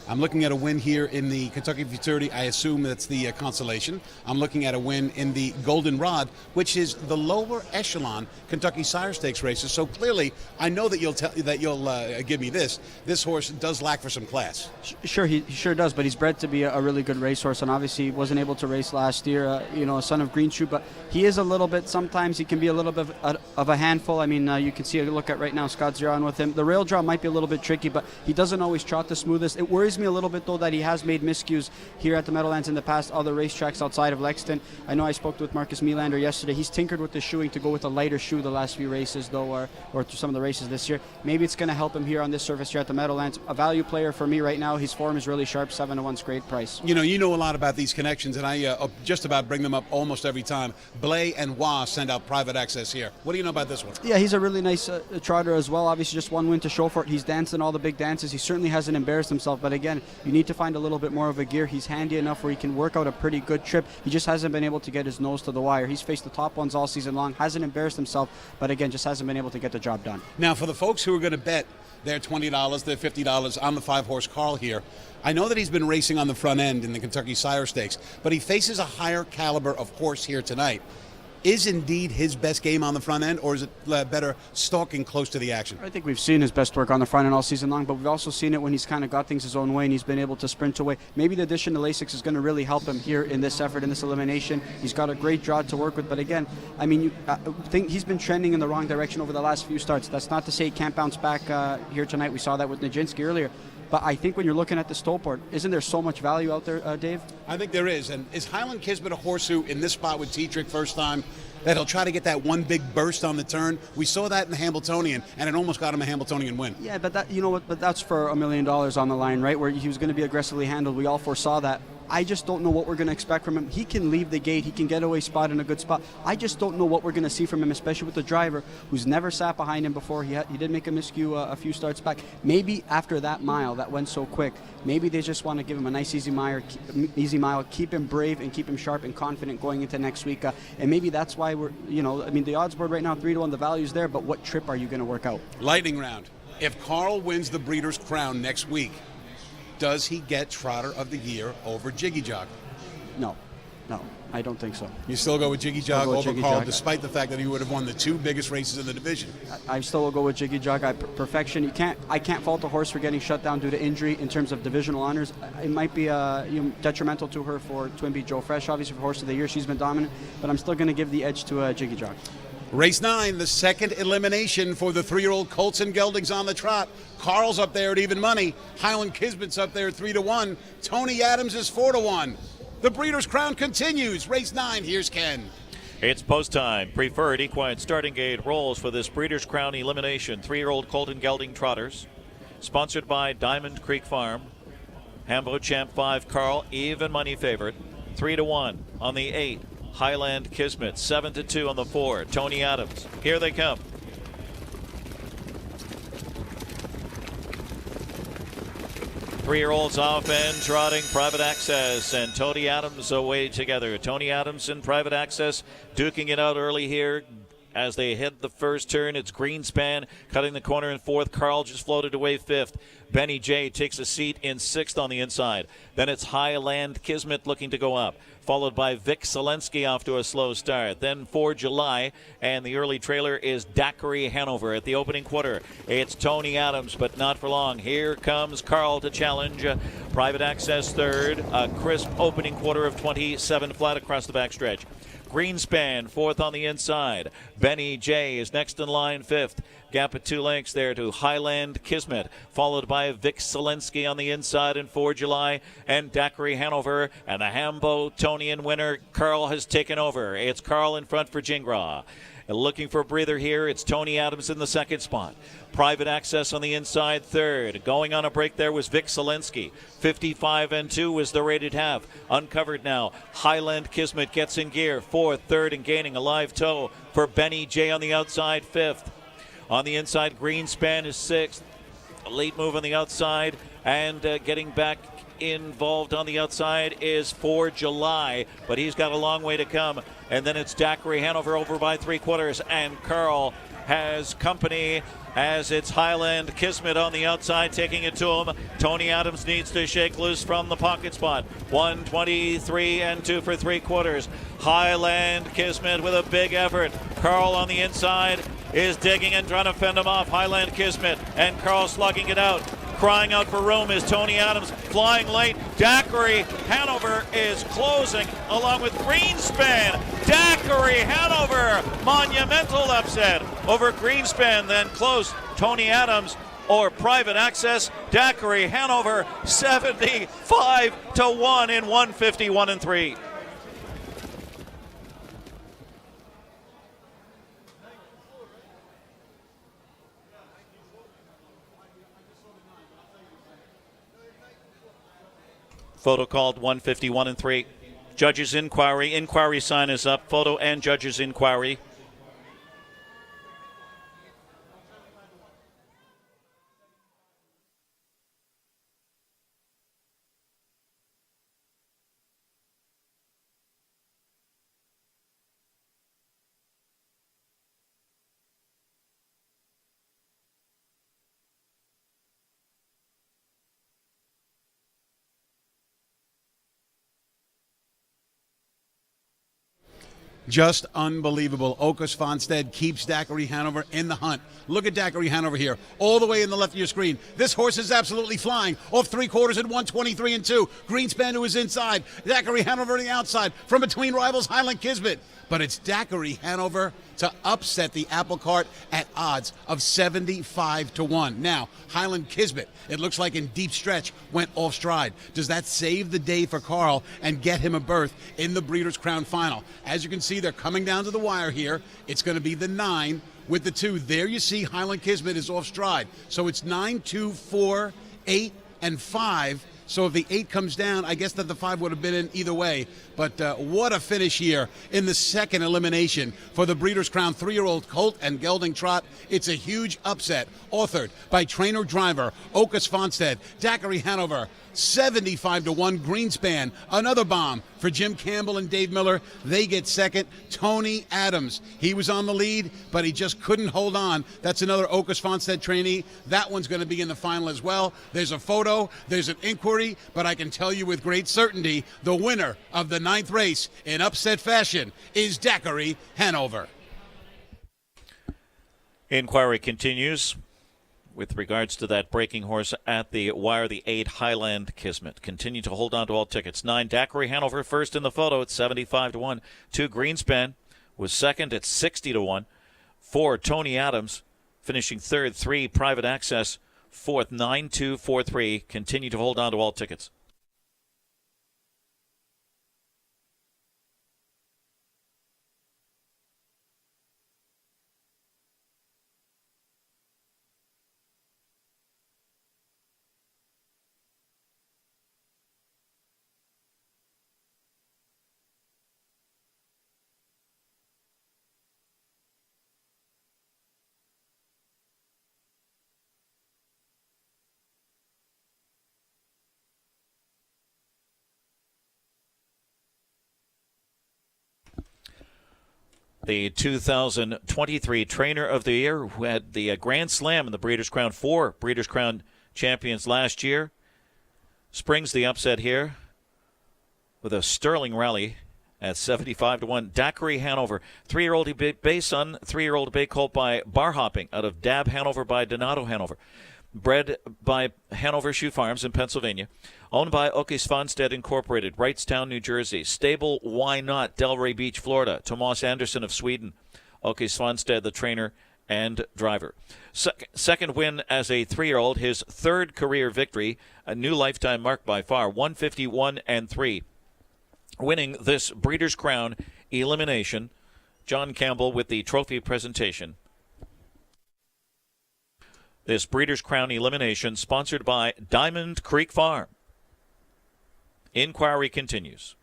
I'm looking at a win here in the Kentucky Futurity. I assume that's the consolation. I'm looking at a win in the Golden Rod, which is the lower echelon Kentucky Sire Stakes races. So clearly, I know that you'll give me this. This horse does lack for some class. Sure, he sure does. But he's bred to be a really good racehorse, and obviously wasn't able to race last year. A son of Green Shoe, but he is a little bit. Sometimes he can be a little bit of a handful. I mean, you can see a look at right now. Scott's on with him. The rail draw might be a little bit tricky, but he doesn't always trot the smoothest. It worries me a little bit, though, that he has made miscues here at the Meadowlands in the past, other racetracks outside of Lexington. I know I spoke with Marcus Melander yesterday. He's tinkered with the shoeing to go with a lighter shoe the last few races, though, or to some of the races this year. Maybe it's going to help him here on this surface here at the Meadowlands. A value player for me right now. His form is really sharp. 7-1's great price. You know a lot about these connections, and I just about bring them up almost every time. Blay and Wah send out private access here. What do you know about this one? Yeah, he's a really nice trotter as well. Obviously, just one win to show for it. He's danced in all the big dances. He certainly hasn't embarrassed himself, but again, you need to find a little bit more of a gear. He's handy enough where he can work out a pretty good trip. He just hasn't been able to get his nose to the wire. He's faced the top ones all season long, hasn't embarrassed himself, but again, just hasn't been able to get the job done. Now, for the folks who are going to bet their $20, their $50 on the 5-horse Carl here, I know that he's been racing on the front end in the Kentucky Sire Stakes, but he faces a higher caliber of horse here tonight. is indeed his best game on the front end, or is it better stalking close to the action? I think we've seen his best work on the front end all season long, but we've also seen it when he's kind of got things his own way and he's been able to sprint away. Maybe the addition to Lasix is going to really help him here in this effort, in this elimination. He's got a great draw to work with, but again, I mean, think he's been trending in the wrong direction over the last few starts. That's not to say he can't bounce back here tonight. We saw that with Nijinsky earlier. But I think when you're looking at the Stolport, isn't there so much value out there, Dave? I think there is. And is Highland Kismet a horse who, in this spot with Tetrick first time, that he'll try to get that one big burst on the turn? We saw that in the Hambletonian, and it almost got him a Hambletonian win. Yeah, but that, you know what? But that's for $1 million on the line, right? Where he was going to be aggressively handled. We all foresaw that. I just don't know what we're going to expect from him. He can leave the gate. He can get away spot in a good spot. I just don't know what we're going to see from him, especially with the driver who's never sat behind him before. He did make a miscue a few starts back. Maybe after that mile that went so quick, maybe they just want to give him a nice easy mile, keep him brave and keep him sharp and confident going into next week. And maybe that's why we're, I mean, the odds board right now 3-1, the value's there, but what trip are you going to work out? Lightning round. If Carl wins the Breeders' Crown next week, does he get Trotter of the Year over Jiggy Jog? No, I don't think so. You still go with Jiggy Jog over Jiggy Carl, Jog. Despite the fact that he would have won the two biggest races in the division. I still will go with Jiggy Jog. Perfection. I can't fault the horse for getting shut down due to injury in terms of divisional honors. It might be detrimental to her for Twinbee Joe Fresh, obviously for Horse of the Year. She's been dominant, but I'm still going to give the edge to Jiggy Jog. Race 9, the second elimination for the 3-year-old Colts and Geldings on the trot. Carl's up there at even money. Highland Kismet's up there at 3-1. Tony Adams is 4-1. The Breeders' Crown continues. Race 9, here's Ken. It's post time. Preferred equine starting gate rolls for this Breeders' Crown elimination. 3-year-old Colt and Gelding trotters. Sponsored by Diamond Creek Farm. Hambo Champ 5 Carl, even money favorite. 3-1 on the 8. Highland Kismet, 7-2 on the 4. Tony Adams. Here they come. Three-year-olds off and trotting. Private Access and Tony Adams away together. Tony Adams and Private Access duking it out early here. As they hit the first turn, it's Greenspan cutting the corner in 4th. Carl just floated away 5th. Benny J takes a seat in 6th on the inside. Then it's Highland Kismet looking to go up, followed by Vic Selensky off to a slow start. Then 4 July, and the early trailer is Daiquiri Hanover at the opening quarter. It's Tony Adams, but not for long. Here comes Carl to challenge. Private Access 3rd. A crisp opening quarter of 27 flat across the backstretch. Greenspan 4th on the inside. Benny J is next in line 5th. Gap of 2 lengths there to Highland Kismet, followed by Vic Selensky on the inside in 4 July and Daiquiri Hanover. And the Hambletonian winner, Carl, has taken over. It's Carl in front for Jingra. Looking for a breather here, it's Tony Adams in the 2nd spot. Private Access on the inside 3rd. Going on a break there was Vic Selensky. 55-2 was the rated half. Uncovered now. Highland Kismet gets in gear. 4th, 3rd, and gaining a live toe for Benny J on the outside 5th. On the inside, Greenspan is 6th. A late move on the outside, and getting back involved on the outside is 4 July, but he's got a long way to come. And then it's Daiquiri Hanover over by 3/4, and Carl has company as it's Highland Kismet on the outside taking it to him. Tony Adams needs to shake loose from the pocket spot. 123-2 for 3/4. Highland Kismet with a big effort. Carl on the inside is digging and trying to fend him off. Highland Kismet and Carl slugging it out. Crying out for room is Tony Adams, flying late. Daiquiri Hanover is closing along with Greenspan. Daiquiri Hanover, monumental upset over Greenspan, then close Tony Adams or Private Access. Daiquiri Hanover 75-1 in 151-3. Photo called 151-3. Judges inquiry. Inquiry sign is up. Photo and judges inquiry. Just unbelievable. Okus Fonstead keeps Daiquiri Hanover in the hunt. Look at Daiquiri Hanover here, all the way in the left of your screen. This horse is absolutely flying. Off 3/4 at 123 and 2. Greenspan to his inside. Daiquiri Hanover on the outside. From between rivals, Highland Kismet. But it's Daiquiri Hanover to upset the apple cart at odds of 75 to 1. Now, Highland Kismet, it looks like in deep stretch, went off stride. Does that save the day for Carl and get him a berth in the Breeders' Crown Final? As you can see, they're coming down to the wire here. It's going to be the 9 with the 2. There you see Highland Kismet is off stride. So it's 9, 2, 4, 8, and 5. So if the 8 comes down, I guess that the 5 would have been in either way. But what a finish here in the second elimination for the Breeders' Crown 3-year-old colt and gelding trot. It's a huge upset, authored by trainer-driver Okus Fonstead. Daiquiri Hanover, 75 to 1. Greenspan, another bomb for Jim Campbell and Dave Miller. They get second. Tony Adams, he was on the lead, but he just couldn't hold on. That's another Okus Fonstead trainee. That one's going to be in the final as well. There's a photo, there's an inquiry, but I can tell you with great certainty, the winner of the 9th race in upset fashion is Daiquiri Hanover. Inquiry continues with regards to that breaking horse at the wire, the 8 Highland Kismet. Continue to hold on to all tickets. 9 Daiquiri Hanover first in the photo at 75 to 1. 2 Greenspan was second at 60 to 1. 4 Tony Adams finishing third. 3 Private Access fourth. 9-2-4-3. Continue to hold on to all tickets. The 2023 Trainer of the Year, who had the Grand Slam in the Breeders' Crown, 4 Breeders' Crown champions last year, springs the upset here with a sterling rally at 75 to 1. Daiquiri Hanover, 3-year-old bay son, 3-year-old bay colt by Bar Hopping out of Dab Hanover by Donato Hanover. Bred by Hanover Shoe Farms in Pennsylvania. Owned by Okus Fonstead Incorporated, Wrightstown, New Jersey. Stable Why Not, Delray Beach, Florida. Tomas Anderson of Sweden. Okus Fonstead, the trainer and driver. Second win as a 3-year-old, his 3rd career victory, a new lifetime mark by far, 151-3. Winning this Breeders' Crown elimination. John Campbell with the trophy presentation. This Breeders' Crown elimination sponsored by Diamond Creek Farm. Inquiry continues.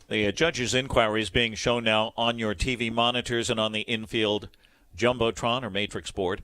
The judges' inquiry is being shown now on your TV monitors and on the infield Jumbotron or Matrix board.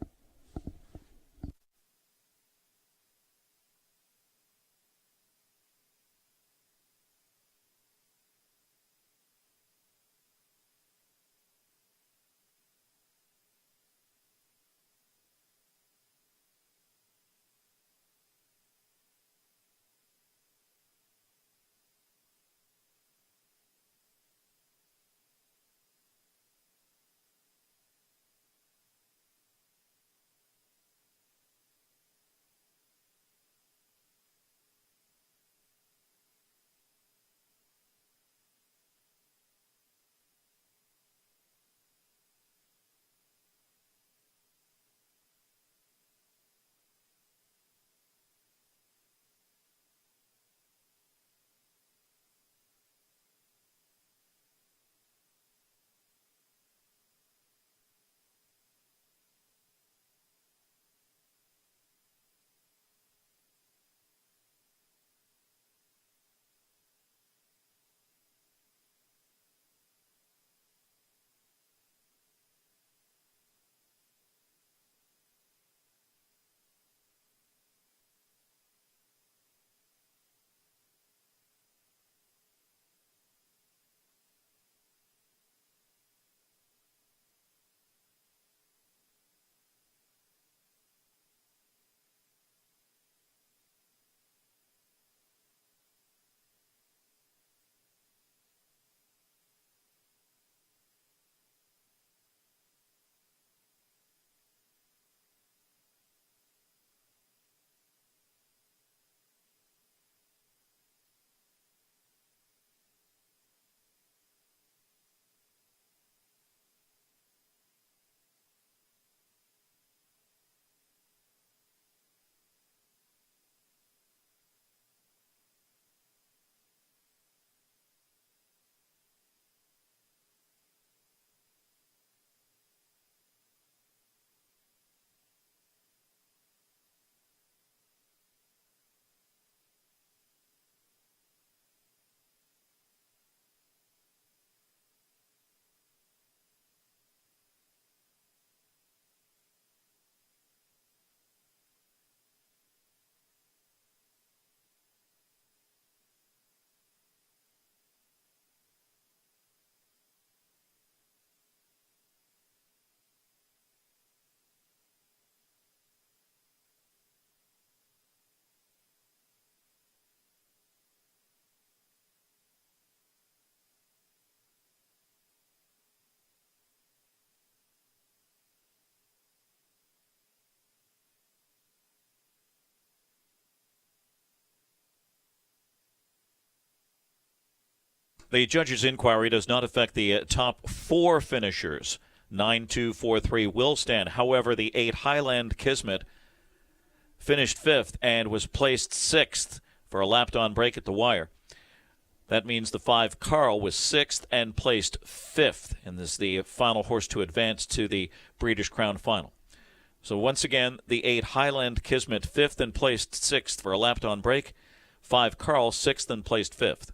The judge's inquiry does not affect the top 4 finishers. 9-2, 4-3 will stand. However, the 8 Highland Kismet finished 5th and was placed 6th for a lapped-on break at the wire. That means the 5 Carl was 6th and placed 5th, and this is the final horse to advance to the Breeders' Crown Final. So once again, the 8 Highland Kismet 5th and placed 6th for a lapped-on break. 5 Carl 6th and placed 5th.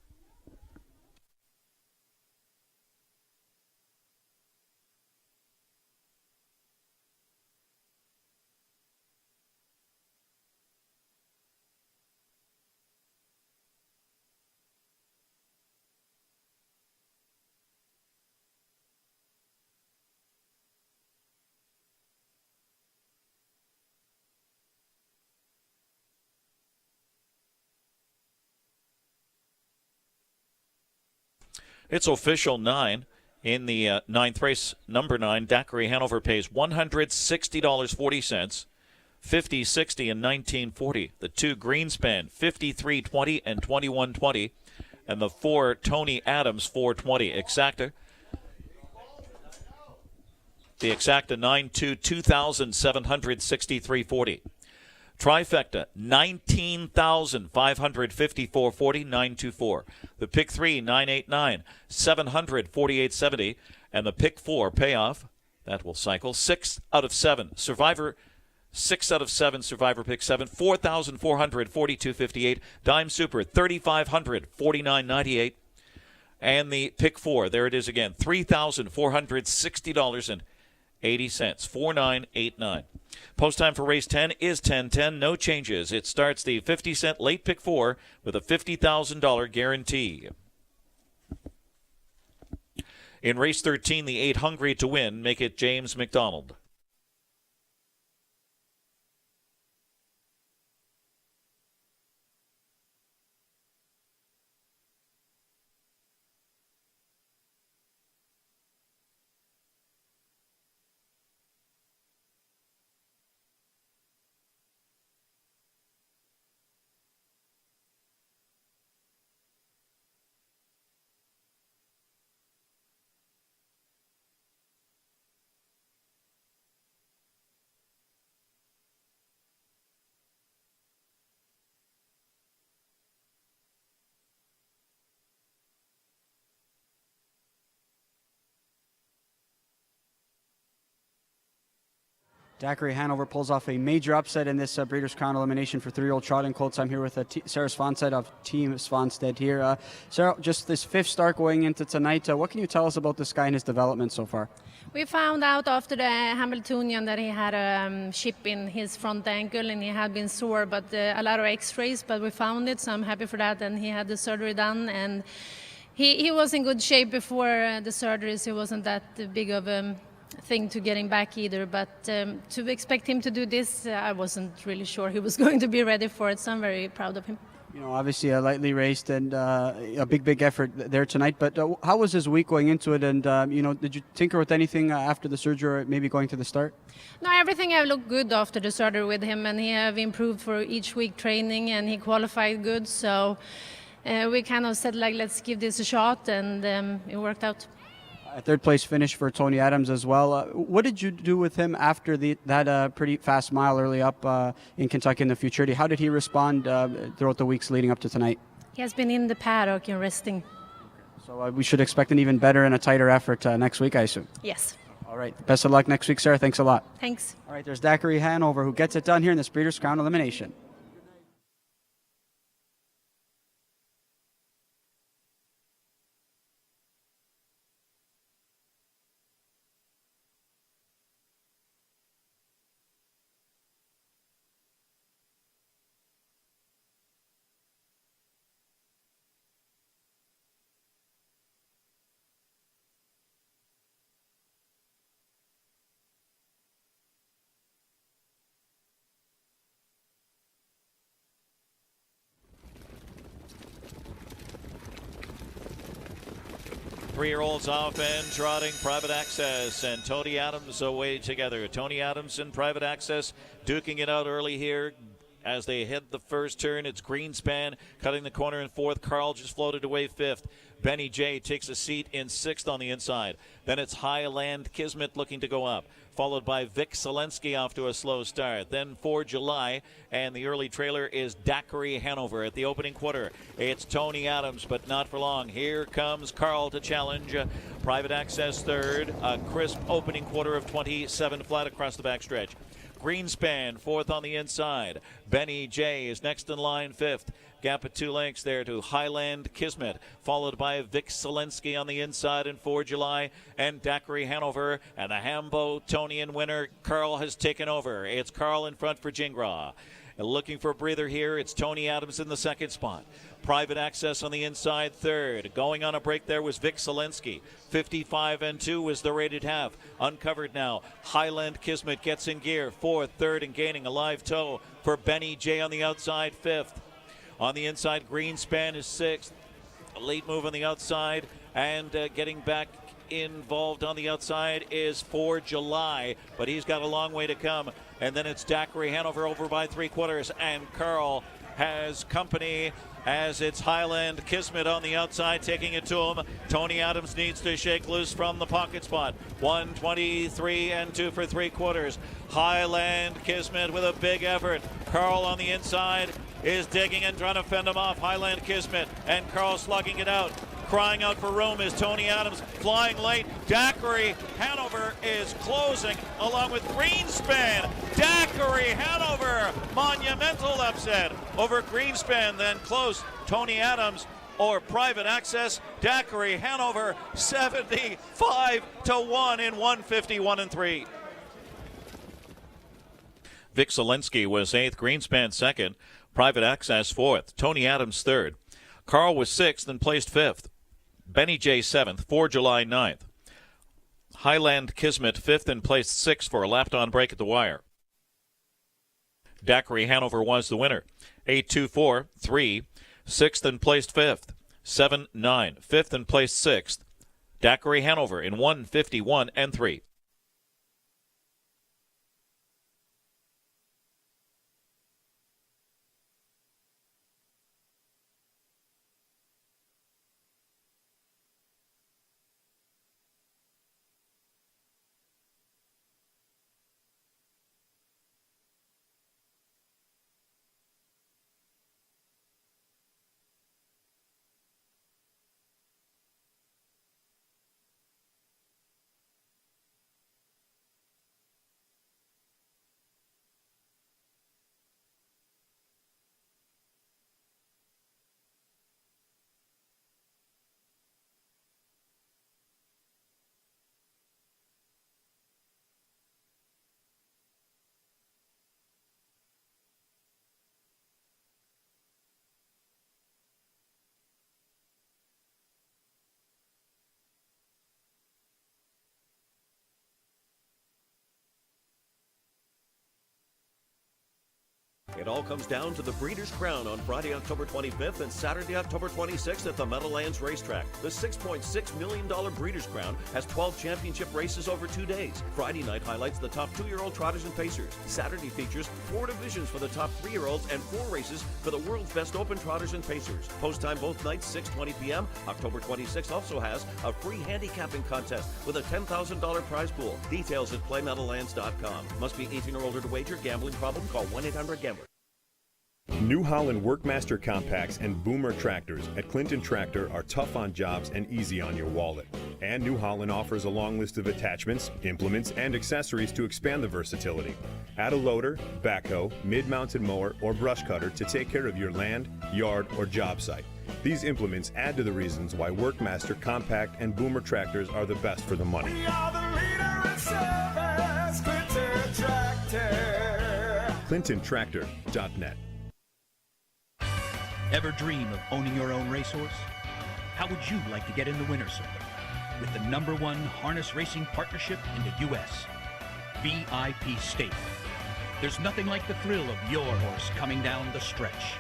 It's official 9 in the 9th race, number 9. Daiquiri Hanover pays $160.40, 50, 60, and 19.40. The 2 Greenspan, 53.20 and 21.20. And the 4 Tony Adams, 4.20. Exacta. The Exacta 9-2, 2,763.40. Trifecta, 19,554.40, 924. The pick 3, 989, 748.70. And the pick 4 payoff, that will cycle, 6 out of 7. Survivor, 6 out of 7. Survivor pick 7, 4,442.58. Dime Super, 3,549.98. And the pick 4, there it is again, $3,460.80. 4989. Post time for race 10 is 10:10. No changes. It starts the 50-cent late pick 4 with a $50,000 guarantee. In race 13, the 8 Hungry to Win, make it James McDonald. Daiquiri Hanover pulls off a major upset in this Breeders' Crown elimination for 3-year-old trotting colts. I'm here with Sarah Svanstedt of Team Svanstedt here. Sarah, just this 5th start going into tonight, what can you tell us about this guy and his development so far? We found out after the Hamiltonian that he had a chip in his front ankle and he had been sore, but a lot of x-rays, but we found it, so I'm happy for that, and he had the surgery done, and he was in good shape before the surgery, so it wasn't that big of a thing to get him back either, but to expect him to do this, I wasn't really sure he was going to be ready for it, so I'm very proud of him. You know, obviously a lightly raced and a big effort there tonight, but how was his week going into it, and did you tinker with anything after the surgery or maybe going to the start? No, everything have looked good after the surgery with him, and he have improved for each week training, and he qualified good, so we kind of said, like, let's give this a shot, and it worked out. A 3rd place finish for Tony Adams as well. What did you do with him after that pretty fast mile early up in Kentucky in the Futurity? How did he respond throughout the weeks leading up to tonight? He has been in the paddock and resting. So we should expect an even better and a tighter effort next week, I assume. Yes. All right. Best of luck next week, Sarah. Thanks a lot. Thanks. All right. There's Daiquiri Hanover, who gets it done here in this Breeders' Crown elimination. Three-year-olds off and trotting Private Access and Tony Adams away together. Tony Adams and Private Access duking it out early here. As they head the first turn, it's Greenspan cutting the corner in fourth. Carl just floated away fifth. Benny J takes a seat in sixth on the inside. Then it's Highland Kismet looking to go up, followed by Vic Selensky off to a slow start. Then 4 July, and the early trailer is Daiquiri Hanover at the opening quarter. It's Tony Adams, but not for long. Here comes Carl to challenge. Private Access third. A crisp opening quarter of 27 flat across the backstretch. Greenspan fourth on the inside. Benny J is next in line fifth. Gap of 2 lengths there to Highland Kismet, followed by Vic Selensky on the inside in 4 July and Daiquiri Hanover. And the Hambo-Tonian winner, Carl, has taken over. It's Carl in front for Jingra. Looking for a breather here, it's Tony Adams in the second spot. Private Access on the inside third. Going on a break there was Vic Selensky. 55-2 was the rated half. Uncovered now. Highland Kismet gets in gear. Fourth, third, and gaining a live toe for Benny J on the outside fifth. On the inside, Greenspan is sixth. A late move on the outside, and getting back involved on the outside is 4 July, but he's got a long way to come. And then it's Daiquiri Hanover over by 3/4, and Carl has company as it's Highland Kismet on the outside taking it to him. Tony Adams needs to shake loose from the pocket spot. 1:23-2 for 3/4. Highland Kismet with a big effort. Carl on the inside is digging and trying to fend him off. Highland Kismet and Carl slugging it out. Crying out for room is Tony Adams, flying late. Daiquiri Hanover is closing along with Greenspan. Daiquiri Hanover, monumental upset over Greenspan, then close. Tony Adams or Private Access. Daiquiri Hanover 75-1 in 151-3. Vic Selensky was 8th, Greenspan 2nd, Private Access 4th, Tony Adams 3rd. Carl was 6th and placed 5th. Benny J 7th, 4 July 9th. Highland Kismet 5th and placed 6th for a lapped-on break at the wire. Daiquiri Hanover was the winner. 8-2-4-3, 6th and placed 5th. 7-9, 5th and placed 6th. Daiquiri Hanover in 151-3. It all comes down to the Breeders' Crown on Friday, October 25th and Saturday, October 26th at the Meadowlands Racetrack. The $6.6 million Breeders' Crown has 12 championship races over 2 days. Friday night highlights the top 2-year-old trotters and pacers. Saturday features 4 divisions for the top 3-year-olds and 4 races for the world's best open trotters and pacers. Post time both nights, 6:20 p.m. October 26th also has a free handicapping contest with a $10,000 prize pool. Details at playmeadowlands.com. Must be 18 or older to wager. Gambling problem? Call 1-800-GAMBLER. New Holland Workmaster Compacts and Boomer Tractors at Clinton Tractor are tough on jobs and easy on your wallet. And New Holland offers a long list of attachments, implements, and accessories to expand the versatility. Add a loader, backhoe, mid-mounted mower, or brush cutter to take care of your land, yard, or job site. These implements add to the reasons why Workmaster Compact and Boomer Tractors are the best for the money. We are the leader in service, Clinton Tractor. ClintonTractor.net. Ever dream of owning your own racehorse? How would you like to get in the winner's circle with the #1 harness racing partnership in the U.S., VIP Stable? There's nothing like the thrill of your horse coming down the stretch.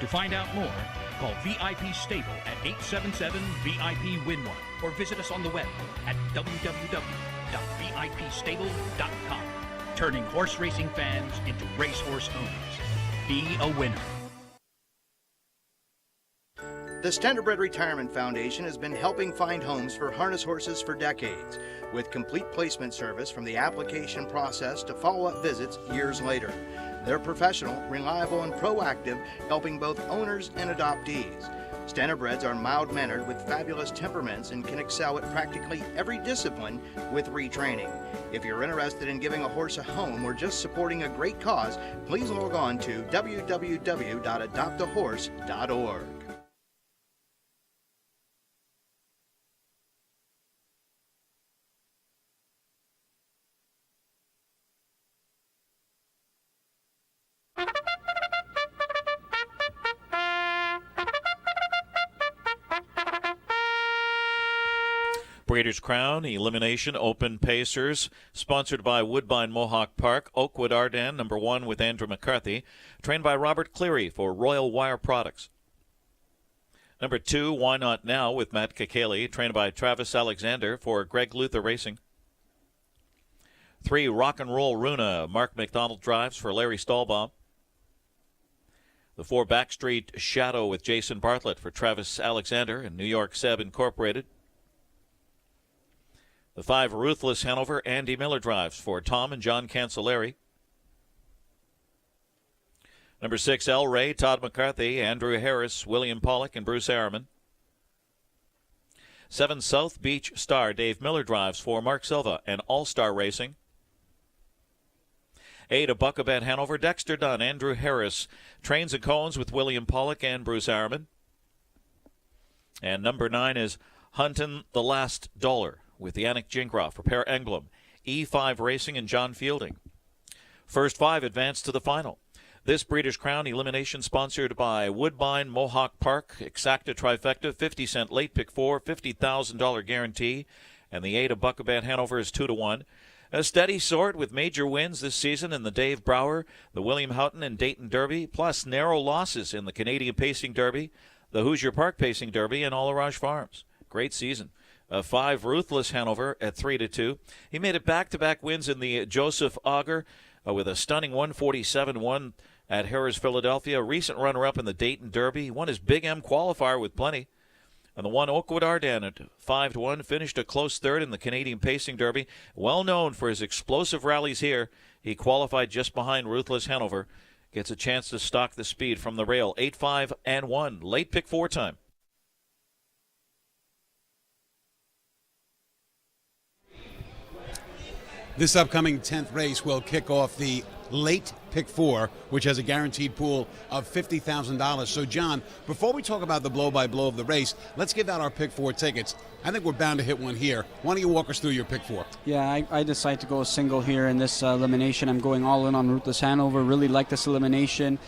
To find out more, call VIP Stable at 877-VIP-WIN1 or visit us on the web at www.vipstable.com. Turning horse racing fans into racehorse owners. Be a winner. The Standardbred Retirement Foundation has been helping find homes for harness horses for decades, with complete placement service from the application process to follow-up visits years later. They're professional, reliable, and proactive, helping both owners and adoptees. Standardbreds are mild-mannered with fabulous temperaments and can excel at practically every discipline with retraining. If you're interested in giving a horse a home or just supporting a great cause, please log on to www.adoptahorse.org. Breeders' Crown Elimination Open Pacers, sponsored by Woodbine Mohawk Park, Oakwood Ardennes, number 1 with Andrew McCarthy, trained by Robert Cleary for Royal Wire Products. Number 2, Why Not Now with Matt Kakeli, trained by Travis Alexander for Greg Luther Racing. 3, Rock and Roll Runa, Mark McDonald drives for Larry Stahlbaum. The 4, Backstreet Shadow with Jason Bartlett for Travis Alexander and New York Seb Incorporated. The 5, Ruthless Hanover, Andy Miller drives for Tom and John Cancelleri. Number 6, El Rey, Todd McCarthy, Andrew Harris, William Pollock, and Bruce Harriman. 7, South Beach Star, Dave Miller drives for Mark Silva and All-Star Racing. 8, A Buckabet Hanover, Dexter Dunn, Andrew Harris, trains and cones with William Pollock and Bruce Harriman. And number 9 is Huntin' the Last Dollar with Yannick Gingras for Per Engblom, E5 Racing, and John Fielding. First 5 advance to the final. This Breeders' Crown elimination sponsored by Woodbine Mohawk Park, Exacta Trifecta, 50-cent late pick 4, $50,000 guarantee, and the 8 of Buckabet Hanover is 2-1. A steady sort with major wins this season in the Dave Brower, the William Houghton and Dayton Derby, plus narrow losses in the Canadian Pacing Derby, the Hoosier Park Pacing Derby, and All-Arage Farms. Great season. 5, Ruthless Hanover at 3-2. He made it back-to-back wins in the Joseph Auger with a stunning 147-1 at Harrah's Philadelphia. Recent runner-up in the Dayton Derby. He won his Big M qualifier with plenty. And the 1, Oakwood Ardennes at 5-1 finished a close third in the Canadian Pacing Derby. Well known for his explosive rallies here. He qualified just behind Ruthless Hanover. Gets a chance to stock the speed from the rail. 8-5-1. Late pick 4 time. This upcoming 10th race will kick off the late pick 4, which has a guaranteed pool of $50,000. So, John, before we talk about the blow-by-blow of the race, let's give out our pick 4 tickets. I think we're bound to hit one here. Why don't you walk us through your pick 4? Yeah, I decided to go a single here in this elimination. I'm going all in on Ruthless Hanover. Really like this elimination.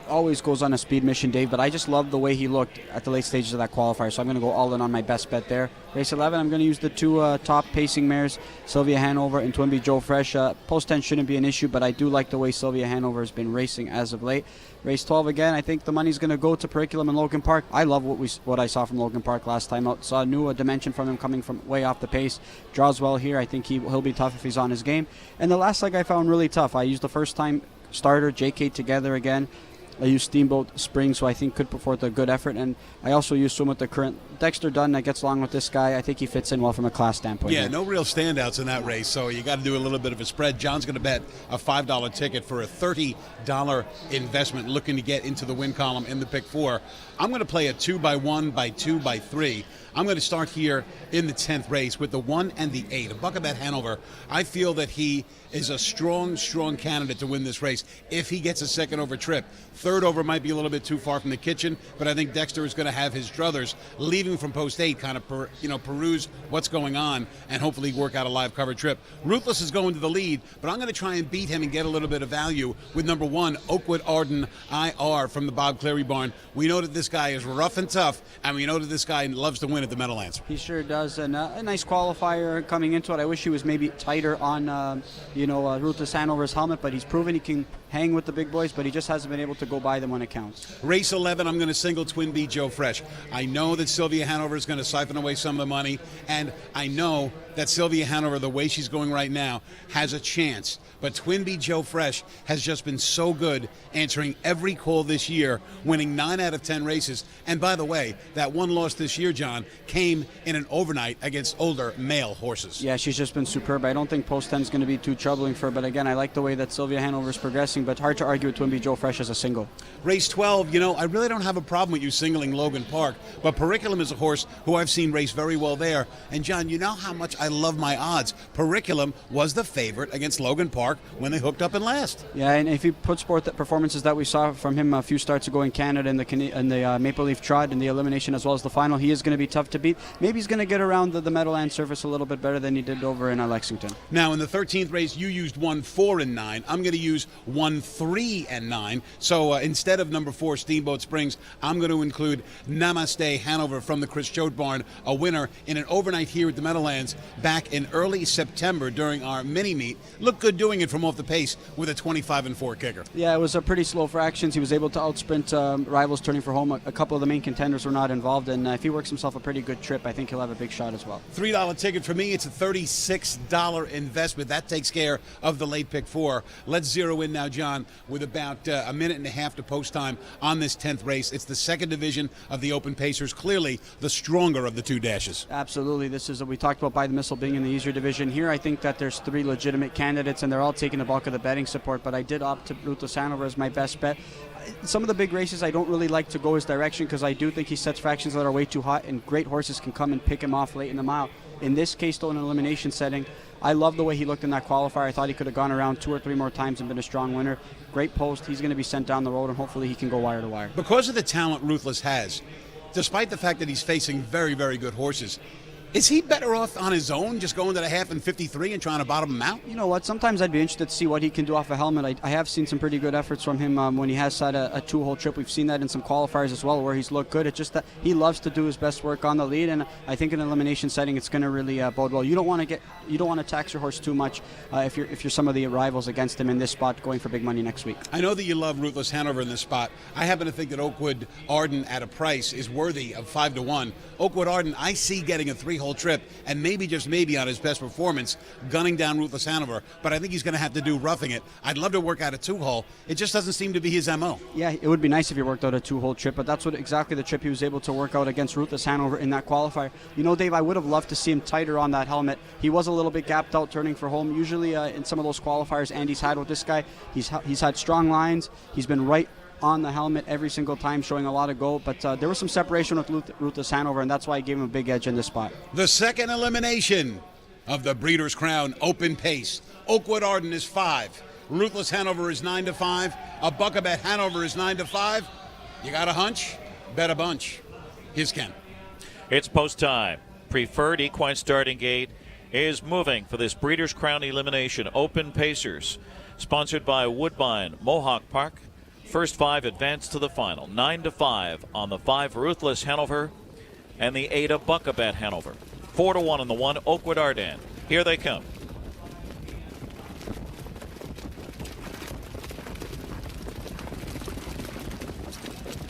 Always goes on a speed mission, Dave, but I just love the way he looked at the late stages of that qualifier, so I'm going to go all in on my best bet there. Race 11, I'm going to use the 2 top pacing mares, Sylvia Hanover and Twinbee Joe Fresh. Post 10 shouldn't be an issue, but I do like the way Sylvia Hanover has been racing as of late. Race 12 again, I think the money's going to go to Periculum and Logan Park. I love what I saw from Logan Park last time out. Saw a new dimension from him coming from way off the pace. Draws well here. I think he'll be tough if he's on his game. And the last leg I found really tough. I used the first time starter, JK Together again. I used Steamboat Spring, so I think could put forth a good effort. And I also used swim with the current Dexter Dunn that gets along with this guy. I think he fits in well from a class standpoint. Yeah, no real standouts in that race, so you got to do a little bit of a spread. John's going to bet a $5 ticket for a $30 investment looking to get into the win column in the pick 4. I'm going to play a 2x1 by 2 by 3. I'm going to start here in the 10th race with the 1 and the 8. A Buckabet Hanover, I feel that he is a strong candidate to win this race if he gets a second over trip. Third over might be a little bit too far from the kitchen, but I think Dexter is going to have his druthers leaving from post 8, kind of peruse what's going on and hopefully work out a live cover trip. Ruthless is going to the lead, but I'm going to try and beat him and get a little bit of value with number 1, Oakwood Ardennes IR from the Bob Cleary barn. We know that this guy is rough and tough, and we know that this guy loves to win at the Meadowlands. He sure does, and a nice qualifier coming into it. I wish he was maybe tighter on, Ruthless Hanover's helmet, but he's proven he can hang with the big boys, but he just hasn't been able to go by them when it counts. Race 11, I'm going to single Twinbee Joe Fresh. I know that Sylvia Hanover is going to siphon away some of the money, and I know that Sylvia Hanover, the way she's going right now, has a chance. But Twin B Joe Fresh has just been so good, answering every call this year, winning 9 out of 10 races. And by the way, that one loss this year, John, came in an overnight against older male horses. Yeah, she's just been superb. I don't think post 10 is going to be too troubling for her. But again, I like the way that Sylvia Hanover is progressing. But hard to argue with Twin B Joe Fresh as a single. Race 12, I really don't have a problem with you singling Logan Park. But Periculum is a horse who I've seen race very well there. And John, you know how much I love my odds. Periculum was the favorite against Logan Park when they hooked up in last. Yeah, and if you put sport the performances that we saw from him a few starts ago in Canada in the Maple Leaf Trot and the elimination as well as the final, he is going to be tough to beat. Maybe he's going to get around the Meadowlands surface a little bit better than he did over in Lexington. Now, in the 13th race, you used 1, 4, and 9. I'm going to use 1, 3, and 9. So instead of number 4, Steamboat Springs, I'm going to include Namaste Hanover from the Chris Choate Barn, a winner in an overnight here at the Meadowlands back in early September during our mini-meet. Looked good doing it from off the pace with a 25-4 kicker. Yeah, it was a pretty slow fractions. He was able to outsprint rivals turning for home. A couple of the main contenders were not involved, and if he works himself a pretty good trip, I think he'll have a big shot as well. $3 ticket for me. It's a $36 investment. That takes care of the late pick 4. Let's zero in now, John, with about a minute and a half to post time on this 10th race. It's the second division of the Open Pacers, clearly the stronger of the 2 dashes. Absolutely. This is we talked about By the Missile being in the easier division. Here I think that there's 3 legitimate candidates, and they're all taking the bulk of the betting support, but I did opt to Ruthless Hanover as my best bet. Some of the big races I don't really like to go his direction because I do think he sets fractions that are way too hot, and great horses can come and pick him off late in the mile. In this case, though, in an elimination setting, I love the way he looked in that qualifier. I thought he could have gone around 2 or 3 more times and been a strong winner. Great post. He's going to be sent down the road, and hopefully he can go wire to wire. Because of the talent Ruthless has, despite the fact that he's facing very, very good horses, is he better off on his own, just going to the half in 53 and trying to bottom him out? You know what? Sometimes I'd be interested to see what he can do off a helmet. I have seen some pretty good efforts from him when he has had a 2-hole trip. We've seen that in some qualifiers as well, where he's looked good. It's just that he loves to do his best work on the lead, and I think in an elimination setting, it's going to really bode well. You don't want to tax your horse too much if you're some of the rivals against him in this spot going for big money next week. I know that you love Ruthless Hanover in this spot. I happen to think that Oakwood Arden at a price is worthy of 5-1. Oakwood Arden, I see getting a 3-hole trip, and maybe, just maybe, on his best performance, gunning down Ruthless Hanover, but I think he's going to have to do roughing it. I'd love to work out a 2-hole. It just doesn't seem to be his MO. Yeah, it would be nice if he worked out a 2-hole trip, but that's exactly the trip he was able to work out against Ruthless Hanover in that qualifier. You know, Dave, I would have loved to see him tighter on that helmet. He was a little bit gapped out turning for home. Usually in some of those qualifiers Andy's had with this guy, he's had strong lines. He's been right on the helmet every single time, showing a lot of go, but there was some separation with Ruthless Hanover, and that's why I gave him a big edge in this spot. The second elimination of the Breeders' Crown Open Pace. Oakwood Arden is 5. Ruthless Hanover is 9-5. A Buckabet Hanover is 9-5. You got a hunch? Bet a bunch. Here's Ken. It's post time. Preferred equine starting gate is moving for this Breeders' Crown elimination. Open Pacers, sponsored by Woodbine Mohawk Park. First 5 advance to the final. 9-5 on the 5 Ruthless Hanover and the 8 Buckabet Hanover. 4-1 on the 1 Oakwood Arden. Here they come.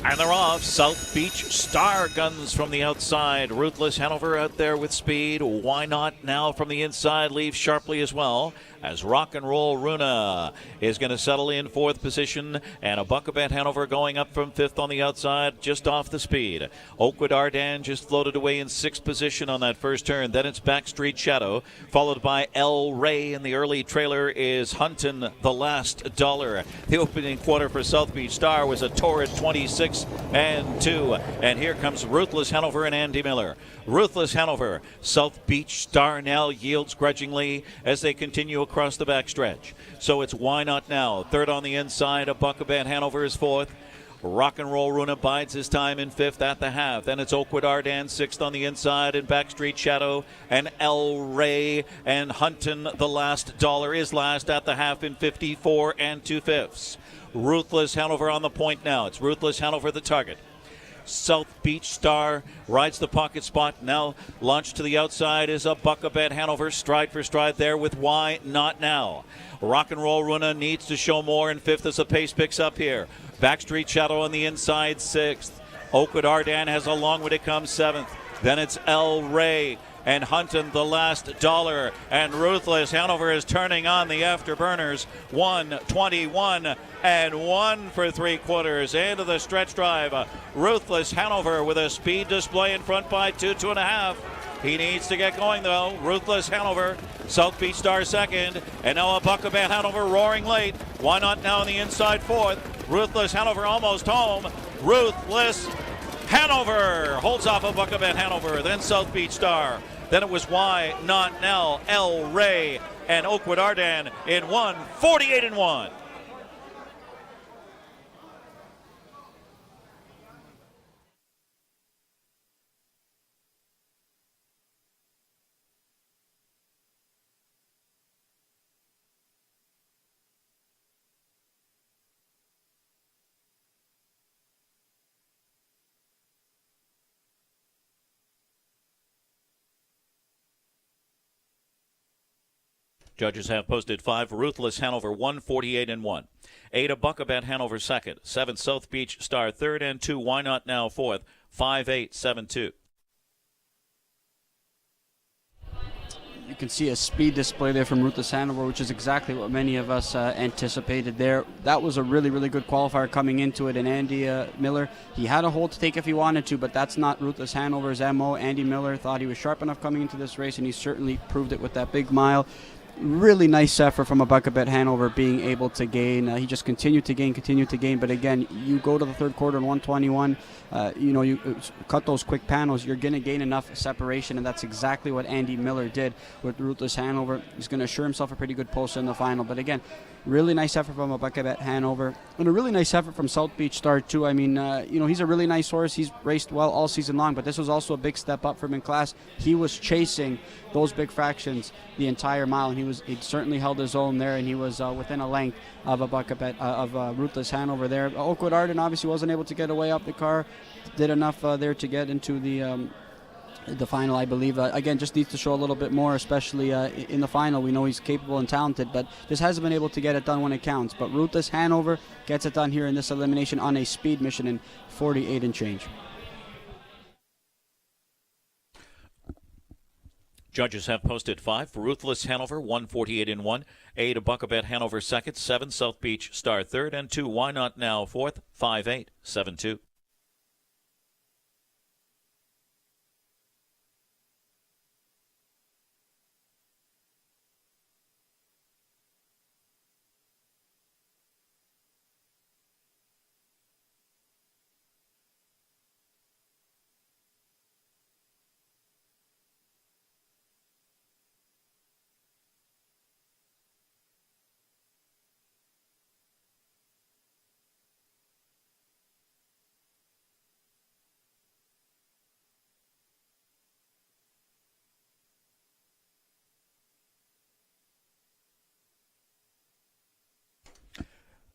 And they're off. South Beach Star guns from the outside. Ruthless Hanover out there with speed. Why not now from the inside? Leaves sharply as well, as Rock and Roll Runa is going to settle in 4th position, and a Buckabet Hanover going up from 5th on the outside, just off the speed. Oakwood Arden just floated away in 6th position on that first turn. Then it's Backstreet Shadow, followed by El Rey. In the early trailer is Huntin' the Last Dollar. The opening quarter for South Beach Star was a torrid 26-2. And here comes Ruthless Hanover and Andy Miller. Ruthless Hanover. South Beach Star now yields grudgingly as they continue across the backstretch. So it's Why Not Now. 3rd on the inside. A Buckabet Hanover is 4th. Rock and Roll Runa bides his time in 5th at the half. Then it's Oakwood Arden 6th on the inside, and Backstreet Shadow and El Rey, and Huntin' the Last Dollar is last at the half in 54 2/5. Ruthless Hanover on the point now. It's Ruthless Hanover the target. South Beach Star rides the pocket spot. Now launched to the outside is a Buckabet Hanover, stride for stride there with Why Not Now. Rock and Roll Runa needs to show more in 5th as the pace picks up here. Backstreet Shadow on the inside 6th. Oakwood Arden has a long way to come 7th. Then it's El Rey. and Hunton the last dollar. And Ruthless Hanover is turning on the afterburners. 1:21 and 1 for 3/4 into the stretch drive. Ruthless Hanover with a speed display in front by 2.5. He needs to get going, though. Ruthless Hanover, South Beach Star second, and now a Buckabat Hanover roaring late. Why not now in the inside fourth? Ruthless Hanover almost home. Ruthless Hanover holds off a Buckabat Hanover, then South Beach Star. Then it was Why Not Now, El Rey, and Oakwood Arden in 1:48 and 1. Judges have posted 5 Ruthless Hanover 1:48 and 1. 8 a Buckabat Hanover second. 7 South Beach Star third, and 2 Why Not Now fourth. 5-8, 7-2. You can see a speed display there from Ruthless Hanover, which is exactly what many of us anticipated there. That was a really, really good qualifier coming into it. And Andy Miller, he had a hole to take if he wanted to, but that's not Ruthless Hanover's MO. Andy Miller thought he was sharp enough coming into this race, and he certainly proved it with that big mile. Really nice effort from a Buckabat Hanover being able to gain. He just continued to gain. But again, you go to the third quarter in 1:21, you cut those quick panels, you're going to gain enough separation, and that's exactly what Andy Miller did with Ruthless Hanover. He's going to assure himself a pretty good post in the final. But again, really nice effort from a Buckabat Hanover, and a really nice effort from South Beach Star too. I mean, he's a really nice horse. He's raced well all season long, but this was also a big step up for him in class. He was chasing those big fractions the entire mile, and he certainly held his own there, and he was within a length of a Buckabat of Ruthless Hanover there. Oakwood Arden obviously wasn't able to get away up the car, did enough there to get into the final, I believe. Again, just needs to show a little bit more, especially in the final. We know he's capable and talented, but just hasn't been able to get it done when it counts. But Ruthless Hanover gets it done here in this elimination on a speed mission in 48 and change. Judges have posted 5 Ruthless Hanover 1:48 and 1, 8 a Buckabat Hanover second, 7 South Beach Star third, and 2 Why Not Now fourth. 5-8, 7-2.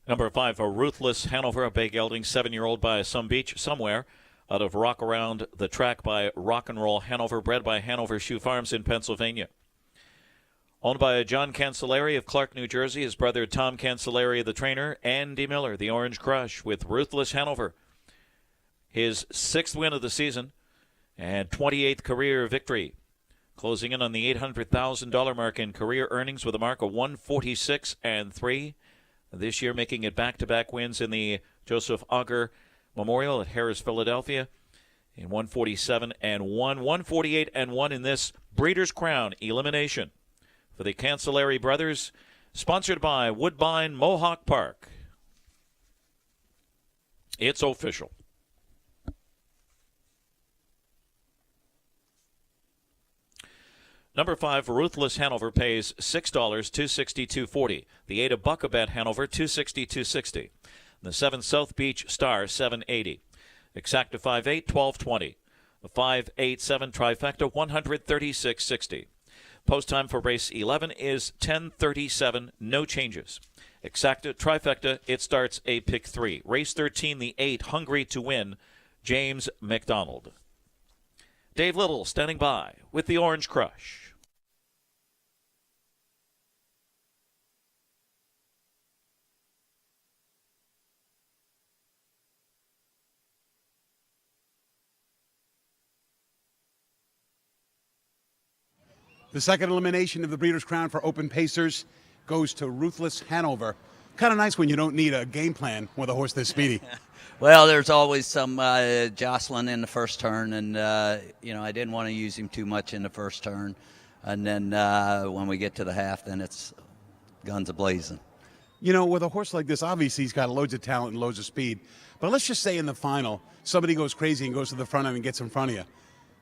Number 5, a Ruthless Hanover, a Bay Gelding 7-year-old by Some Beach Somewhere, out of Rock Around the Track by Rock and Roll Hanover, bred by Hanover Shoe Farms in Pennsylvania. Owned by John Cancelleri of Clark, New Jersey, his brother Tom Cancelleri, the trainer, Andy Miller, the Orange Crush, with Ruthless Hanover. His 6th win of the season and 28th career victory. Closing in on the $800,000 mark in career earnings with a mark of 146 and 3. This year making it back-to-back wins in the Joseph Auger Memorial at Harrah's, Philadelphia in 147 and 1, 148 and 1 in this Breeders' Crown elimination for the Cancelleri brothers, sponsored by Woodbine Mohawk Park. It's official. Number 5, Ruthless Hanover pays $6, $262.40. The 8 of Buckabat Hanover, $260.260. The 7 South Beach Star, $780. Exacta 5-8, $12.20. The 5-8-7 Trifecta, $136.60. Post time for race 11 is 10:37, no changes. Exacta Trifecta, it starts a pick 3. Race 13, the 8, Hungry to Win, James McDonald. Dave Little standing by with the Orange Crush. The second elimination of the Breeders' Crown for Open Pacers goes to Ruthless Hanover. Kind of nice when you don't need a game plan with a horse this speedy. Well, there's always some jostling in the first turn, and I didn't want to use him too much in the first turn. And then when we get to the half, then it's guns a-blazing. You know, with a horse like this, obviously he's got loads of talent and loads of speed. But let's just say in the final, somebody goes crazy and goes to the front end and gets in front of you.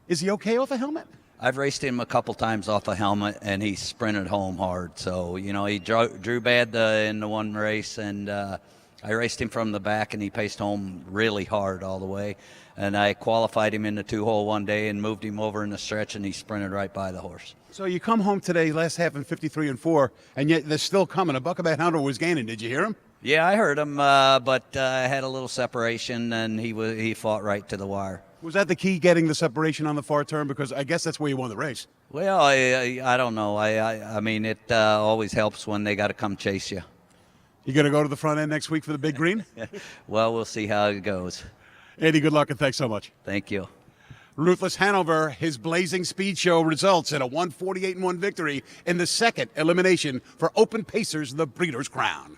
Is he okay off a helmet? I've raced him a couple times off a helmet, and he sprinted home hard. So, he drew bad in the one race, and I raced him from the back, and he paced home really hard all the way. And I qualified him in the 2-hole one day and moved him over in the stretch, and he sprinted right by the horse. So you come home today, last half in 53-4, and yet they're still coming. A Buckabat Hound was gaining. Did you hear him? Yeah, I heard him, but I had a little separation, and he fought right to the wire. Was that the key, getting the separation on the far turn? Because I guess that's where you won the race. Well, I don't know. I mean, it always helps when they got to come chase you. You going to go to the front end next week for the big green? Well, we'll see how it goes. Andy, good luck and thanks so much. Thank you. Ruthless Hanover, his blazing speed show results in a 148-1 victory in the second elimination for Open Pacers, the Breeders' Crown.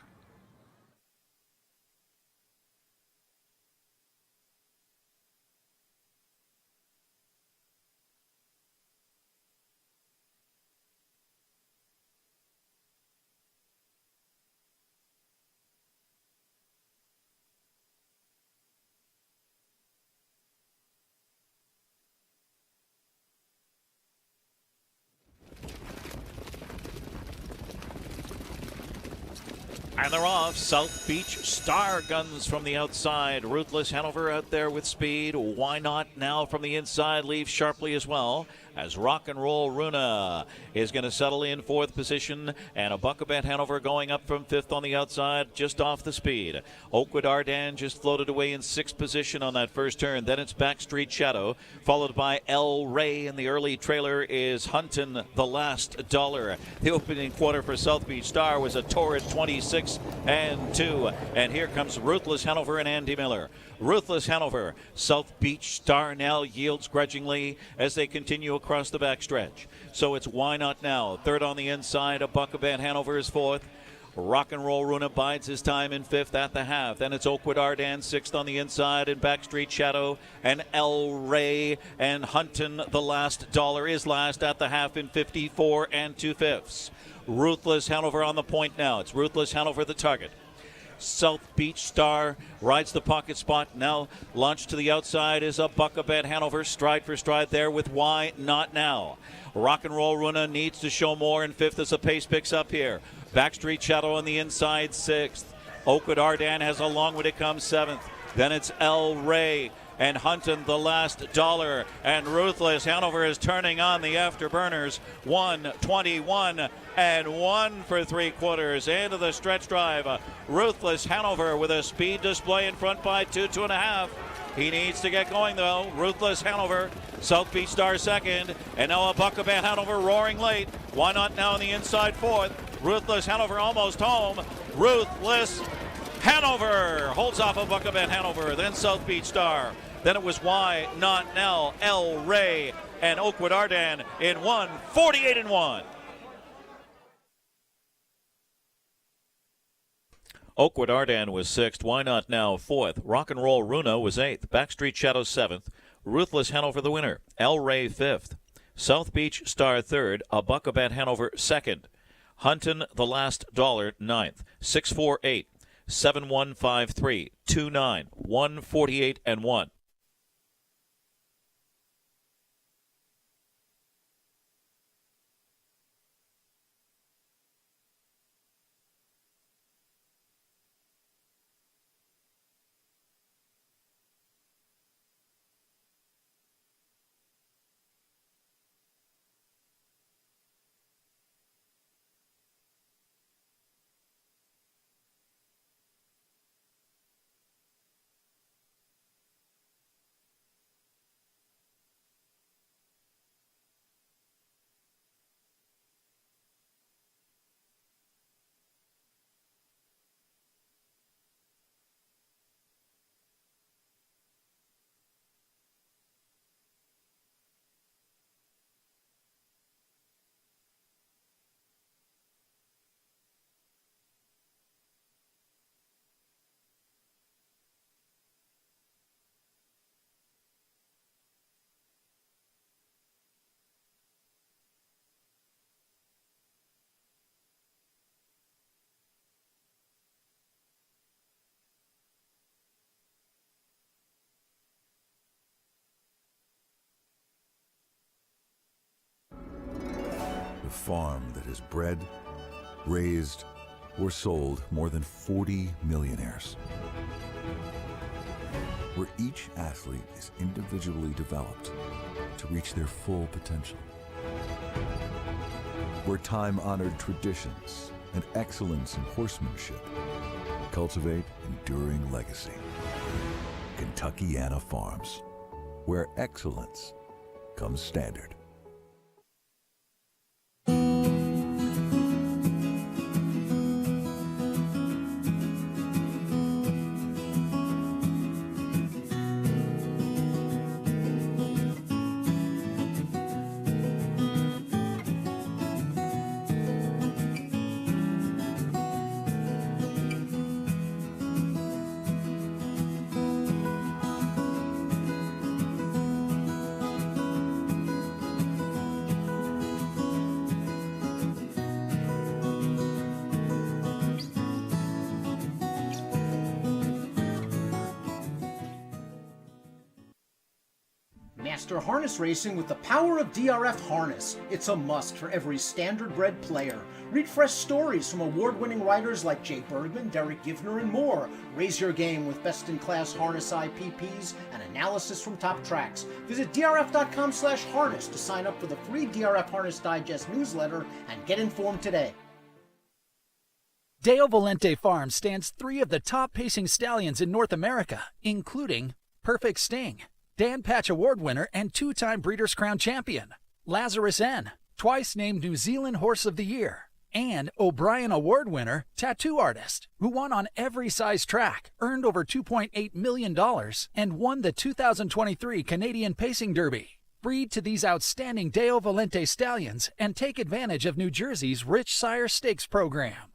And they're off. South Beach Star guns from the outside. Ruthless Hanover out there with speed. Why Not Now from the inside leaves sharply as well, as Rock and Roll Runa is going to settle in fourth position, and a Buckabat Hanover going up from fifth on the outside, just off the speed. Oakwood Ardan just floated away in sixth position on that first turn. Then it's Backstreet Shadow, followed by El Rey, and the early trailer is Huntin' the Last Dollar. The opening quarter for South Beach Star was a torrid 26-2, and here comes Ruthless Hanover and Andy Miller. Ruthless Hanover. South Beach Star now yields grudgingly as they continue across the backstretch. So it's Why Not Now. Third on the inside. A Buckabat Hanover is fourth. Rock and Roll Runa bides his time in fifth at the half. Then it's Oakwood Ardan sixth on the inside, and Backstreet Shadow and El Rey, and Huntin' the Last Dollar is last at the half in 54 2/5. Ruthless Hanover on the point now. It's Ruthless Hanover the target. South Beach Star rides the pocket spot. Now launched to the outside is a Buckabat Hanover, stride for stride there with Why Not Now. Rock and Roll Runa needs to show more in fifth as the pace picks up here. Backstreet Shadow on the inside sixth. Oakwood Ardan has a long way to come seventh. Then it's El Rey and Huntin' the Last Dollar, and Ruthless Hanover is turning on the afterburners. 1:21 and 1 for 3/4 into the stretch drive. Ruthless Hanover with a speed display in front by 2.5. He needs to get going though. Ruthless Hanover, South Beach Star second, and now a Buckabat Hanover roaring late. Why Not Now on the inside fourth. Ruthless Hanover almost home. Ruthless Hanover holds off a Buckabat Hanover, then South Beach Star. Then it was Why Not Now, El Rey, and Oakwood Ardan in 1:48-1. Oakwood Ardan was sixth. Why Not Now fourth. Rock and Roll Runa was eighth. Backstreet Shadow seventh. Ruthless Hanover the winner. El Rey fifth. South Beach Star third. A Buckabat Hanover second. Huntin' the Last Dollar ninth. 648 7153 29 148-1. farm that has bred, raised, or sold more than 40 millionaires. Where each athlete is individually developed to reach their full potential. Where time-honored traditions and excellence in horsemanship cultivate enduring legacy. Kentuckiana Farms, where excellence comes standard. Master harness racing with the power of DRF Harness. It's a must for every standardbred player. Read fresh stories from award-winning writers like Jay Bergman, Derek Givner, and more. Raise your game with best-in-class harness IPPs and analysis from top tracks. Visit drf.com/harness to sign up for the free DRF Harness Digest newsletter and get informed today. Deo Valente Farm stands 3 of the top pacing stallions in North America, including Perfect Sting, Dan Patch Award winner and 2-time Breeders' Crown champion, Lazarus N, twice named New Zealand Horse of the Year, and O'Brien Award winner, Tattoo Artist, who won on every size track, earned over $2.8 million, and won the 2023 Canadian Pacing Derby. Breed to these outstanding Deo Valente stallions and take advantage of New Jersey's Rich Sire Stakes program.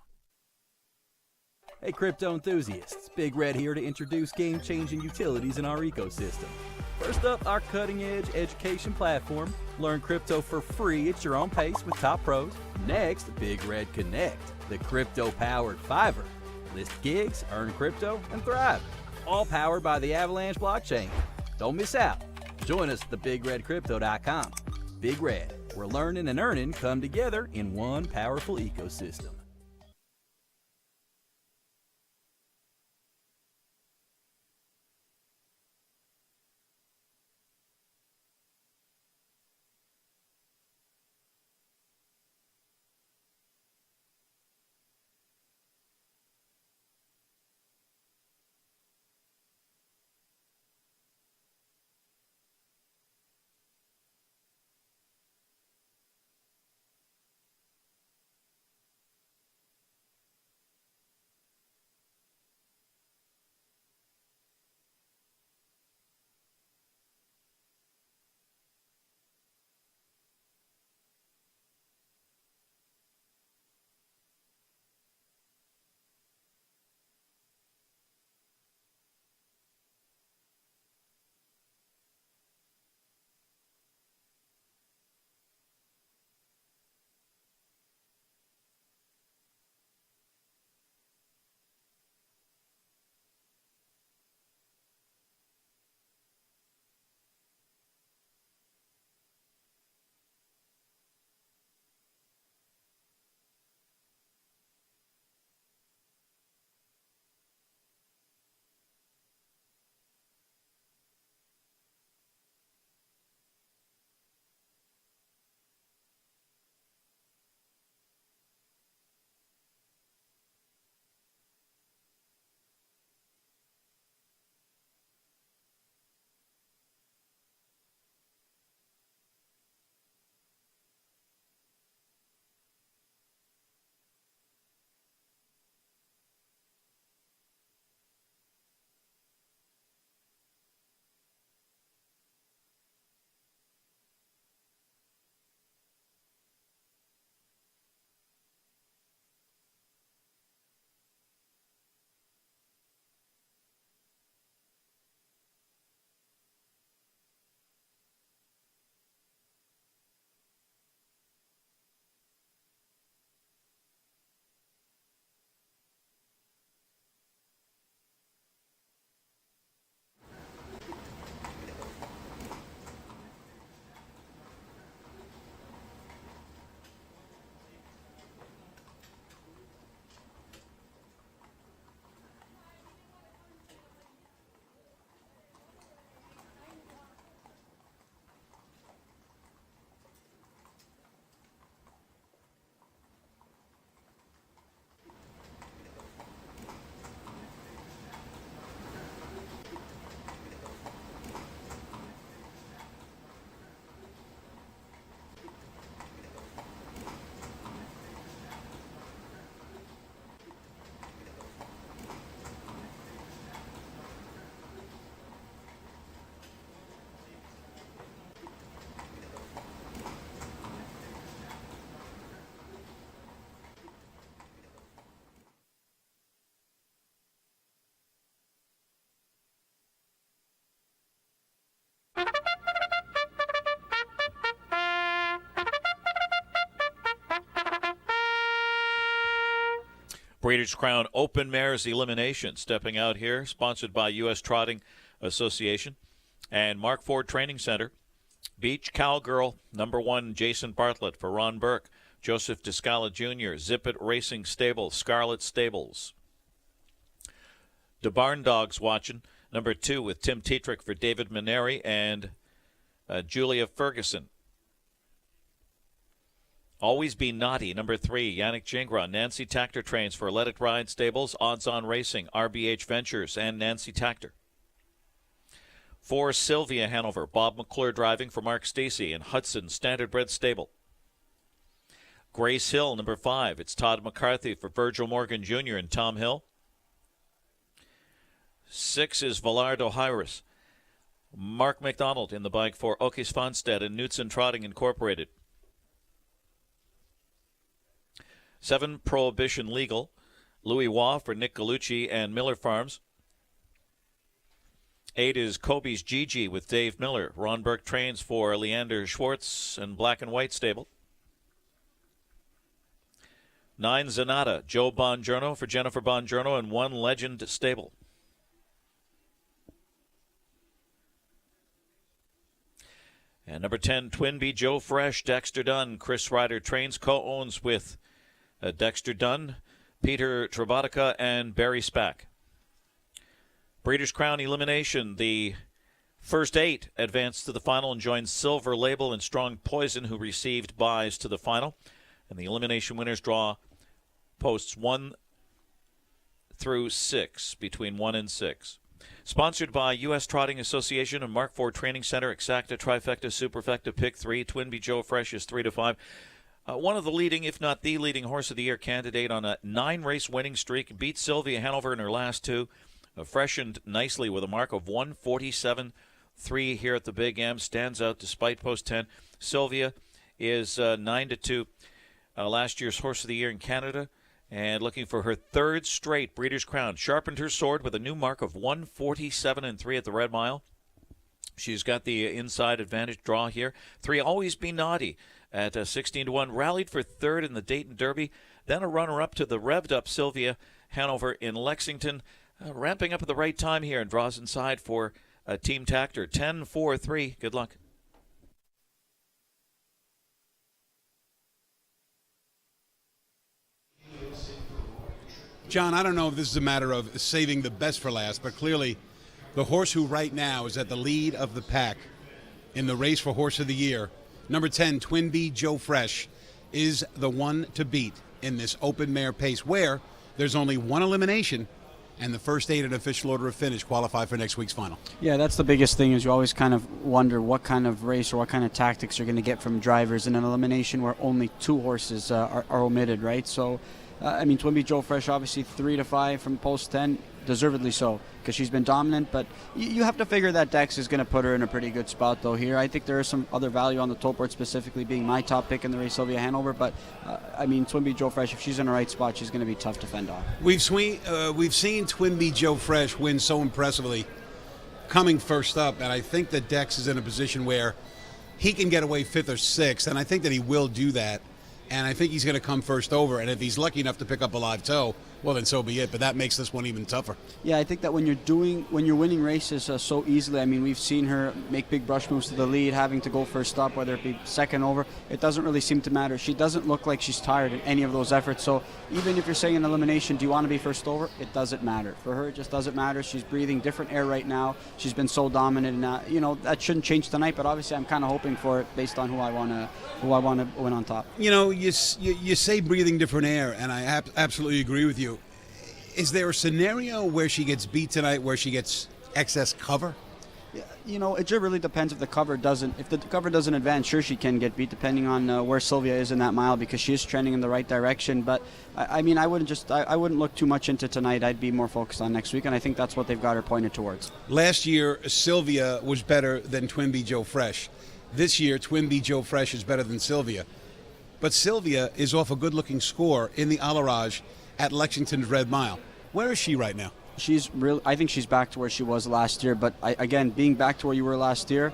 Hey crypto enthusiasts, Big Red here to introduce game-changing utilities in our ecosystem. First up, our cutting-edge education platform. Learn crypto for free at your own pace with top pros. Next, Big Red Connect, the crypto-powered Fiverr. List gigs, earn crypto, and thrive. All powered by the Avalanche blockchain. Don't miss out. Join us at thebigredcrypto.com. Big Red, where learning and earning come together in one powerful ecosystem. Breeders' Crown Open Mares Elimination. Stepping out here, sponsored by U.S. Trotting Association and Mark Ford Training Center. Beach Cowgirl, number 1, Jason Bartlett for Ron Burke. Joseph Descala Jr., Zip It Racing Stable, Scarlet Stables. The Barn Dogs watching, number 2 with Tim Tetrick for David Maneri and Julia Ferguson. Always Be Naughty, number 3, Yannick Gingras. Nancy Tactor trains for Let It Ride Stables, Odds On Racing, RBH Ventures, and Nancy Tactor. 4, Sylvia Hanover. Bob McClure driving for Mark Stacey and Hudson Standardbred Stable. Grace Hill, number 5. It's Todd McCarthy for Virgil Morgan Jr. and Tom Hill. 6 is Villardo Hyris. Mark McDonald in the bike for Åke Svanstedt and Knutson Trotting Incorporated. 7, Prohibition Legal. Louis Waugh for Nick Gallucci and Miller Farms. 8 is Kobe's Gigi with Dave Miller. Ron Burke trains for Leander Schwartz and Black and White Stable. 9, Zanata. Joe Bongiorno for Jennifer Bongiorno and One Legend Stable. And number 10, Twinbee Joe Fresh. Dexter Dunn. Chris Ryder trains, co-owns with Dexter Dunn, Peter Trabotica, and Barry Spack. Breeders' Crown Elimination. The first 8 advanced to the final and joined Silver Label and Strong Poison, who received buys to the final. And the elimination winners draw posts 1 through 6, between 1 and 6. Sponsored by U.S. Trotting Association and Mark Ford Training Center, Exacta, Trifecta, Superfecta, Pick 3, Twinbee Joe Fresh is 3 to 5. One of the leading, if not the leading, Horse of the Year candidate on a 9-race winning streak. Beat Sylvia Hanover in her last 2. Freshened nicely with a mark of 147.3 here at the Big M. Stands out despite post 10. Sylvia is 9-2. Last year's Horse of the Year in Canada. And looking for her 3rd straight Breeders' Crown. Sharpened her sword with a new mark of 147.3 at the Red Mile. She's got the inside advantage draw here. 3, Always Be Naughty at 16-1. Rallied for 3rd in the Dayton Derby. Then a runner-up to the revved-up Sylvia Hanover in Lexington. Ramping up at the right time here and draws inside for Team Tactor. 10-4-3. Good luck. John, I don't know if this is a matter of saving the best for last, but clearly the horse who right now is at the lead of the pack in the race for Horse of the Year, number 10, Twinbee Joe Fresh, is the one to beat in this open mare pace where there's only one elimination and the first 8 in official order of finish qualify for next week's final. Yeah, that's the biggest thing is you always kind of wonder what kind of race or what kind of tactics you're going to get from drivers in an elimination where only 2 horses are omitted, right? So, Twinbee Joe Fresh, obviously 3 to 5 from post 10, deservedly so, because she's been dominant. But you have to figure that Dex is going to put her in a pretty good spot, though, here. I think there is some other value on the tote board, specifically being my top pick in the race, Sylvia Hanover. But, Twinbee Joe Fresh, if she's in the right spot, she's going to be tough to fend off. We've seen Twinbee Joe Fresh win so impressively coming first up, and I think that Dex is in a position where he can get away 5th or 6th, and I think that he will do that. And I think he's going to come first over. And if he's lucky enough to pick up a live toe, well, then so be it. But that makes this one even tougher. Yeah, I think that when you're winning races so easily, we've seen her make big brush moves to the lead, having to go first up, whether it be second over. It doesn't really seem to matter. She doesn't look like she's tired in any of those efforts. So even if you're saying an elimination, do you want to be first over? It doesn't matter. For her, it just doesn't matter. She's breathing different air right now. She's been so dominant. And, that shouldn't change tonight. But obviously, I'm kind of hoping for it based on who I want to win on top. You say breathing different air, and I absolutely agree with you. Is there a scenario where she gets beat tonight, where she gets excess cover? It just really depends if the cover doesn't advance. Sure, she can get beat depending on where Sylvia is in that mile, because she is trending in the right direction. But I wouldn't look too much into tonight. I'd be more focused on next week, and I think that's what they've got her pointed towards. Last year, Sylvia was better than Twinbee Joe Fresh. This year, Twinbee Joe Fresh is better than Sylvia. But Sylvia is off a good-looking score in the Alarage at Lexington's Red Mile. Where is she right now? I think she's back to where she was last year. But again, being back to where you were last year,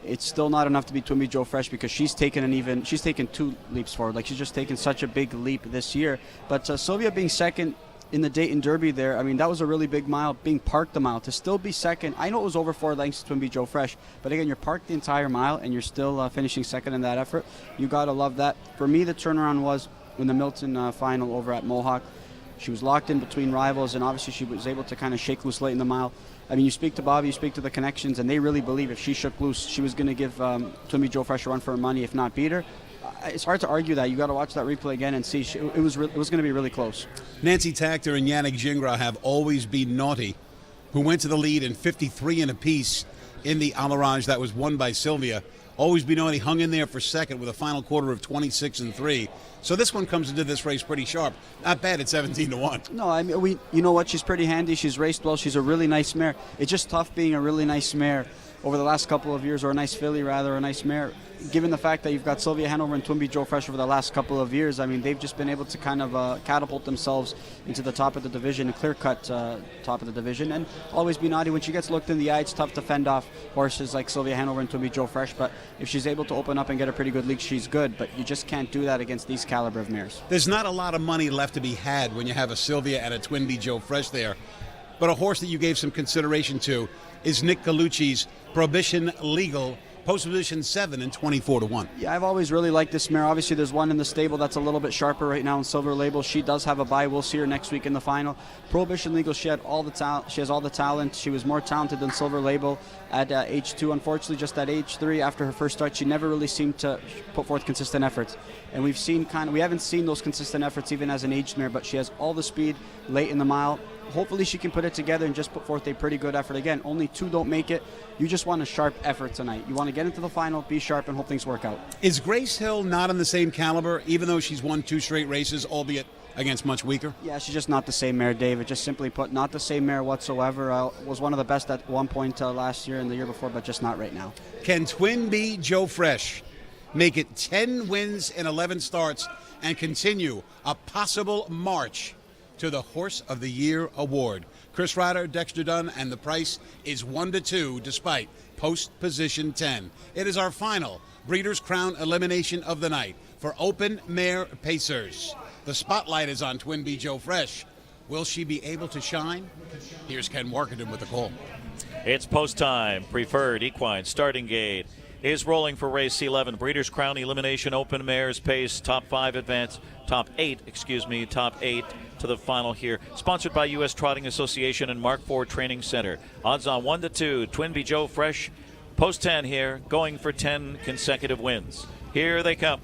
it's still not enough to be Twinbee Joe Fresh, because she's taken 2 leaps forward. Like, she's just taken such a big leap this year. But Sylvia being second, in the Dayton Derby there, I mean, that was a really big mile, being parked the mile. To still be second, I know it was over 4 lengths to be Joe Fresh, but again, you're parked the entire mile and you're still finishing second in that effort. You got to love that. For me, the turnaround was in the Milton final over at Mohawk. She was locked in between rivals, and obviously she was able to kind of shake loose late in the mile. I mean, you speak to Bobby, you speak to the connections, and they really believe if she shook loose, she was going to give Twinbee Joe Fresh a run for her money, if not beat her. It's hard to argue that. You got to watch that replay again and see. It was going to be really close. Nancy Takter and Yannick Gingras have always been naughty, who went to the lead in 53 and a piece in the Alarage that was won by Sylvia. Always Be Naughty hung in there for second with a final quarter of 26 and 3. So this one comes into this race pretty sharp. Not bad at 17-1. No, I mean, you know what? She's pretty handy. She's raced well. She's a really nice mare. It's just tough being a really nice mare over the last couple of years, or a nice filly rather, a nice mare. Given the fact that you've got Sylvia Hanover and Twinbee Joe Fresh over the last couple of years, I mean, they've just been able to kind of catapult themselves into the top of the division, a clear-cut top of the division. And Always Be Naughty, when she gets looked in the eye, it's tough to fend off horses like Sylvia Hanover and Twinbee Joe Fresh. But if she's able to open up and get a pretty good lead, she's good. But you just can't do that against these caliber of mares. There's not a lot of money left to be had when you have a Sylvia and a Twinbee Joe Fresh there. But a horse that you gave some consideration to is Nick Gallucci's Prohibition Legal, post position 7 and 24-1. Yeah, I've always really liked this mare. Obviously, there's one in the stable that's a little bit sharper right now in Silver Label. She does have a bye. We'll see her next week in the final. Prohibition Legal, she had all the talent. She has all the talent. She was more talented than Silver Label at age 2. Unfortunately, just at age 3, after her first start, she never really seemed to put forth consistent efforts. And we haven't seen those consistent efforts even as an aged mare, but she has all the speed late in the mile. Hopefully she can put it together and just put forth a pretty good effort. Again, only 2 don't make it. You just want a sharp effort tonight. You want to get into the final, be sharp, and hope things work out. Is Grace Hill not on the same caliber, even though she's won 2 straight races, albeit against much weaker? Yeah, she's just not the same mare, David. Just simply put, not the same mare whatsoever. Was one of the best at one point last year and the year before, but just not right now. Can Twinbee Joe Fresh make it 10 wins in 11 starts and continue a possible march to the Horse of the Year award? Chris Ryder, Dexter Dunn, and the price is 1-2 despite post position 10. It is our final Breeders' Crown elimination of the night for Open Mare Pacers. The spotlight is on Twinbee Joe Fresh. Will she be able to shine? Here's Ken Workington with the call. It's post time. Preferred Equine starting gate is rolling for race 11. Breeders' Crown Elimination Open Mares Pace. Top 8 to the final here. Sponsored by U.S. Trotting Association and Mark Ford Training Center. Odds on 1-2. Twinbee Joe Fresh. Post 10 here, going for 10 consecutive wins. Here they come.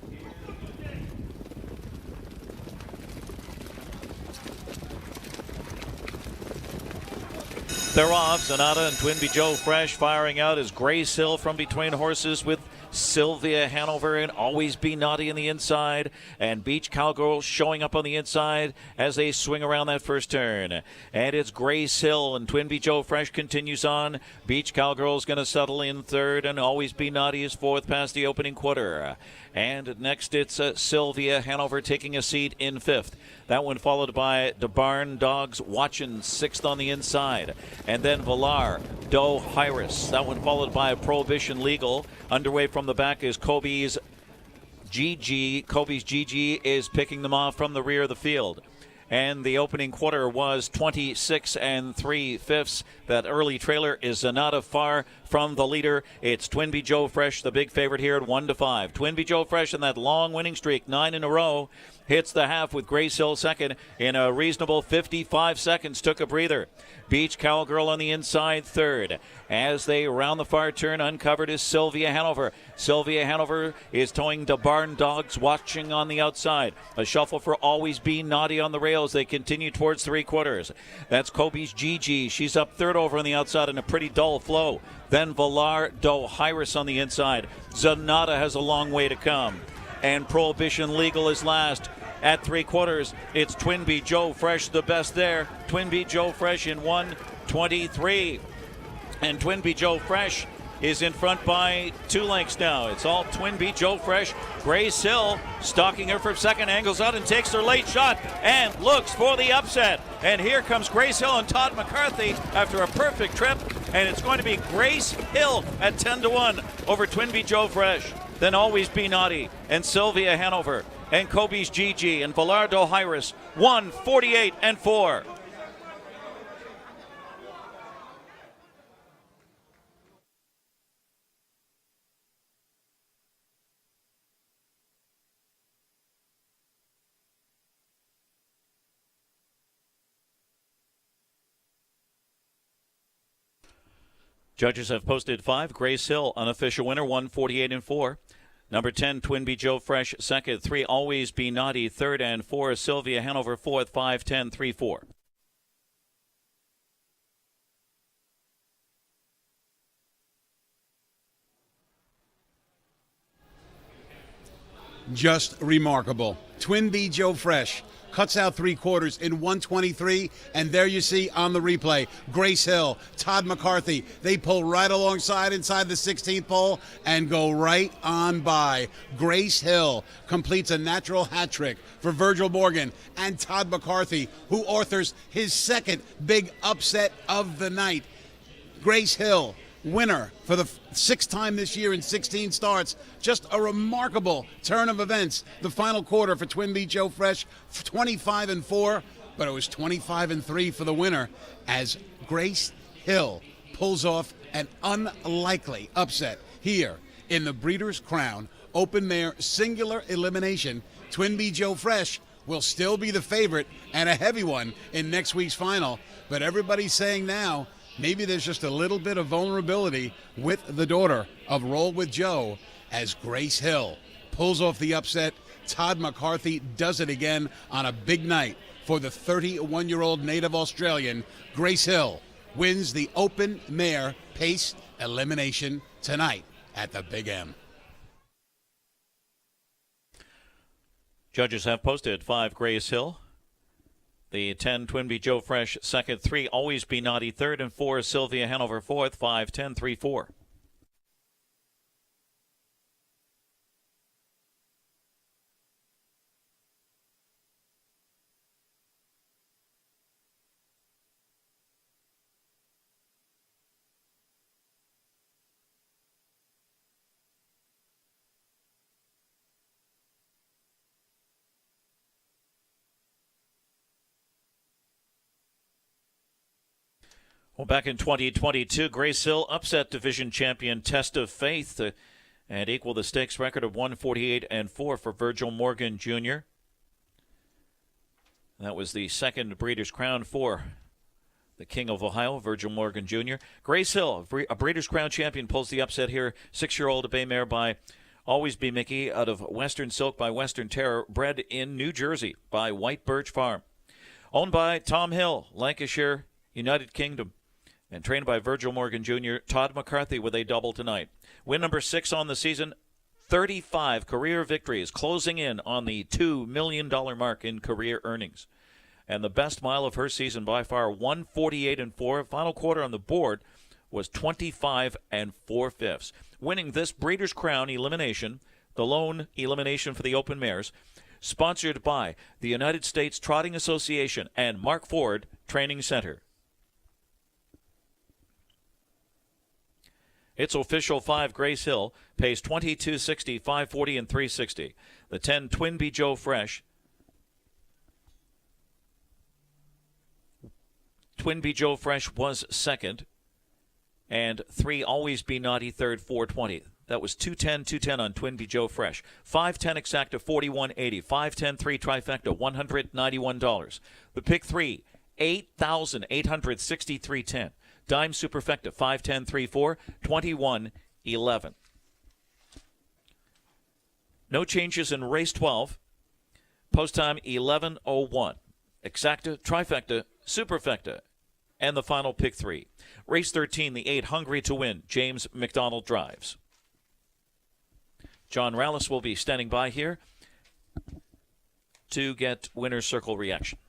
They're off. Sonata and Twinbee Joe Fresh firing out as Grace Hill from between horses with Sylvia Hanover and Always Be Naughty in the inside, and Beach Cowgirl showing up on the inside as they swing around that first turn. And it's Grace Hill, and Twinbee Joe Fresh continues on. Beach Cowgirl's going to settle in third, and Always Be Naughty is fourth past the opening quarter. And next it's Sylvia Hanover taking a seat in fifth. That one followed by the Barn Dogs Watchin' sixth on the inside. And then Villar, Doe Hyris. That one followed by Prohibition Legal. Underway from the back is Kobe's GG. Kobe's GG is picking them off from the rear of the field. And the opening quarter was 26 3/5. That early trailer is not far from the leader. It's Twinbee Joe Fresh, the big favorite here at 1-5. Twinbee Joe Fresh in that long winning streak, 9 in a row, hits the half with Grace Hill second in a reasonable 55 seconds. Took a breather. Beach Cowgirl on the inside third. As they round the far turn, uncovered is Sylvia Hanover. Sylvia Hanover is towing the Barn Dogs Watching on the outside. A shuffle for Always Be Naughty on the rails. They continue towards 3/4. That's Kobe's GG. She's up third over on the outside in a pretty dull flow. Then Villar, Doe Hyris on the inside. Zanata has a long way to come. And Prohibition Legal is last. At 3/4, it's Twinbee Joe Fresh, the best there. Twinbee Joe Fresh in 1:23. And Twinbee Joe Fresh is in front by 2 lengths now. It's all Twinbee Joe Fresh. Grace Hill stalking her from second, angles out and takes her late shot and looks for the upset. And here comes Grace Hill and Todd McCarthy after a perfect trip. And it's going to be Grace Hill at 10-1 over Twinbee Joe Fresh. Then Always Be Naughty and Sylvia Hanover. and Kobe's GG and Velardo Hyris 148-4. Judges have posted 5. Grace Hill, unofficial winner, 148-4. Number 10, Twinbee Joe Fresh, second. 3, Always Be Naughty, third. And 4, Sylvia Hanover, fourth, 5-10-3-4. Just remarkable. Twinbee Joe Fresh cuts out 3/4 in 123, and there you see on the replay, Grace Hill, Todd McCarthy, they pull right alongside inside the 16th pole and go right on by. Grace Hill completes a natural hat trick for Virgil Morgan and Todd McCarthy, who authors his second big upset of the night. Grace Hill, winner for the 6th time this year in 16 starts. Just a remarkable turn of events. The final quarter for Twinbee Joe Fresh, 25-4, but it was 25-3 for the winner as Grace Hill pulls off an unlikely upset here in the Breeders' Crown Open Mare Singular Elimination. Twinbee Joe Fresh will still be the favorite and a heavy one in next week's final, but everybody's saying now maybe there's just a little bit of vulnerability with the daughter of Roll with Joe as Grace Hill pulls off the upset. Todd McCarthy does it again on a big night for the 31-year-old native Australian. Grace Hill wins the Open Mare Pace Elimination tonight at the Big M. Judges have posted 5, Grace Hill. The 10, Twinbee Joe Fresh, second. 3, Always Be Naughty, third. And 4, Sylvia Hanover, fourth, 5-10-3-4. Well, back in 2022, Grace Hill upset division champion Test of Faith and equal the stakes record of 148-4 for Virgil Morgan Jr. That was the second Breeders' Crown for the King of Ohio, Virgil Morgan Jr. Grace Hill, a Breeders' Crown champion, pulls the upset here. 6-year-old bay mare by Always Be Mickey out of Western Silk by Western Terror, bred in New Jersey by White Birch Farm. Owned by Tom Hill, Lancashire, United Kingdom, and trained by Virgil Morgan Jr., Todd McCarthy with a double tonight. Win number 6 on the season, 35 career victories, closing in on the $2 million mark in career earnings. And the best mile of her season by far, 148-4. Final quarter on the board was 25 4/5. Winning this Breeders' Crown elimination, the lone elimination for the Open Mares, sponsored by the United States Trotting Association and Mark Ford Training Center. It's official 5, Grace Hill, pays $22.60, $5.40, and $3.60. The 10, Twinbee Joe Fresh. Twinbee Joe Fresh was second. And 3, Always Be Naughty, third, $4.20. That was 210 on Twinbee Joe Fresh. 510 exacta, $41.80. 510-3 trifecta, $191. The pick 3, $8,863.10. Dime Superfecta, 5-10-3-4, 21-11. No changes in race 12. Post time 11:01. Exacta, Trifecta, Superfecta, and the final pick 3. Race 13, the 8, Hungry to Win. James McDonald drives. John Rallis will be standing by here to get winner's circle reaction.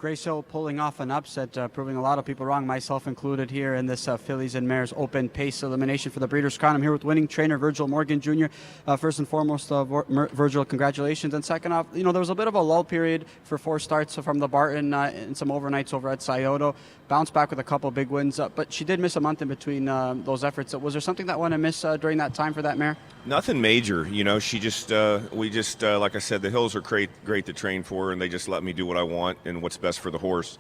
Grace Hill pulling off an upset, proving a lot of people wrong, myself included, here in this Fillies and Mares Open pace elimination for the Breeders' Crown. I'm here with winning trainer Virgil Morgan Jr. First and foremost, Virgil, congratulations. And second off, there was a bit of a lull period for 4 starts from the Barton and some overnights over at Scioto. Bounced back with a couple big wins, but she did miss a month in between those efforts. Was there something that went amiss during that time for that mare? Nothing major. She just, like I said, the hills are great to train for, and they just let me do what I want and what's best for the horse.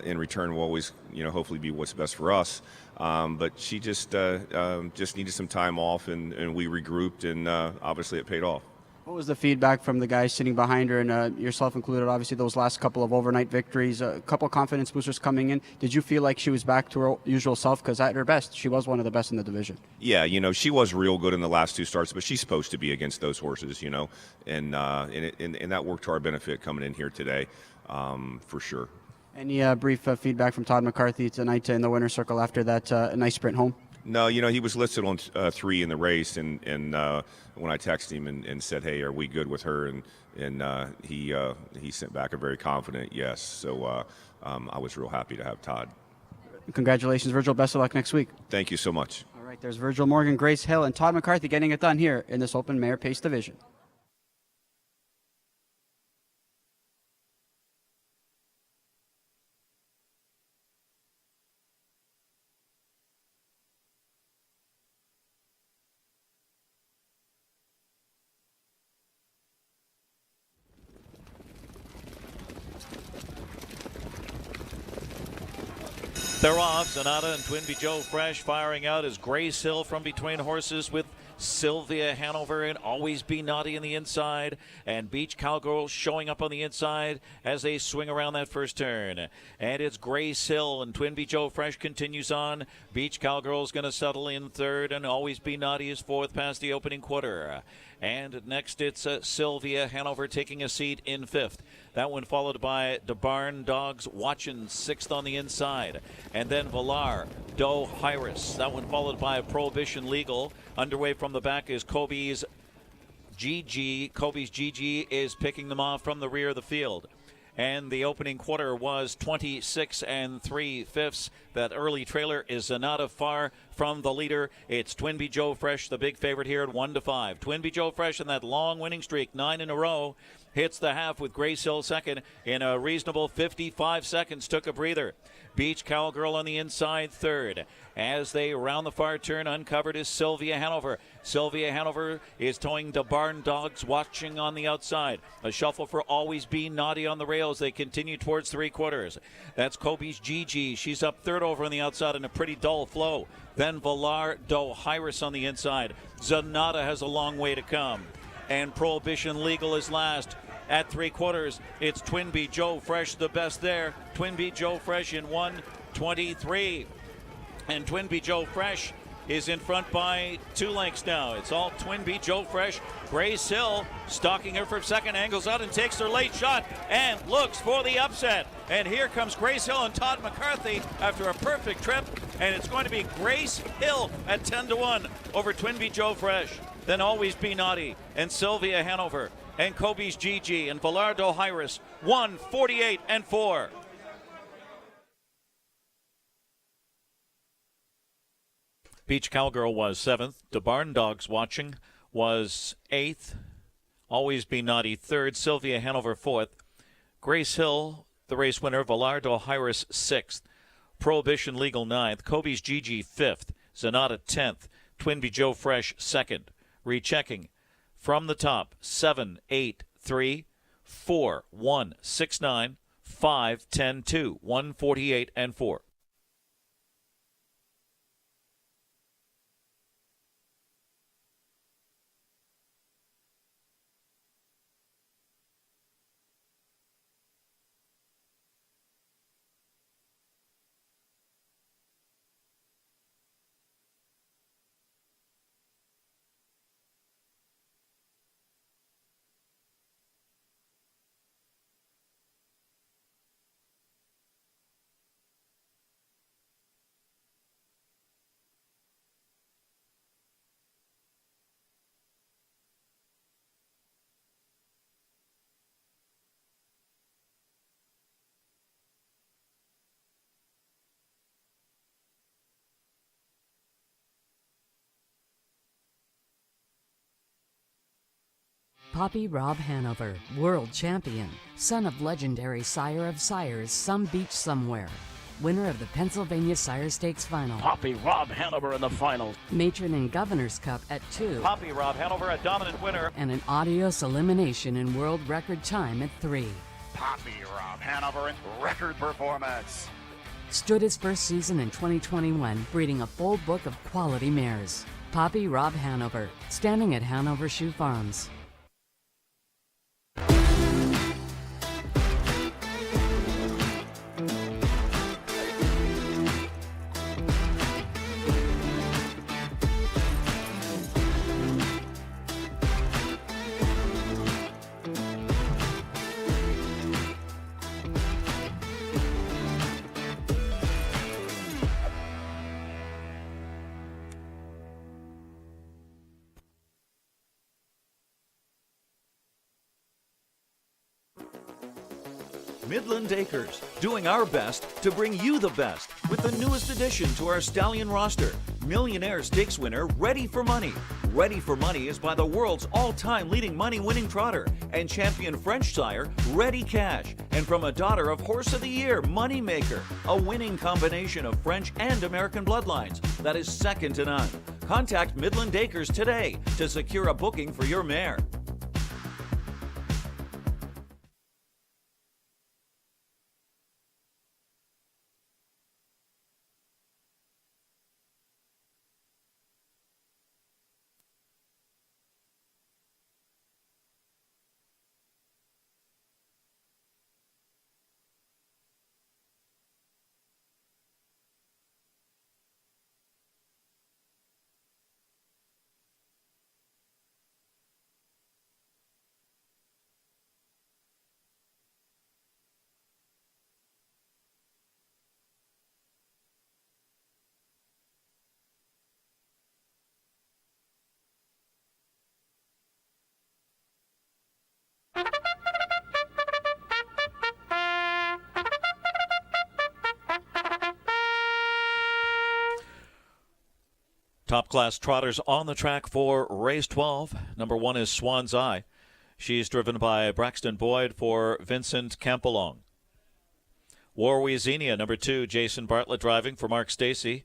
In return, will always, hopefully be what's best for us. But she just needed some time off, and we regrouped, and obviously it paid off. What was the feedback from the guys sitting behind her, and yourself included, obviously, those last couple of overnight victories, a couple of confidence boosters coming in? Did you feel like she was back to her usual self? Because at her best, she was one of the best in the division. Yeah, she was real good in the last 2 starts, but she's supposed to be against those horses, and that worked to our benefit coming in here today, for sure. Any brief feedback from Todd McCarthy tonight in the winner's circle after that nice sprint home? No, he was listed on 3 in the race, and when I texted him and said, "Hey, are we good with her?" and he sent back a very confident yes. So I was real happy to have Todd. Congratulations, Virgil. Best of luck next week. Thank you so much. All right, there's Virgil Morgan, Grace Hill, and Todd McCarthy getting it done here in this Open Mare Pace Division. They're off. Sonata and Twinbee Joe Fresh firing out as Grace Hill from between horses with Sylvia Hanover and Always Be Naughty on the inside, and Beach Cowgirl showing up on the inside as they swing around that first turn. And it's Grace Hill, and Twinbee Joe Fresh continues on. Beach Cowgirl's going to settle in third, and Always Be Naughty is fourth past the opening quarter. And next it's Sylvia Hanover taking a seat in fifth. That one followed by the Barn Dogs Watchin' sixth on the inside. And then Villar, Doe Hyris. That one followed by Prohibition Legal. Underway from the back is Kobe's GG. Kobe's GG is picking them off from the rear of the field. And the opening quarter was 26 3/5. That early trailer is not far from the leader. It's Twinbee Joe Fresh, the big favorite here at 1-5. Twinbee Joe Fresh in that long winning streak, 9 in a row, hits the half with Grace Hill second in a reasonable 55 seconds. Took a breather. Beach Cowgirl on the inside third. As they round the far turn, uncovered is Sylvia Hanover. Sylvia Hanover is towing the Barn Dogs Watching on the outside. A shuffle for Always Be Naughty on the rails. They continue towards 3/4. That's Kobe's GG. She's up third over on the outside in a pretty dull flow. Then Villar, Doe Hyris on the inside. Zanata has a long way to come. And Prohibition Legal is last. At 3/4, it's Twinbee Joe Fresh, the best there. Twinbee Joe Fresh in 1:23. And Twinbee Joe Fresh is in front by 2 lengths now. It's all Twinbee Joe Fresh. Grace Hill stalking her for second, angles out and takes her late shot and looks for the upset. And here comes Grace Hill and Todd McCarthy after a perfect trip. And it's going to be Grace Hill at 10-1 over Twinbee Joe Fresh. Then Always Be Naughty and Sylvia Hanover and Kobe's GG and Villardo Hyris, 1:48-4. Beach Cowgirl was 7th. The Barn Dogs Watching was 8th. Always Be Naughty 3rd. Sylvia Hanover 4th. Grace Hill, the race winner. Villardo Hyris 6th. Prohibition Legal 9th. Kobe's GG 5th. Zanata 10th. Twinbee Joe Fresh 2nd. Rechecking. From the top, 7, 8, 3, 4, 1, 6, 9, 5, 10, 2, 1:48-4. Poppy Rob Hanover, world champion, son of legendary sire of sires, Some Beach Somewhere. Winner of the Pennsylvania Sire Stakes Final. Poppy Rob Hanover in the final. Matron and Governor's Cup at 2. Poppy Rob Hanover, a dominant winner. And an Adios elimination in world record time at 3. Poppy Rob Hanover in record performance. Stood his first season in 2021, breeding a full book of quality mares. Poppy Rob Hanover, standing at Hanover Shoe Farms. Midland Acres, doing our best to bring you the best with the newest addition to our stallion roster, Millionaire Stakes winner Ready for Money. Ready for Money is by the world's all-time leading money-winning trotter and champion French sire Ready Cash, and from a daughter of Horse of the Year Moneymaker, a winning combination of French and American bloodlines that is second to none. Contact Midland Acres today to secure a booking for your mare. Top class trotters on the track for race 12. Number 1 is Swan's Eye. She's driven by Braxton Boyd for Vincent Campolong. Warwiesinia, number 2, Jason Bartlett driving for Mark Stacey.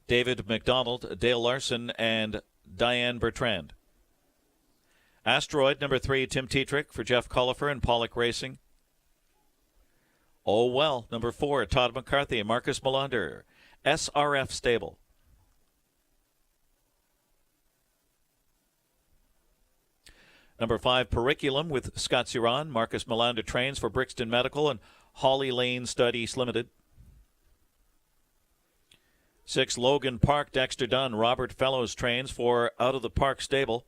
David McDonald, Dale Larson, and Diane Bertrand. Asteroid, number 3, Tim Tetrick for Jeff Cullifer and Pollock Racing. Oh Well, number 4, Todd McCarthy and Marcus Melander, SRF Stable. Number 5, Periculum with Scott Ciron. Marcus Melander trains for Brixton Medical and Holly Lane Stud East Limited. 6, Logan Park, Dexter Dunn. Robert Fellows trains for Out of the Park Stable,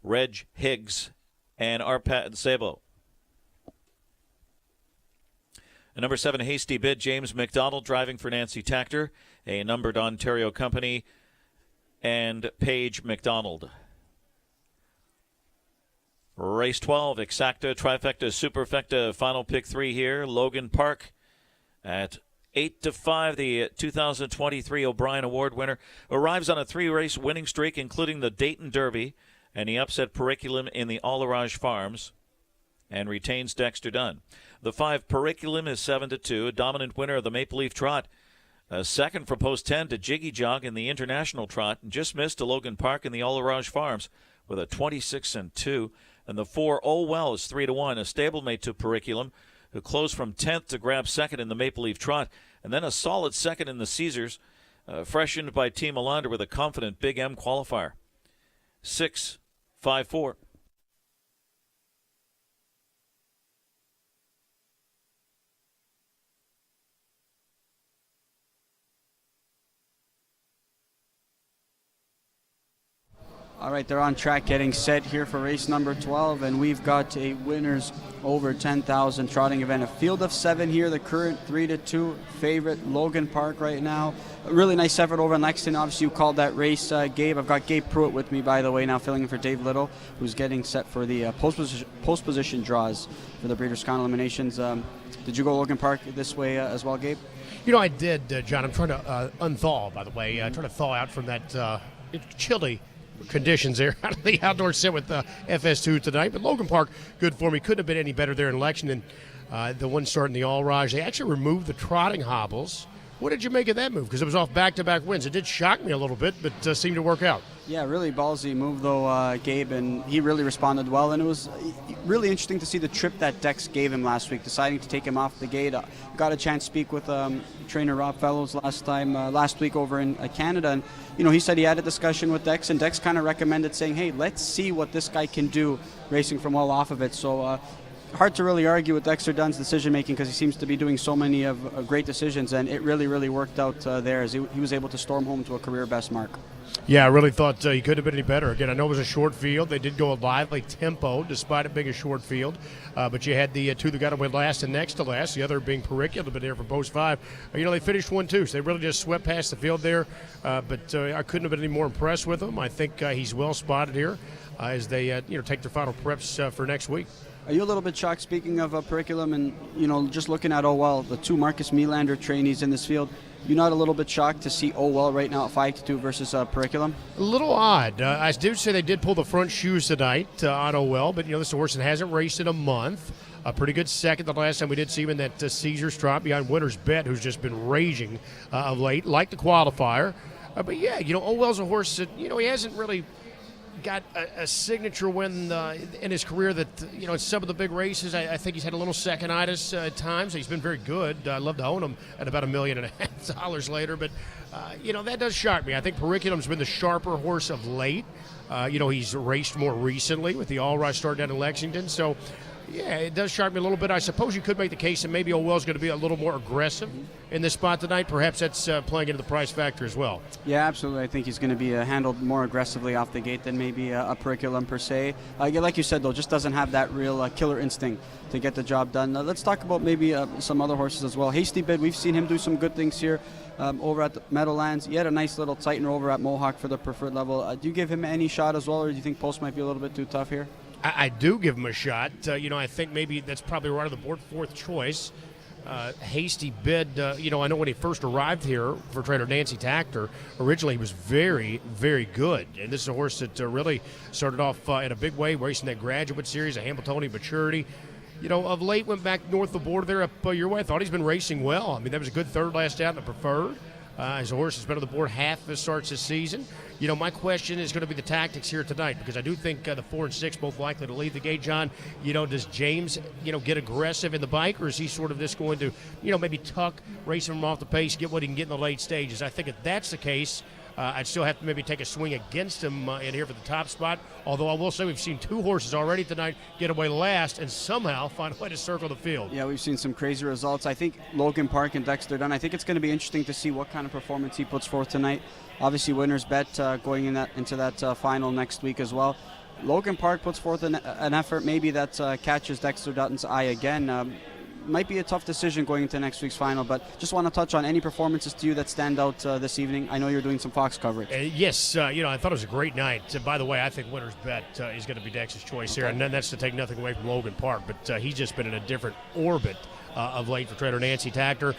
Reg Higgs and Arpad Sabo. And number 7, Hasty Bid, James McDonald driving for Nancy Tactor, a numbered Ontario company, and Paige McDonald. Race 12, Exacta, Trifecta, Superfecta, final pick 3 here. Logan Park at 8-5, the 2023 O'Brien Award winner, arrives on a 3-race winning streak, including the Dayton Derby, and he upset Periculum in the Alarage Farms and retains Dexter Dunn. The 5, Periculum, is 7-2, a dominant winner of the Maple Leaf Trot. Second from post 10 to Jiggy Jog in the International Trot, and just missed to Logan Park in the Alarage Farms with a 26-2. And the 4, Oh Well, is 3-1, a stablemate to Periculum, who closed from 10th to grab second in the Maple Leaf Trot, and then a solid second in the Caesars, freshened by Team Melander with a confident Big M qualifier. 6-5-4. All right, they're on track getting set here for race number 12, and we've got a winners over 10,000 trotting event. A field of 7 here, the current 3-2 favorite, Logan Park right now. A really nice effort over in Lexington. Obviously, you called that race, Gabe. I've got Gabe Pruitt with me, by the way, now filling in for Dave Little, who's getting set for the post position draws for the Breeders' Crown eliminations. Did you go Logan Park this way as well, Gabe? You know, I did, John. I'm trying to unthaw, by the way. Trying to thaw out from that chilly conditions there out of the outdoor set with FS2 tonight. But Logan Park, good for me. Couldn't have been any better there in Lexington. The one starting the All-Raj. They actually removed the trotting hobbles. What did you make of that move? Because it was off back-to-back wins. It did shock me a little bit, but seemed to work out. Yeah, really ballsy move, though, Gabe, and he really responded well. And it was really interesting to see the trip that Dex gave him last week, deciding to take him off the gate. Got a chance to speak with trainer Rob Fellows last week over in Canada, and he said he had a discussion with Dex, and Dex kind of recommended saying, hey, let's see what this guy can do racing from well off of it. So hard to really argue with Dexter Dunn's decision making, because he seems to be doing so many of great decisions, and it really, really worked out there as he was able to storm home to a career best mark. Yeah, I really thought he could have been any better. Again, I know it was a short field. They did go a lively tempo despite it being a short field. But you had the two that got away last and next to last, the other being Periculum, but there for post 5. They finished 1-2, so they really just swept past the field there. But I couldn't have been any more impressed with him. I think he's well spotted here as they take their final preps for next week. Are you a little bit shocked, speaking of Periculum, and just looking at the two Marcus Melander trainees in this field? You're not a little bit shocked to see right now at 5-2 versus Periculum? A little odd. I do say they did pull the front shoes tonight on but this is a horse that hasn't raced in a month. A pretty good second the last time we did see him in that Caesars trot behind Winter's Bet, who's just been raging of late, like the qualifier. But yeah, Olwell's a horse that, he hasn't really got a signature win in his career that, in some of the big races, I think he's had a little second-itis at times. He's been very good. I'd love to own him at about $1.5 million later, but, that does shock me. I think Periculum's been the sharper horse of late. He's raced more recently with the All-Raj start down in Lexington, so yeah, it does shock me a little bit. I suppose you could make the case that maybe Olwell's going to be a little more aggressive in this spot tonight. Perhaps that's playing into the price factor as well. Yeah, absolutely. I think he's going to be handled more aggressively off the gate than maybe a Periculum per se. Like you said, though, just doesn't have that real killer instinct to get the job done. Let's talk about maybe some other horses as well. Hasty Bid, we've seen him do some good things here over at the Meadowlands. He had a nice little tightener over at Mohawk for the preferred level. Do you give him any shot as well, or do you think Post might be a little bit too tough here? I do give him a shot. I think maybe that's probably right on the board, fourth choice. Hasty Bid, I know when he first arrived here for trainer Nancy Tactor, originally he was very, very good. And this is a horse that really started off in a big way, racing that Graduate Series, a Hamiltonian Maturity. Of late went back north the border there up your way. I thought he's been racing well. I mean, that was a good third last out in the preferred. His horse has been on the board half of his starts this season. My question is going to be the tactics here tonight, because I do think the 4 and 6 both likely to lead the gate, John. Does James, get aggressive in the bike, or is he sort of just going to, maybe tuck, racing him off the pace, get what he can get in the late stages? I think if that's the case, I'd still have to maybe take a swing against him in here for the top spot. Although I will say we've seen two horses already tonight get away last and somehow find a way to circle the field. Yeah, we've seen some crazy results. I think Logan Park and Dexter Dunn, I think it's going to be interesting to see what kind of performance he puts forth tonight. Obviously, Winner's Bet going into that final next week as well. Logan Park puts forth an effort maybe that catches Dexter Dutton's eye again. Might be a tough decision going into next week's final, but just want to touch on any performances to you that stand out this evening. I know you're doing some Fox coverage. Yes, I thought it was a great night. By the way, I think Winner's Bet is going to be Dex's choice here, and then that's to take nothing away from Logan Park, but he's just been in a different orbit of late for trainer Nancy Tactor.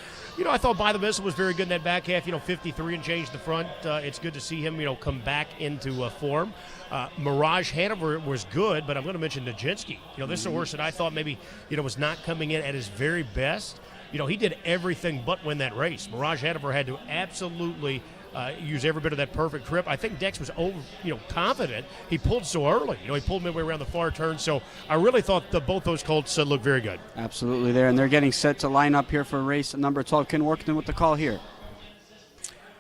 I thought By the Missile was very good in that back half, 53 and change the front. It's good to see him, come back into form. Mirage Hanover was good, but I'm going to mention Nijinsky. This is a horse that I thought maybe, was not coming in at his very best. He did everything but win that race. Mirage Hanover had to absolutely use every bit of that perfect trip. I think Dex was confident. He pulled so early. He pulled midway around the far turn. So I really thought both those colts looked very good. Absolutely there, and they're getting set to line up here for race number 12. Ken Workington with the call here.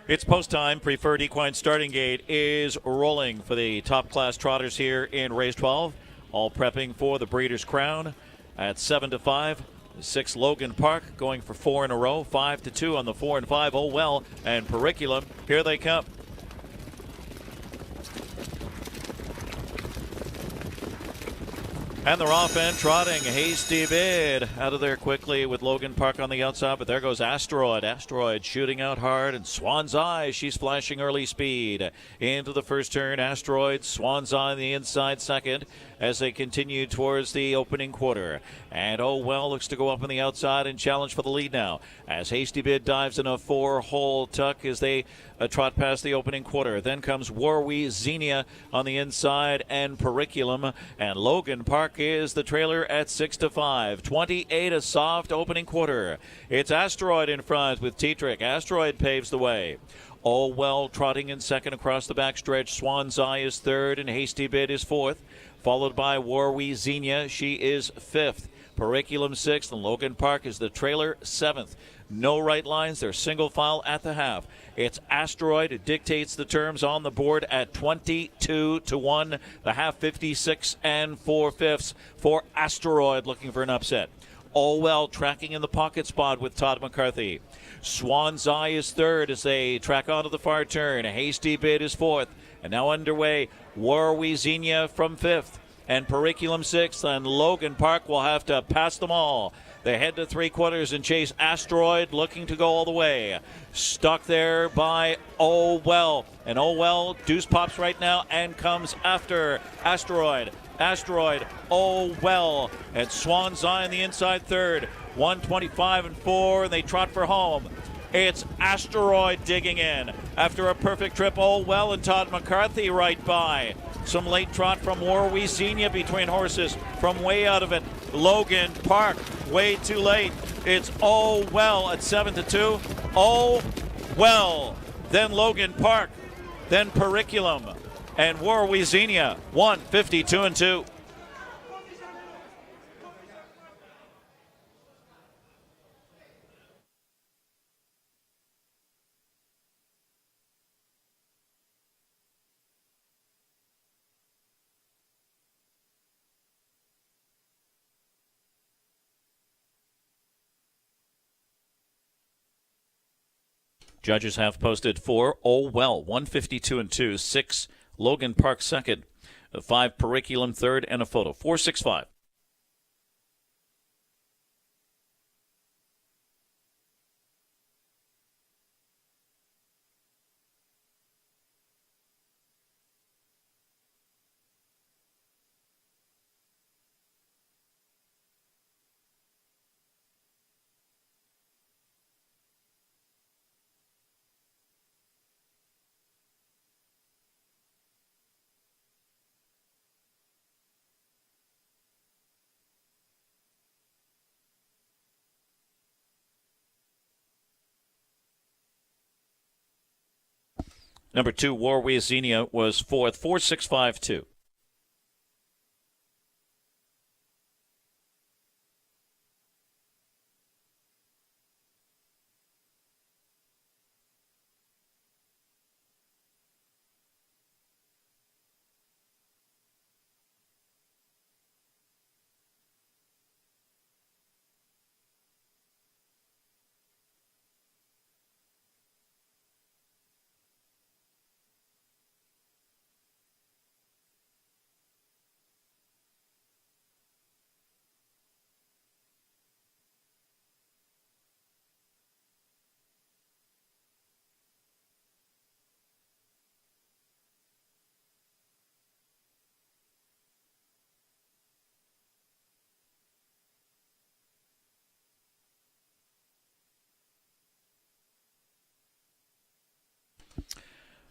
It's post time. Preferred equine starting gate is rolling for the top class trotters here in race 12. All prepping for the Breeders' Crown at 7-5. 6 Logan Park going for 4 in a row. 5-2 on the 4 and 5. Oh well, and Periculum. Here they come. And they're off and trotting. Hasty Bid out of there quickly with Logan Park on the outside, but there goes Asteroid. Asteroid shooting out hard, and Swan's Eye, she's flashing early speed. Into the first turn, Asteroid, Swan's Eye on the inside second as they continue towards the opening quarter. And Oh Well looks to go up on the outside and challenge for the lead now as Hasty Bid dives in a 4-hole tuck as they trot past the opening quarter. Then comes Warwi Xenia on the inside and Periculum, and Logan Park is the trailer at 6-5. 28 a soft opening quarter. It's Asteroid in front with Tetrick. Asteroid paves the way. Oh Well trotting in second across the backstretch. Swan's Eye is third and Hasty Bid is fourth, followed by Warwi Xenia. She is fifth. Periculum sixth, and Logan Park is the trailer seventh. No right lines. They're single file at the half. It's Asteroid who dictates the terms on the board at 22-1. The half 56 and 4/5 for Asteroid looking for an upset. Oh Well tracking in the pocket spot with Todd McCarthy. Swan's Eye is third as they track onto the far turn. Hasty Bid is fourth. And now underway, Warwi Xenia from fifth. And Periculum sixth, and Logan Park will have to pass them all. They head to three quarters and chase Asteroid, looking to go all the way. Stuck there by Oh Well. And Oh Well, deuce pops right now and comes after Asteroid. Asteroid, Oh Well, and Swan's Eye on the inside third. 125 and 4, and they trot for home. It's Asteroid digging in after a perfect trip. Oh Well and Todd McCarthy right by. Some late trot from Warwi Xenia between horses from way out of it. Logan Park way too late. It's Oh Well at 7-2. Oh Well, then Logan Park, then Periculum, and Warwi Xenia 152 and 2. Judges have posted 4, Oh Well, 152 and 2, 6, Logan Park second, 5, Periculum third, and a photo. 4-6-5. Number 2, Warwi Xenia was fourth, 4-6-5-2.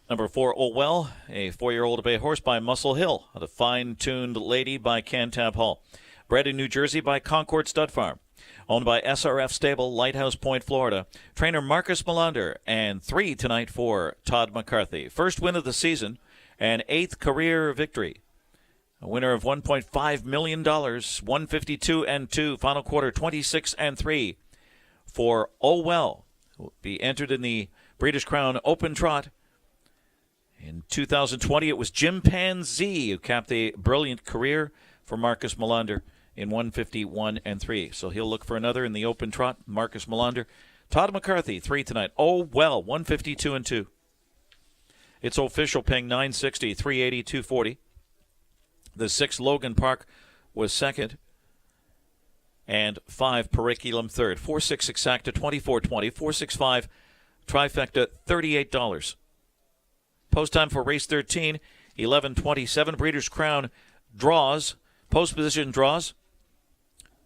Number 4, Oh Well, a 4-year-old bay horse by Muscle Hill, the Fine-Tuned Lady by Cantab Hall. Bred in New Jersey by Concord Stud Farm. Owned by SRF Stable, Lighthouse Point, Florida. Trainer Marcus Melander, and 3 tonight for Todd McCarthy. First win of the season, and 8th career victory. A winner of $1.5 million, 152 and 2, final quarter 26 and 3 for Oh Well, who will be entered in the Breeders' Crown Open Trot. In 2020, it was Chimpanzee who capped a brilliant career for Marcus Melander in 151 and 3. So he'll look for another in the Open Trot. Marcus Melander. Todd McCarthy, 3 tonight. Oh Well, 152 and 2. It's official, paying $960, $380, $240. The 6, Logan Park, was second, and 5 Periculum third. 4-6 exacta, 24.20. 4-6-5 trifecta, $38. Post time for race 13, 11:27. Breeders' Crown draws, post position draws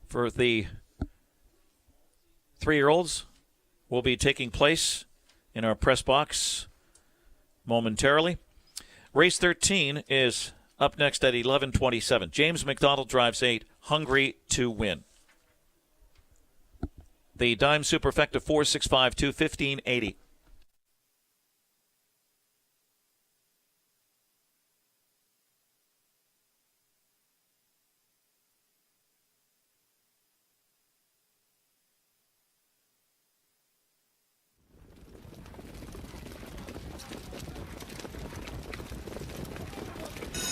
for the 3-year-olds will be taking place in our press box momentarily. Race 13 is up next at 11:27. James McDonald drives 8, Hungry to Win. The dime superfecta 4-6-5 to 15.80.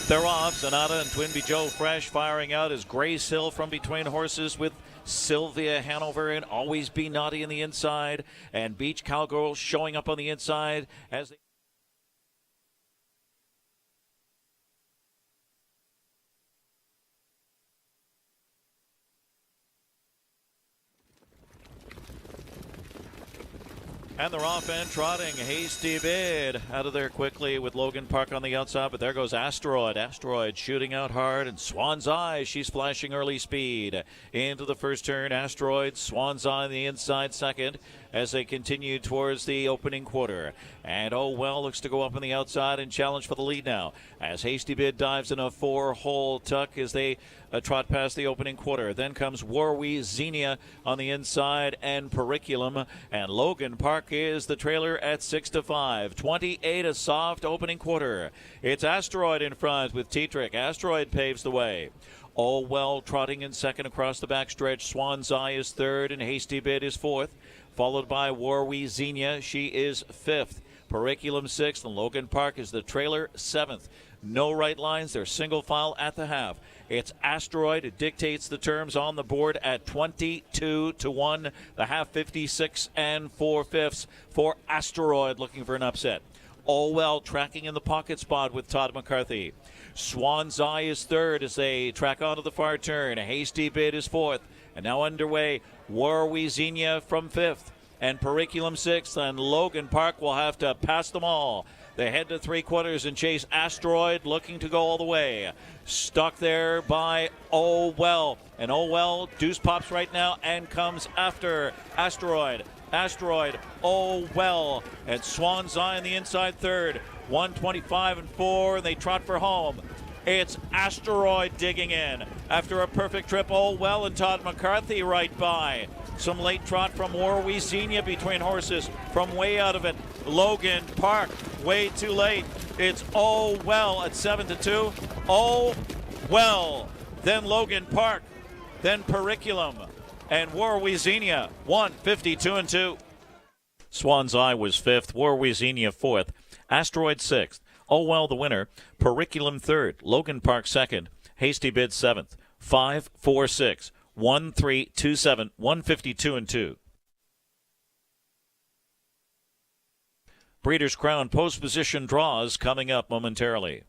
They're off. Sonata and Twinbee Joe Fresh firing out as Grace Hill from between horses with Sylvia Hanover and Always Be Naughty in the inside, and Beach Cowgirl showing up on the inside as they and they're off and trotting. Hasty Bid out of there quickly with Logan Park on the outside, but there goes Asteroid. Asteroid shooting out hard, and Swan's Eye, she's flashing early speed. Into the first turn, Asteroid, Swan's Eye on the inside second as they continue towards the opening quarter. And Oh Well looks to go up on the outside and challenge for the lead now as Hasty Bid dives in a 4-hole tuck as they trot past the opening quarter. Then comes Warwi Xenia on the inside and Periculum, and Logan Park is the trailer at 6-5. 28 a soft opening quarter. It's Asteroid in front with Tetrick. Asteroid paves the way. Oh Well trotting in second across the backstretch. Swan's Eye is third and Hasty Bid is fourth, followed by Warwi Xenia. She is fifth. Periculum sixth, and Logan Park is the trailer seventh. No right lines. They're single file at the half. It's Asteroid who dictates the terms on the board at 22-1. The half 56 and 4/5 for Asteroid looking for an upset. Oh Well tracking in the pocket spot with Todd McCarthy. Swan's Eye is third as they track onto the far turn. Hasty Bid is fourth. And now underway, Warwi Xenia from fifth, and Periculum sixth, and Logan Park will have to pass them all. They head to 3/4 and chase Asteroid looking to go all the way. Stuck there by Oh Well. And Oh Well deuce pops right now and comes after Asteroid. Asteroid, Oh Well, and Swan's Eye on the inside third. 125 and 4, and they trot for home. It's Asteroid digging in after a perfect trip. Oh Well and Todd McCarthy right by. Some late trot from Warwi Xenia between horses from way out of it. Logan Park way too late. It's Oh Well at 7-2. Oh Well, then Logan Park, then Periculum, and Warwi Xenia 152 and 2. Swan's Eye was fifth. Warwi Xenia fourth. Asteroid sixth. Oh Well the winner. Periculum third. Logan Park second. Hasty Bid seventh. 5-4-6. 1-3-2-7. 152 and 2. Breeders' Crown post position draws coming up momentarily.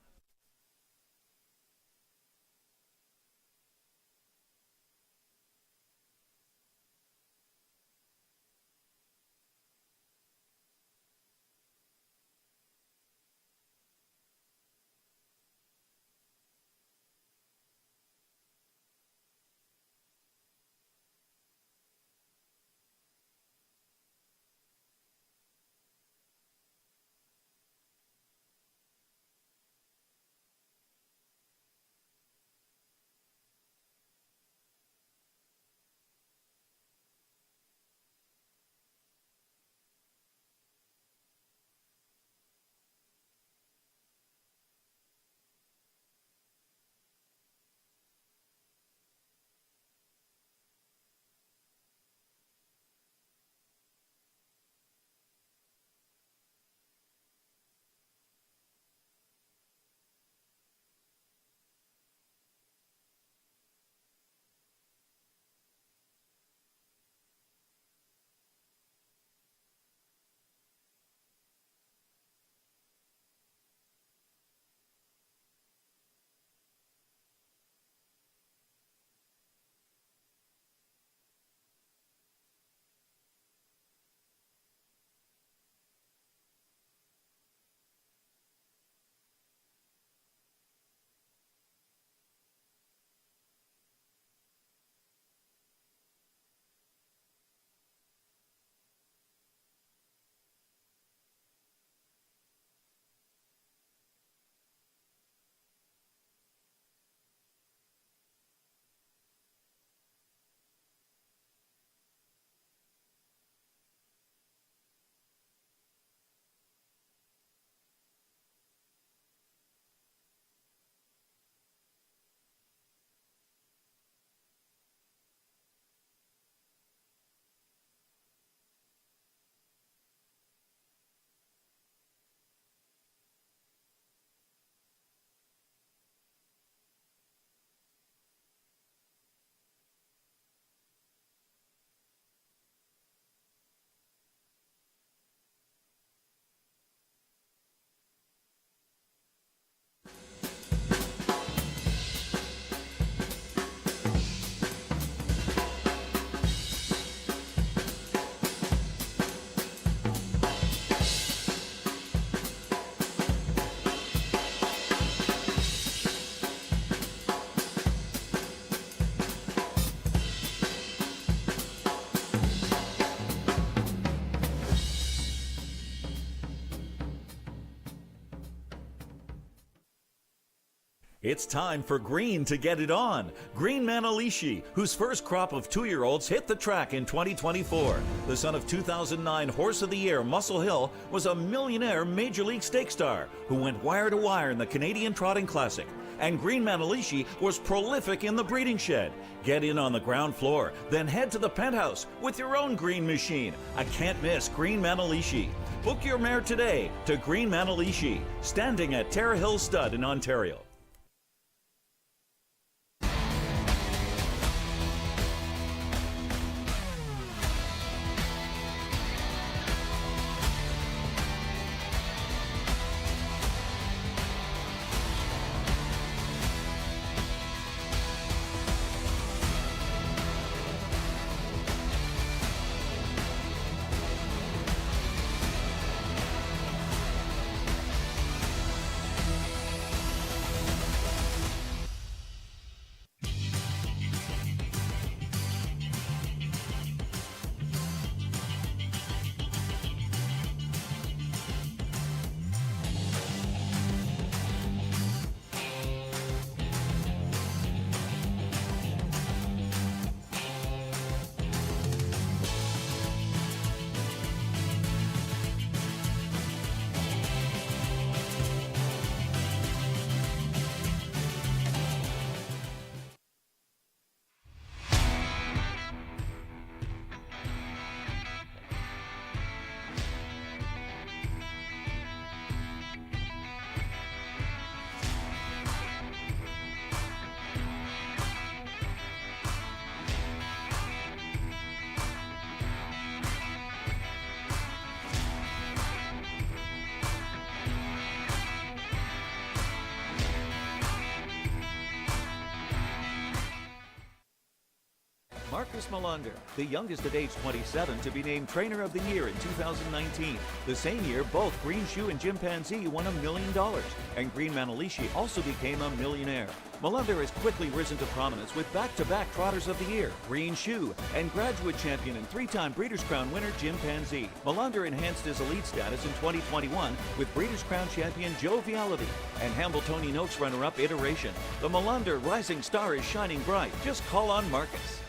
It's time for Green to get it on. Green Manalishi, whose first crop of 2-year-olds hit the track in 2024. The son of 2009 Horse of the Year Muscle Hill was a millionaire Major League stake star who went wire to wire in the Canadian Trotting Classic. And Green Manalishi was prolific in the breeding shed. Get in on the ground floor, then head to the penthouse with your own green machine. I can't miss Green Manalishi. Book your mare today to Green Manalishi, standing at Terre Hill Stud in Ontario. Marcus Melander, the youngest at age 27 to be named Trainer of the Year in 2019. The same year, both Green Shoe and Chimpanzee won $1 million, and Green Manalishi also became a millionaire. Melander has quickly risen to prominence with back-to-back Trotters of the Year, Green Shoe, and graduate champion and 3-time Breeders' Crown winner Chimpanzee. Melander enhanced his elite status in 2021 with Breeders' Crown champion Joviality and Hambletonian Oaks runner-up Iteration. The Melander rising star is shining bright. Just call on Marcus.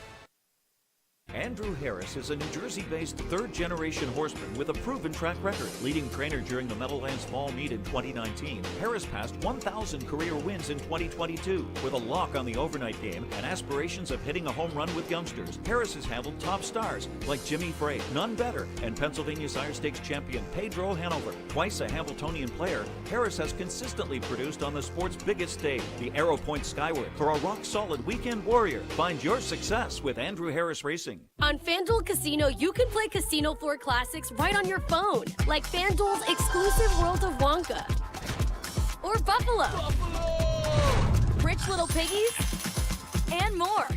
Andrew Harris is a New Jersey-based third-generation horseman with a proven track record. Leading trainer during the Meadowlands Fall Meet in 2019, Harris passed 1,000 career wins in 2022. With a lock on the overnight game and aspirations of hitting a home run with youngsters, Harris has handled top stars like Jimmy Frey, None Better, and Pennsylvania Sire Stakes champion Pedro Hanover. Twice a Hambletonian player, Harris has consistently produced on the sport's biggest stage, the Arrow Point Skyward. For a rock-solid weekend warrior, find your success with Andrew Harris Racing. On FanDuel Casino, you can play casino floor classics right on your phone, like FanDuel's exclusive World of Wonka or Buffalo, Rich Little Piggies, and more.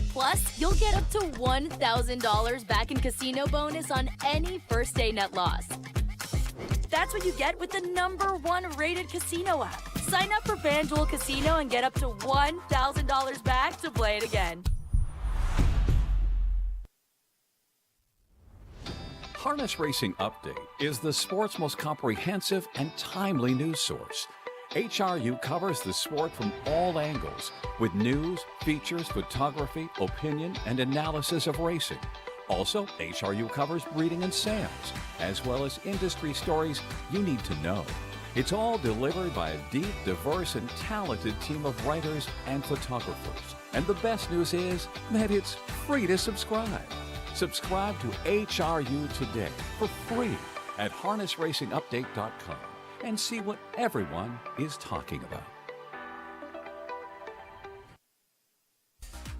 Plus, you'll get up to $1,000 back in casino bonus on any first day net loss. That's what you get with the #1 rated casino app. Sign up for FanDuel Casino and get up to $1,000 back to play it again. Harness Racing Update is the sport's most comprehensive and timely news source. HRU covers the sport from all angles with news, features, photography, opinion, and analysis of racing. Also, HRU covers breeding and sales, as well as industry stories you need to know. It's all delivered by a deep, diverse, and talented team of writers and photographers. And the best news is that it's free to subscribe. Subscribe to HRU today for free at harnessracingupdate.com and see what everyone is talking about.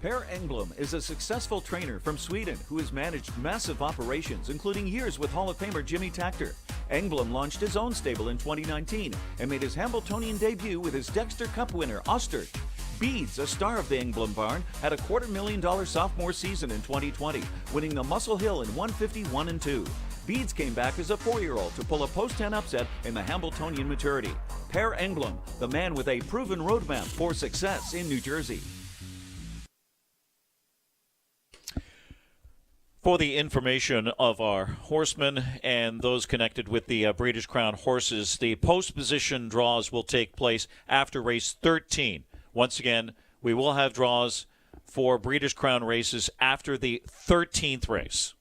Per Engblom is a successful trainer from Sweden who has managed massive operations, including years with Hall of Famer Jimmy Takter. Engblom launched his own stable in 2019 and made his Hambletonian debut with his Dexter Cup winner, Osterch. Beads, a star of the Engblom barn, had a $250,000 sophomore season in 2020, winning the Muscle Hill in 151 and 2. Beads came back as a 4-year-old to pull a post-10 upset in the Hambletonian maturity. Per Engblom, the man with a proven roadmap for success in New Jersey. For the information of our horsemen and those connected with the Breeders' Crown horses, the post position draws will take place after race 13. Once again, we will have draws for Breeders' Crown races after the 13th race.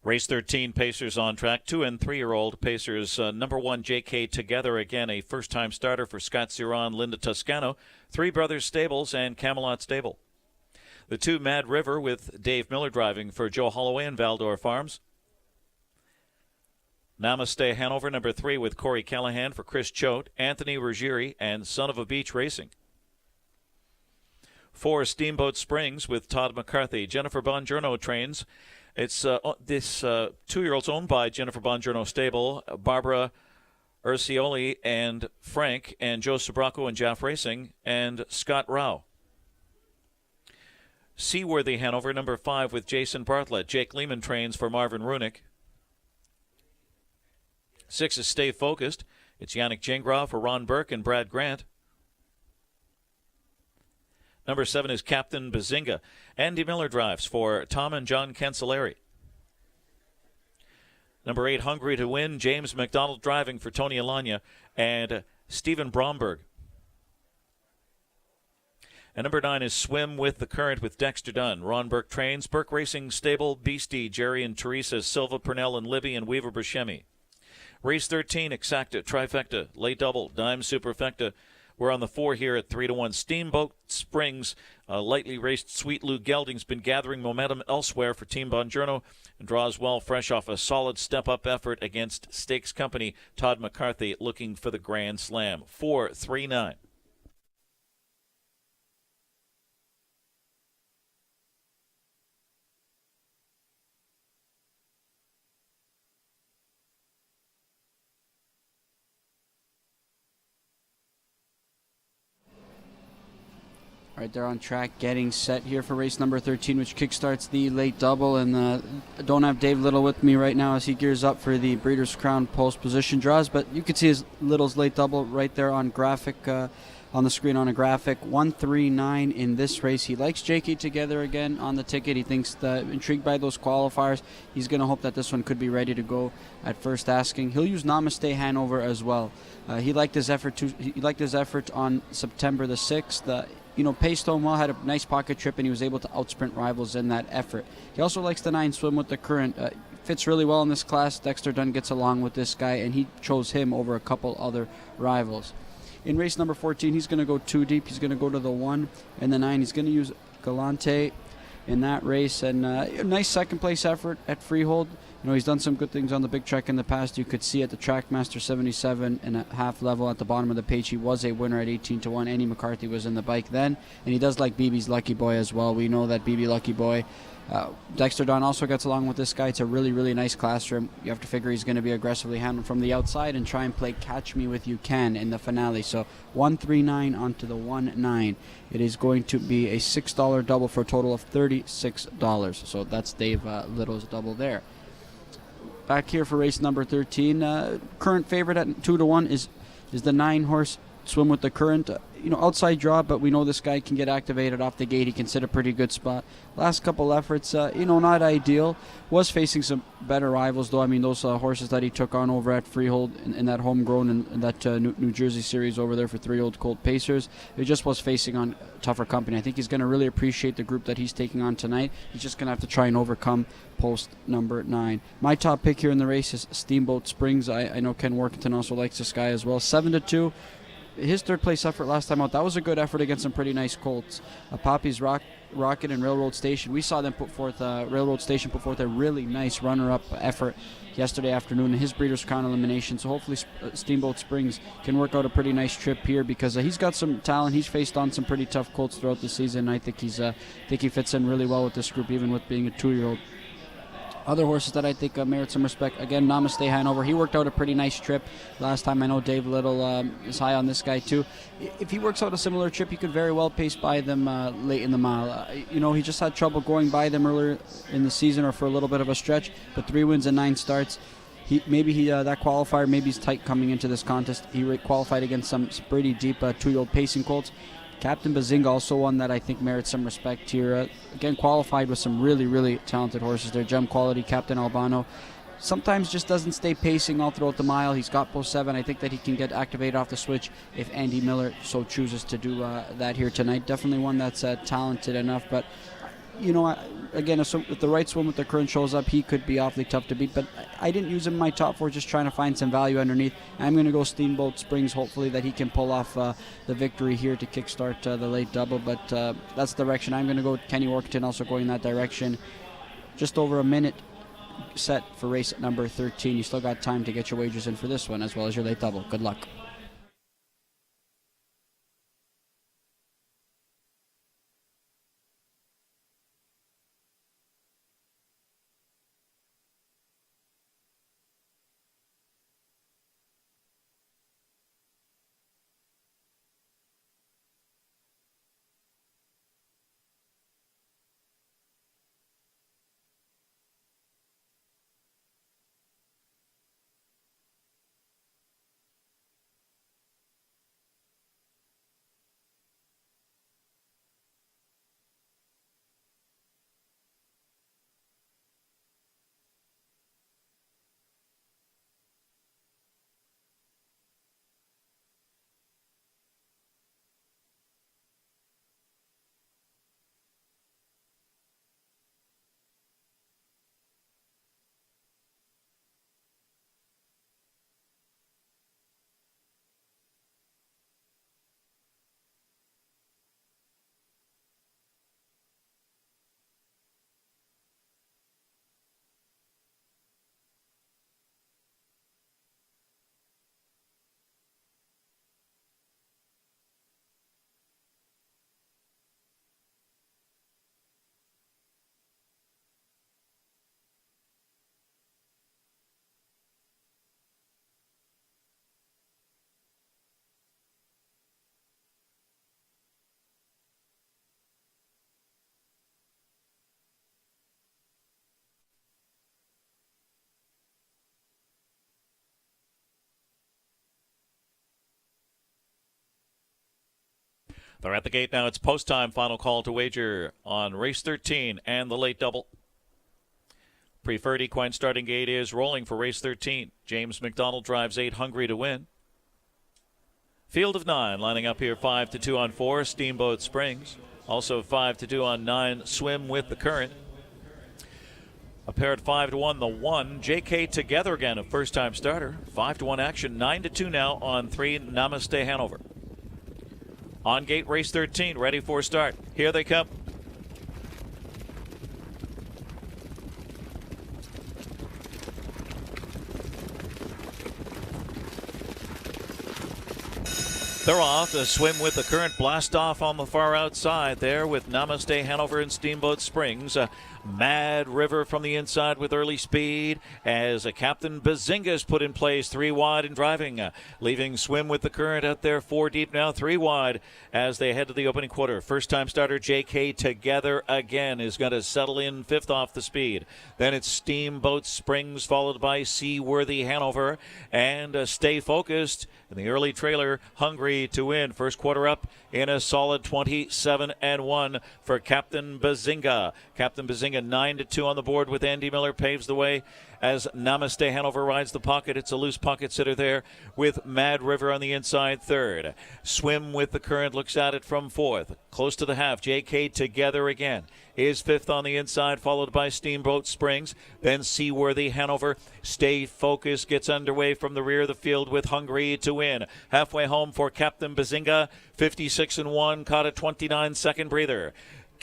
Race 13, Pacers on track. 2- and 3-year-old Pacers. Number 1, JK Together, again, a first-time starter for Scott Ciron, Linda Toscano, Three Brothers Stables, and Camelot Stable. The 2, Mad River, with Dave Miller driving for Joe Holloway and Valdor Farms. Namaste Hanover, number 3, with Corey Callahan for Chris Choate, Anthony Ruggieri, and Son of a Beach Racing. 4, Steamboat Springs, with Todd McCarthy. Jennifer Bongiorno trains. It's this 2-year-old's owned by Jennifer Bongiorno Stable, Barbara Urcioli and Frank, and Joe Sobraco and Jaff Racing, and Scott Rao. Seaworthy Hanover, number 5, with Jason Bartlett. Jake Lehman trains for Marvin Runick. 6 is Stay Focused. It's Yannick Gingras for Ron Burke and Brad Grant. Number 7 is Captain Bazinga. Andy Miller drives for Tom and John Cancelleri. Number 8, Hungry to Win. James McDonald driving for Tony Alagna and Stephen Bromberg. And number 9 is Swim with the Current with Dexter Dunn. Ron Burke trains. Burke Racing Stable, Beastie, Jerry and Teresa, Silva Purnell and Libby, and Weaver Buscemi. Race 13, Exacta, Trifecta, Late Double, Dime Superfecta. We're on the 4 here at 3-1. Steamboat Springs, lightly raced Sweet Lou Gelding's been gathering momentum elsewhere for Team Bongiorno and draws well fresh off a solid step-up effort against Stakes Company. Todd McCarthy looking for the Grand Slam. 4-3-9. All right, they're on track, getting set here for race number 13, which kickstarts the late double. And I don't have Dave Little with me right now as he gears up for the Breeders' Crown post position draws, but you can see his Little's late double right there on graphic, on the screen on a graphic. 139 in this race. He likes JK Together again on the ticket. He thinks that intrigued by those qualifiers. He's going to hope that this one could be ready to go at first asking. He'll use Namaste Hanover as well. He liked his effort on September the 6th. Paystone Well had a nice pocket trip, and he was able to outsprint rivals in that effort. He also likes the 9 Swim with the Current. Fits really well in this class. Dexter Dunn gets along with this guy, and he chose him over a couple other rivals. In race number 14, he's going to go 2 deep. He's going to go to the 1 and the 9. He's going to use Galante in that race, and a nice second-place effort at Freehold. He's done some good things on the big track in the past. You could see at the Trackmaster 77 and a half level at the bottom of the page, he was a winner at 18-1. Andy McCarthy was in the bike then, and he does like BB's Lucky Boy as well. We know that BB Lucky Boy. Dexter Dunn also gets along with this guy. It's a really, really nice class for him. You have to figure he's going to be aggressively handled from the outside and try and play Catch Me With You Can in the finale. So 139 onto the 19. It is going to be a $6 double for a total of $36. So that's Dave Little's double there. Back here for race number 13. Current favorite at 2-1 is the 9 horse swim with the current. Outside draw, but we know this guy can get activated off the gate. He can sit a pretty good spot. Last couple efforts, not ideal. Was facing some better rivals, though. I mean, those horses that he took on over at Freehold in that homegrown and that New Jersey series over there for 3-year-old Colt Pacers, it just was facing on tougher company. I think he's going to really appreciate the group that he's taking on tonight. He's just going to have to try and overcome post number 9. My top pick here in the race is Steamboat Springs. I know Ken Workington also likes this guy as well. 7-2. His third place effort last time out, that was a good effort against some pretty nice colts. Poppy's Rocket and Railroad Station. We saw them Railroad Station put forth a really nice runner-up effort yesterday afternoon in his Breeders' Crown elimination. So hopefully Steamboat Springs can work out a pretty nice trip here because he's got some talent. He's faced on some pretty tough colts throughout the season. I think he fits in really well with this group, even with being a 2-year-old. Other horses that I think merit some respect. Again, Namaste Hanover. He worked out a pretty nice trip last time. I know Dave Little is high on this guy too. If he works out a similar trip, he could very well pace by them late in the mile. He just had trouble going by them earlier in the season or for a little bit of a stretch, but 3 wins and 9 starts. That qualifier, maybe he's tight coming into this contest. He qualified against some pretty deep 2-year-old pacing colts. Captain Bazinga, also one that I think merits some respect here. Again, qualified with some really, really talented horses there. Gem Quality, Captain Albano. Sometimes just doesn't stay pacing all throughout the mile. He's got post 7. I think that he can get activated off the switch if Andy Miller so chooses to do that here tonight. Definitely one that's talented enough, but again, if the right swim with the current shows up, he could be awfully tough to beat. But I didn't use him in my top 4, just trying to find some value underneath. I'm going to go Steamboat Springs, hopefully that he can pull off the victory here to kickstart the late double. But that's the direction I'm going to go. Kenny Workington also going that direction. Just over a minute set for race number 13. You still got time to get your wagers in for this one as well as your late double. Good luck. They're at the gate now. It's post time. Final call to wager on race 13 and the late double. Preferred equine starting gate is rolling for race 13. James McDonald drives 8, Hungry to Win. Field of 9 lining up here. 5-2 on 4, Steamboat Springs. Also 5-2 on 9, Swim with the Current. A pair at 5-1, the 1, JK Together again, a first-time starter. 5-1 action, 9-2 now on 3, Namaste Hanover. On gate, race 13, ready for start. Here they come. They're off. The Swim with the Current blast off on the far outside there with Namaste Hanover and Steamboat Springs. Mad River from the inside with early speed as Captain Bazinga is put in place 3 wide and driving, leaving Swim with the Current out there 4 deep now, 3 wide as they head to the opening quarter. First time starter JK Together again is going to settle in 5th off the speed. Then it's Steamboat Springs followed by Seaworthy Hanover and Stay Focused in the early trailer. Hungry Hungary to win. First quarter up in a solid 27-1 for Captain Bazinga. Captain Bazinga 9-2 on the board with Andy Miller paves the way as Namaste Hanover rides the pocket. It's a loose pocket sitter there with Mad River on the inside third. Swim with the Current looks at it from fourth. Close to the half. JK Together Again is fifth on the inside, followed by Steamboat Springs. Then Seaworthy Hanover. Stay Focused gets underway from the rear of the field with Hungary to win. Halfway home for Captain Bazinga. 56-1, caught a 29-second breather.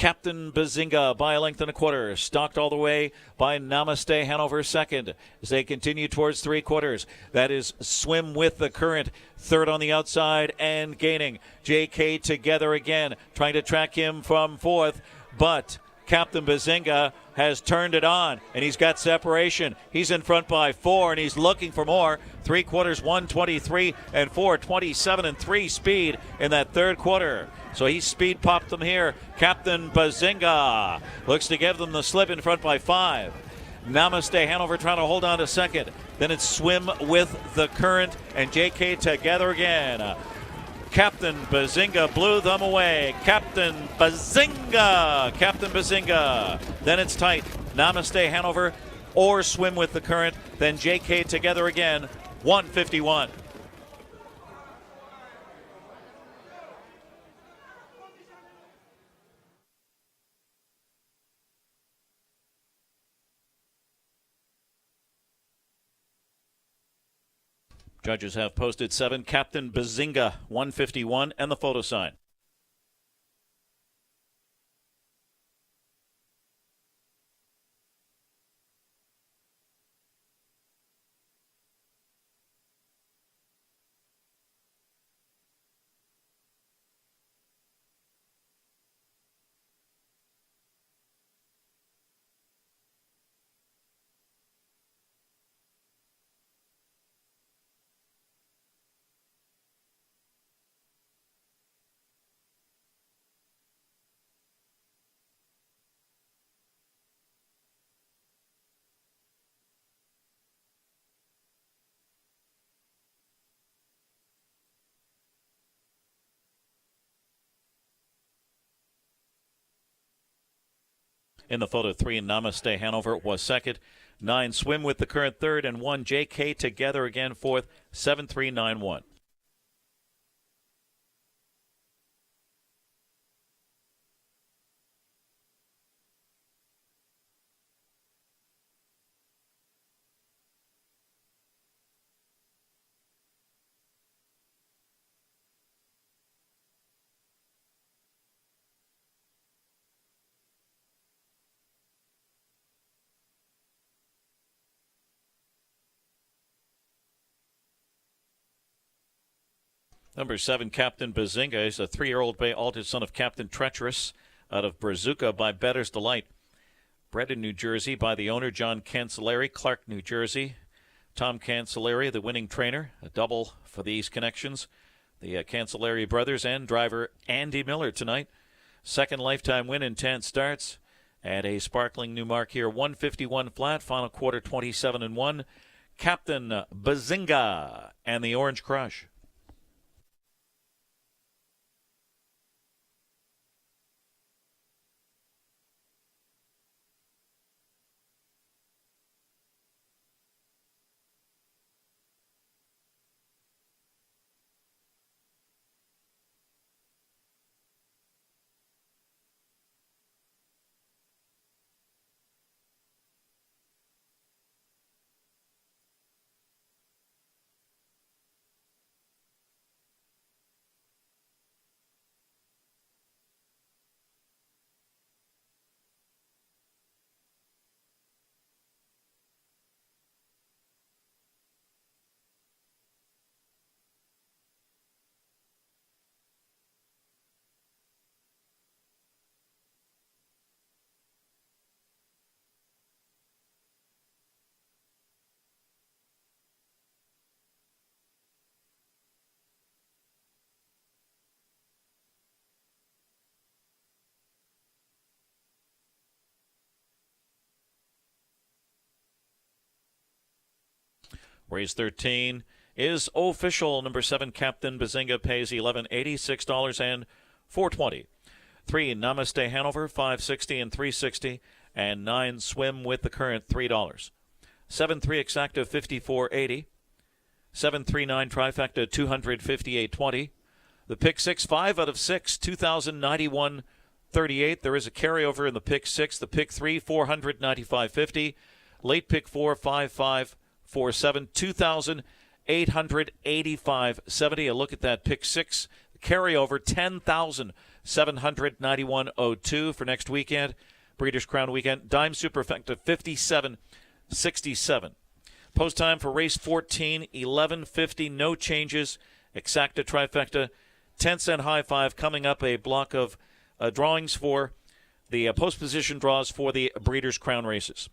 Captain Bazinga by a length and a quarter, stalked all the way by Namaste Hanover second as they continue towards three quarters. That is Swim with the Current, third on the outside and gaining. JK Together Again, trying to track him from fourth, but Captain Bazinga has turned it on, and he's got separation. He's in front by 4, and he's looking for more. Three quarters, 1:23 and 4, 27 and 3 speed in that third quarter. So he speed popped them here. Captain Bazinga looks to give them the slip in front by 5. Namaste Hanover trying to hold on to second. Then it's Swim with the Current and JK Together Again. Captain Bazinga blew them away. Captain Bazinga. Captain Bazinga. Then it's tight. Namaste Hanover or Swim with the Current. Then JK Together Again. 151. Judges have posted 7. Captain Bazinga, 151, and the photo sign. In the photo 3, Namaste Hanover was second. 9, Swim with the Current third, and 1, JK Together Again fourth. 7-3-9-1. Number 7, Captain Bazinga, is a 3-year-old bay altered son of Captain Treacherous out of Brazuca by Bettor's Delight. Bred in New Jersey by the owner, John Cancelleri, Clark, New Jersey. Tom Cancelleri, the winning trainer, a double for these connections. The Cancelleri brothers and driver Andy Miller tonight. Second lifetime win in 10 starts. And a sparkling new mark here, 151 flat, final quarter 27-1. Captain Bazinga and the Orange Crush. Race 13 is official. Number 7, Captain Bazinga, pays $11.80, $6 and $4.20. 3, Namaste Hanover, $5.60 and $3.60. And 9, Swim with the Current, $3. 7-3 Exacta, $54.80. 7-3-9 Trifecta, $258.20. The pick 6, 5 out of 6, $2,091.38. There is a carryover in the pick 6. The pick 3, $495.50. Late pick 4, 5-5-4-7, $2,885.70. A look at that pick 6 carryover, $10,791.02 for next weekend, Breeders' Crown weekend. Dime Superfecta, $57.67. Post time for race 14, 11:50, no changes. Exacta Trifecta, 10-cent high five. Coming up, a block of drawings for the post position draws for the Breeders' Crown races.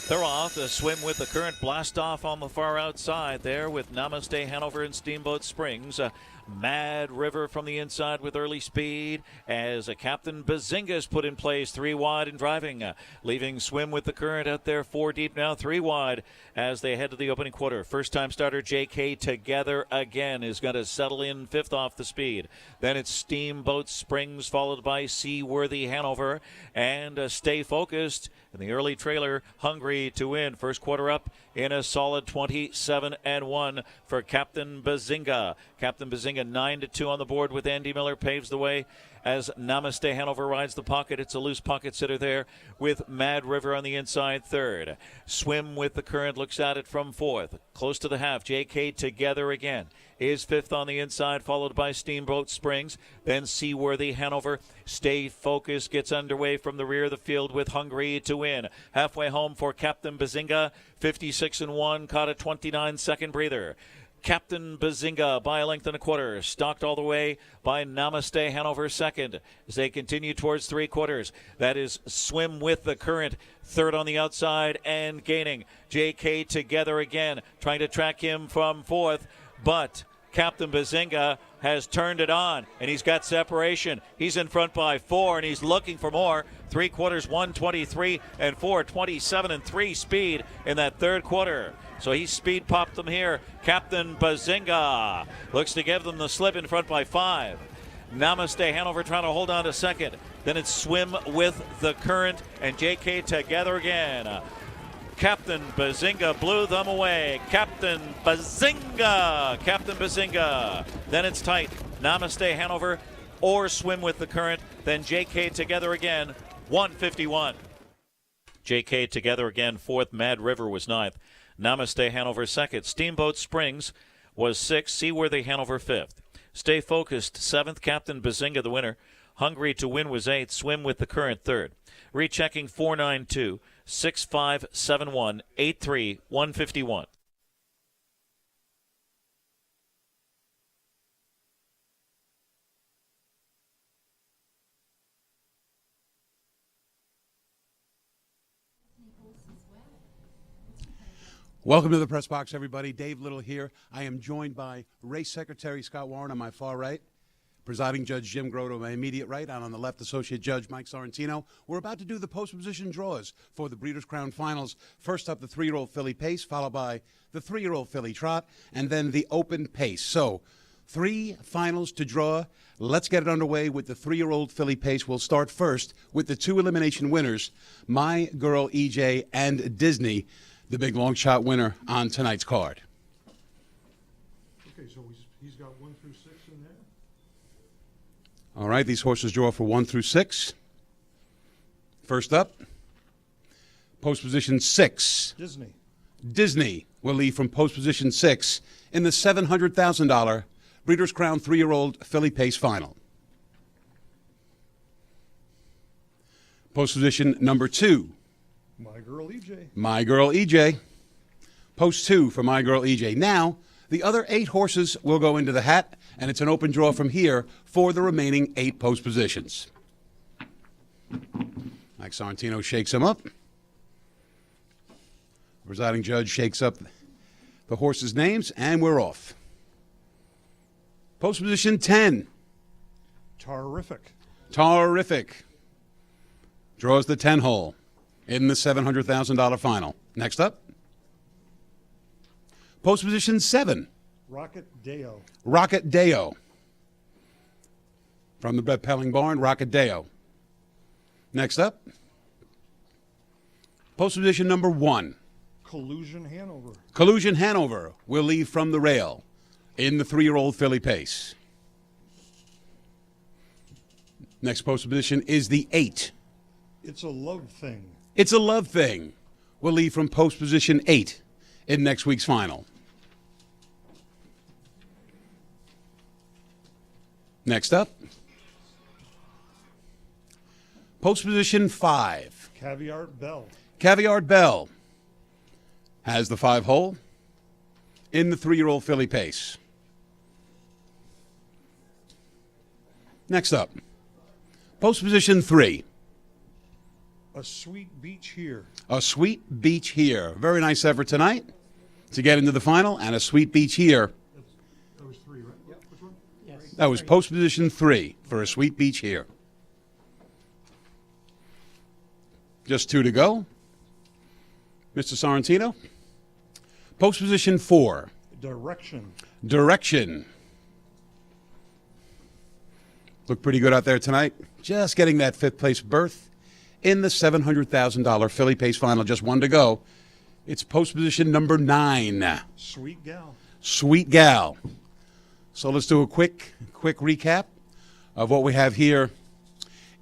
They're off. The Swim with the Current blast off on the far outside there with Namaste Hanover and Steamboat Springs. Mad River from the inside with early speed as Captain Bazinga is put in place 3 wide and driving, leaving Swim with the Current out there 4 deep now, 3 wide as they head to the opening quarter. First time starter JK Together Again is going to settle in 5th off the speed. Then it's Steamboat Springs followed by Seaworthy Hanover and Stay Focused in the early trailer, Hungry to Win. First quarter up in a solid 27-1 for Captain Bazinga. Captain Bazinga 9-2 on the board with Andy Miller paves the way as Namaste Hanover rides the pocket. It's a loose pocket sitter there with Mad River on the inside 3rd. Swim with the Current looks at it from 4th. Close to the half, JK Together Again is 5th on the inside, followed by Steamboat Springs. Then Seaworthy Hanover. Stay Focused gets underway from the rear of the field with Hungry to Win. Halfway home for Captain Bazinga, 56-1, caught a 29-second breather. Captain Bazinga by a length and a quarter, stalked all the way by Namaste Hanover 2nd as they continue towards 3 quarters. That is Swim with the Current, 3rd on the outside and gaining. JK Together Again, trying to track him from 4th, but Captain Bazinga has turned it on, and he's got separation. He's in front by 4, and he's looking for more. 3 quarters, 1:23 and 4, 27 and 3 speed in that 3rd quarter. So he speed popped them here. Captain Bazinga looks to give them the slip in front by 5. Namaste Hanover trying to hold on to 2nd. Then it's Swim with the Current and JK Together Again. Captain Bazinga blew them away. Captain Bazinga. Captain Bazinga. Then it's tight. Namaste Hanover or Swim with the Current. Then JK Together Again, 151. JK Together Again, 4th. Mad River was 9th. Namaste Hanover 2nd. Steamboat Springs was 6th. Seaworthy Hanover 5th. Stay Focused 7th. Captain Bazinga the winner. Hungry to Win was 8th. Swim with the Current 3rd. Rechecking 492. 6571 83 151. Welcome to the press box, everybody. Dave Little here. I am joined by Race Secretary Scott Warren on my far right, Presiding Judge Jim Grotto on my immediate right, and on the left, Associate Judge Mike Sorrentino. We're about to do the post-position draws for the Breeders' Crown Finals. First up, the 3-year-old filly Pace, followed by the 3-year-old filly Trot, and then the Open Pace. So, 3 finals to draw. Let's get it underway with the 3-year-old filly Pace. We'll start first with the 2 elimination winners, My Girl EJ and Disney, the big long shot winner on tonight's card. Okay, so he's got 1 through 6 in there. All right, these horses draw for 1 through 6. First up, post position 6. Disney will lead from post position 6 in the $700,000 Breeders' Crown 3-year-old filly Pace final. Post position number 2. My Girl EJ. My Girl EJ. Post 2 for My Girl EJ. Now, the other 8 horses will go into the hat, and it's an open draw from here for the remaining 8 post positions. Mike Sorrentino shakes them up. Presiding judge shakes up the horses' names, and we're off. Post position 10. Terrific. Terrific. Draws the 10 hole in the $700,000 final. Next up. Post position 7. Rocket Deo. Rocket Deo. From the Brett Pelling Barn, Rocket Deo. Next up. Post position number 1. Collusion Hanover. Collusion Hanover will leave from the rail in the 3-year-old filly pace. Next post position is the 8. It's a love thing. It's a Love Thing will leave from post position 8 in next week's final. Next up, post position 5. Caviar Bell. Caviar Bell has the 5 hole in the 3-year-old filly pace. Next up, post position 3. A Sweet Beach Here. A Sweet Beach Here. Very nice effort tonight to get into the final, and a Sweet Beach Here. That was 3, right? Yep. Which one? Yes. That was post position 3 for a Sweet Beach Here. Just 2 to go. Mr. Sorrentino. Post position 4. Direction. Direction. Looked pretty good out there tonight. Just getting that 5th place berth in the $700,000 filly pace final. Just 1 to go. It's post position number 9. Sweet Gal. Sweet Gal. So let's do a quick recap of what we have here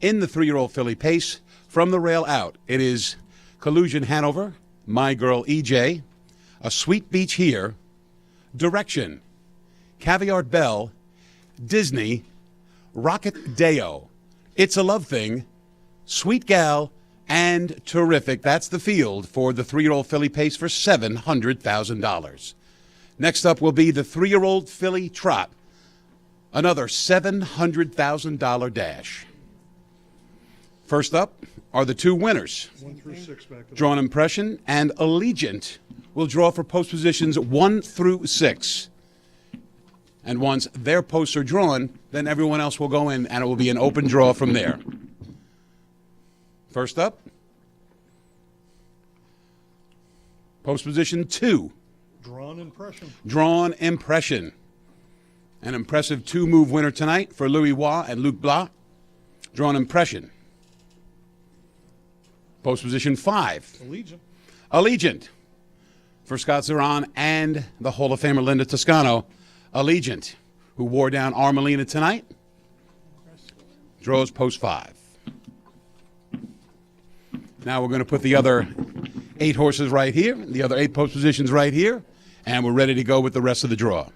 in the 3-year-old filly pace. From the rail out, it is Collusion Hanover, My Girl EJ, A Sweet Beach Here, Direction, Caviar Bell, Disney, Rocket Deo, It's a Love Thing, Sweet Gal, and Terrific. That's the field for the 3-year-old filly pace for $700,000. Next up will be the 3-year-old filly trot, another $700,000 dash. First up are the 2 winners. 1 through 6 back to Drawn Impression and Allegiant will draw for post positions 1 through 6. And once their posts are drawn, then everyone else will go in, and it will be an open draw from there. First up, post position 2. Drawn Impression. Drawn Impression. An impressive 2-move winner tonight for Louis Waugh and Luc Blas. Drawn Impression. Post position 5. Allegiant. Allegiant. For Scott Zeron and the Hall of Famer Linda Toscano. Allegiant, who wore down Armelina tonight, draws post 5. Now we're going to put the other 8 horses right here, the other 8 post positions right here, and we're ready to go with the rest of the draw.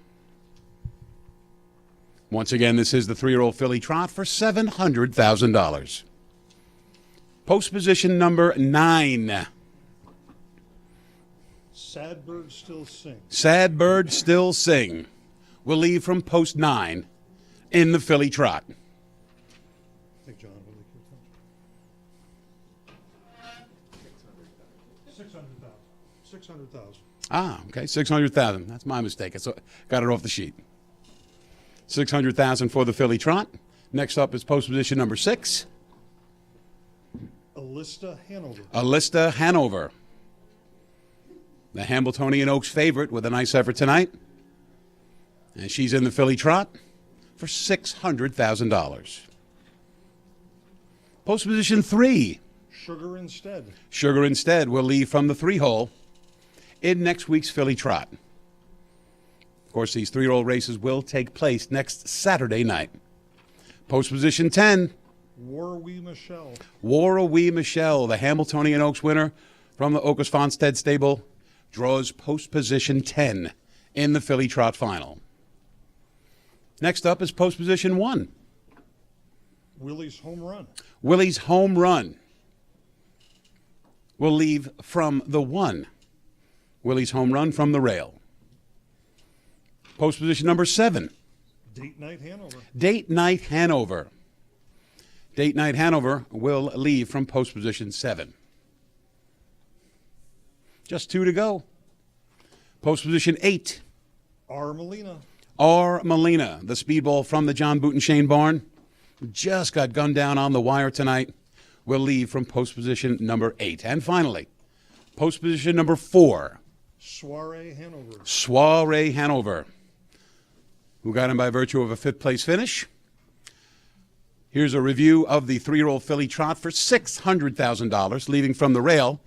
Once again, this is the 3-year-old filly trot for $700,000. Post position number 9. Sad Bird Still Sing. Sad Bird Still Sing will leave from post 9 in the filly trot. I think John will leave. 600,000. 600,000. Ah, okay, 600,000. That's my mistake. I got it off the sheet. 600,000 for the filly trot. Next up is post position number 6. Alista Hanover. Alista Hanover. The Hambletonian Oaks favorite with a nice effort tonight. And she's in the filly trot for $600,000. Post position 3. Sugar Instead. Sugar Instead will leave from the 3-hole in next week's filly trot. Of course, these 3-year-old races will take place next Saturday night. Post position 10. War Wee Michelle. War Wee Michelle, the Hambletonian Oaks winner from the Oakes Fonstead stable, draws post position 10 in the filly trot final. Next up is post position 1. Willie's Home Run. Willie's Home Run will leave from the 1. Willie's Home Run from the rail. Post position number 7. Date Night Hanover. Date Night Hanover. Date Night Hanover will leave from post position 7. Just 2 to go. Post position 8. Armelina. R. Molina, the speedball from the John Boot and Shane barn, just got gunned down on the wire tonight, will leave from post position number 8. And finally, post position number 4, Soiree Hanover. Soiree Hanover, who got him by virtue of a 5th place finish. Here's a review of the 3-year-old filly trot for $600,000. Leaving from the rail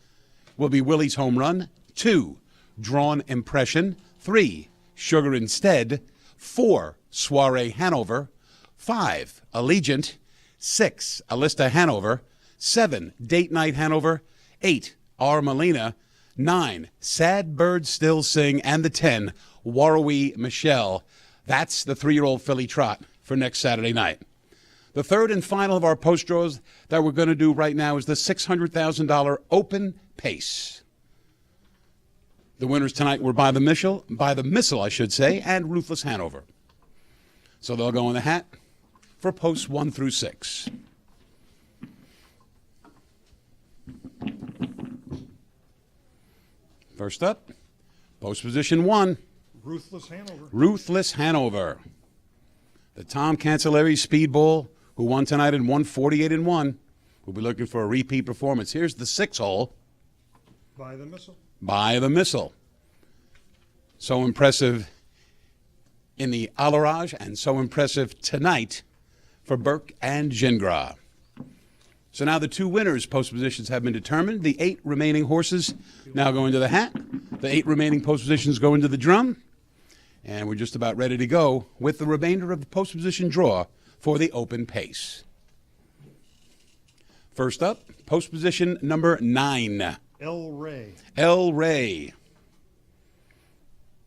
will be Willie's Home Run, 2, Drawn Impression, 3, Sugar Instead, 4, Soiree Hanover, 5, Allegiant, 6, Alista Hanover, 7, Date Night Hanover, 8, R. Molina, 9, Sad Birds Still Sing, and the 10, Warrawee Michelle. That's the 3-year-old filly trot for next Saturday night. The third and final of our post draws that we're going to do right now is the $600,000 open pace. The winners tonight were by the missile, I should say, and Ruthless Hanover. So they'll go in the hat for posts 1 through 6. First up, post position 1. Ruthless Hanover. Ruthless Hanover. The Tom Cancelleri Speedball, who won tonight in 148-1. We'll be looking for a repeat performance. Here's the 6 hole. By the missile. By the missile. So impressive in the Alaraj and so impressive tonight for Burke and Gingras. So now the 2 winners' post positions have been determined. The 8 remaining horses now go into the hat. The 8 remaining post positions go into the drum. And we're just about ready to go with the remainder of the post position draw for the open pace. First up, post position number 9. El Rey. El Rey.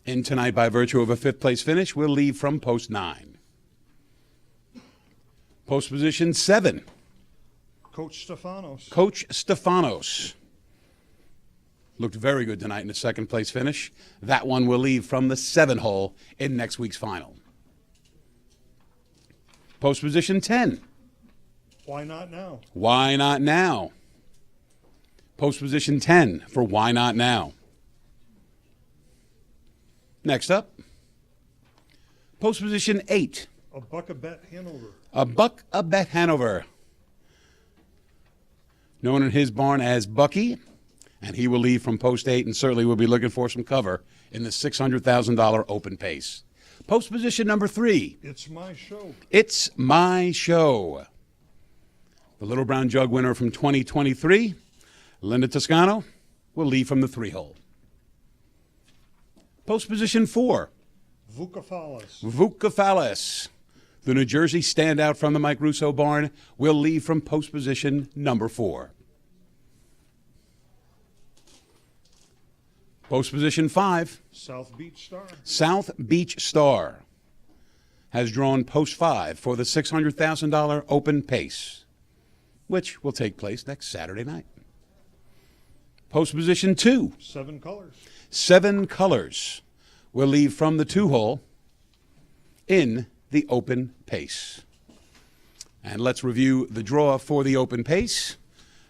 In tonight by virtue of a 5th place finish, will leave from post 9. Post position 7. Coach Stefanos. Coach Stefanos. Looked very good tonight in the 2nd place finish. That one will leave from the 7 hole in next week's final. Post position 10. Why Not Now? Why Not Now? Post position 10 for Why Not Now? Next up, post position 8. A Buck a Bet Hanover. A Buck a Bet Hanover. Known in his barn as Bucky, and he will leave from post 8 and certainly will be looking for some cover in the $600,000 open pace. Post position number 3. It's My Show. It's My Show. The Little Brown Jug winner from 2023, Linda Toscano, will leave from the 3 hole. Post position 4. Vucophalis. Vucophalis. The New Jersey standout from the Mike Russo barn will leave from post position number 4. Post position 5. South Beach Star. South Beach Star has drawn post 5 for the $600,000 open pace, which will take place next Saturday night. Post position 2. 7 Colors. 7 Colors will leave from the 2 hole in the open pace. And let's review the draw for the open pace.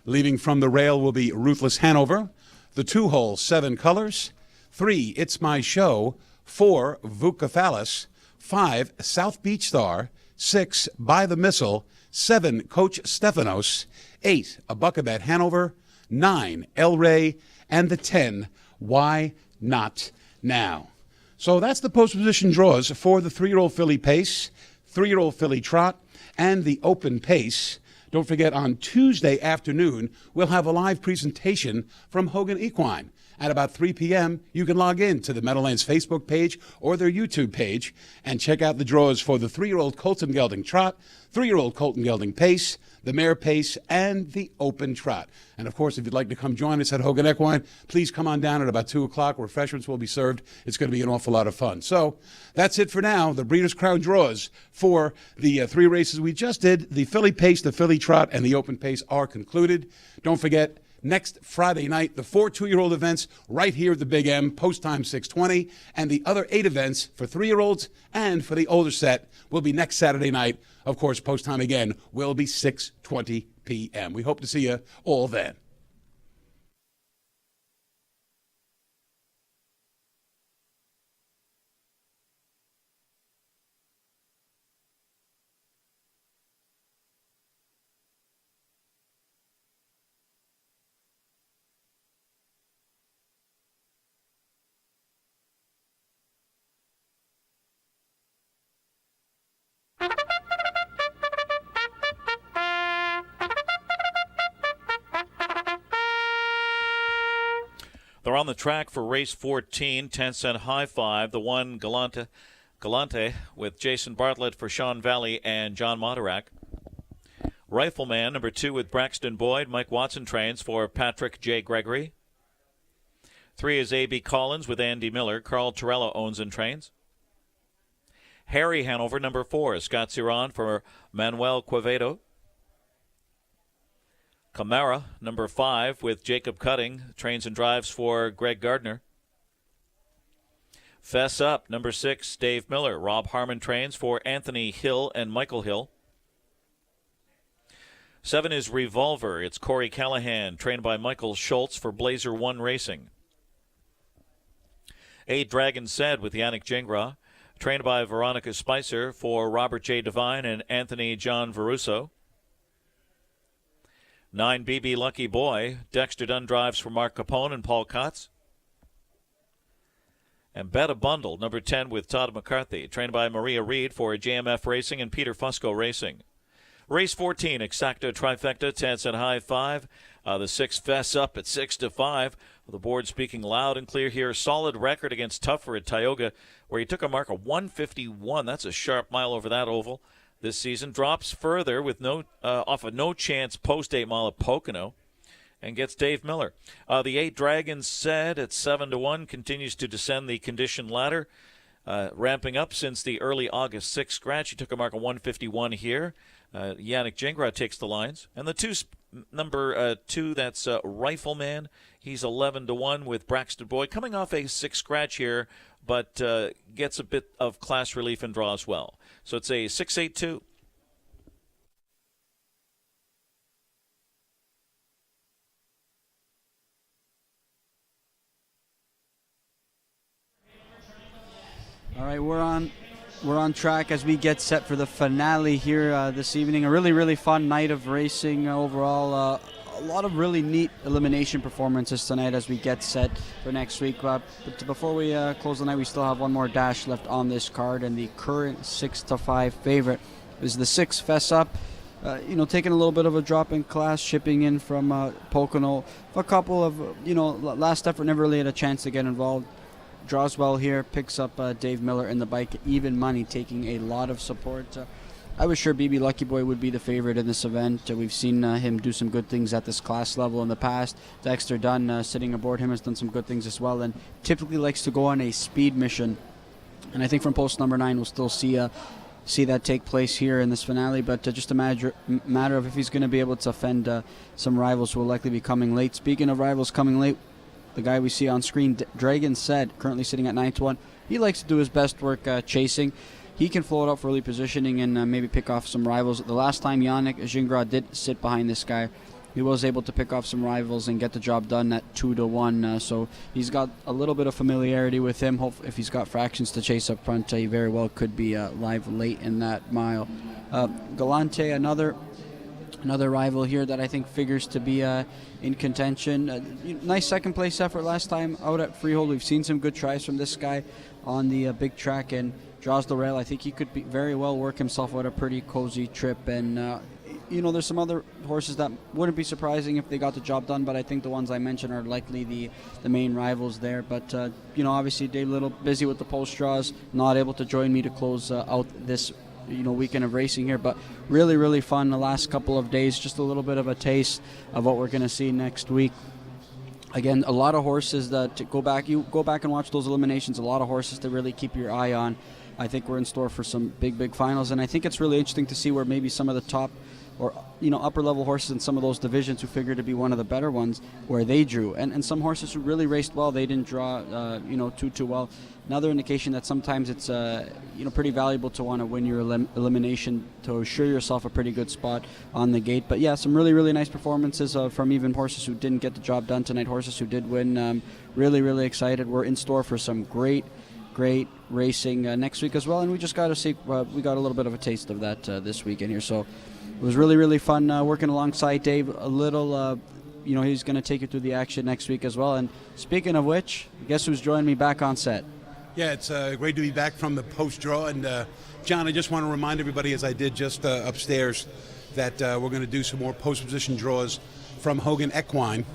Leaving from the rail will be Ruthless Hanover. The 2 hole, 7 Colors. 3, It's My Show. 4, Vucophalis. 5, South Beach Star. 6, By the Missile. 7, Coach Stefanos. 8, A Buck a Bet Hanover. 9, El Rey. And the 10, Why Not Now? So that's the post position draws for the 3-year-old filly pace, 3-year-old filly trot, and the open pace. Don't forget, on Tuesday afternoon, we'll have a live presentation from Hogan Equine. At about 3 p.m., you can log in to the Meadowlands Facebook page or their YouTube page and check out the draws for the 3-year-old Colton Gelding Trot, 3-year-old Colton Gelding Pace, the Mare Pace, and the Open Trot. And, of course, if you'd like to come join us at Hogan Equine, please come on down at about 2 o'clock. Refreshments will be served. It's going to be an awful lot of fun. So that's it for now. The Breeders' Crown draws for the 3 races we just did. The Filly Pace, the Filly Trot, and the Open Pace are concluded. Don't forget, next Friday night, the 4 2-year-old events right here at the Big M, post time 6:20, and the other 8 events for 3-year-olds and for the older set will be next Saturday night. Of course, post time again will be 6:20 p.m. We hope to see you all then. They're on the track for race 14, 10-cent high five. The one Galante with Jason Bartlett for Sean Valley and John Moderack. Rifleman, number 2 with Braxton Boyd. Mike Watson trains for Patrick J. Gregory. 3 is A.B. Collins with Andy Miller. Carl Torello owns and trains. Harry Hanover, number 4, Scott Ciron for Manuel Quevedo. Camara, number 5, with Jacob Cutting, trains and drives for Greg Gardner. Fess Up, number 6, Dave Miller. Rob Harmon trains for Anthony Hill and Michael Hill. 7 is Revolver. It's Corey Callahan, trained by Michael Schultz for Blazer One Racing. 8, Dragon Said with Yannick Gingras, trained by Veronica Spicer for Robert J. Devine and Anthony John Veruso. 9, BB Lucky Boy. Dexter Dunn drives for Mark Capone and Paul Kotz. And Bet a Bundle, number 10 with Todd McCarthy, trained by Maria Reed for JMF Racing and Peter Fusco Racing. Race 14, Exacto Trifecta, 10-cent high five. The 6 Fess Up at 6-5. The board speaking loud and clear here. Solid record against Tougher at Tioga, where he took a mark of 151. That's a sharp mile over that oval this season. Drops further with off a no-chance post-8 mile at Pocono and gets Dave Miller. The 8 Dragon Said at 7-1 continues to descend the condition ladder, ramping up since the early August 6 scratch. He took a mark of 151 here. Yannick Gingras takes the lines. And the number 2, that's Rifleman. He's 11-1 with Braxton Boyd, coming off a 6 scratch here, but gets a bit of class relief and draws well. So it's a 6-8-2. All right, we're on track as we get set for the finale here this evening. A really, really fun night of racing overall. A lot of really neat elimination performances tonight as we get set for next week. But before we close the night, we still have one more dash left on this card, and the current 6-5 favorite is the 6 Fess Up. Taking a little bit of a drop in class, shipping in from Pocono. A couple of, last effort, never really had a chance to get involved. Draws well here, picks up Dave Miller in the bike, even money, taking a lot of support. I was sure BB Lucky Boy would be the favorite in this event. We've seen him do some good things at this class level in the past. Dexter Dunn, sitting aboard him, has done some good things as well, and typically likes to go on a speed mission. And I think from post number 9, we'll still see that take place here in this finale. But just a matter of if he's going to be able to fend some rivals who will likely be coming late. Speaking of rivals coming late, the guy we see on screen, Dragon Said, currently sitting at 9-1. He likes to do his best work chasing. He can float up for early positioning and maybe pick off some rivals. The last time Yannick Gingras did sit behind this guy, he was able to pick off some rivals and get the job done at 2-1. So he's got a little bit of familiarity with him. If he's got fractions to chase up front, he very well could be live late in that mile. Galante, another rival here that I think figures to be in contention. Nice second place effort last time out at Freehold. We've seen some good tries from this guy on the big track and draws the rail. I think he could very well work himself out a pretty cozy trip. And there's some other horses that wouldn't be surprising if they got the job done, but I think the ones I mentioned are likely the main rivals there. But obviously Dave Little busy with the post draws, not able to join me to close out this weekend of racing here, but really, really fun the last couple of days. Just a little bit of a taste of what we're going to see next week. Again, a lot of horses that go back and watch those eliminations. A lot of horses to really keep your eye on. I think we're in store for some big finals, and I think it's really interesting to see where maybe some of the top or upper level horses in some of those divisions who figure to be one of the better ones, where they drew, and some horses who really raced well, they didn't draw too well. Another indication that sometimes it's pretty valuable to want to win your elimination to assure yourself a pretty good spot on the gate. But yeah, some really, really nice performances from even horses who didn't get the job done tonight, horses who did win. Really, really excited. We're in store for some great racing next week as well, and we just got to see. We got a little bit of a taste of that this weekend here, so it was really, really fun working alongside Dave. A little, he's going to take you through the action next week as well. And speaking of which, guess who's joined me back on set? Yeah, it's great to be back from the post draw. And John, I just want to remind everybody, as I did just upstairs, that we're going to do some more post position draws from Hogan Equine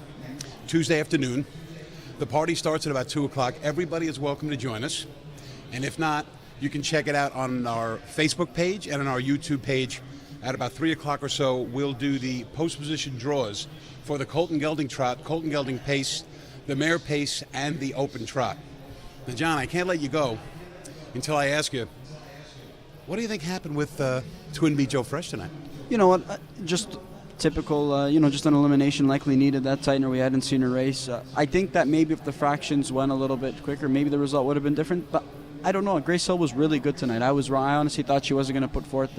Tuesday afternoon. The party starts at about 2 o'clock. Everybody is welcome to join us. And if not, you can check it out on our Facebook page and on our YouTube page. At about 3 o'clock or so, we'll do the post-position draws for the Colton Gelding Trot, Colton Gelding Pace, the Mare Pace, and the Open Trot. Now, John, I can't let you go until I ask you, what do you think happened with Twin Bee Joe Fresh tonight? You know what? Just typical, just an elimination likely needed that tight, or we hadn't seen a race. I think that maybe if the fractions went a little bit quicker, maybe the result would have been different. But I don't know. Grace Hill was really good tonight. I was wrong. I honestly thought she wasn't going to put forth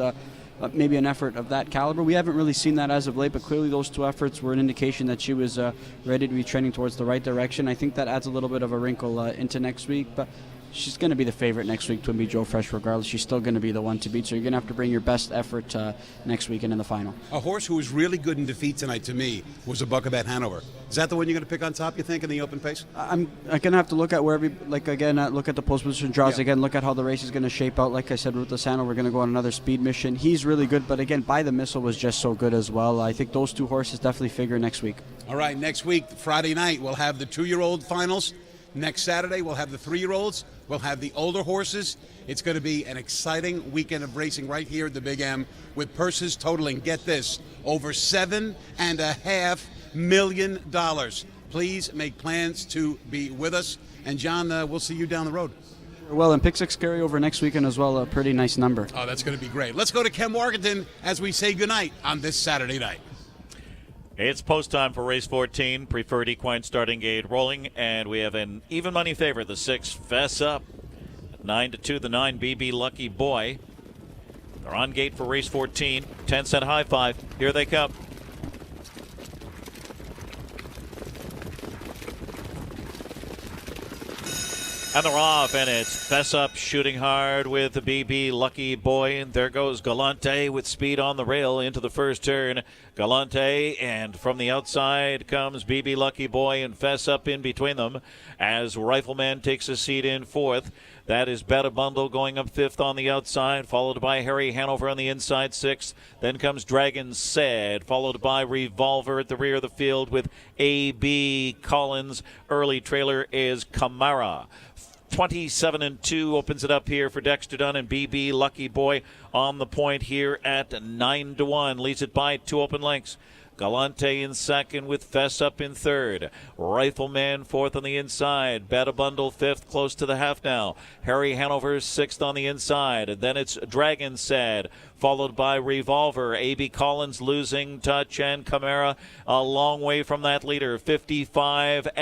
maybe an effort of that caliber. We haven't really seen that as of late, but clearly those two efforts were an indication that she was ready to be trending towards the right direction. I think that adds a little bit of a wrinkle into next week, but she's going to be the favorite next week to be Joe Fresh regardless. She's still going to be the one to beat, so you're going to have to bring your best effort next weekend in the final. A horse who was really good in defeat tonight to me was a Buckabat Hanover. Is that the one you're going to pick on top, you think, in the open pace? I'm going to have to look at look at the post position draws again, look at how the race is going to shape out. Like I said, with the Hanover, we're going to go on another speed mission. He's really good, but again, By the Missile was just so good as well. I think those two horses definitely figure next week. All right, next week, Friday night, we'll have the 2-year-old finals. Next Saturday, we'll have the 3-year-olds. We'll have the older horses. It's going to be an exciting weekend of racing right here at the Big M with purses totaling, get this, over $7.5 million. Please make plans to be with us. And, John, we'll see you down the road. Well, and Pick 6 carryover next weekend as well, a pretty nice number. Oh, that's going to be great. Let's go to Ken Warkentin as we say goodnight on this Saturday night. It's post time for race 14, preferred equine starting gate rolling, and we have an even money favorite, the 6 Fess Up. 9-2, the 9 BB Lucky Boy. They're on gate for race 14. 10-cent high five. Here they come. And they're off, and it's Fess Up shooting hard with the BB Lucky Boy. And there goes Galante with speed on the rail into the first turn. Galante, and from the outside comes BB Lucky Boy and Fess Up in between them as Rifleman takes a seat in fourth. That is Betta Bundle going up fifth on the outside, followed by Harry Hanover on the inside sixth. Then comes Dragon Sad, followed by Revolver at the rear of the field with A.B. Collins. Early trailer is Camara. 27-2 opens it up here for Dexter Dunn, and BB Lucky Boy on the point here at 9-1. Leads it by 2 open lengths. Galante in second with Fess Up in third. Rifleman fourth on the inside. Betta Bundle fifth, close to the half now. Harry Hanover sixth on the inside. And then it's Dragon Sad, followed by Revolver. A.B. Collins losing touch, and Camara a long way from that leader. 55-1,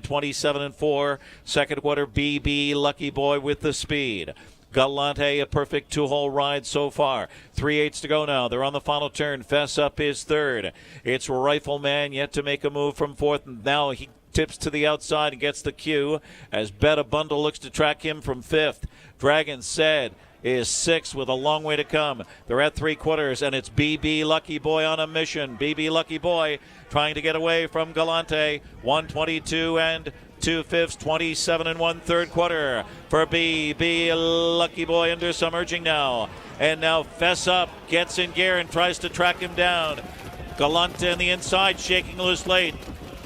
27-4. Second quarter, BB Lucky Boy with the speed. Galante, a perfect 2-hole ride so far. 3/8 to go now. They're on the final turn. Fess Up is third. It's Rifleman yet to make a move from fourth. And now he tips to the outside and gets the cue as Betta Bundle looks to track him from fifth. Dragon Said is sixth with a long way to come. They're at 3/4, and it's BB Lucky Boy on a mission. BB Lucky Boy trying to get away from Galante. 122 and 2/5, 27-1 third quarter for BB Lucky Boy under some urging now. And now Fess Up gets in gear and tries to track him down. Galante on the inside, shaking loose late.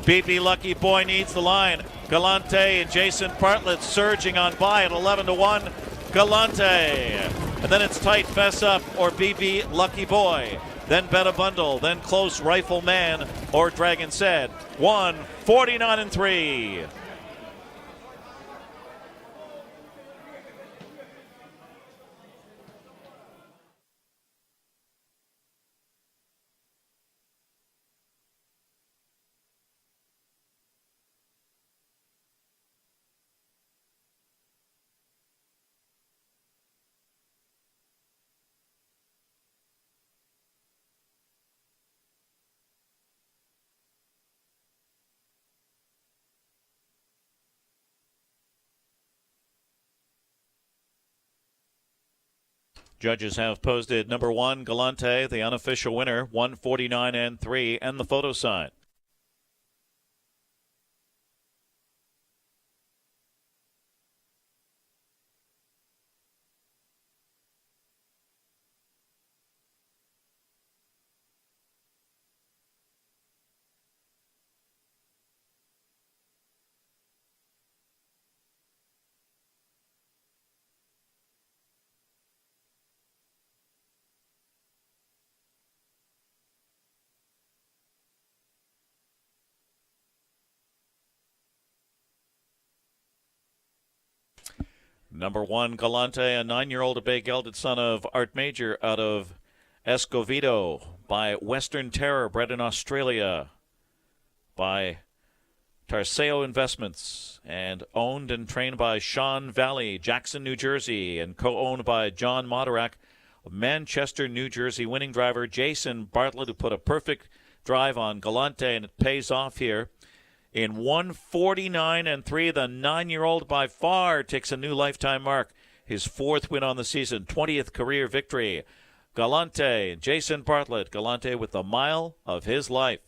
BB Lucky Boy needs the line. Galante and Jason Bartlett surging on by at 11-1. Galante. And then it's tight, Fess Up or BB Lucky Boy. Then Betta Bundle, then close Rifleman or Dragon Said. 149-3. Judges have posted number 1, Galante, the unofficial winner, 149-3, and the photo sign. Number 1, Galante, a 9-year-old, a big gelded son of Art Major out of Escovedo, by Western Terror, bred in Australia by Tarseo Investments, and owned and trained by Sean Valley, Jackson, New Jersey, and co-owned by John Moderack, Manchester, New Jersey. Winning driver Jason Bartlett, who put a perfect drive on Galante, and it pays off here. In 1:49.3, the 9-year-old by far takes a new lifetime mark. His 4th win on the season, 20th career victory. Galante, Jason Bartlett, Galante with the mile of his life.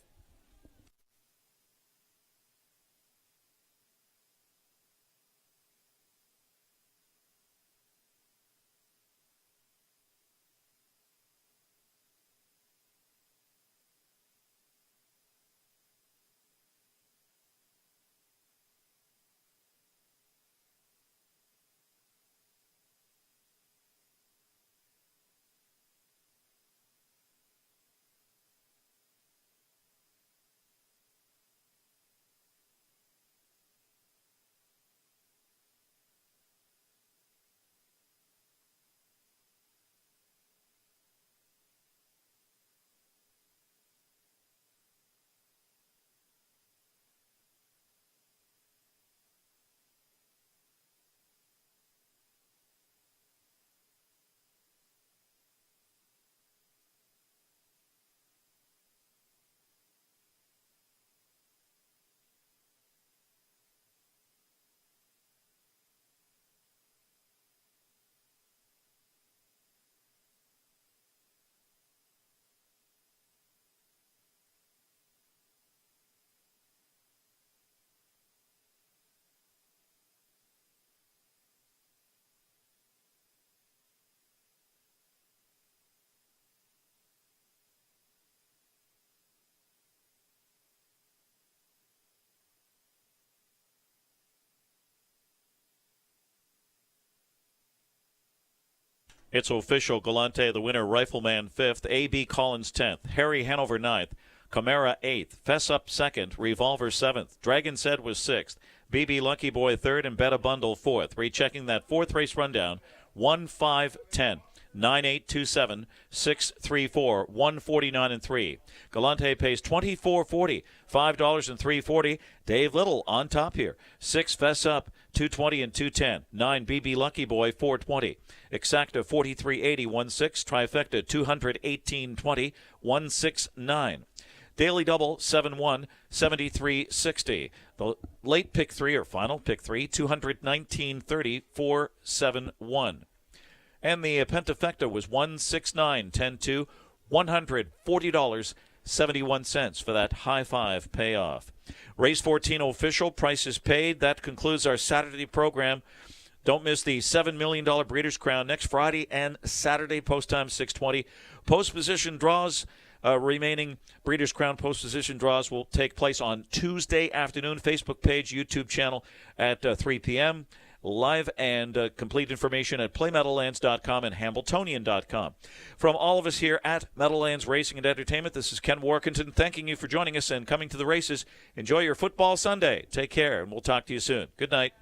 It's official. Galante, the winner. Rifleman 5th. A.B. Collins 10th. Harry Hanover 9th. Camara 8th. Fess Up 2nd. Revolver 7th. Dragon Said was 6th. BB Lucky Boy 3rd. And Bet a Bundle 4th. Rechecking that 4th race rundown. 1-5-10. 9827 634 149-3. Galante pays $24.40, $5 and $3.40. Dave Little on top here. 6 Fess Up, $220 and $210. 9 BB Lucky Boy, $420. Exacta, $43.80, 16. Trifecta, $218.20, 169. Daily Double, 7-1, $73.60. The late pick 3 or final pick 3, $219.30, 471. And the Pentafecta was 169, 10-2, $140.71 for that high five payoff. Race 14 official, prices paid. That concludes our Saturday program. Don't miss the $7 million Breeders' Crown next Friday and Saturday, post time 6:20. Post position draws, remaining Breeders' Crown post position draws will take place on Tuesday afternoon. Facebook page, YouTube channel at 3 p.m. Live and complete information at playmeadowlands.com and hambletonian.com. From all of us here at Meadowlands Racing and Entertainment, this is Ken Warkentin thanking you for joining us and coming to the races. Enjoy your football Sunday. Take care, and we'll talk to you soon. Good night.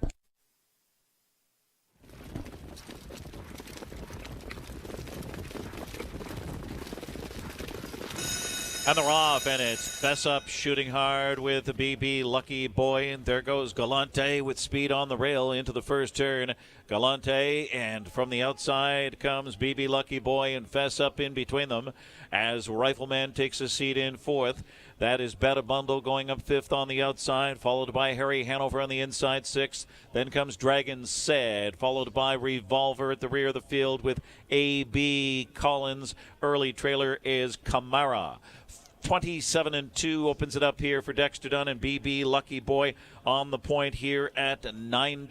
And they're off, and it's Fess Up shooting hard with the BB Lucky Boy. And there goes Galante with speed on the rail into the first turn. Galante, and from the outside comes BB Lucky Boy and Fess Up in between them as Rifleman takes a seat in 4th. That is Bet a Bundle going up 5th on the outside, followed by Harry Hanover on the inside 6th. Then comes Dragon Said, followed by Revolver at the rear of the field with A.B. Collins. Early trailer is Camara. 27-2 opens it up here for Dexter Dunn and BB Lucky Boy on the point here at 9.